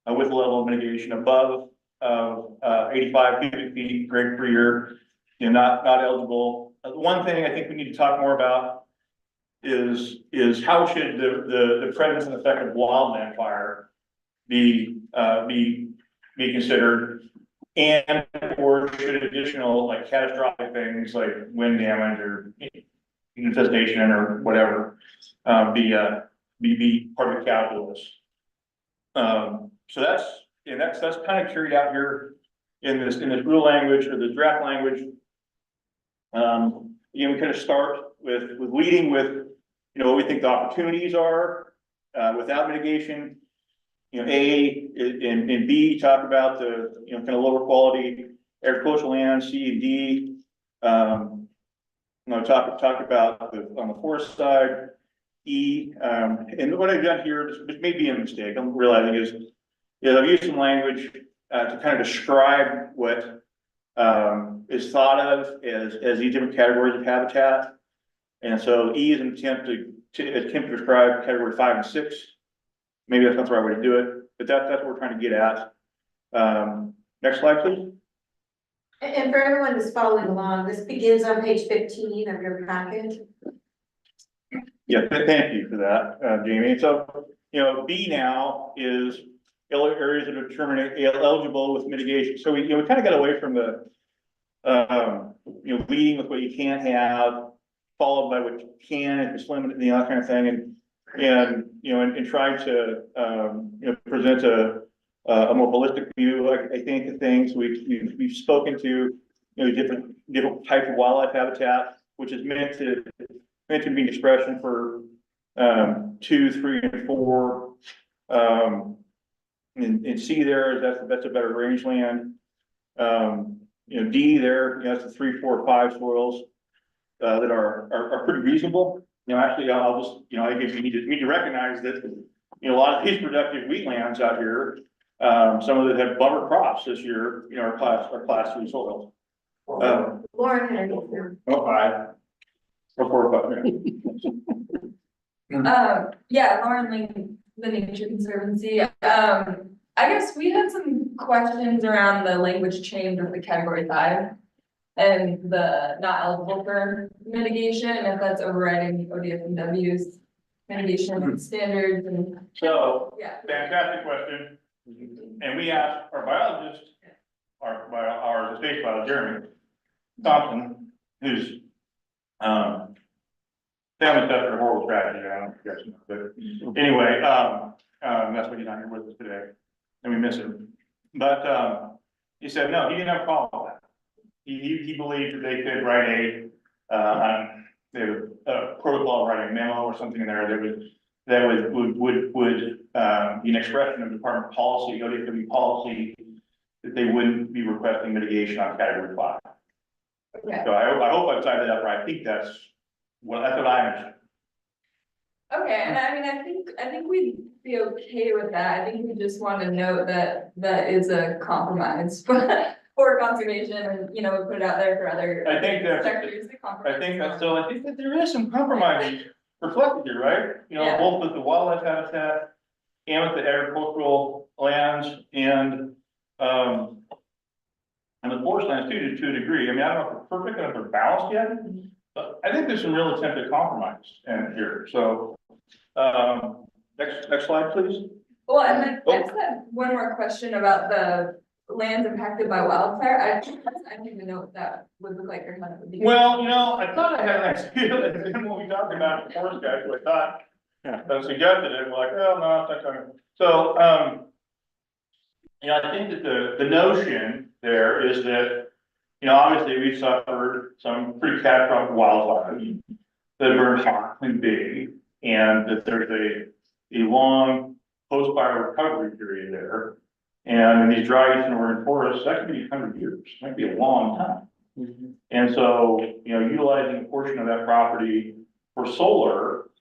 with level of mitigation, above 85 cubic feet grade per year. You know, not eligible. One thing I think we need to talk more about is how should the presence and effect of wildland fire be considered, and or should additional like catastrophic things like wind damage or infestation or whatever be part of the calculus. So that's kind of carried out here in this rule language or the draft language. You know, we kind of start with leading with, you know, what we think the opportunities are without mitigation. You know, A and B talk about the, you know, kind of lower quality agricultural land. C and D, you know, talk about on the forest side. E, and what I've done here, this may be a mistake, I'm realizing is I've used some language to kind of describe what is thought of as these different categories of habitat. And so E is an attempt to describe category 5 and 6. Maybe that's not the right way to do it, but that's what we're trying to get at. Next slide, please. And for everyone that's following along, this begins on page 15 of your package. Yeah, thank you for that, Jamie. So, you know, B now is areas that are determined eligible with mitigation. So we kind of got away from the, you know, leading with what you can't have, followed by what you can, if it's limited, you know, that kind of thing, and you know, and trying to you know, present a more holistic view. I think of things we've spoken to, you know, different types of wildlife habitat, which is meant to be an expression for 2, 3, and 4. And C there, that's a better rangeland. You know, D there, you know, that's the 3, 4, 5 soils that are pretty reasonable. You know, actually, I'll just, you know, I think we need to recognize that, you know, a lot of these productive wheatlands out here, some of them have bummer crops this year, you know, are class 3 soils. Lauren, had you? Oh, 5. Or 4 or 5. Yeah, Lauren Ling, the Nature Conservancy. I guess we had some questions around the language change of the category 5 and the not eligible for mitigation, and if that's overriding ODFW's mitigation standards and. So, yeah. Fantastic question. And we asked our biologist, our state biologist, Jeremy Thompson, who's family stuff for horrible strategy, I don't guess, but anyway, that's why he's not here with us today, and we miss him. But he said no, he didn't have a problem with that. He believed that they could write a protocol, write a memo or something in there that would be an expression of department policy, ODFW policy, that they wouldn't be requesting mitigation on category 5. Okay. So I hope I've tied that up right. I think that's what I mentioned. Okay, and I mean, I think we'd be okay with that. I think we just want to note that that is a compromise for conservation, and, you know, we put it out there for other sectors to compromise. I think that there is some compromise reflected here, right? You know, Yeah. both with the wildlife habitat and with the agricultural lands and the forest lands too, to a degree. I mean, I don't know if they're perfect, I don't know if they're balanced yet, but I think there's some real attempt at compromise in here. So, next slide, please. Well, and then I just had one more question about the lands impacted by wildfire. I didn't even know what that would look like or how that would be. Well, you know, I thought I had an idea, and then when we talked about the forest guys, I thought, I suggested it, we're like, well, no, it's not coming. So, you know, I think that the notion there is that, you know, obviously we suffered some pretty catastrophic wildfires that burned hot and big, and that there's a long post-fire recovery period there. And in these dry eastern Oregon forests, that could be 100 years, might be a long time. And so, you know, utilizing a portion of that property for solar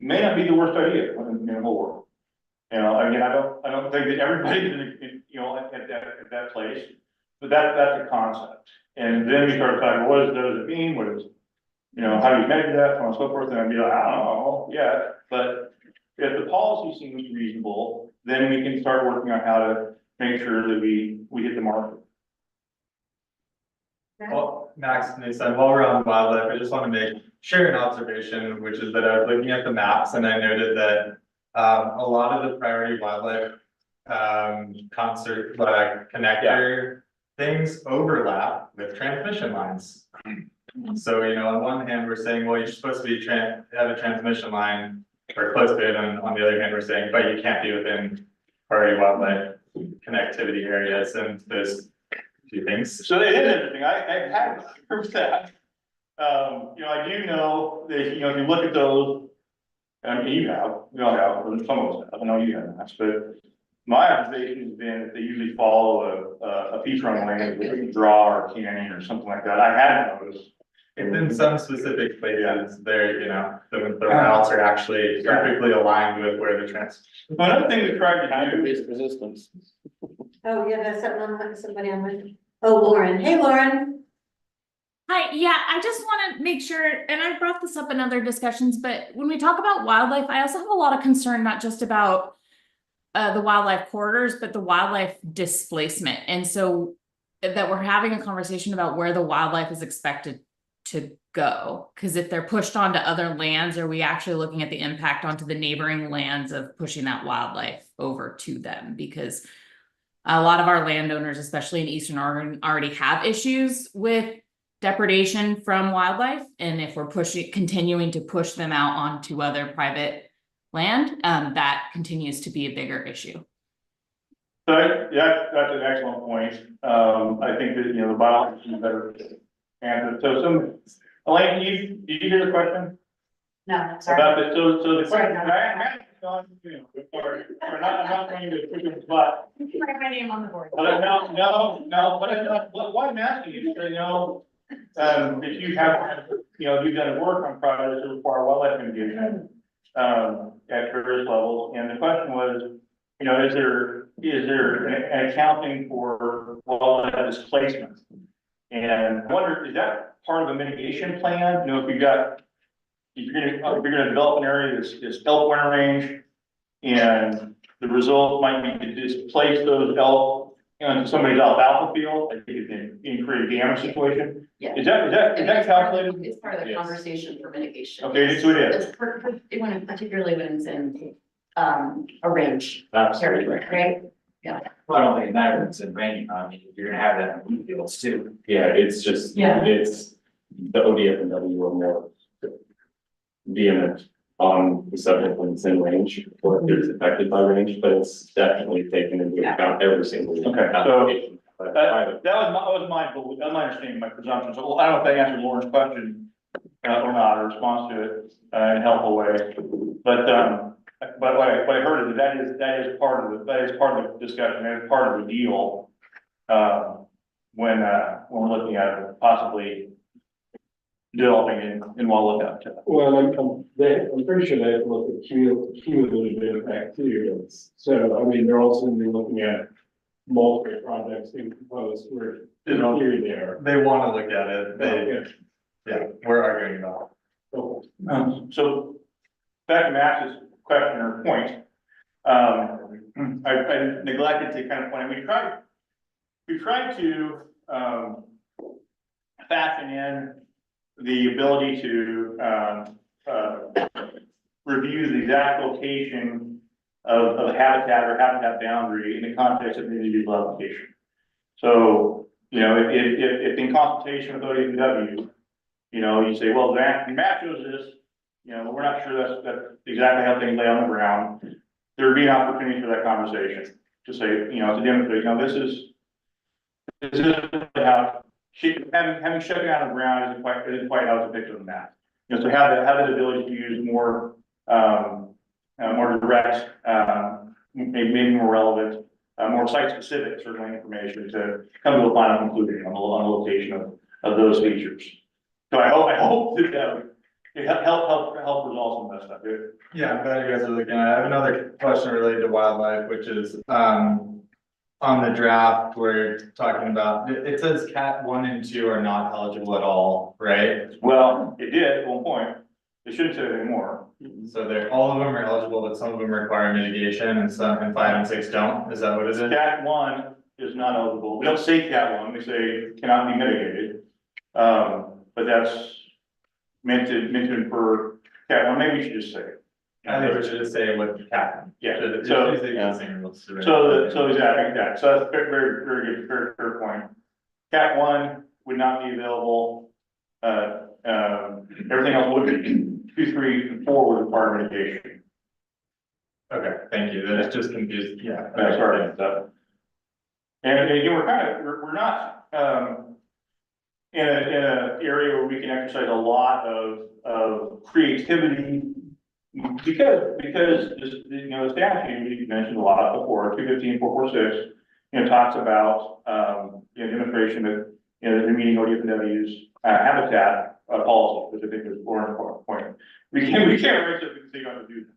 may not be the worst idea in the whole world. You know, again, I don't think that everybody's you know, at that place, but that's a concept. And then we start talking, what does it mean? What is, you know, how do you measure that, so on and so forth, and I'd be like, I don't know, yeah, but if the policy seems reasonable, then we can start working on how to make sure that we hit the market. Well, Max, and they said, while we're on wildlife, I just want to share an observation, which is that I was looking at the maps and I noted that a lot of the priority wildlife connector things overlap with transmission lines. So, you know, on one hand, we're saying, well, you're supposed to be have a transmission line or close to it, and on the other hand, we're saying, but you can't be within priority wildlife connectivity areas, and those two things. So it is interesting, I had heard that. You know, I do know that, you know, if you look at those, and we all have, or some of us have, I know you have, but my observation has been that they usually follow a feature on land, like a draw or canyon or something like that. I hadn't noticed. It's in some specific places there, you know, the routes are actually perfectly aligned with where the Another thing we tried to do is resistance. Oh, yeah, that's somebody on my, oh, Lauren, hey, Lauren. Hi, yeah, I just want to make sure, and I brought this up in other discussions, but when we talk about wildlife, I also have a lot of concern, not just about the wildlife corridors, but the wildlife displacement. And so that we're having a conversation about where the wildlife is expected to go. Because if they're pushed onto other lands, are we actually looking at the impact onto the neighboring lands of pushing that wildlife over to them? Because a lot of our landowners, especially in Eastern Oregon, already have issues with depredation from wildlife. And if we're continuing to push them out onto other private land, that continues to be a bigger issue. So yeah, that's an excellent point. I think that, you know, the biology is better answer. So Elaine, did you hear the question? No, sorry. About the, so the Sorry, question, I'm not going to push it, but. Write my name on the board. No, what I'm asking you, you know, if you have, you know, you've done work on projects that require wildlife mitigation, at various levels, and the question was, you know, is there an accounting for wildlife displacement? And I wonder, is that part of a mitigation plan? You know, if you're gonna develop an area that's elk winter range, and the result might be to displace those elk into somebody's alfalfa field, I think it can create a damage situation. Yeah. Is that calculated? It's part of the Yes. conversation for mitigation. Okay, so it is. It's particularly when it's in, a range Absolutely. territory, right? Yeah. Well, I don't think it matters when it's in rain, I mean, you're gonna have that in wheat fields too. Yeah, it's just, Yeah. it's the ODF and W are more vehement on the subject when it's in range, or if it's affected by range, but it's definitely taken into account every single. Okay, application. That was my understanding, my presumption. So I don't know if they answered Lauren's question or not, or response to it in a helpful way. But what I heard is that is part of the discussion, that is part of the deal. When we're looking at possibly developing in Wallacott. Well, I'm pretty sure they have to look at cumulative impact too. So, I mean, they're also gonna be looking at multiple projects being proposed where in theory they want to look at it, yeah, we're arguing about it. So back to Max's question or point, I neglected to kind of point, we tried to fashion in the ability to review the exact location of habitat or habitat boundary in the context of the individual application. So, you know, if in consultation with ODW, you know, you say, well, the map shows this, you know, we're not sure that's exactly how things lay on the ground. There would be an opportunity for that conversation to say, you know, to demonstrate, you know, this is how having shut down the ground isn't quite how it's depicted on the map. You know, so have the ability to use more, more direct, maybe more relevant, more site-specific certainly information to come to a final conclusion on the location of those features. So I hope that it help resolve some of that stuff, dude. Yeah, I'm glad you guys are looking at it. I have another question related to wildlife, which is, on the draft, we're talking about, it says cat 1 and 2 are not eligible at all, right? Well, it did at one point. It shouldn't say it anymore. So all of them are eligible, but some of them require mitigation and 5 and 6 don't. Is that what it is? Cat 1 is not eligible. We don't say cat 1, we say cannot be mitigated. But that's meant to infer cat 1. Maybe we should just say it. I think we should just say what cat. Yeah. So exactly that. So that's very good, fair point. Cat 1 would not be available. Everything else would be 2, 3, and 4 would require mitigation. Okay, thank you. That's just confused. Yeah. Sorry about that. And again, we're not, in a area where we can exercise a lot of creativity. Because you know, the statute, we mentioned a lot before, 215, 446, you know, talks about, you know, demonstration that, you know, they're meeting ODFW's habitat policy, which I think is more important point. We can't write something and say you have to do that.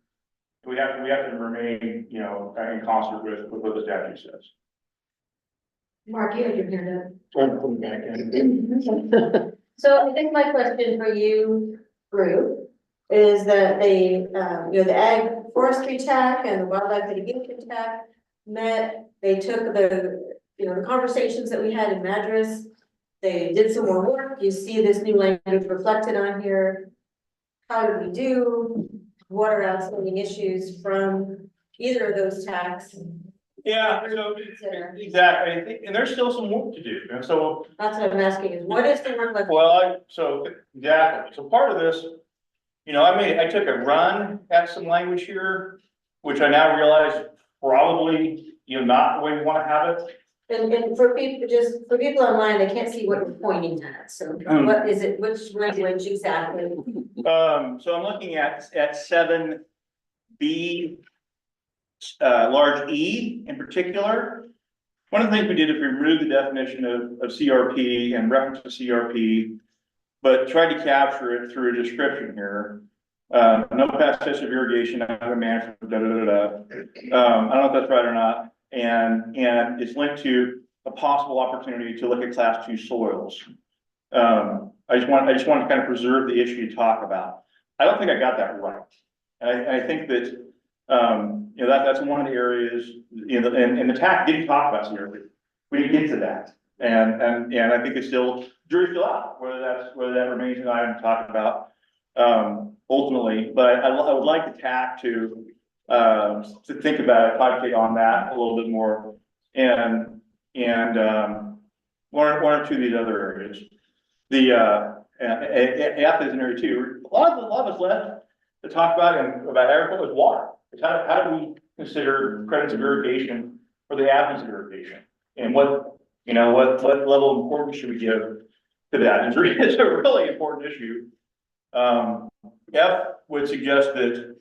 We have to remain, you know, in concert with what the statute says. Mark, you had your hand up. I'm putting back in. So I think my question for you, Drew, is that you know, the ag forestry TAC and the wildlife mitigation TAC met, they took the, you know, the conversations that we had in Madras, they did some more work, you see this new language reflected on here. How did we do? What are outstanding issues from either of those TACs? Yeah, so exactly, I think, and there's still some work to do, and so. That's what I'm asking is, what is the work like? Well, exactly, so part of this, you know, I took a run at some language here, which I now realize probably, you know, not the way we wanna have it. And for people online, they can't see what you're pointing at, so what is it, which language exactly? So I'm looking at 7B, large E in particular. One of the things we did is we removed the definition of CRP and reference to CRP, but tried to capture it through a description here. No past test of irrigation, other management, I don't know if that's right or not. And it's linked to a possible opportunity to look at class 2 soils. I just want to kind of preserve the issue you talk about. I don't think I got that right. And I think that, you know, that's one of the areas, you know, and the TAC didn't talk about CRP. We didn't get to that. And I think it's still, jury's still out, whether that remains an item to talk about, ultimately, but I would like the TAC to think about it, cogitate on that a little bit more, and one or two of these other areas. The F is an area too. A lot of us left to talk about about agriculture is water. It's how do we consider credits of irrigation or the absence of irrigation, and what level of importance should we give to that? It's a really important issue. F would suggest that,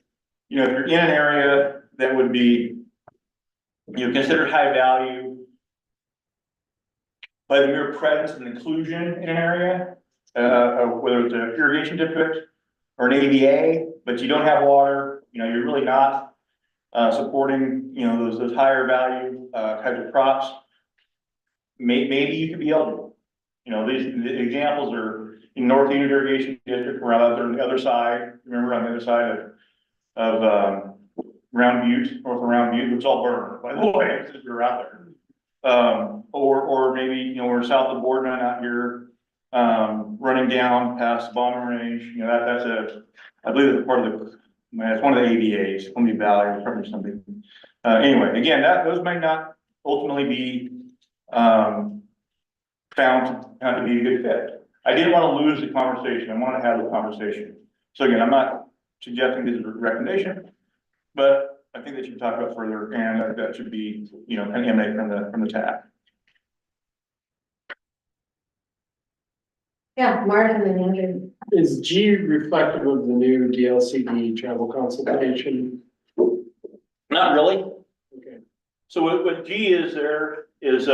you know, if you're in an area that would be, you know, considered high value by the mere presence and inclusion in an area, whether it's an irrigation district or an AVA, but you don't have water, you know, you're really not supporting, you know, those higher value types of crops. Maybe you could be eligible. You know, the examples are in North Unit Irrigation District, we're on the other side. Remember, on the other side of Round Butte, north of Round Butte, it's all burned, by the way, if you're out there. Or maybe, you know, we're south of Boardman out here, running down past the bombing range. You know, that's I believe it's part of it's one of the AVAs, Columbia Valley or something. Anyway, again, those might not ultimately be found to be a good fit. I didn't want to lose the conversation. I want to have the conversation. So again, I'm not suggesting this is a recommendation, but I think that you should talk about further, and that should be, you know, kind of emanate from the TAC. Yeah, Mark and then Andrew. Is G reflective of the new DLCD travel consultation? Not really. Okay. So what G is there is,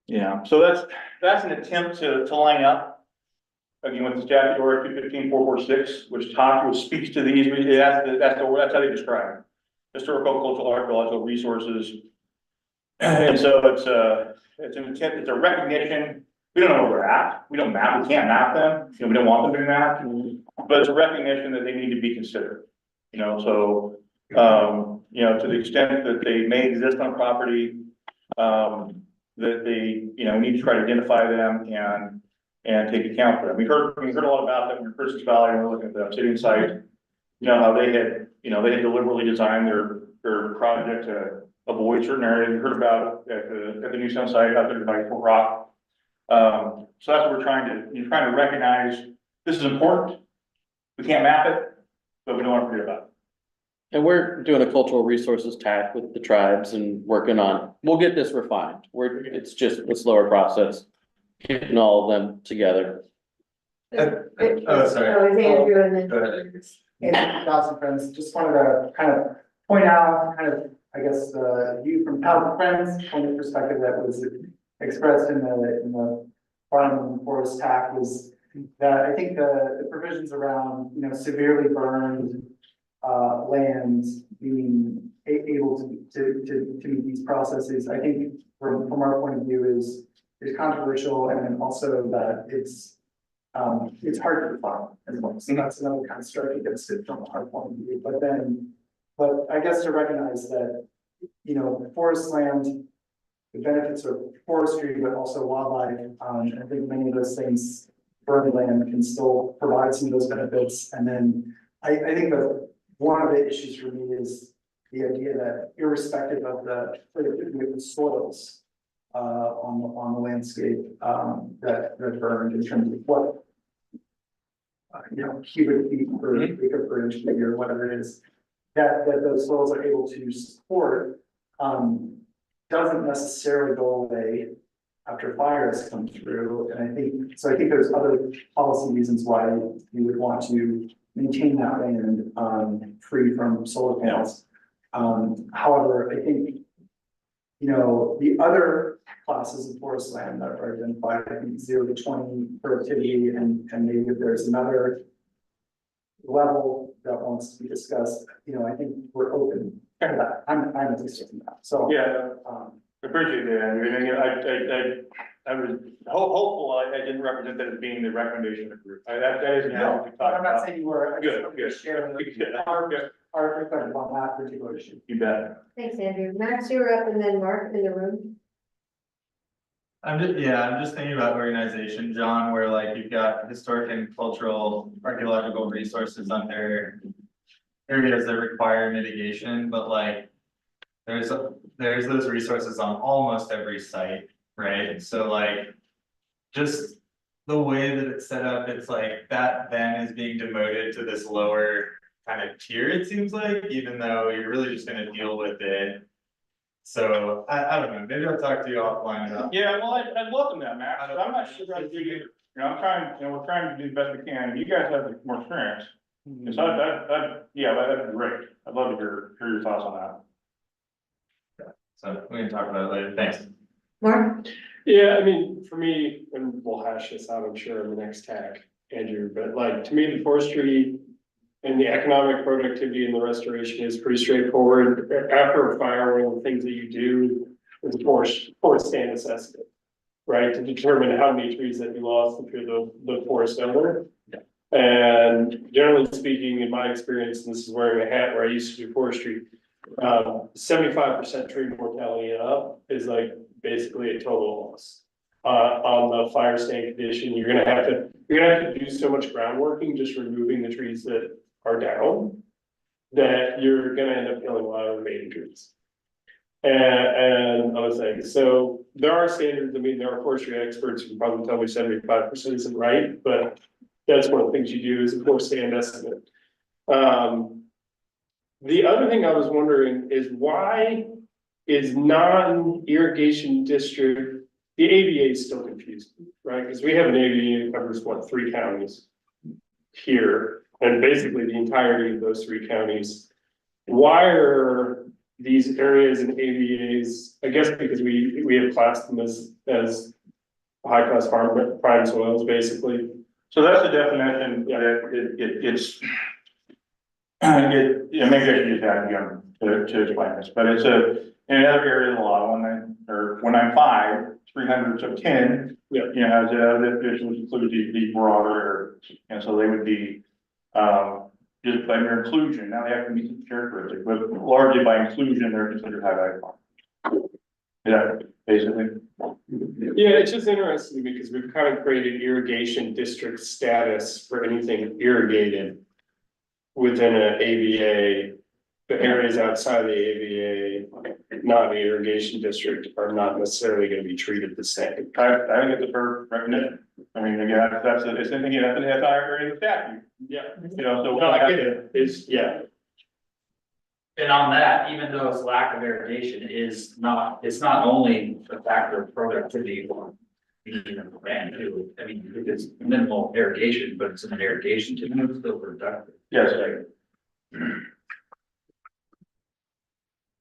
yeah, so that's an attempt to line up. Again, with the statute order 215-446, which speaks to these, that's how they describe it. Historical, cultural, archaeological resources. And so it's an attempt, it's a recognition. We don't know where they're at. We can't map them. We don't want them to be mapped, but it's a recognition that they need to be considered. So, to the extent that they may exist on property, that they, need to try to identify them and take account for them. We heard a lot about that in Christmas Valley, when we're looking at the obsidian site, how they had deliberately designed their project to avoid certain areas. We heard about it at the New Sound site out there by Fort Rock. So that's what we're trying to recognize. This is important. We can't map it, but we don't want to forget about it. And we're doing a cultural resources task with the tribes and working on, we'll get this refined. It's just a slower process, getting all of them together. Sorry. It's Andrew and then. Go ahead. And Thousand Friends, just wanted to kind of point out, I guess, the view from Thousand Friends, from the perspective that was expressed in the Farm and Forest Act, was that I think the provisions around, severely burned lands being able to meet these processes, I think from our point of view is controversial, and then also that it's hard to define as well. So that's another kind of strike against it from our point of view. But I guess to recognize that, forest land, the benefits of forestry, but also wildlife, I think many of those things, burned land can still provide some of those benefits. And then I think that one of the issues for me is the idea that irrespective of the soils on the landscape that burned, in terms of what cubic feet per acre per inch figure, whatever it is, that those soils are able to support, doesn't necessarily go away after fire has come through. And I think there's other policy reasons why you would want to maintain that land free from solar panels. However, I think, the other classes of forest land that are identified, I think 0 to 20 productivity, and maybe if there's another level that wants to be discussed, I think we're open to that. I'm interested in that. So yeah, appreciate that, Andrew. And I was hopeful I didn't represent that as being the recommendation of the group. That is now what we talked about. I'm not saying you were. Good. Share our perspective on that particular issue. You bet. Thanks, Andrew. Max, you were up, and then Mark in the room. I'm just thinking about organization, John, where like you've got historic and cultural archaeological resources under areas that require mitigation, but like there's those resources on almost every site, right? So like just the way that it's set up, it's like that then is being demoted to this lower kind of tier, it seems like, even though you're really just gonna deal with it. So I don't know, maybe I'll talk to you offline about. Yeah, well, I'd welcome that, Max. I'm not sure how to do it. I'm we're trying to do the best we can. You guys have more experience. And so that'd be great. I'd love to hear your thoughts on that. So we can talk about it later. Thanks. Mark? Yeah, I mean, for me, and we'll hash this out, I'm sure, in the next tag, Andrew, but like, to me, the forestry and the economic productivity and the restoration is pretty straightforward. After a fire, one of the things that you do is forest stand assessment, right? To determine how many trees that you lost if you're the forest owner. Yeah. And generally speaking, in my experience, and this is wearing a hat where I used to do forestry, 75% tree mortality and up is like basically a total loss. On the fire stand condition, you're gonna have to do so much groundworking, just removing the trees that are down, that you're gonna end up killing a lot of remaining trees. And I was like, so there are standards. I mean, there are forestry experts who probably tell me 75% isn't right, but that's one of the things you do is a forest stand estimate. The other thing I was wondering is why is non-irrigation district, the AVA is still confusing, right? Because we have an AVA that covers what, 3 counties here, and basically the entirety of those 3 counties. Why are these areas in AVAs, I guess because we have classed them as high class farm prime soils, basically. So that's the definition, it's. Maybe I should use that again to explain this, but it's in other areas of the law, when I'm 5, 300s of 10. Yeah. You know, as definitions include these broader areas, and so they would be, just under inclusion, now they have to meet some characteristics, but largely by inclusion, they're considered high value farm. Yeah, basically. Yeah, it's just interesting because we've kind of created irrigation district status for anything irrigated within an AVA. The areas outside the AVA, not the irrigation district, are not necessarily going to be treated the same. I think it's a fair recognition. I mean, again, that's our area of statute. Yeah. You know, so. No, I get it. It's, yeah. And on that, even though it's lack of irrigation it's not only a factor of productivity or being brand new. I mean, it's minimal irrigation, but it's an irrigation to move still productive. Yes.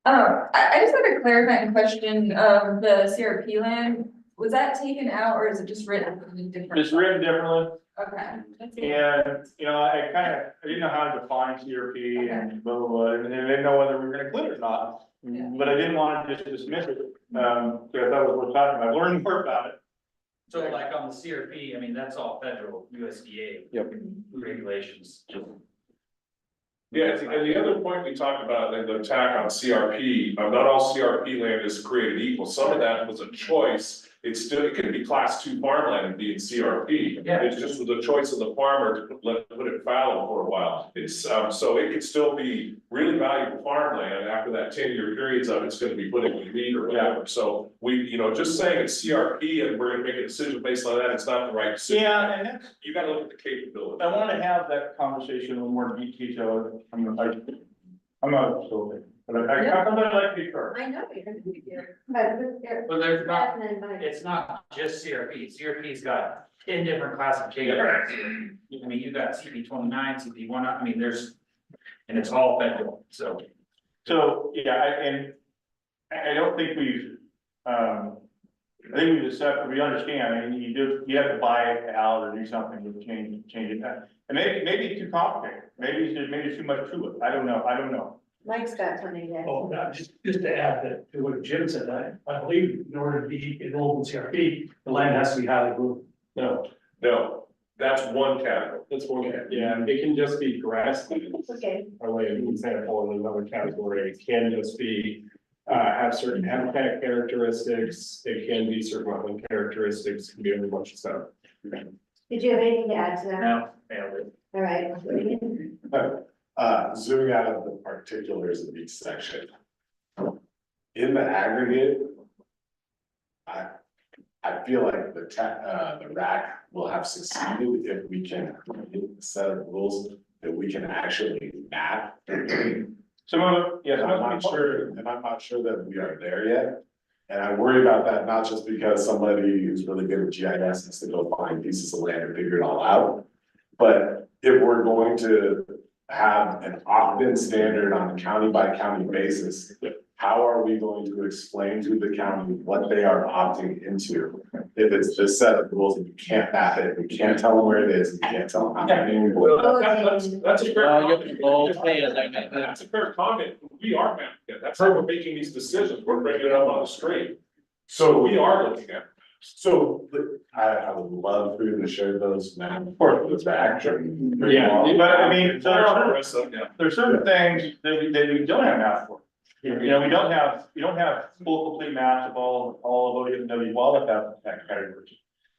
I just had a clarifying question of the CRP land. Was that taken out or is it just written differently? It's written differently. Okay. And, you know, I didn't know how to define CRP and blah, blah, blah, and I didn't know whether we were gonna include it or not. But I didn't want to just dismiss it, because I thought it was worth talking about, learning more about it. So like on the CRP, I mean, that's all federal USDA regulations. Yeah, and the other point we talked about in the attack on CRP, not all CRP land is created equal. Some of that was a choice. It could be class 2 farmland and be in CRP. Yeah. It just was a choice of the farmer to put it fallow for a while. It's, so it could still be really valuable farmland after that 10-year period's up, it's gonna be put in weed or whatever. So just saying it's CRP and we're gonna make a decision based on that, it's not the right decision. Yeah, and that's, You gotta look at the capability. I want to have that conversation in a little more detail. I'm not so, but I like to be first. I know, you're gonna be here. But Well, there's not, it's not just CRP. CRP's got 10 different classifications. I mean, you got CP 29, CP 1, I mean, and it's all federal, so. So, yeah, I don't think we've, I think we've accepted, we understand, I mean, you have to buy it out or do something to change it. And maybe it's too complicated, maybe there's too much to it, I don't know. Mike's got something there. Oh, no, just to add that to what Jim said, I believe in order to be enrolled in CRP, the land has to be highly moved. No, that's one category. That's one, yeah, it can just be grassland. Okay. Our way of example in another category, it can just be, have certain habitat characteristics, it can be certain wetland characteristics, it can be a bunch of stuff. Did you have anything to add to that? No, nailed it. All right. Zooming out of the particulars of each section. In the aggregate. I feel like the RAC will have succeeded if we can create a set of rules that we can actually map. Some of it, yes, And I'm not sure that we are there yet. And I worry about that, not just because somebody who's really good at GIS has to go find pieces of land and figure it all out. But if we're going to have an opt-in standard on a county by county basis, how are we going to explain to the county what they are opting into? If it's this set of rules and you can't map it, you can't tell them where it is, you can't tell them how many. That's a fair comment. That's a fair comment. We are mapping it. That's how we're making these decisions. We're bringing it up on the street. So we are looking at it. So I would love for you to share those now. Or the back. yeah, but I mean, there's certain things that we don't have maps for. You know, we don't have full complete maps of all of ODFW wildlife habitat categories.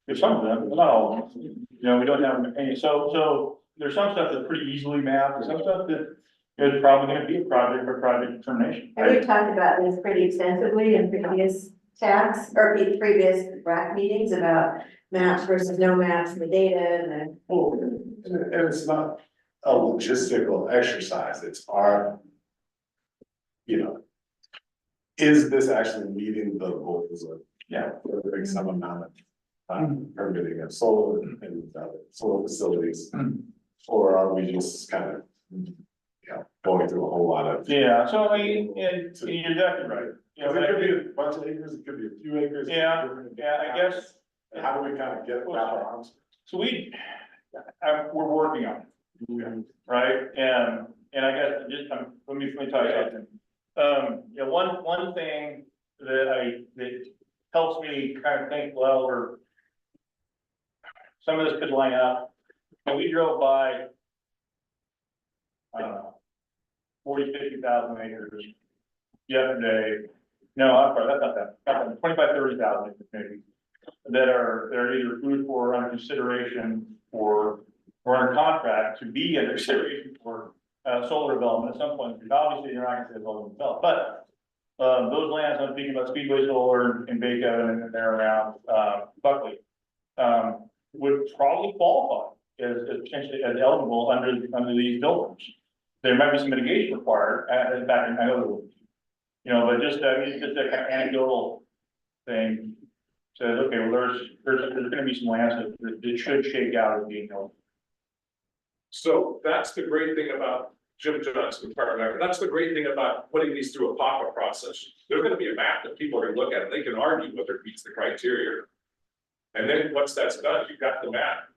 There's some of them, but not all of them. You know, we don't have any, so there's some stuff that's pretty easily mapped, and some stuff that is probably gonna be a project for project determination. And we talked about this pretty extensively in previous tabs or previous RAC meetings about maps versus no maps and the data and And it's not a logistical exercise, it's our. is this actually meeting the goals of, Yeah. delivering some amount of permitting of solar and solar facilities? Or are we just kind of, going through a whole lot of? Yeah, so I mean, and you're exactly right. You know, Because it but could be a bunch of acres, it could be a few acres. Yeah, I guess. And how do we kind of get that balance? So we're working on it, right? And I guess just, let me tell you something. You know, one thing that helps me kind of think, well, some of this could line up. And we drove by, I don't know, 40,000-50,000 acres yesterday. No, I'm sorry, that's not that, 25,000-30,000 acres maybe, that are either food for, or under consideration for, or under contract to be under consideration for solar development at some point. Because obviously you're not gonna say it's all developed, but those lands, I'm thinking about Speedway Solar in Bacon and there around Buckley, would probably qualify as potentially as eligible under these buildings. There might be some mitigation required, in fact, I know there will be. You know, but just, it's just a kind of anecdotal thing. Says, okay, well, there's gonna be some lands that should shake out as being eligible. So that's the great thing about Jim Johnson, that's the great thing about putting these through a PAPA process. There's gonna be a map that people are gonna look at, and they can argue whether it meets the criteria. And then once that's done, you've got the map.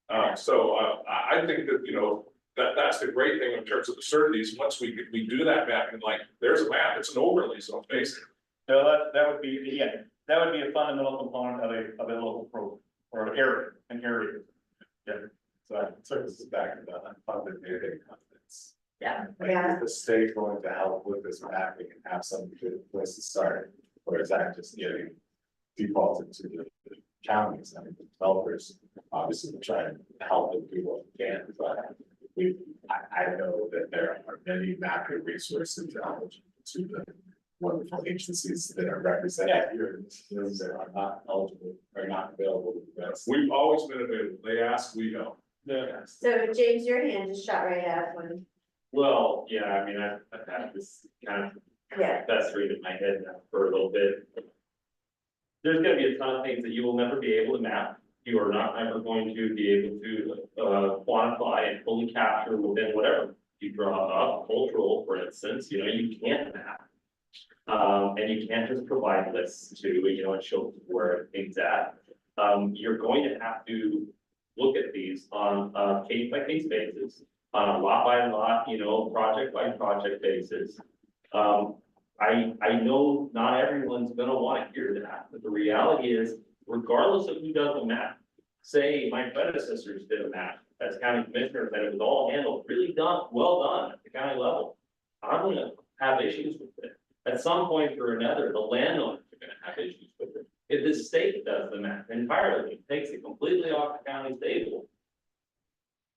I think that, you know, that's the great thing in terms of the certainties. Once we do that map and like, there's a map, it's an overlay zone basically. So that would be, yeah, that would be a fundamental component of a local program or an area. Yeah. So it took us back to the unfunded mandate confidence. Yeah. Like, is the state going to help with this mapping and have some good place to start? Or is that just getting defaulted to the counties? I mean, the developers obviously will try and help and do what we can, but I know that there are many mapping resources eligible to the wonderful agencies that are represented here in this room that are not eligible, are not available to the best. We've always been available. They ask, we help. Yeah. So James, your hand just shot right out when, Well, yeah, I mean, I've had this kind of yeah. festering in my head now for a little bit. There's gonna be a ton of things that you will never be able to map. You are not ever going to be able to quantify and fully capture within whatever you draw up. Cultural, for instance, you know, you can't map. And you can't just provide lists to, you know, and show where things at. You're going to have to look at these on a case by case basis, on a lot by lot, you know, project by project basis. I know not everyone's gonna want to hear that, but the reality is, regardless of who does the map, say my predecessors did a map as county commissioners, and it was all handled really well done at the county level. I'm gonna have issues with it. At some point or another, the landowners are gonna have issues with it. If the state does the map entirely, takes it completely off the county's table.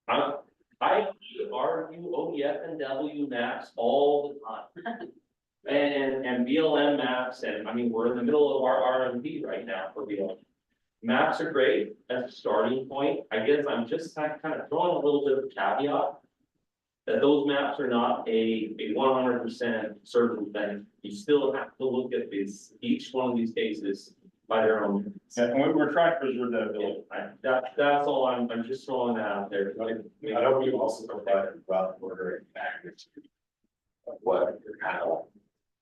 I argue ODF and W maps all the time. And BLM maps, and I mean, we're in the middle of our RMP right now for BLM. Maps are great as a starting point. I guess I'm just kind of throwing a little bit of a caveat that those maps are not a 100% certain thing. You still have to look at each one of these cases by their own means. Yeah, and we're trying to preserve that ability. That's all I'm just throwing that out there. I know we also provided about ordering magnitude of what you're kind of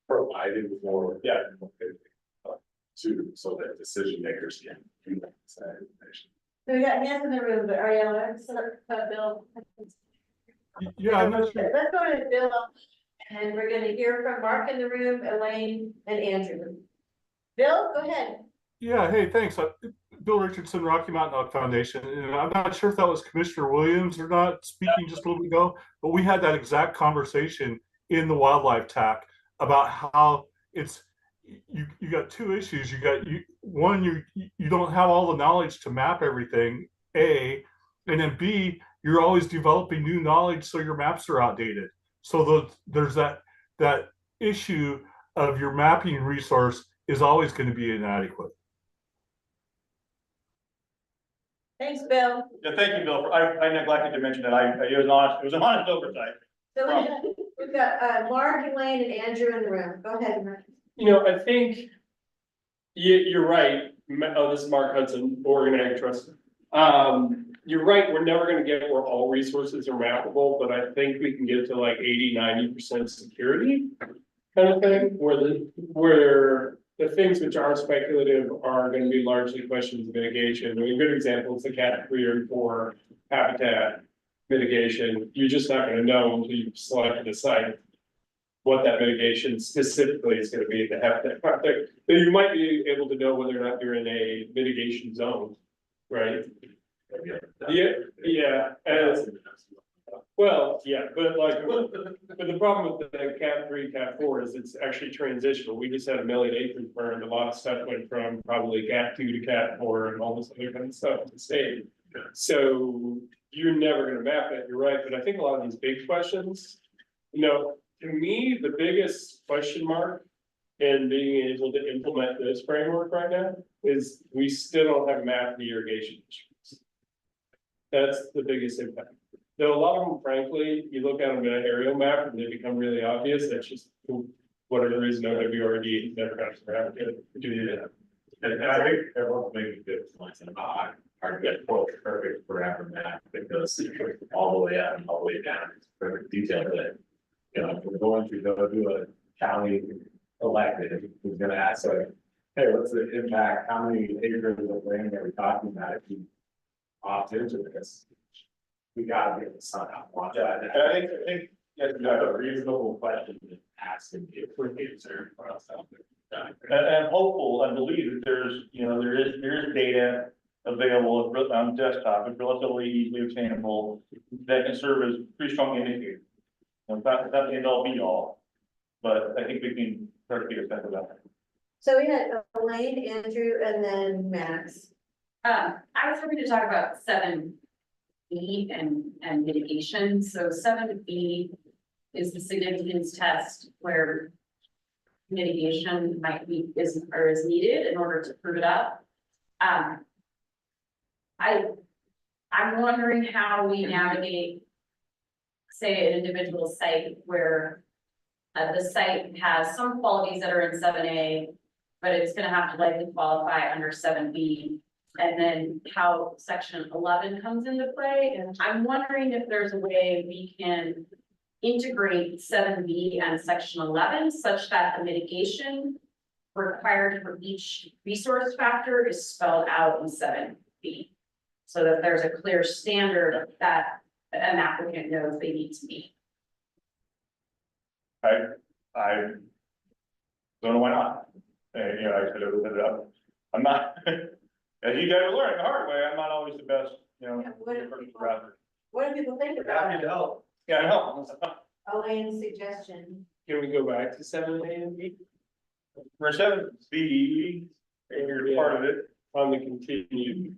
provided for. Yeah. To, so that decision makers can do that information. So we got hands in the room, but Ariella, Bill. Yeah, I'm not sure. Let's go to Bill, and we're gonna hear from Mark in the room, Elaine and Andrew. Bill, go ahead. Yeah, hey, thanks. Bill Richardson, Rocky Mountain Elk Foundation, and I'm not sure if that was Commissioner Williams or not speaking just a little bit ago, but we had that exact conversation in the wildlife TAC about how it's you got two issues. One, you don't have all the knowledge to map everything, A, and then B, you're always developing new knowledge, so your maps are outdated. So there's that issue of your mapping resource is always going to be inadequate. Thanks, Bill. Yeah, thank you, Bill. I neglected to mention that it was an honest oversight. So we've got Mark, Elaine, and Andrew in the room. Go ahead, Mark. I think. You're right. Oh, this is Mark Hudson, Oregon Ag Trust. You're right, we're never gonna get where all resources are mappable, but I think we can get to like 80-90% security. Kind of thing, where the things which are speculative are gonna be largely questions of mitigation. I mean, a good example is the Cat 3 or 4 habitat mitigation. You're just not gonna know until you've selected a site what that mitigation specifically is gonna be in the habitat project. But you might be able to know whether or not you're in a mitigation zone, right? Yeah, well, yeah, but the problem with the Cat 3, Cat 4 is it's actually transitional. We just had 1 million acres burned. A lot of stuff went from probably Cat 2 to Cat 4 and all this other kind of stuff to state. So you're never gonna map it, you're right, but I think a lot of these big questions, to me, the biggest question mark in being able to implement this framework right now is we still don't have mapped the irrigation districts. That's the biggest impact. Though a lot of them, frankly, you look at them in an aerial map and they become really obvious. That's just whatever reason OWRD never got to do that. And I think everyone's making good points, and hard to get perfect forever map because all the way up and all the way down, it's perfect detail that, if we're going to go do a county elected, who's gonna ask like, hey, what's the impact? How many acres of land are we talking about if you opt into this? We gotta get the sun out. Watch that. I think that's a reasonable question to ask and get a quick answer for us out there. And I'm hopeful, I believe that there is data available on desktop, it's relatively easily obtainable, that can serve as pretty strong indicator. It's not the end all be all, but I think we can start to get a sense of that. So we had Elaine, Andrew, and then Max. I was hoping to talk about 7B and mitigation. So 7B is the significance test where mitigation might be is needed in order to prove it up. I'm wondering how we navigate, say, an individual site where the site has some qualities that are in 7A, but it's gonna have to likely qualify under 7B. And then how section 11 comes into play. And I'm wondering if there's a way we can integrate 7B and section 11 such that the mitigation required for each resource factor is spelled out in 7B. So that there's a clear standard that an applicant knows they need to meet. I don't know why not. I could have looked it up. I'm not, as you guys are learning the hard way, I'm not always the best, What do people think about Happy it? to help. Yeah, I know. Elaine's suggestion. Can we go back to 7A and B? For 7B, you're part of it. On the continued.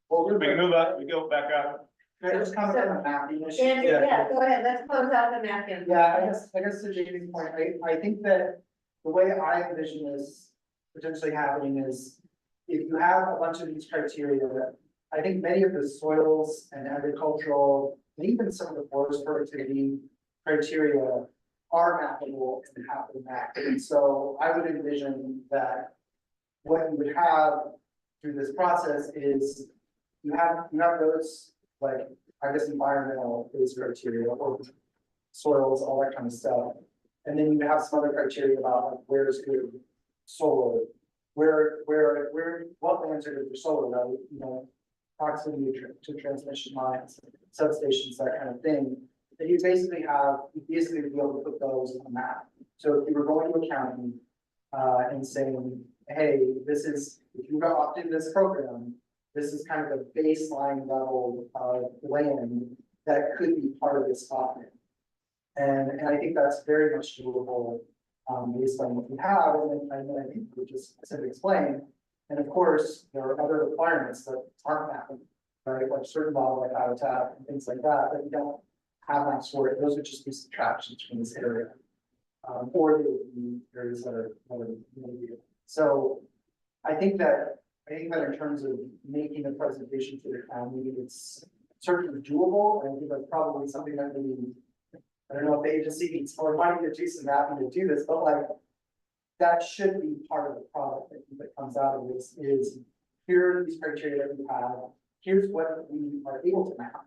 Well, we can move up, we go back up. Can I just comment on the mapping issue? Andrew, yeah, go ahead, let's close out the mapping. Yeah, I guess to Jamie's point, I think that the way I envision this potentially happening is if you have a bunch of these criteria, I think many of the soils and agricultural, and even some of the forest productivity criteria are mappable and have been mapped. And so I would envision that what you would have through this process is you have those, like, I guess, environmental based criteria or soils, all that kind of stuff. And then you have some other criteria about like where's good solar, where what lands are good for solar, right? Proximity to transmission lines, substations, that kind of thing. That you basically be able to put those on the map. So if you were going to a county and saying, hey, if you opt into this program, this is kind of the baseline level of land that could be part of this offering. And I think that's very much doable based on what we have, and then I think we just simply explain. And of course, there are other requirements that aren't happening, right? Like certain wildlife habitat and things like that you don't have maps for it. Those would just be subtractions from this area. Or they would be areas that are maybe. So I think that in terms of making a presentation to the county, it's certainly doable. And I think that's probably something that I don't know if the agency needs or money to do some mapping to do this, but like that should be part of the product that comes out of this is, here are these criteria that we have, here's what we are able to map.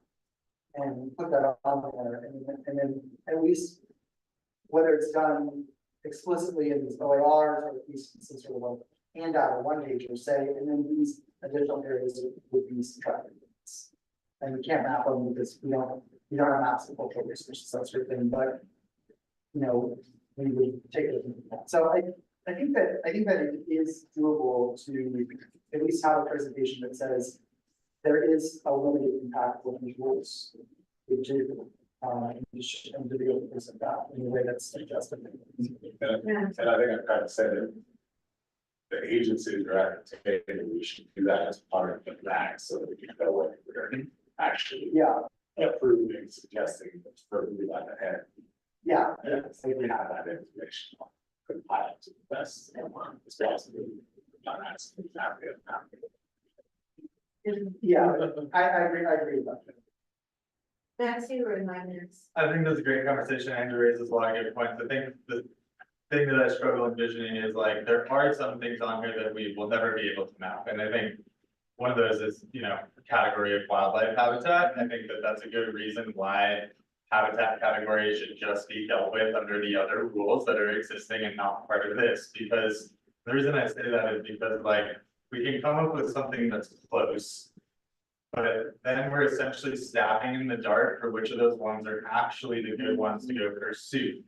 And put that on there, and then at least, whether it's done explicitly in these OARs, or at least some sort of like handout or one page or say, and then these additional areas would be subtracted. And we can't map them because we don't have maps of cultural resources, that sort of thing, but, you know, we would take it. So I think that it is doable to at least have a presentation that says there is a limited impact with these rules. And to be able to present that in a way that's adjusted. And I think I'm trying to say that the agencies are at the table, and we should do that as part of the back, so that we can know what we're actually approving, suggesting that's further that ahead. Yeah. So we have that information compiled to the best as possible. Not asking exactly. Yeah, I agree with that. That's you in my minutes. I think that's a great conversation. Andrew raises a lot of good points. I think the thing that I struggle envisioning is like, there are some things on here that we will never be able to map. And I think one of those is, you know, a category of wildlife habitat. I think that that's a good reason why habitat category should just be dealt with under the other rules that are existing and not part of this. Because the reason I say that is because like, we can come up with something that's close. But then we're essentially stabbing in the dark for which of those ones are actually the good ones to go pursue,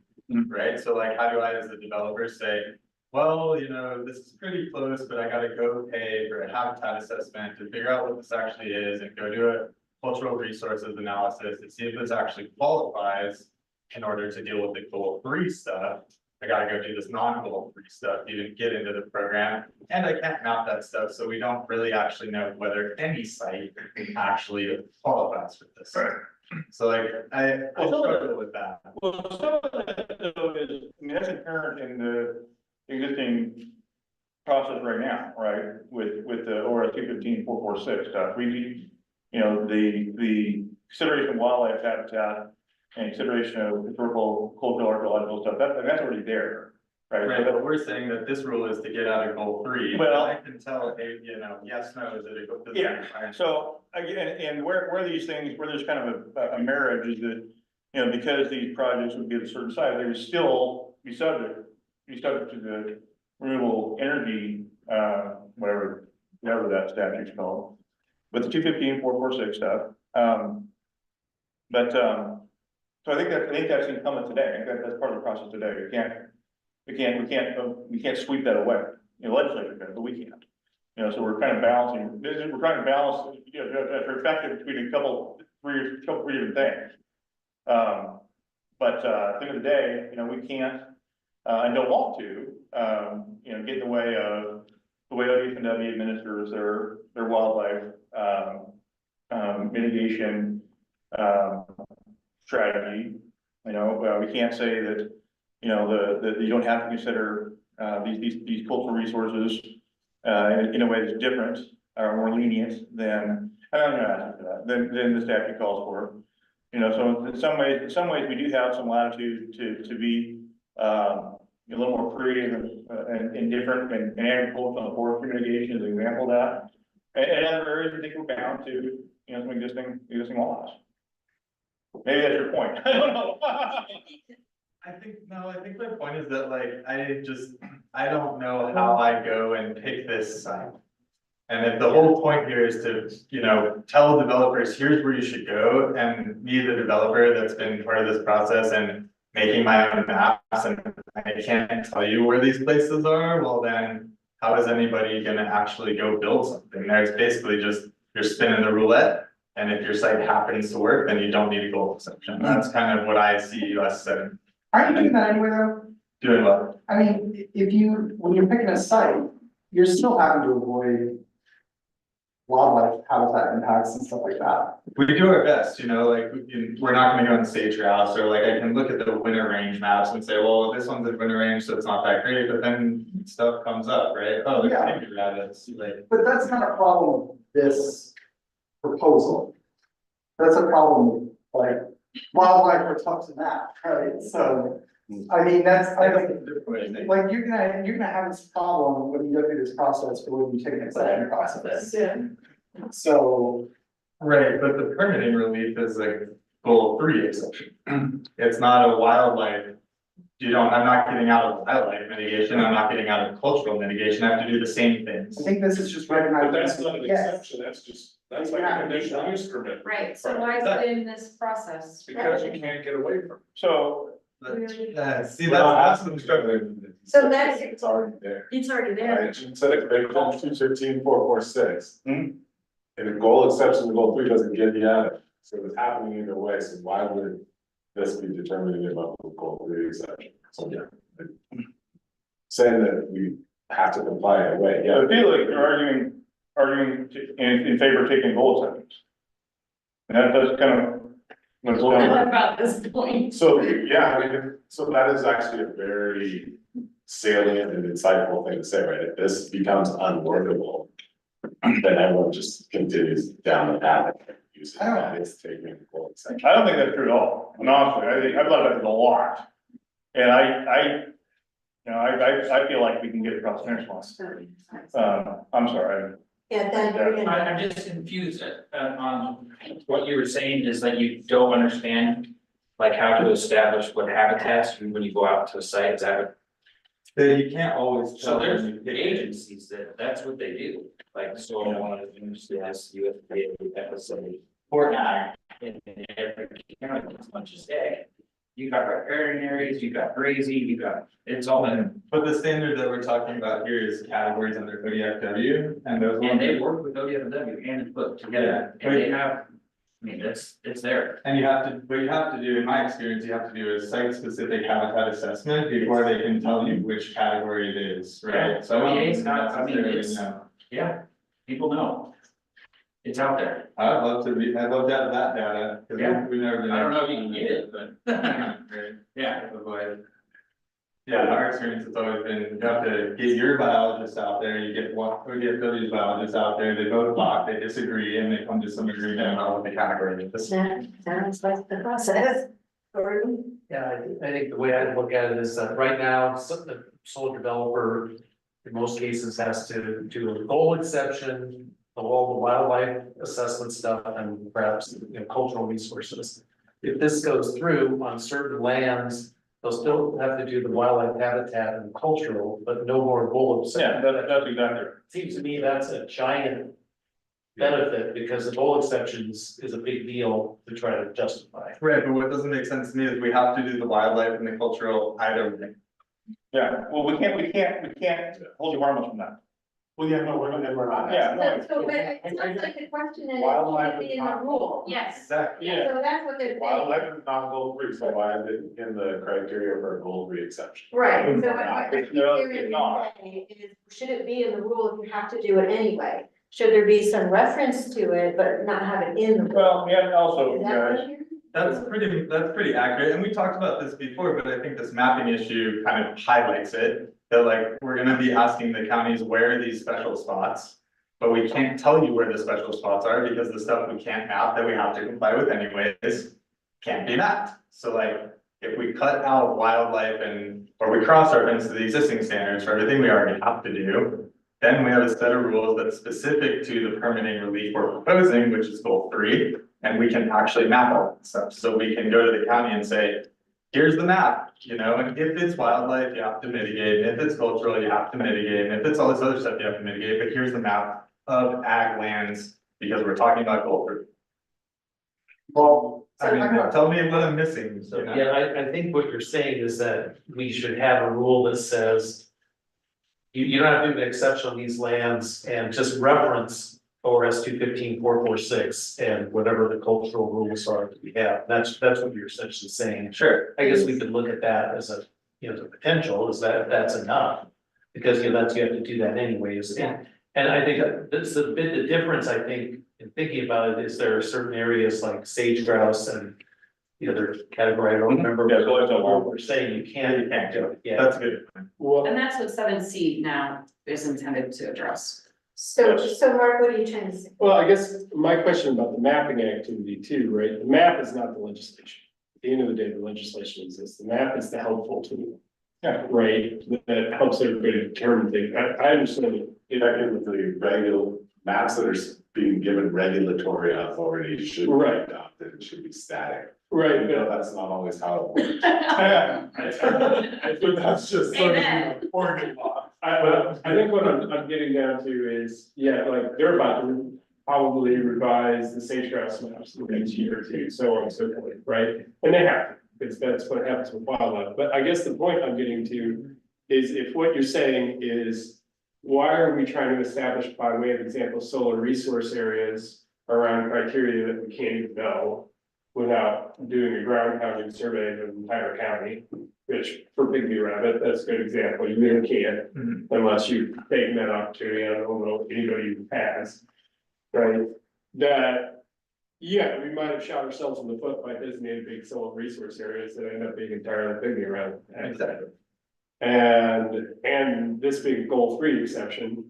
right? So like, how do I, as a developer, say, well, you know, this is pretty close, but I gotta go pay for a habitat assessment to figure out what this actually is and go do a cultural resources analysis and see if this actually qualifies in order to deal with the goal 3 stuff. I gotta go do this non-goal 3 stuff to even get into the program, and I can't map that stuff, so we don't really actually know whether any site actually qualifies for this. So like, I struggle with that. Well, some of that though is, I mean, that's inherent in the existing process right now, right? With the ORS 215-446 stuff, we, you know, the consideration of wildlife habitat and consideration of historical, cultural, archaeological stuff, that's already there, right? Right, but we're saying that this rule is to get out of goal 3. Well, I can tell, hey, you know, yes, no, is it a goal? yeah, so again, and where these things, where there's kind of a marriage is that, you know, because these projects would be of a certain size, they would still be subject to the renewable energy, whatever that statute's called, with the 215-446 stuff. So I think that's incumbent today. I think that's part of the process today. We can't sweep that away. You know, legislature can, but we can't. You know, so we're kind of balancing, we're trying to balance, you know, that perspective between three different things. But at the end of the day, you know, we can't, and don't want to, you know, get in the way of the way ODFW administers their wildlife, mitigation, strategy. You know, we can't say that, you know, that you don't have to consider, these cultural resources, in a way that's different or more lenient than, I don't know, asking for that, than the statute calls for. You know, so in some ways we do have some latitude to be, a little more creative and different, and agricultural and forestry mitigation is an example of that. And other areas, I think we're bound to, you know, some existing laws. Maybe that's your point. I don't know. I think my point is that like, I don't know how I go and pick this site. And if the whole point here is to, you know, tell developers, here's where you should go, and me, the developer that's been part of this process and making my own maps, and I can't tell you where these places are, well then, how is anybody gonna actually go build something there? It's basically just, you're spinning the roulette, and if your site happens to work, then you don't need a goal exception. That's kind of what I see us saying. Aren't you doing that anyway though? Doing what? I mean, when you're picking a site, you're still having to avoid wildlife habitat impacts and stuff like that. We do our best, you know, like, we're not gonna go on sage grouse, or like, I can look at the winter range maps and say, well, this one's in winter range, so it's not that great, but then stuff comes up, right? Oh, there's maybe rabbits, like. But that's not a problem with this proposal. That's a problem, like, wildlife are tough to map, right? So, I mean, like, you're gonna have this problem when you go through this process, or when you take an exception process. Yeah. So, Right, but the permitting relief is a goal 3 exception. It's not a wildlife. I'm not getting out of wildlife mitigation, I'm not getting out of cultural mitigation, I have to do the same things. I think this is just recognizing. But that's not an Yes. exception, that's like a conditional use permit. Right, so why is it in this process? Because you can't get away from it. So, See, that's the struggle. So that's, It's already there. it's already there. Right, instead of break down 215,446. And a goal exception to goal 3 doesn't get you out of it, so it's happening either way, so why would this be determinative of the goal 3 exception? So, yeah. Saying that we have to comply anyway, I yeah. feel like you're arguing in favor of taking goal exceptions. And that's kind of. what's going on. About this point. So, yeah, I mean, so that is actually a very salient and insightful thing to say, right? If this becomes unworkable, then everyone just continues down the path of using that, it's taking a goal exception. I don't think that's true at all, and honestly, I've thought about it a lot. And I feel like we can get across the finish line. I'm sorry. Yeah, then. I'm just confused on what you were saying is that you don't understand like how to establish what habitats when you go out to a site, is that? You can't always. So there's agencies that's what they do, like, so I want to understand this, USDA, FSA, Fort Ag, in every county, it's not just ag. You got riparian areas, you got grazing, you got, it's all in. But the standard that we're talking about here is categories under ODFW, and those. And they work with ODFW and put together, and they have, I mean, it's there. And you have to, what you have to do, in my experience, you have to do a site-specific habitat assessment before they can tell you which category it is, right? So I don't it's not, I mean, necessarily it's, know. yeah, people know. It's out there. I'd love to have that data, because Yeah. we've never been. I don't know if you can get it, but. Right. Yeah. Yeah, in our experience, it's always been, you have to get your biologists out there, you get ODFW's biologists out there, they both talk, they disagree, and they come to some agreement on what the category is. Sounds like the process. Yeah, I think the way I look at it is that right now, the solar developer, in most cases, has to do a goal exception, all the wildlife assessment stuff, and perhaps, cultural resources. If this goes through on certain lands, they'll still have to do the wildlife habitat and cultural, but no more goal exception. Yeah, that's exactly right. Seems to me that's a giant benefit, because the goal exceptions is a big deal to try to justify. Right, but what doesn't make sense to me is we have to do the wildlife and the cultural either way. Yeah, well, we can't hold you harmless from that. Well, yeah, no, we're not. Yeah, no. So, but it sounds like the question is, Wildlife should it be is in the not- rule? Yes. Exactly. Yeah. So that's what they're saying. Wildlife is not goal 3, so why is it in the criteria for a goal 3 exception? Right, so No, what I keep no, hearing it's you not. say is, should it be in the rule if you have to do it anyway? Should there be some reference to it, but not have it in the rule? Well, yeah, also, Is that guys, what you're? That's pretty accurate, and we talked about this before, but I think this mapping issue kind of highlights it. That like, we're gonna be asking the counties where are these special spots, but we can't tell you where the special spots are because the stuff we can't map that we have to comply with anyways, can't be mapped. So like, if we cut out wildlife or we cross reference to the existing standards for everything we already have to do, then we have a set of rules that's specific to the permitting relief we're proposing, which is goal 3, and we can actually map all that stuff. So we can go to the county and say, here's the map, and if it's wildlife, you have to mitigate, and if it's cultural, you have to mitigate, and if it's all this other stuff, you have to mitigate, but here's the map of ag lands, because we're talking about goal 3. Well, I mean, tell me what I'm missing, So, yeah, I think what you're saying is that we should have a rule that says you don't have to do an exception on these lands and just reference ORS 215.446 and whatever the cultural rules are that we have. That's what you're essentially saying. Sure. I guess we could look at that as the potential, is that that's enough? Because, that's, you have to do that anyways. And I think that's the difference, I think, in thinking about it, is there are certain areas like sage grouse and the other category, I don't remember. Yeah, so it's a what we're saying, you can't do it, yeah. That's good. Well, And that's what 7C now is intended to address. So Mark, what are you trying to say? Well, I guess my question about the mapping activity too, right? The map is not the legislation. the end of the day, the legislation exists, the map is the helpful tool. Yeah. Right, that helps everybody determine things, I understand it. Effectively, regular maps that are being given regulatory authority should be Right. adopted, it should be static. Right, You know, but that's not always how it works. I think That's just sort of Amen. an organ law. I think what I'm getting down to is, yeah, like, they're about to probably revise the sage grouse maps in the next year or two, so on and so forth, right? And they have to, because that's what happens with wildlife, but I guess the point I'm getting to is if what you're saying is, why are we trying to establish, by way of example, solar resource areas around criteria that we can't even know without doing a ground counting survey of the entire county, which for pygmy rabbit, that's a good example, you really can't unless you've taken that opportunity, I don't know if anybody who has. Right, that, yeah, we might have shot ourselves in the foot by designating big solar resource areas that end up being entirely pygmy rabbit. Exactly. And this being goal 3 exception,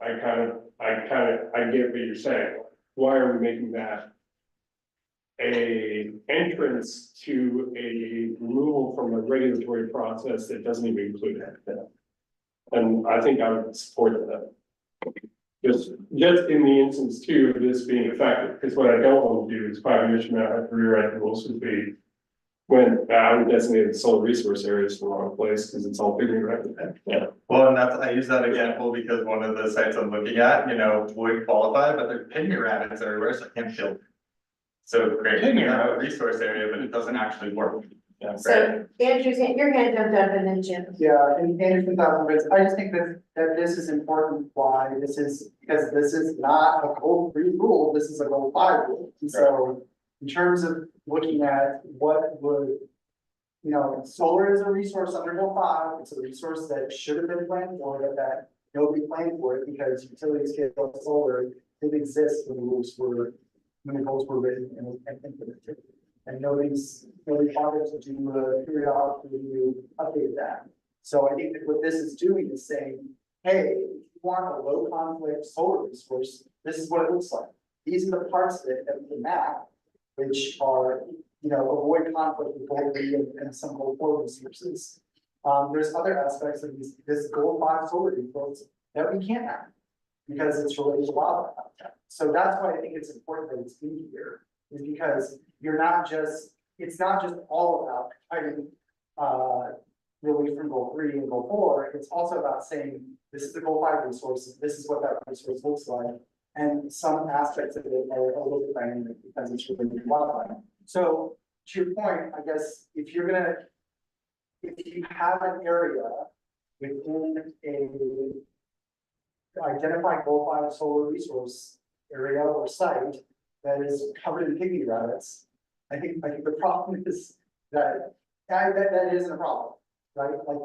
I get what you're saying. Why are we making that a entrance to a removal from a regulatory process that doesn't even include that? And I think I would support that. Just in the instance too of this being effective, because what I don't want to do is 5 years from now, I have to rewrite the rules would be when I would designate the solar resource areas for the wrong place, because it's all figured out. Yeah. Well, and I use that example because one of the sites I'm looking at, would qualify, but there are pygmy rabbits everywhere, so I can't kill them. So great, a resource area, but it doesn't actually work. Yeah, So Andrew's, your hand jumped up and then Jim. Yeah, and Anderson, I just think that this is important, why this is, because this is not a goal 3 rule, this is a goal 5 rule. And so in terms of looking at what would, solar is a resource under goal 5, it's a resource that should have been planned for, that nobody planned for it because utility scale solar didn't exist when the goals were written and implemented. And nobody bothered to do a periodic review, update that. So I think that what this is doing is saying, hey, if you want a low conflict solar resource, this is what it looks like. These are the parts of it that we can map, which are, avoid conflict with goal 3 and some goal 4 resources. There's other aspects of this goal 5 solar resource that we can't map because it's related to wildlife habitat. So that's why I think it's important that it's in here, is because it's not just all about fighting relief from goal 3 and goal 4, it's also about saying, this is the goal 5 resource, this is what that resource looks like, and some aspects of it are a little bit dynamic because it's related to wildlife. So to your point, I guess, if you have an area within a identified goal 5 solar resource area or site that is covered in pygmy rabbits, I think the problem is that isn't a problem, right? Like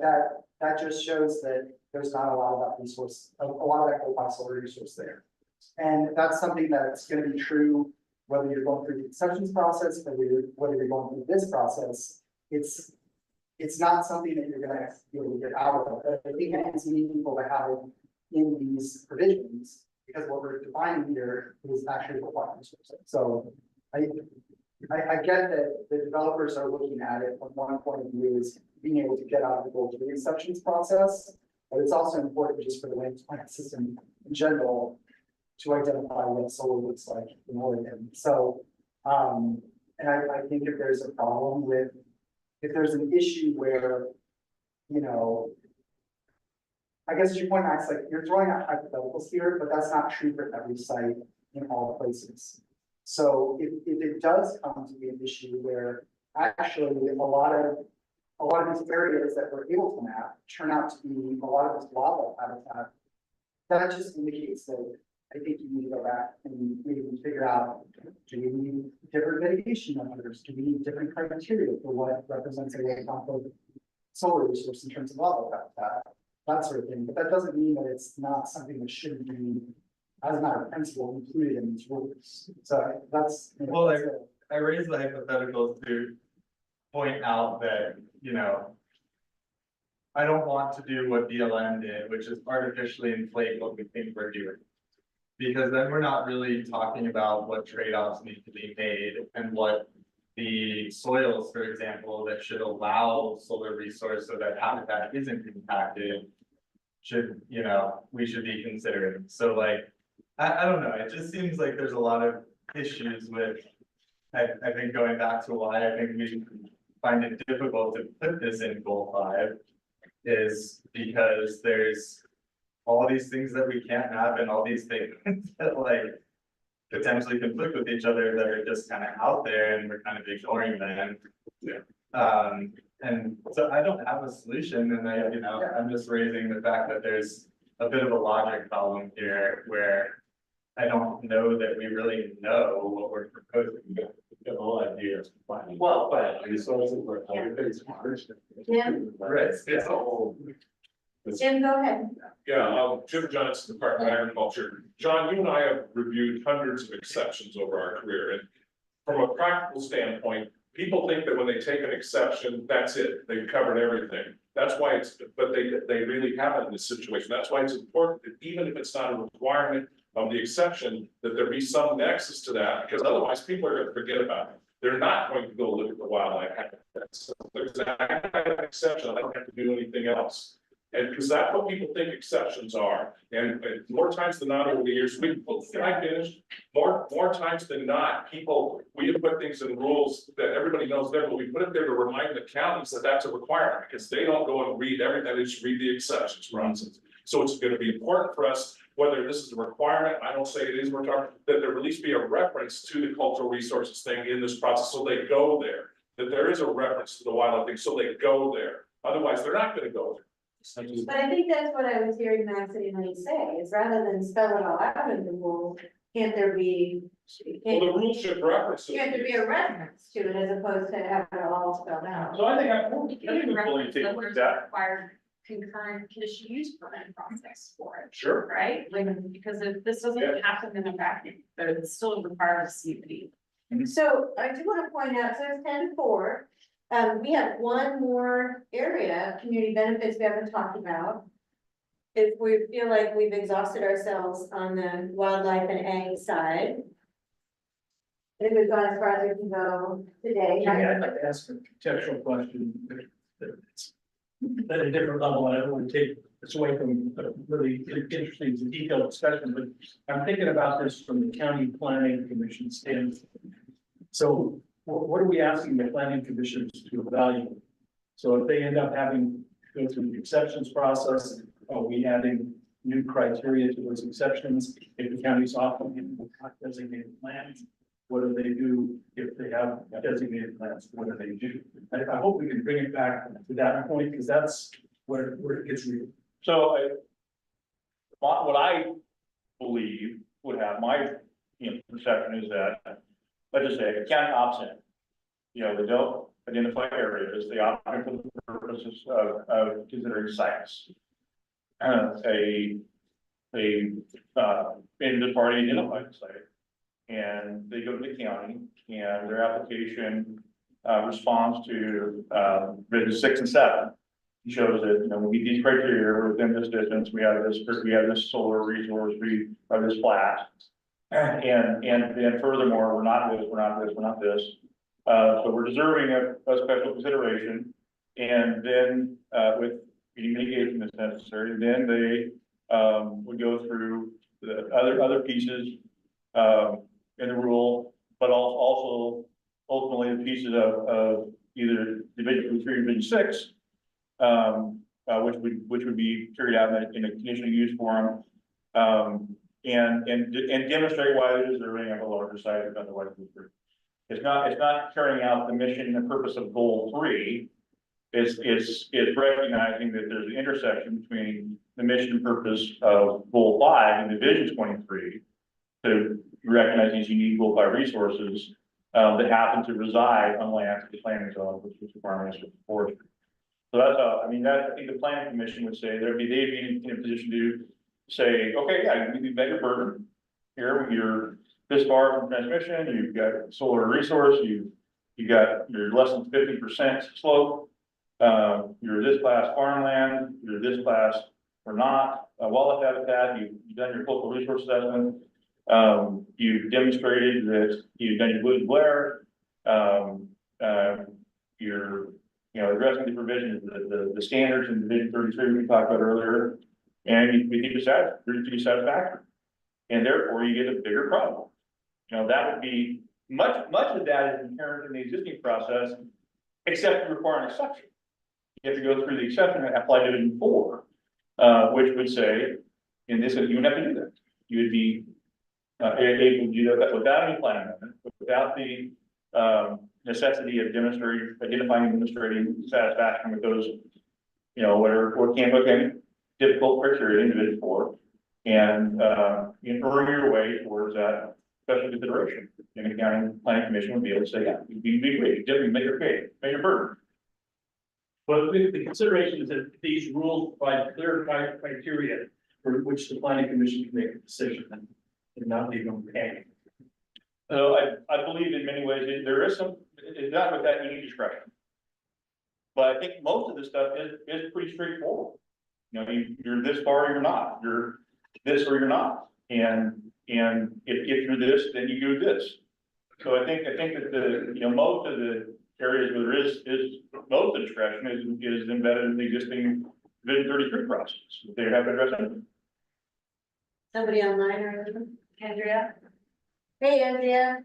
that just shows that there's not a lot of that resource, a lot of that goal 5 solar resource there. And that's something that's going to be true whether you're going through the exceptions process or whether you're going through this process. It's not something that you're going to be able to get out of. I think it's meaningful to have it in these provisions because what we're defining here is actually goal 5 resources. So I get that the developers are looking at it from one point of view is being able to get out of the goal 3 exceptions process, but it's also important just for the land plant system in general to identify what solar looks like in Oregon. So, and I think if there's a problem with, if there's an issue where, I guess your point, Max, like you're throwing out hypotheticals here, but that's not true for every site in all places. So if it does come to be an issue where actually a lot of these areas that we're able to map turn out to be a lot of this wildlife habitat, that just indicates that I think you need to go back and maybe figure out, do we need different mitigation measures? Do we need different criteria for what represents a low conflict solar resource in terms of wildlife habitat? That sort of thing. But that doesn't mean that it's not something that shouldn't be, as a matter of principle, included in these rules. So that's. Well, I raised the hypotheticals to point out that, I don't want to do what BLM did, which is artificially inflate what we think we're doing. Because then we're not really talking about what trade-offs need to be made and what the soils, for example, that should allow solar resource so that habitat isn't impacted. Should, you know, we should be considering, so like, I don't know, it just seems like there's a lot of issues with. I think going back to why I think we find it difficult to put this in goal 5. Is because there's all these things that we can't have and all these things that like potentially conflict with each other that are just kind of out there and we're kind of ignoring them. And so I don't have a solution, and I'm just raising the fact that there's a bit of a logic problem here where I don't know that we really know what we're proposing. The whole idea is finding. Well, but resources where everything's hard. Jim? Right, It's a whole. Jim, go ahead. Yeah, Jim Johnson, Department of Agriculture. John, you and I have reviewed hundreds of exceptions over our career, and from a practical standpoint, people think that when they take an exception, that's it, they've covered everything. That's why but they really haven't in this situation. That's why it's important that even if it's not a requirement of the exception, that there be some nexus to that, because otherwise people are gonna forget about it. They're not going to go look at the wildlife habitat. So there's an exception, I don't have to do anything else. And because that's what people think exceptions are, and more times than not over the years, can I finish? More times than not, we have put things in rules that everybody knows there, but we put it there to remind the counties that that's a requirement, because they don't go and read everything, they just read the exceptions, for instance. So it's gonna be important for us, whether this is a requirement, I don't say it is, we're talking, that there at least be a reference to the cultural resources thing in this process, so they go there. That there is a reference to the wildlife thing, so they go there, otherwise they're not gonna go there. But I think that's what I was hearing Max and Elaine say, is rather than spell it all out in the rules, can't there be? Well, the rules should reference it. Can't there be a reference to it as opposed to have it all spelled out? So I think I'm willing to take that. Required concurrent conditional use permit process for it. Sure. Right, because if this doesn't happen in a vacuum, but it's still required a CUP. So I do want to point out, so it's 10-4. We have one more area, community benefits we haven't talked about. If we feel like we've exhausted ourselves on the wildlife and ag side. I think we've gone as far as we can go today. I'd like to ask a conceptual question that's at a different level, and I don't want to take this away from a really interesting and detailed discussion, but I'm thinking about this from the county planning commission standpoint. So what are we asking the planning commissioners to evaluate? So if they end up having to go through the exceptions process, are we adding new criteria to those exceptions? If the county's offering designated lands, what do they do if they have designated lands? What do they do? I hope we can bring it back to that point, because that's where it gets real. So what I believe would have my, perception is that, let's just say, a county opts in. They don't identify areas, they opt in for the purposes of considering sites. And the party identified the site. And they go to the county, and their application responds to Bridges 6 and 7. It shows that, we meet these criteria, we're within this distance, we have this solar resource, we have this flat. And then furthermore, we're not this. So we're deserving of special consideration. And then with any mitigation that's necessary, then they would go through the other pieces in the rule, but also ultimately the pieces of either Division 3 or Division 6, which would be carried out in a conditional use form, and demonstrate why they're deserving of a larger site than otherwise would be. It's not carrying out the mission and purpose of goal 3. It's recognizing that there's an intersection between the mission and purpose of goal 5 and Division 23 to recognize these unique goal 5 resources that happen to reside on land of the planning zone, which is requirements of forestry. So that's I think the planning commission would say they'd be in a position to say, okay, yeah, you met your burden. Here, you're this far from transmission, you've got solar resource, you're less than 50% slope, you're this class farmland, you're this class or not, wildlife habitat, you've done your local resource assessment, you've demonstrated that you've done your William Blair, you're, addressing the provisions, the standards in Division 33 we talked about earlier, and you keep it satisfactory. And therefore you get a bigger problem. That would be, much of that is inherent in the existing process, except to require an exception. You have to go through the exception and apply Division 4, which would say, in this, you wouldn't have to do that. You would be able to do that without any plan amendment, without the necessity of identifying and demonstrating satisfaction with those, what can become difficult criteria in Division 4, and earn your way towards that special consideration. And the county planning commission would be able to say, yeah, you'd be great, definitely make your case, make your burden. But the consideration is that these rules provide clear criteria for which the planning commission can make a decision and not leave them hanging. So I believe in many ways there is some, it's not with that any discretion. But I think most of this stuff is pretty straightforward. You're this far or you're not, you're this or you're not. And if you're this, then you do this. So I think that most of the areas where there is most of the discretion is embedded in the existing Division 33 process. They have to address it. Somebody online or Andrea? Hey, Andrea.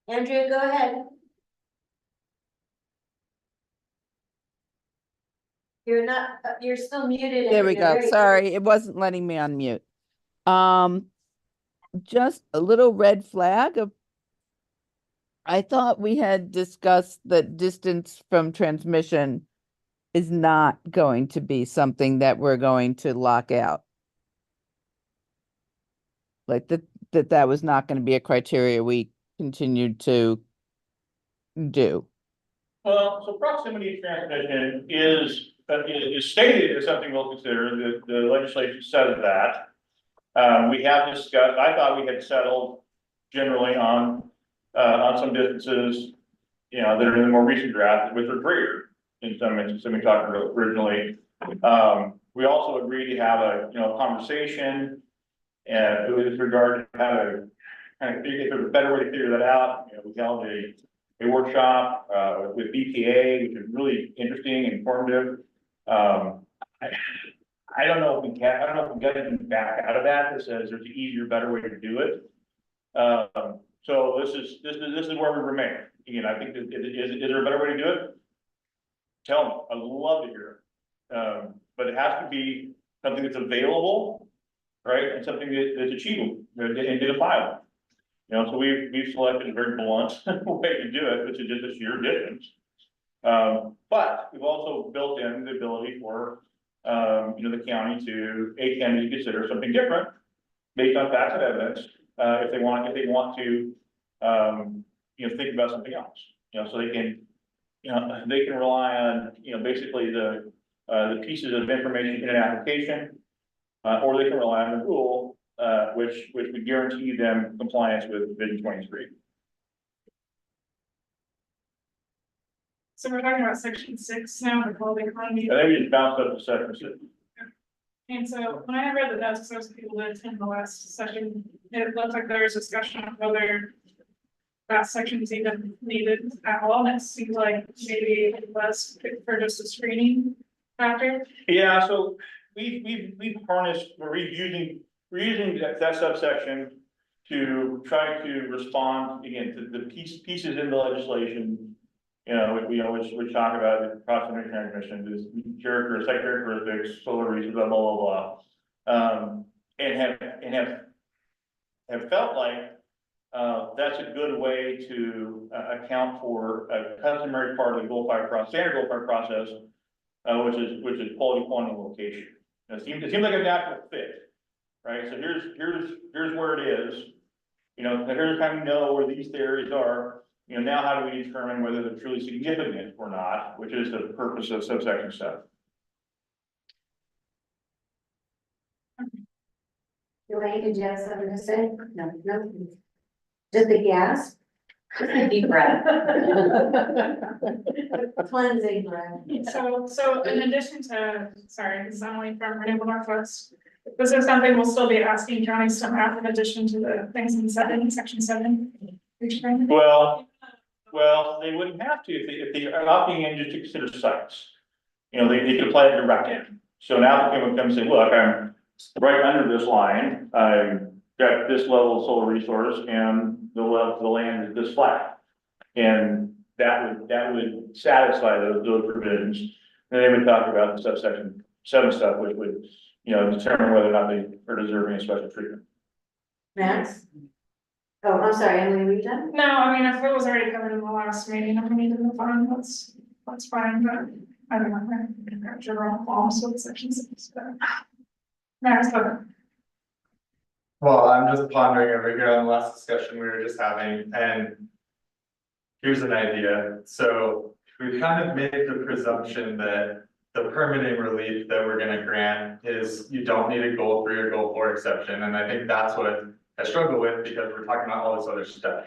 Andrea, go ahead. You're not, you're still muted. There we Andrea. go. Very Sorry, it wasn't letting me unmute. Just a little red flag of, I thought we had discussed that distance from transmission is not going to be something that we're going to lock out. Like that was not going to be a criteria we continued to do. Well, so proximity to transmission is stated as something we'll consider. The legislation says that. We have discussed, I thought we had settled generally on some distances, that are in the more recent draft, which are greater in some instances than we talked about originally. We also agreed to have a conversation and with regard to how to kind of figure if there's a better way to figure that out. We held a workshop with BPA, which is really interesting and informative. I don't know if we get anything back out of that that says there's an easier, better way to do it. So this is where we remain. Again, I think is there a better way to do it? Tell me, I'd love to hear it. But it has to be something that's available, right? And something that's achievable and identifiable. So we've selected a very blunt way to do it, which is just a sheer distance. But we've also built in the ability for the county to consider something different based on facts and evidence, if they want to think about something else. So they can rely on basically the pieces of information in an application, or they can rely on the rule, which would guarantee them compliance with Division 23. So we're talking about section 6 now, the quality economy. I think we just bounced up to section 6. And so when I read the notes, because I was people that attend the last session, it looked like there was discussion of whether that section is even needed at all. And it seems like maybe less for just a screening factor. Yeah, so we've harnessed, we're using that subsection to try to respond again to the pieces in the legislation. We talk about the proximity transmission, this characteristics, solar reasons, blah, blah, blah. And have felt like that's a good way to account for a customary part of the standard goal five process, which is quality, quantity, location. It seems like a natural fit, right? So here's where it is. Here's how we know where these theories are. Now how do we determine whether they're truly significant or not, which is the purpose of subsection 7. Elaine, did you have something to say? No. Just a gasp? Just a deep breath. Cleansing breath. So in addition to, sorry, this is Emily from Renewable Northwest. This is something we'll still be asking counties to have in addition to the things in section 7. Well, they wouldn't have to if they are opting in just to consider sites. You know, they could apply it direct. So an applicant would come and say, look, I'm right under this line, I've got this level of solar resource and the land is this flat. And that would satisfy those provisions. And they would talk about the subsection 7 stuff, which would, you know, determine whether or not they are deserving of special treatment. Max? Oh, I'm sorry, Emily, were you done? No, I mean, if it was already covered in the last meeting, if we need to move on, that's fine, but I don't know, I'm sure all falls with section 6, but. Max, go. Well, I'm just pondering over here on the last discussion we were just having, and here's an idea. So we've kind of made the presumption that the permitting relief that we're gonna grant is you don't need a goal 3 or goal 4 exception, and I think that's what I struggle with because we're talking about all this other stuff.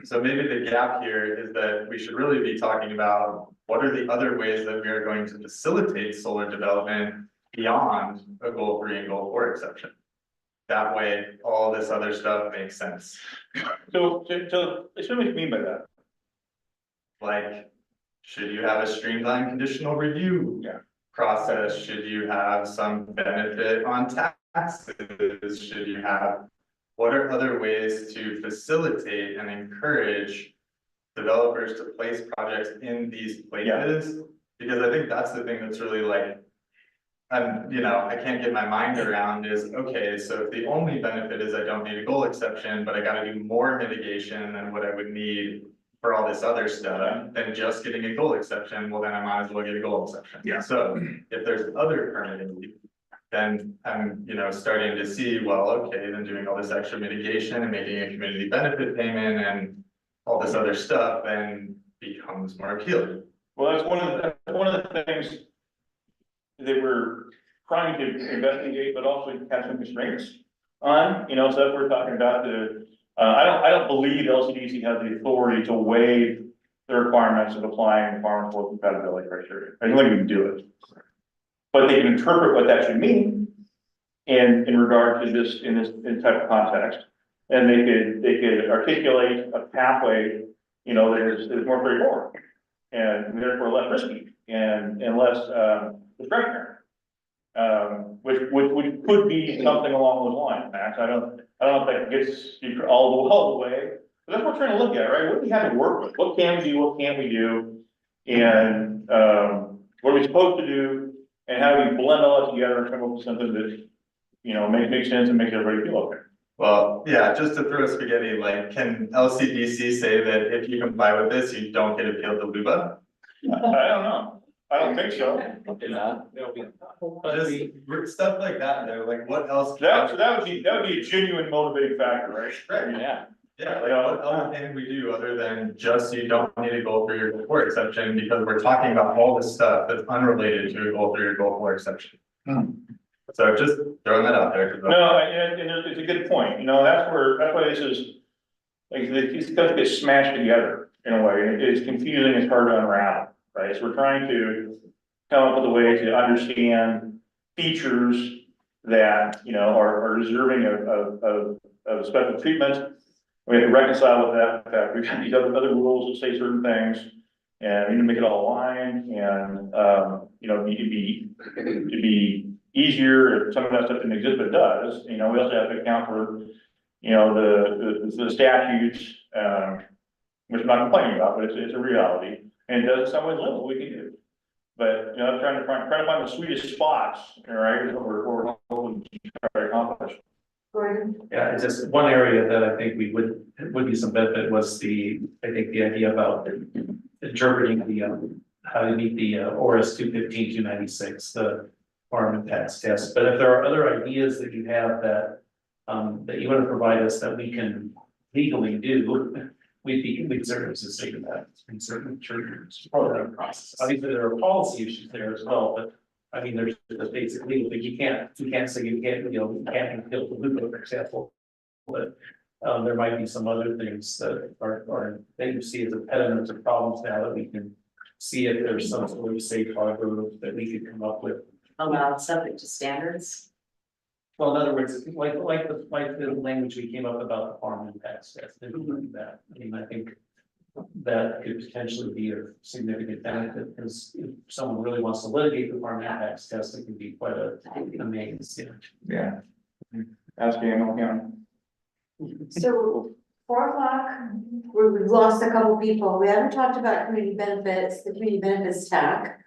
So maybe the gap here is that we should really be talking about what are the other ways that we are going to facilitate solar development beyond a goal 3 and goal 4 exception. That way, all this other stuff makes sense. So what do you mean by that? Like, should you have a streamlined conditional review process? Should you have some benefit on taxes? Should you have, what are other ways to facilitate and encourage developers to place projects in these places? Because I think that's the thing that's really like, you know, I can't get my mind around is, okay, so if the only benefit is I don't need a goal exception, but I gotta do more mitigation than what I would need for all this other stuff, than just getting a goal exception, well, then I might as well get a goal exception. Yeah. So if there's other permitting, then I'm, you know, starting to see, well, okay, then doing all this extra mitigation and making a community benefit payment and all this other stuff then becomes more appealing. Well, that's one of the things that we're trying to investigate, but also have some constraints on, you know, so if we're talking about I don't believe LCDC has the authority to waive the requirements of applying farm flow compatibility criteria. I don't think we can do it. But they can interpret what that should mean in regard to this, in type of context. And they could articulate a pathway, you know, that is more straightforward and therefore less risky and less discretionary. Which could be something along those lines, Max. I don't know if that gets you all the way, but that's what we're trying to look at, right? What do we have to work with? What can we do? What can't we do? And what are we supposed to do? And how do we blend all that together and come up with something that, you know, makes sense and makes everybody feel okay? Well, yeah, just to throw spaghetti, like, can LCDC say that if you comply with this, you don't get appealed to LUBA? I don't know. I don't think so. Just stuff like that, though, like what else? That would be a genuine motivating factor, right? Right. Yeah. Yeah, like what else can we do other than just you don't need a goal 3 or goal 4 exception, because we're talking about all this stuff that's unrelated to a goal 3 or goal 4 exception. So just throwing that out there. No, and it's a good point. You know, that's why this is, like, these stuff get smashed together in a way. It's confusing, it's hard to unravel, right? So we're trying to come up with a way to understand features that, you know, are deserving of special treatment. We have to reconcile with that, in fact, we've got these other rules that say certain things, and we need to make it all align, and, you know, it'd be easier if some of that stuff didn't exist, but it does. You know, we also have to account for, you know, the statutes, which I'm not complaining about, but it's a reality, and it does in some ways limit what we can do. But, you know, trying to find the sweetest spots, all right, is what we're hoping to try to accomplish. Yeah, it's just one area that I think we would be some benefit was the idea about interpreting how to meet the ORS 215, 296, the farm impacts test. But if there are other ideas that you have that you want to provide us that we can legally do, we'd certainly sustain that in certain churches part of that process. Obviously, there are policy issues there as well, but I mean, there's the basic legal, but you can't say you can't appeal to LUBA, for example. But there might be some other things that are that you see as impediments or problems now that we can see if there's some sort of safe harbor that we could come up with. Allowed subject to standards. Well, in other words, like the language we came up about the farm impacts test, that, I mean, I think. That could potentially be a significant benefit, because if someone really wants to litigate the farm impacts test, it can be quite a maze, Yeah. Ask Daniel County. So 4 o'clock, we've lost a couple people. We haven't talked about community benefits, the community benefits TAC.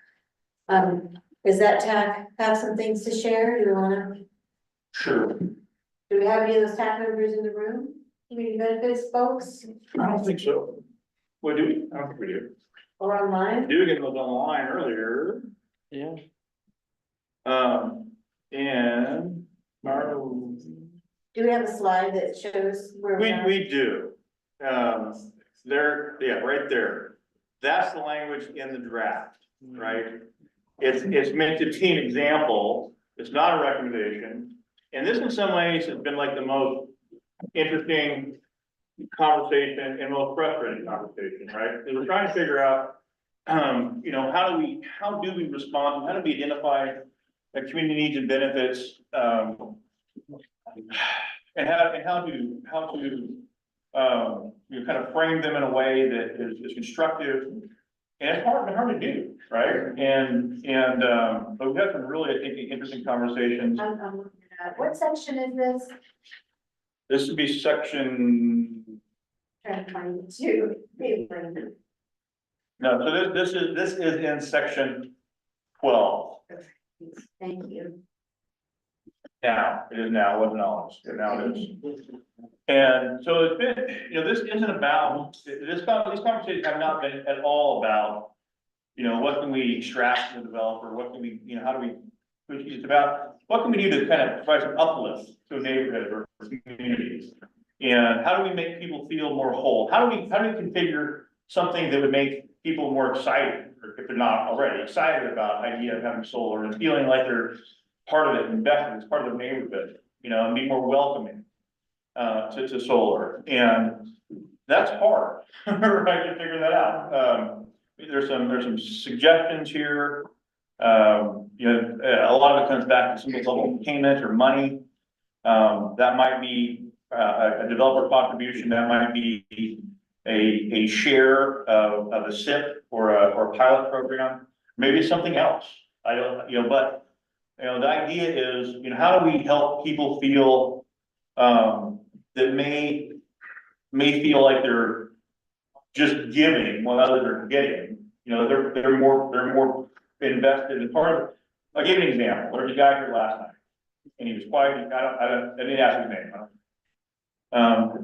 Does that TAC have some things to share? Do we wanna, Sure. do we have any of those TAC members in the room? Community benefits folks I don't think so. What do we? I don't think we do. or online? Dugan was online earlier. Yeah. And. Do we have a slide that shows where we are? We do. There, yeah, right there. That's the language in the draft, right? It's meant to be an example. It's not a recommendation. And this in some ways has been like the most interesting conversation and most frustrating conversation, right? And we're trying to figure out, you know, how do we respond? How do we identify the community needs and benefits? And how to you know, kind of frame them in a way that is constructive, and it's hard to do, right? But we've had some really, I think, interesting conversations. I'm looking at, what section is this? This would be section. Trying to find it too. No, so this is in section 12. Thank you. Now, it is now, it wasn't always, now it is. And so it's been, you know, this isn't about, these conversations have not been at all about, you know, what can we extract from the developer, what can we, you know, how do we, it's about, what can we do to kind of provide some uplift to a neighborhood or communities? And how do we make people feel more whole? How do we configure something that would make people more excited, or if they're not already excited about the idea of having solar and feeling like they're part of it, invested, it's part of their neighborhood, you know, and be more welcoming to solar. And that's hard, right, to figure that out. There's some suggestions here. You know, a lot of it comes back to some level of payment or money. That might be a developer contribution, that might be a share of a SIP or a pilot program, maybe something else. I don't, you know, but you know, the idea is, you know, how do we help people feel that may feel like they're just giving while others are getting. You know, they're more invested in part of. I'll give you an example. There was a guy here last night, and he was quiet. I didn't ask his name.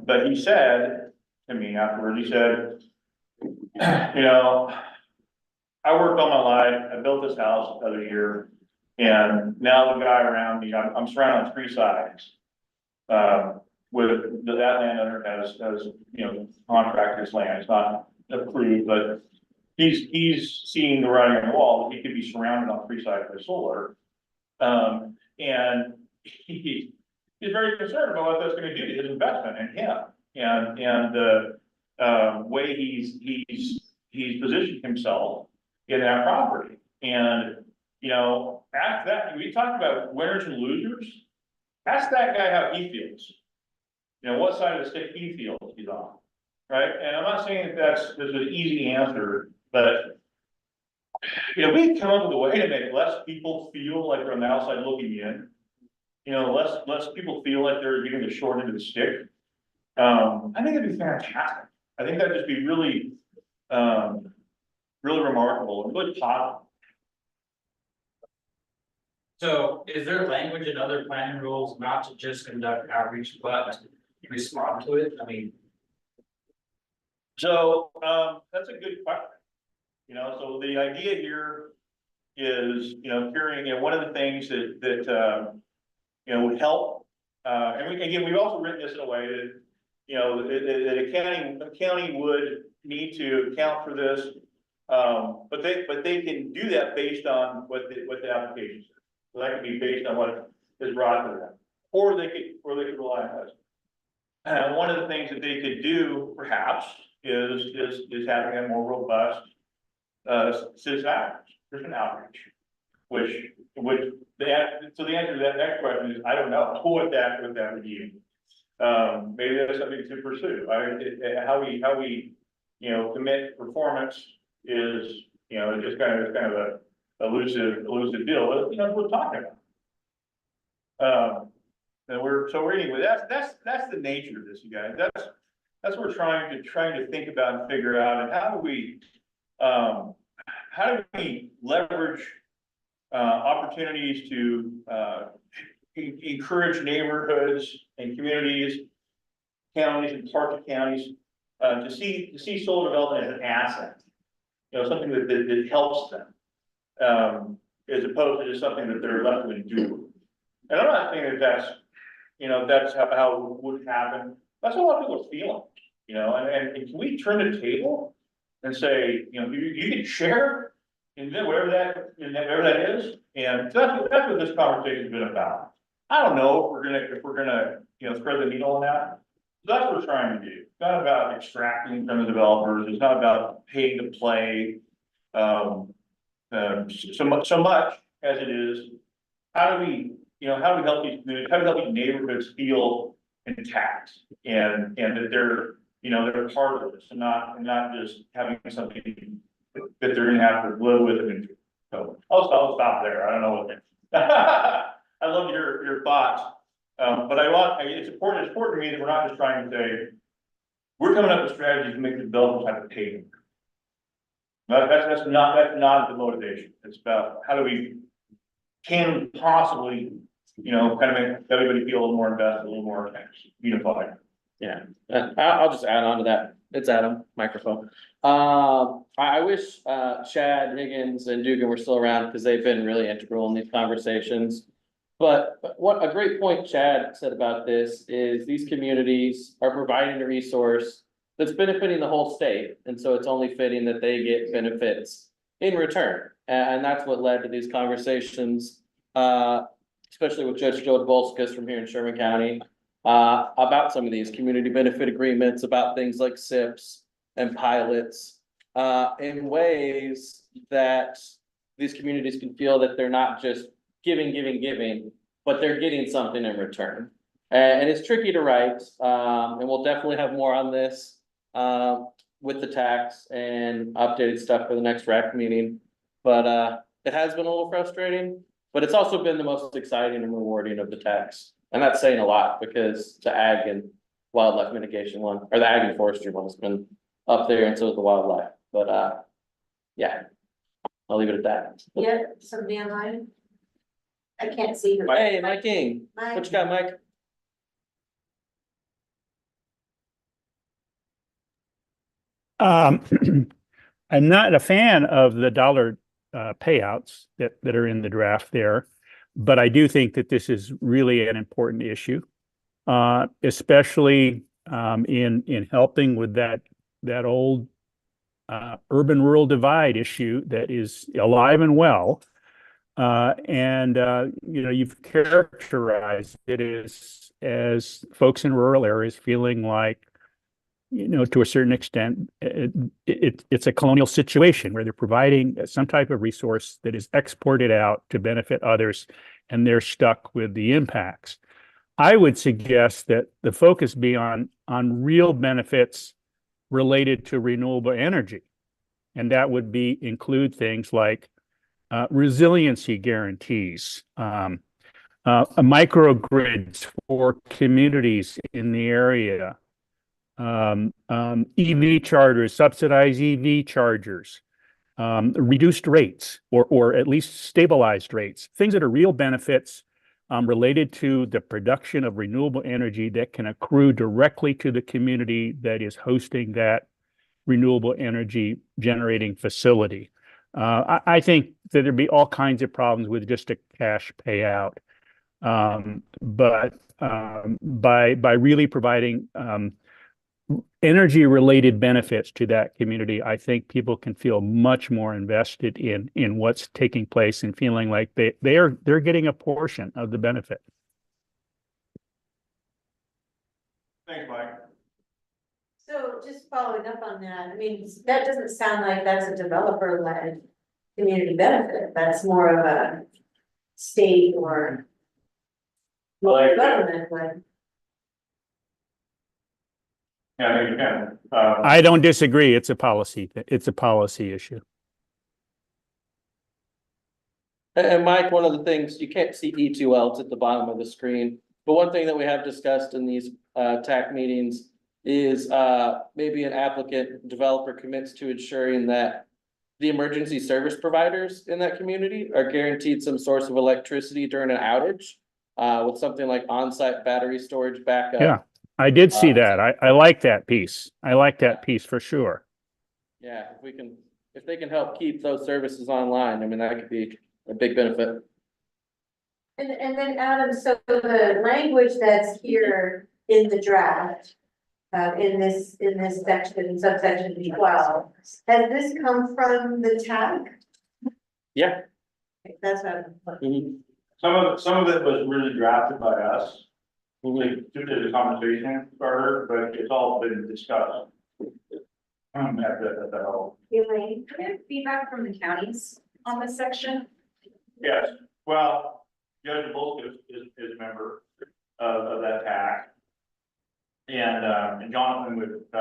But he said to me afterwards, he said, you know, I worked all my life. I built this house the other year. And now the guy around me, I'm surrounded on 3 sides. With that landowner has, you know, contractor's land. It's not approved, but he's seeing the writing on the wall that he could be surrounded on 3 sides by solar. And he's very concerned about what that's going to do to his investment in him and the way he's positioned himself in that property. And you know, ask that, we talked about winners and losers. Ask that guy how he feels. You know, what side of the stick he feels he's on, right? And I'm not saying that there's an easy answer, but you know, we come up with a way to make less people feel like they're on the outside looking in. You know, less people feel like they're getting the short end of the stick. I think it'd be fantastic. I think that'd just be really, really remarkable and really positive. So is there language in other planning rules not to just conduct outreach, but respond to it? I mean. So, that's a good question. You know, so the idea here is, you know, hearing, you know, one of the things that you know, would help, and we've also written this in a way that, you know, that a county would need to account for this. But they can do that based on what the application says. So that could be based on what is brought to them, or they could rely on us. And one of the things that they could do, perhaps, is having a more robust citizen outreach. which so the answer to that next question is, I don't know what that would mean. Maybe that's something to pursue. How we, you know, commit performance is, you know, it's kind of a elusive deal, but, you know, that's what we're talking about. And anyway, that's the nature of this, you guys. That's what we're trying to think about and figure out, and how do we leverage opportunities to encourage neighborhoods and communities, counties and parts of counties, to see solar development as an asset, you know, something that helps them, as opposed to just something that they're left to do. And I'm not saying that that's how it would happen. That's what a lot of people are feeling, you know, and can we turn the table and say, you know, you can share in whatever that is, and that's what this conversation's been about. I don't know if we're gonna, you know, thread the needle on that. That's what we're trying to do. It's not about extracting from the developers. It's not about paying to play, so much as it is, how do we help these communities, how do we help these neighborhoods feel intact, and that they're, you know, they're part of this, and not just having something that they're gonna have to live with. And so I'll stop there. I don't know what. I love your thoughts, but it's important to me that we're not just trying to say we're coming up with strategies to make the developers have to pay. That's not the motivation. It's about how do we can possibly, you know, kind of make everybody feel a little more invested, a little more unified. Yeah, I'll just add on to that. It's Adam, microphone. I wish Chad, Higgins, and Dugan were still around, because they've been really integral in these conversations. But what a great point Chad said about this is, these communities are providing a resource that's benefiting the whole state, and so it's only fitting that they get benefits in return. And that's what led to these conversations, especially with Judge Joe Volskas from here in Sherman County, about some of these community benefit agreements, about things like SIPs and pilots, in ways that these communities can feel that they're not just giving, but they're getting something in return. And it's tricky to write, and we'll definitely have more on this with the tax and updated stuff for the next RAC meeting. But it has been a little frustrating, but it's also been the most exciting and rewarding of the tax. And that's saying a lot, because the ag and wildlife mitigation one, or the ag and forestry one, has been up there, and so is the wildlife. But yeah, I'll leave it at that. Yeah, somebody online? I can't see her. Hey, Mike King, what you got, Mike? I'm not a fan of the dollar payouts that are in the draft there, but I do think that this is really an important issue, especially in helping with that old urban-rural divide issue that is alive and well. And you know, you've characterized it as folks in rural areas feeling like, you know, to a certain extent, it's a colonial situation where they're providing some type of resource that is exported out to benefit others, and they're stuck with the impacts. I would suggest that the focus be on real benefits related to renewable energy, and that would include things like resiliency guarantees, microgrids for communities in the area, EV chargers, subsidized EV chargers, reduced rates, or at least stabilized rates, things that are real benefits related to the production of renewable energy that can accrue directly to the community that is hosting that renewable energy generating facility. I think that there'd be all kinds of problems with just a cash payout. But by really providing energy related benefits to that community, I think people can feel much more invested in what's taking place and feeling like they're getting a portion of the benefit. Thanks, Mike. So just following up on that, I mean, that doesn't sound like that's a developer-led community benefit, that's more of a state or Like, government, but. yeah, I think you can. I don't disagree. It's a policy issue. And Mike, one of the things, you can't see E2L, it's at the bottom of the screen. But one thing that we have discussed in these TAC meetings is maybe an applicant developer commits to ensuring that the emergency service providers in that community are guaranteed some source of electricity during an outage with something like on-site battery storage backup. Yeah, I did see that. I like that piece. I like that piece for sure. Yeah, if they can help keep those services online, I mean, that could be a big benefit. And then Adam, so the language that's here in the draft, in this section, subsection 12, has this come from the TAC? Yeah. That's what. Some of it was really drafted by us. Like, due to the conversation starter, but it's all been discussed. At the whole. Elaine? Do we have feedback from the counties on this section? Yes, well, Judge Volk is a member of that TAC. And Jonathan with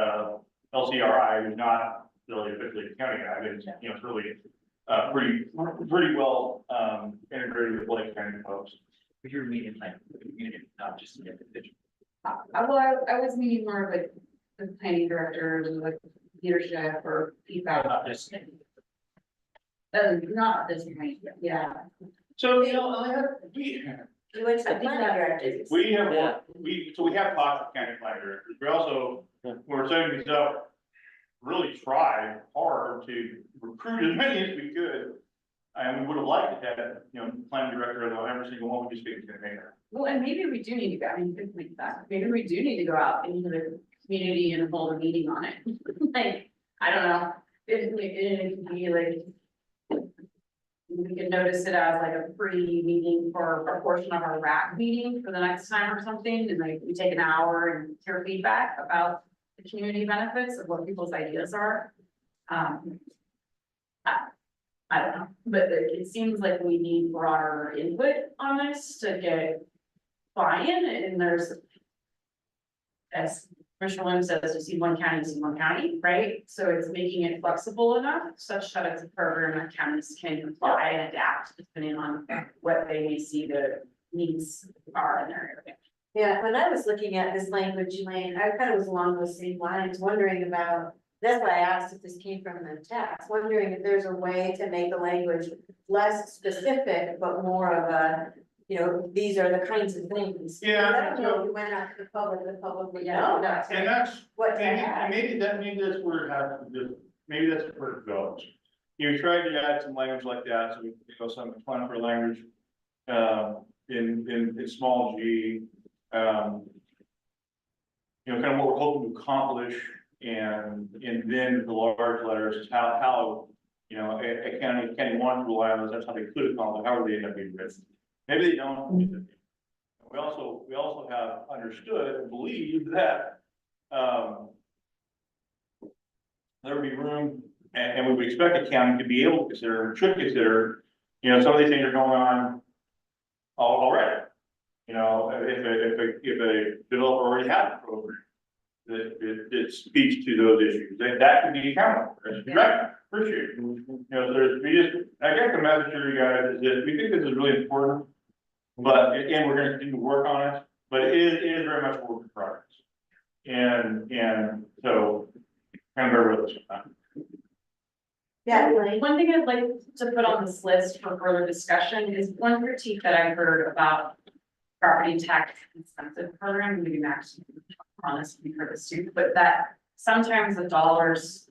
LCRI, who's not really officially a county guy, but it's really pretty well integrated with Lake County folks. But you're meeting like the community, not just the individual. Well, I was meaning more of like the planning directors, like leadership or feedback. Not just. Not this point, yeah. So, You went to the planning directors. we have talked to county planning directors. We also, when we're setting these up, really tried hard to recruit as many as we could. And we would have liked to have, planning director of every single one, we just didn't get there. Well, and maybe we do need to go, I mean, good point that, maybe we do need to go out into the community and hold a meeting on it. Like, I don't know, it could be like. We can notice it as like a pre-meeting for a portion of our RAC meeting for the next time or something, and like we take an hour and hear feedback about the community benefits of what people's ideas are. I don't know, but it seems like we need broader input on this to get buy-in, and there's, as Commissioner Williams says, you see one county, right? So it's making it flexible enough such that it's a program that counties can apply and adapt depending on what they may see the needs are in their area. Yeah, when I was looking at this language, Elaine, I kind of was along those same lines, wondering about, that's why I asked if this came from the text, wondering if there's a way to make the language less specific, but more of a, these are the kinds of things. Yeah, I don't know if you went out to the public would know. And that's, What to maybe add. maybe that's where it has to do, maybe that's where it goes. You try to add some language like that, so we go some explanatory language, in small g, kind of what we're hoping to accomplish, and then the large letters is how, a county wants to rely on those, that's how they could accomplish, how would they end up being written? Maybe they don't. We also have understood and believed that, there would be room, and we would expect a county to be able to consider, should consider, some of these things are going on already. If a developer already has a program that speaks to those issues, that could be accountable, right? Appreciate it. I guess the message to you guys is that we think this is really important, but again, we're gonna continue to work on it, but it is very much a work in progress. And so, kind of bear with us. Yeah, Elaine. One thing I'd like to put on this list for further discussion is one critique that I heard about property tax incentive program, maybe Max, on this, we heard this too, but that sometimes the dollars,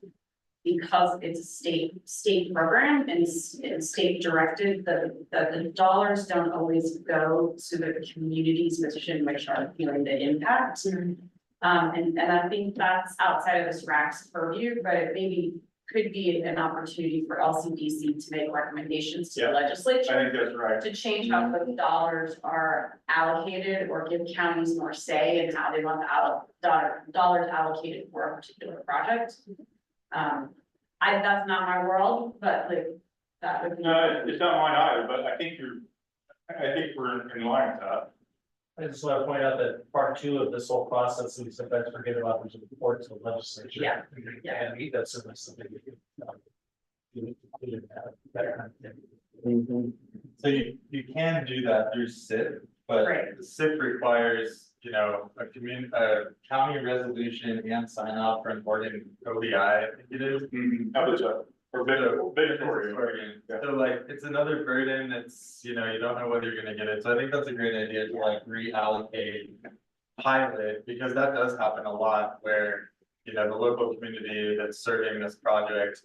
because it's a state program and state directed, that the dollars don't always go to the communities which are feeling the impact. And I think that's outside of this RAC's purview, but it maybe could be an opportunity for LCDC to make recommendations to the legislature. I think that's right. To change how the dollars are allocated or give counties more say in how they want the dollars allocated for a particular project. That's not my world, but like, that would be. No, it's not mine either, but I think we're in line with that. I just want to point out that part two of this whole process, we sometimes forget about, which is the report to the legislature. Yeah. And that's certainly something we can. So you can do that through SIP, but Right. the SIP requires, you know, a county resolution and sign off for important ODI, I think it is. Or Oregon. So like, it's another burden, it's, you know, you don't know whether you're gonna get it, so I think that's a great idea to like reallocate. Pilot, because that does happen a lot where, you know, the local community that's serving this project.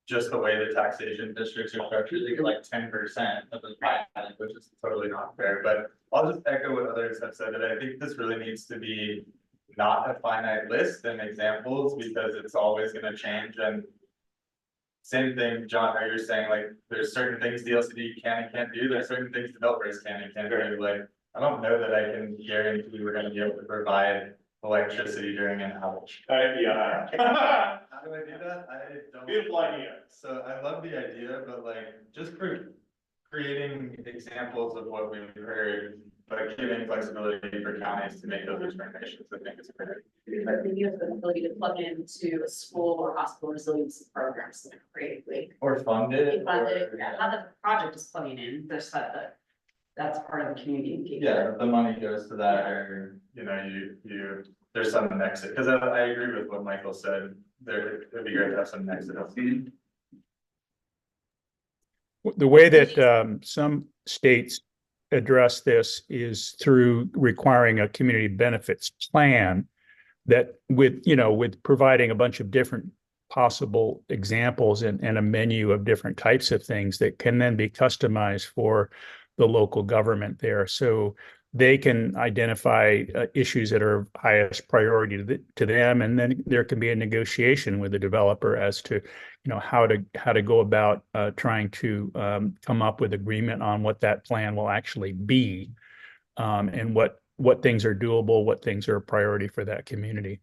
Just the way the taxation districts are structured, they get like 10% of the pilot, which is totally not fair, but I'll just echo what others have said, that I think this really needs to be. Not a finite list and examples, because it's always gonna change and. Same thing, John, how you're saying, like, there's certain things the LCD can and can't do, there's certain things developers can and can't do, like. I don't know that I can guarantee we're gonna be able to provide electricity during an outage. Yeah. How do I do that? I don't. Beautiful idea. So I love the idea, but like, just for creating examples of what we've heard, but giving flexibility for counties to make those determinations, I think is great. But maybe you have the ability to plug into a school or hospital resiliency programs creatively. Or fund it. Fund it, how the project is plugging in, there's that's part of the community engagement. Yeah, the money goes to that, or, you know, there's some exit, because I agree with what Michael said, it'd be great to have some exit. The way that some states address this is through requiring a community benefits plan that with providing a bunch of different possible examples and a menu of different types of things that can then be customized for the local government there. So they can identify issues that are highest priority to them, and then there can be a negotiation with the developer as to how to go about trying to come up with agreement on what that plan will actually be, and what things are doable, what things are a priority for that community.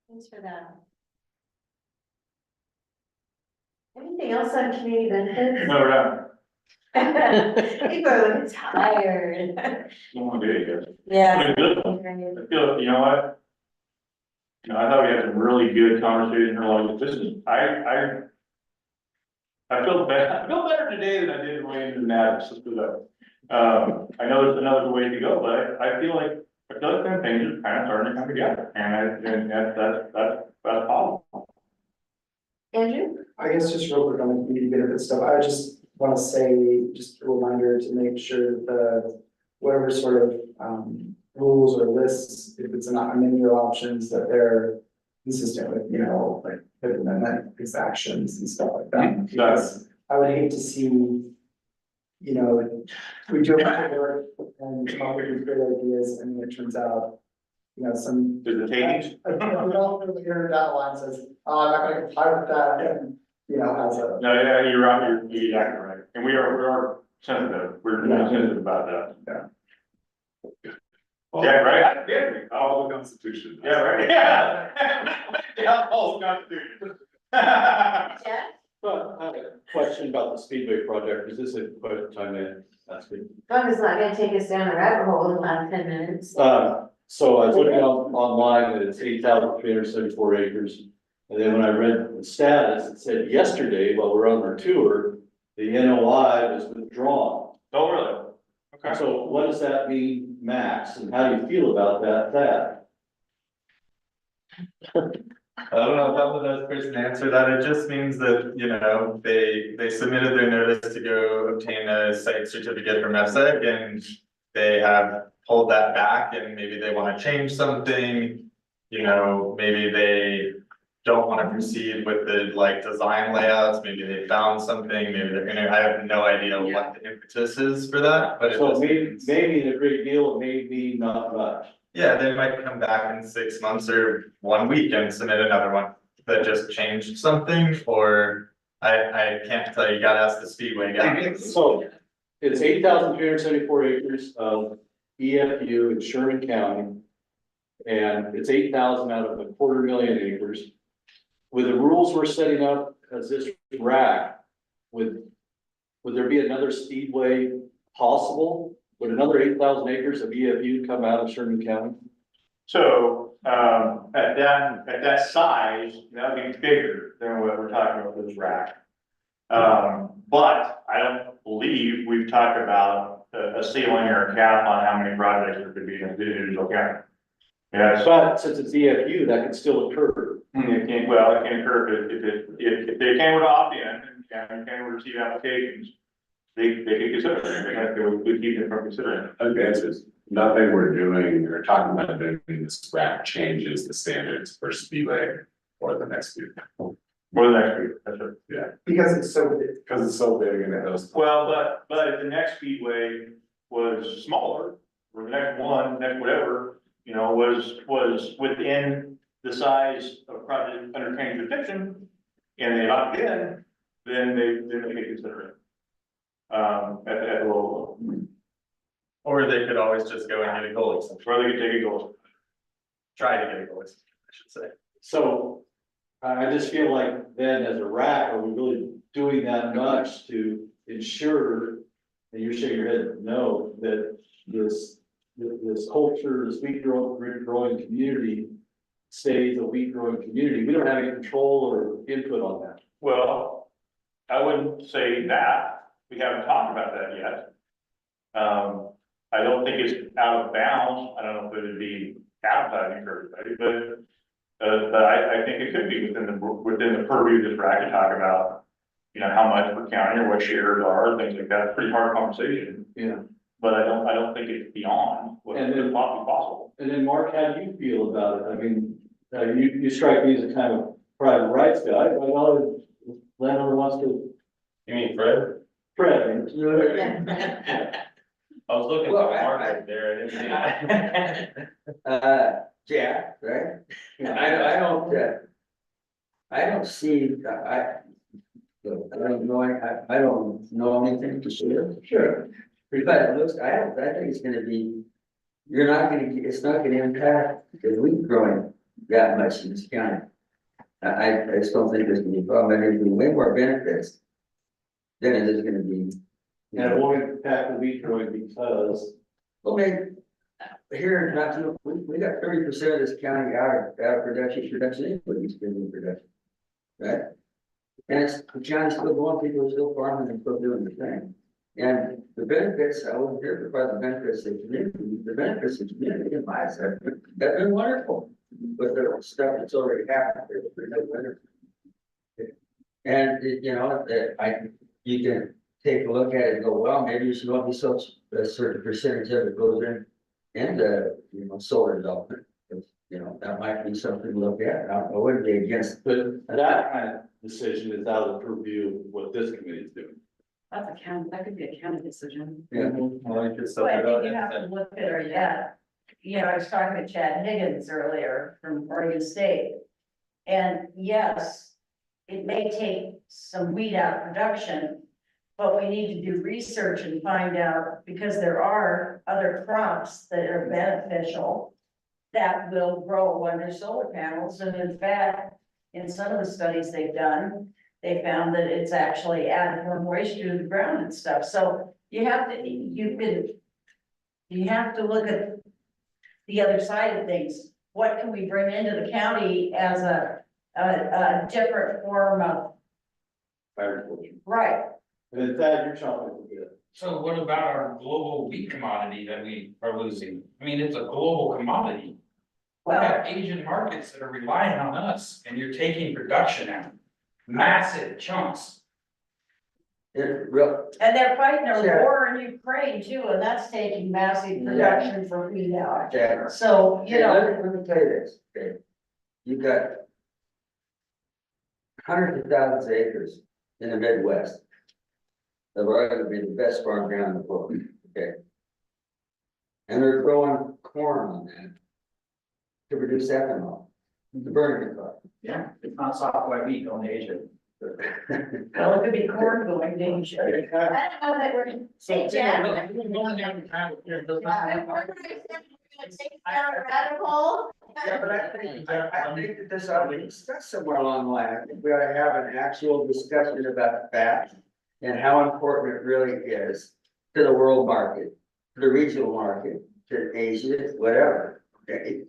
Thanks for that. Anything else on community benefits? No, we're done. People are looking tired. Don't want to do it yet. Yeah. I feel, you know what? I thought we had some really good conversation here. This is, I feel better today than I did when I did Madison. Let's do that. I know there's another way to go, but I feel like some things are kind of starting to come together, and that's possible. Andrew? I guess just real quick on the community benefit stuff, I just want to say, just a reminder to make sure that whatever sort of rules or lists, if it's not a menu of options, that they're consistent with, like Fifth Amendment exactions and stuff like that. Because I would hate to see, we do a lot of work and come up with these great ideas, and then it turns out, some. There's a change. A developer later down the line says, oh, I'm not gonna comply with that, and, has a. No, yeah, you're right, you're exactly right, and we are sensitive, we're sensitive about that. Yeah, right? Yeah. All the Constitution. Yeah, right, yeah. Yeah, all the Constitution. Jeff? Well, I have a question about the Speedway project. Is this a quick time to ask you? Ron is not gonna take us down a rabbit hole in the last 10 minutes. So I was looking online that it's 8,374 acres. And then when I read the status, it said yesterday, while we're on our tour, the NOI was withdrawn. Oh, really? Okay. So what does that mean, Max, and how do you feel about that? I don't know if I'm the best person to answer that, it just means that, they submitted their notice to go obtain a site certificate from EPSEC, and they have pulled that back, and maybe they wanna change something, maybe they don't wanna proceed with the design layouts, maybe they found something, maybe they're gonna, I have no idea what the impetus is for that, but it So just maybe a great deal, maybe not much. yeah, they might come back in 6 months or 1 week and submit another one that just changed something, or I can't tell you, gotta ask the Speedway guy. So it's 8,374 acres of EFU in Sherman County. And it's 8,000 out of a 250,000 acres. With the rules we're setting up as this rack, would there be another speedway possible? Would another 8,000 acres of EFU come out of Sherman County? So, at that size, that would be bigger than what we're talking about with this rack. But I don't believe we've talked about a ceiling or a cap on how many projects there could be in individual county. Yeah, But since it's EFU, that could still occur. it can, well, it can occur if they can would opt in and can receive applications, they could consider it, they would keep it from considering it. Advances, nothing we're doing or talking about doing this rack changes the standards for speedway or the next speed. For the next week, that's right. Yeah, Because it's so big. because it's so big and it goes. Well, but if the next speedway was smaller, or the next one, next whatever, you know, was within the size of project under county jurisdiction, and they opted in, then they may consider it. At the local level, Or they could always just go and get a goal extension, or they could take a goal. try to get a goal extension, I should say. So I just feel like then as a rack, are we really doing that much to ensure, and you're shaking your head, no, that this culture, this wheat growing community stays a wheat growing community? We don't have any control or input on that. Well, I wouldn't say that. We haven't talked about that yet. I don't think it's out of bounds. I don't know if it would be appetizing for everybody, but I think it could be within the purview of this rack to talk about, you know, how much per county or what shares are, things like that. Pretty hard conversation. Yeah. But I don't think it's beyond what could possible. And then Mark, how do you feel about it? I mean, you strike me as a kind of private rights guy. I know the landowner wants to. You mean Fred? Fred. I was looking Well, for Mark there, I didn't see it. Jack, right? I don't see, I don't know anything to share. Sure. But it looks, I think it's gonna be, it's not gonna impact the wheat growing that much in this county. I just don't think there's gonna be a problem, and there's gonna be way more benefits than it is gonna be. And it won't impact the wheat growing because. Well, maybe, here, not too, we got 30% of this county out of production anyway, it's been in production. Right? And it's, the county's still going, people are still farming and still doing the thing. And the benefits, I wasn't here about the benefits of the community, the benefits of the community in my side, they've been wonderful. But the stuff that's already happened, it's pretty good. And, you know, you can take a look at it and go, well, maybe you should not be such a certain percentage of it goes in the, you know, solar development. You know, that might be something to look at. I wouldn't be against, but that kind of decision is out of the purview of what this committee is doing. That's a county, that could be a county decision. Yeah. Well, I think you have to look at it, yeah. You know, I was talking to Chad Higgins earlier from Oregon State. And yes, it may take some wheat out of production, but we need to do research and find out, because there are other crops that are beneficial that will grow under solar panels. And in fact, in some of the studies they've done, they found that it's actually added more moisture to the ground and stuff. So you have to look at the other side of things. What can we bring into the county as a different form of, right? And in fact, you're chopping it. So what about our global wheat commodity that we are losing? I mean, it's a global commodity. We have Asian markets that are relying on us, and you're taking production out, massive chunks. And they're fighting a war in Ukraine too, and that's taking massive production for wheat out. Yeah. So, you know. Let me tell you this, okay? You've got hundreds of thousands of acres in the Midwest that are going to be the best farm ground in the world, okay? And they're growing corn on that to produce ethanol, the burning crop. Yeah, it's not soft white wheat, don't age it. Well, it could be corn going to Asia. I don't know that we're. Hey, Jack. Take down a rabbit hole. Yeah, but I think that this ought to be discussed somewhere along the line. I think we ought to have an actual discussion about that and how important it really is to the world market, to the regional market, to Asia, whatever. Okay?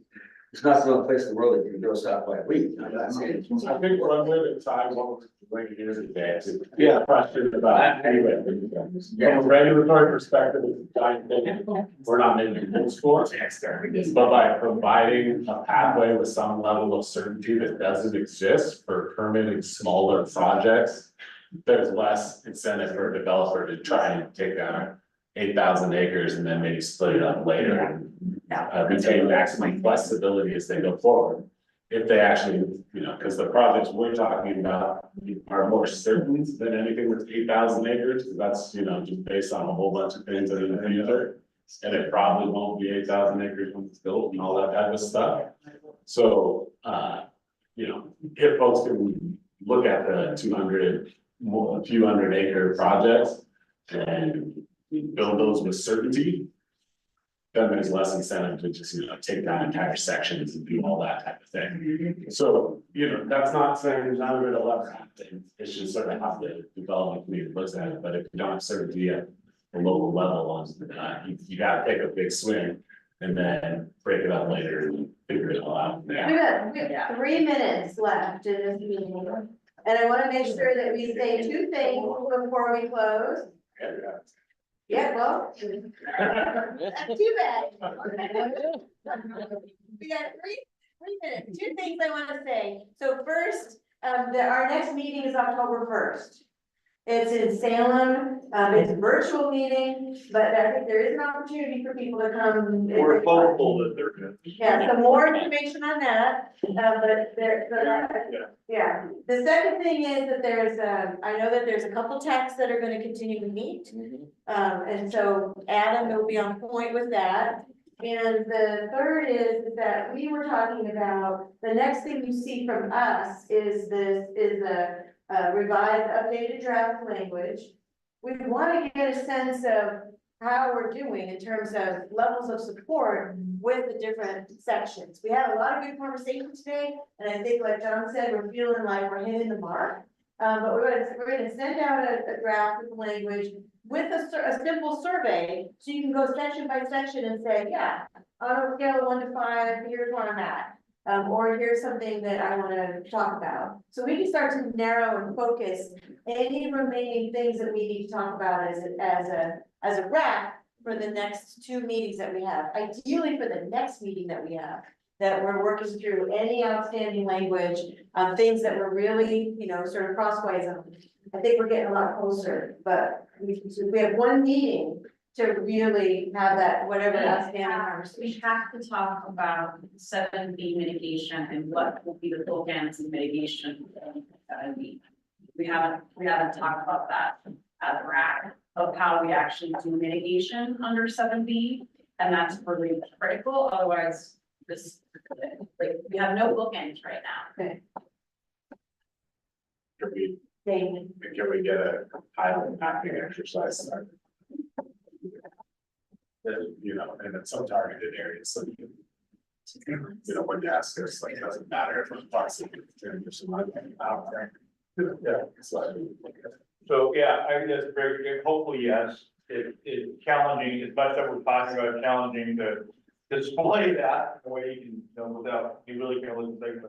It's not the only place in the world that you can go south by wheat. I'm not saying. I think what I'm with is I want to bring it is advanced. Yeah, question about anyway. From a regulatory perspective, it's a giant thing. We're not making rules for it. But by providing a pathway with some level of certainty that doesn't exist for permitting smaller projects, there's less incentive for a developer to try and take down 8,000 acres and then maybe split it up later and retain maximum flexibility as they go forward. If they actually, you know, because the projects we're talking about are more certain than anything with 8,000 acres, because that's, you know, just based on a whole bunch of things that are in the future. And it probably won't be 8,000 acres when it's built and all that type of stuff. So, you know, if folks can look at the 200, a few hundred acre projects and build those with certainty, then there's less incentive to just, you know, take down entire sections and do all that type of thing. So, you know, that's not saying there's not a way to love happening. It's just sort of how the development community looks at it. But if you don't have certainty at the local level on, you gotta take a big swing and then break it up later and figure it all out. We have 3 minutes left in this meeting. And I want to make sure that we say 2 things before we close. Yeah, well. That's too bad. We got three minutes, 2 things I want to say. So first, our next meeting is October 1st. It's in Salem, it's a virtual meeting, but I think there is an opportunity for people to come. We're hopeful that they're good. Yeah, so more information on that, but yeah. The second thing is that there's, I know that there's a couple techs that are gonna continue to meet. And so Adam will be on point with that. And the third is that we were talking about, the next thing you see from us is a revised, updated draft language. We want to get a sense of how we're doing in terms of levels of support with the different sections. We had a lot of good conversation today, and I think, like John said, we're feeling like we're hitting the mark. But we're gonna send out a draft with the language with a simple survey, so you can go section by section and say, yeah, on a scale of 1 to 5, here's where I'm at. Or here's something that I want to talk about. So we can start to narrow and focus any remaining things that we need to talk about as a wrap for the next 2 meetings that we have. Ideally for the next meeting that we have, that we're working through any outstanding language, things that we're really, you know, sort of crosswise on. I think we're getting a lot closer, but we have 1 meeting to really have that, whatever outstanding conversation. We have to talk about 7B mitigation and what will be the bookends of mitigation. We haven't talked about that as a wrap of how we actually do mitigation under 7B, and that's really critical. Otherwise, like, we have no bookends right now. Okay. Can we get a pilot mapping exercise started? You know, and in some targeted areas, so you know, when you ask us, like, it doesn't matter if it's toxic, there's some out there. Yeah, So, yeah, I think that's very, hopefully, yes, it's challenging, as much as we're talking about challenging to display that, the way you can, you know, without, you really can listen to it.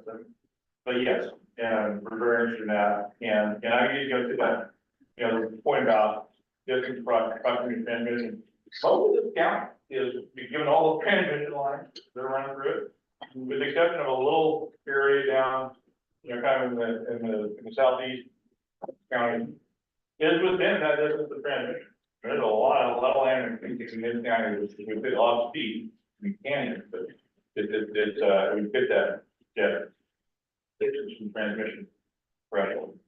But yes, and we're very interested in that, and I need to go to that, you know, the point about distance proximity transmission. Most of this county is, given all the transmission lines that are running through it, with the exception of a little area down, you know, kind of in the southeast county, is within that distance of transmission. There's a lot of land in this county, which we fit a lot of speed, we can, but we fit that distance from transmission threshold.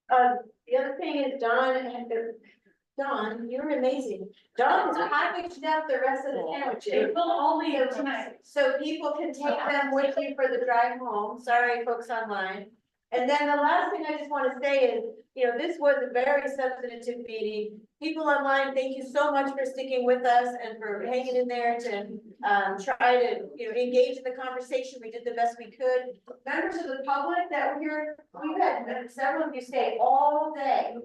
The other thing is Don, you're amazing. Don has packaged up the rest of the sandwiches. It will only tonight. So people can take them with you for the drive home. Sorry, folks online. And then the last thing I just want to say is, this was a very substantive meeting. People online, thank you so much for sticking with us and for hanging in there to, try to, engage in the conversation. We did the best we could. Members of the public that were here, we've had several of you stay all day.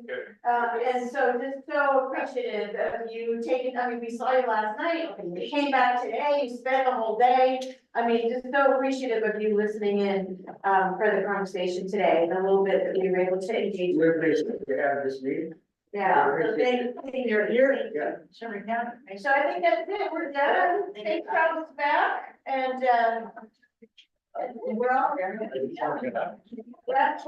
And so just so appreciative of you taking, we saw you last night, you came back today, you spent the whole day. Just so appreciative of you listening in, for the conversation today, and a little bit that we were able to engage. We're pleased to have this meeting. Yeah, so thank you're here. Yeah. Sherman County. So I think that's it, we're done, thanks, travels back, and, we're all. That's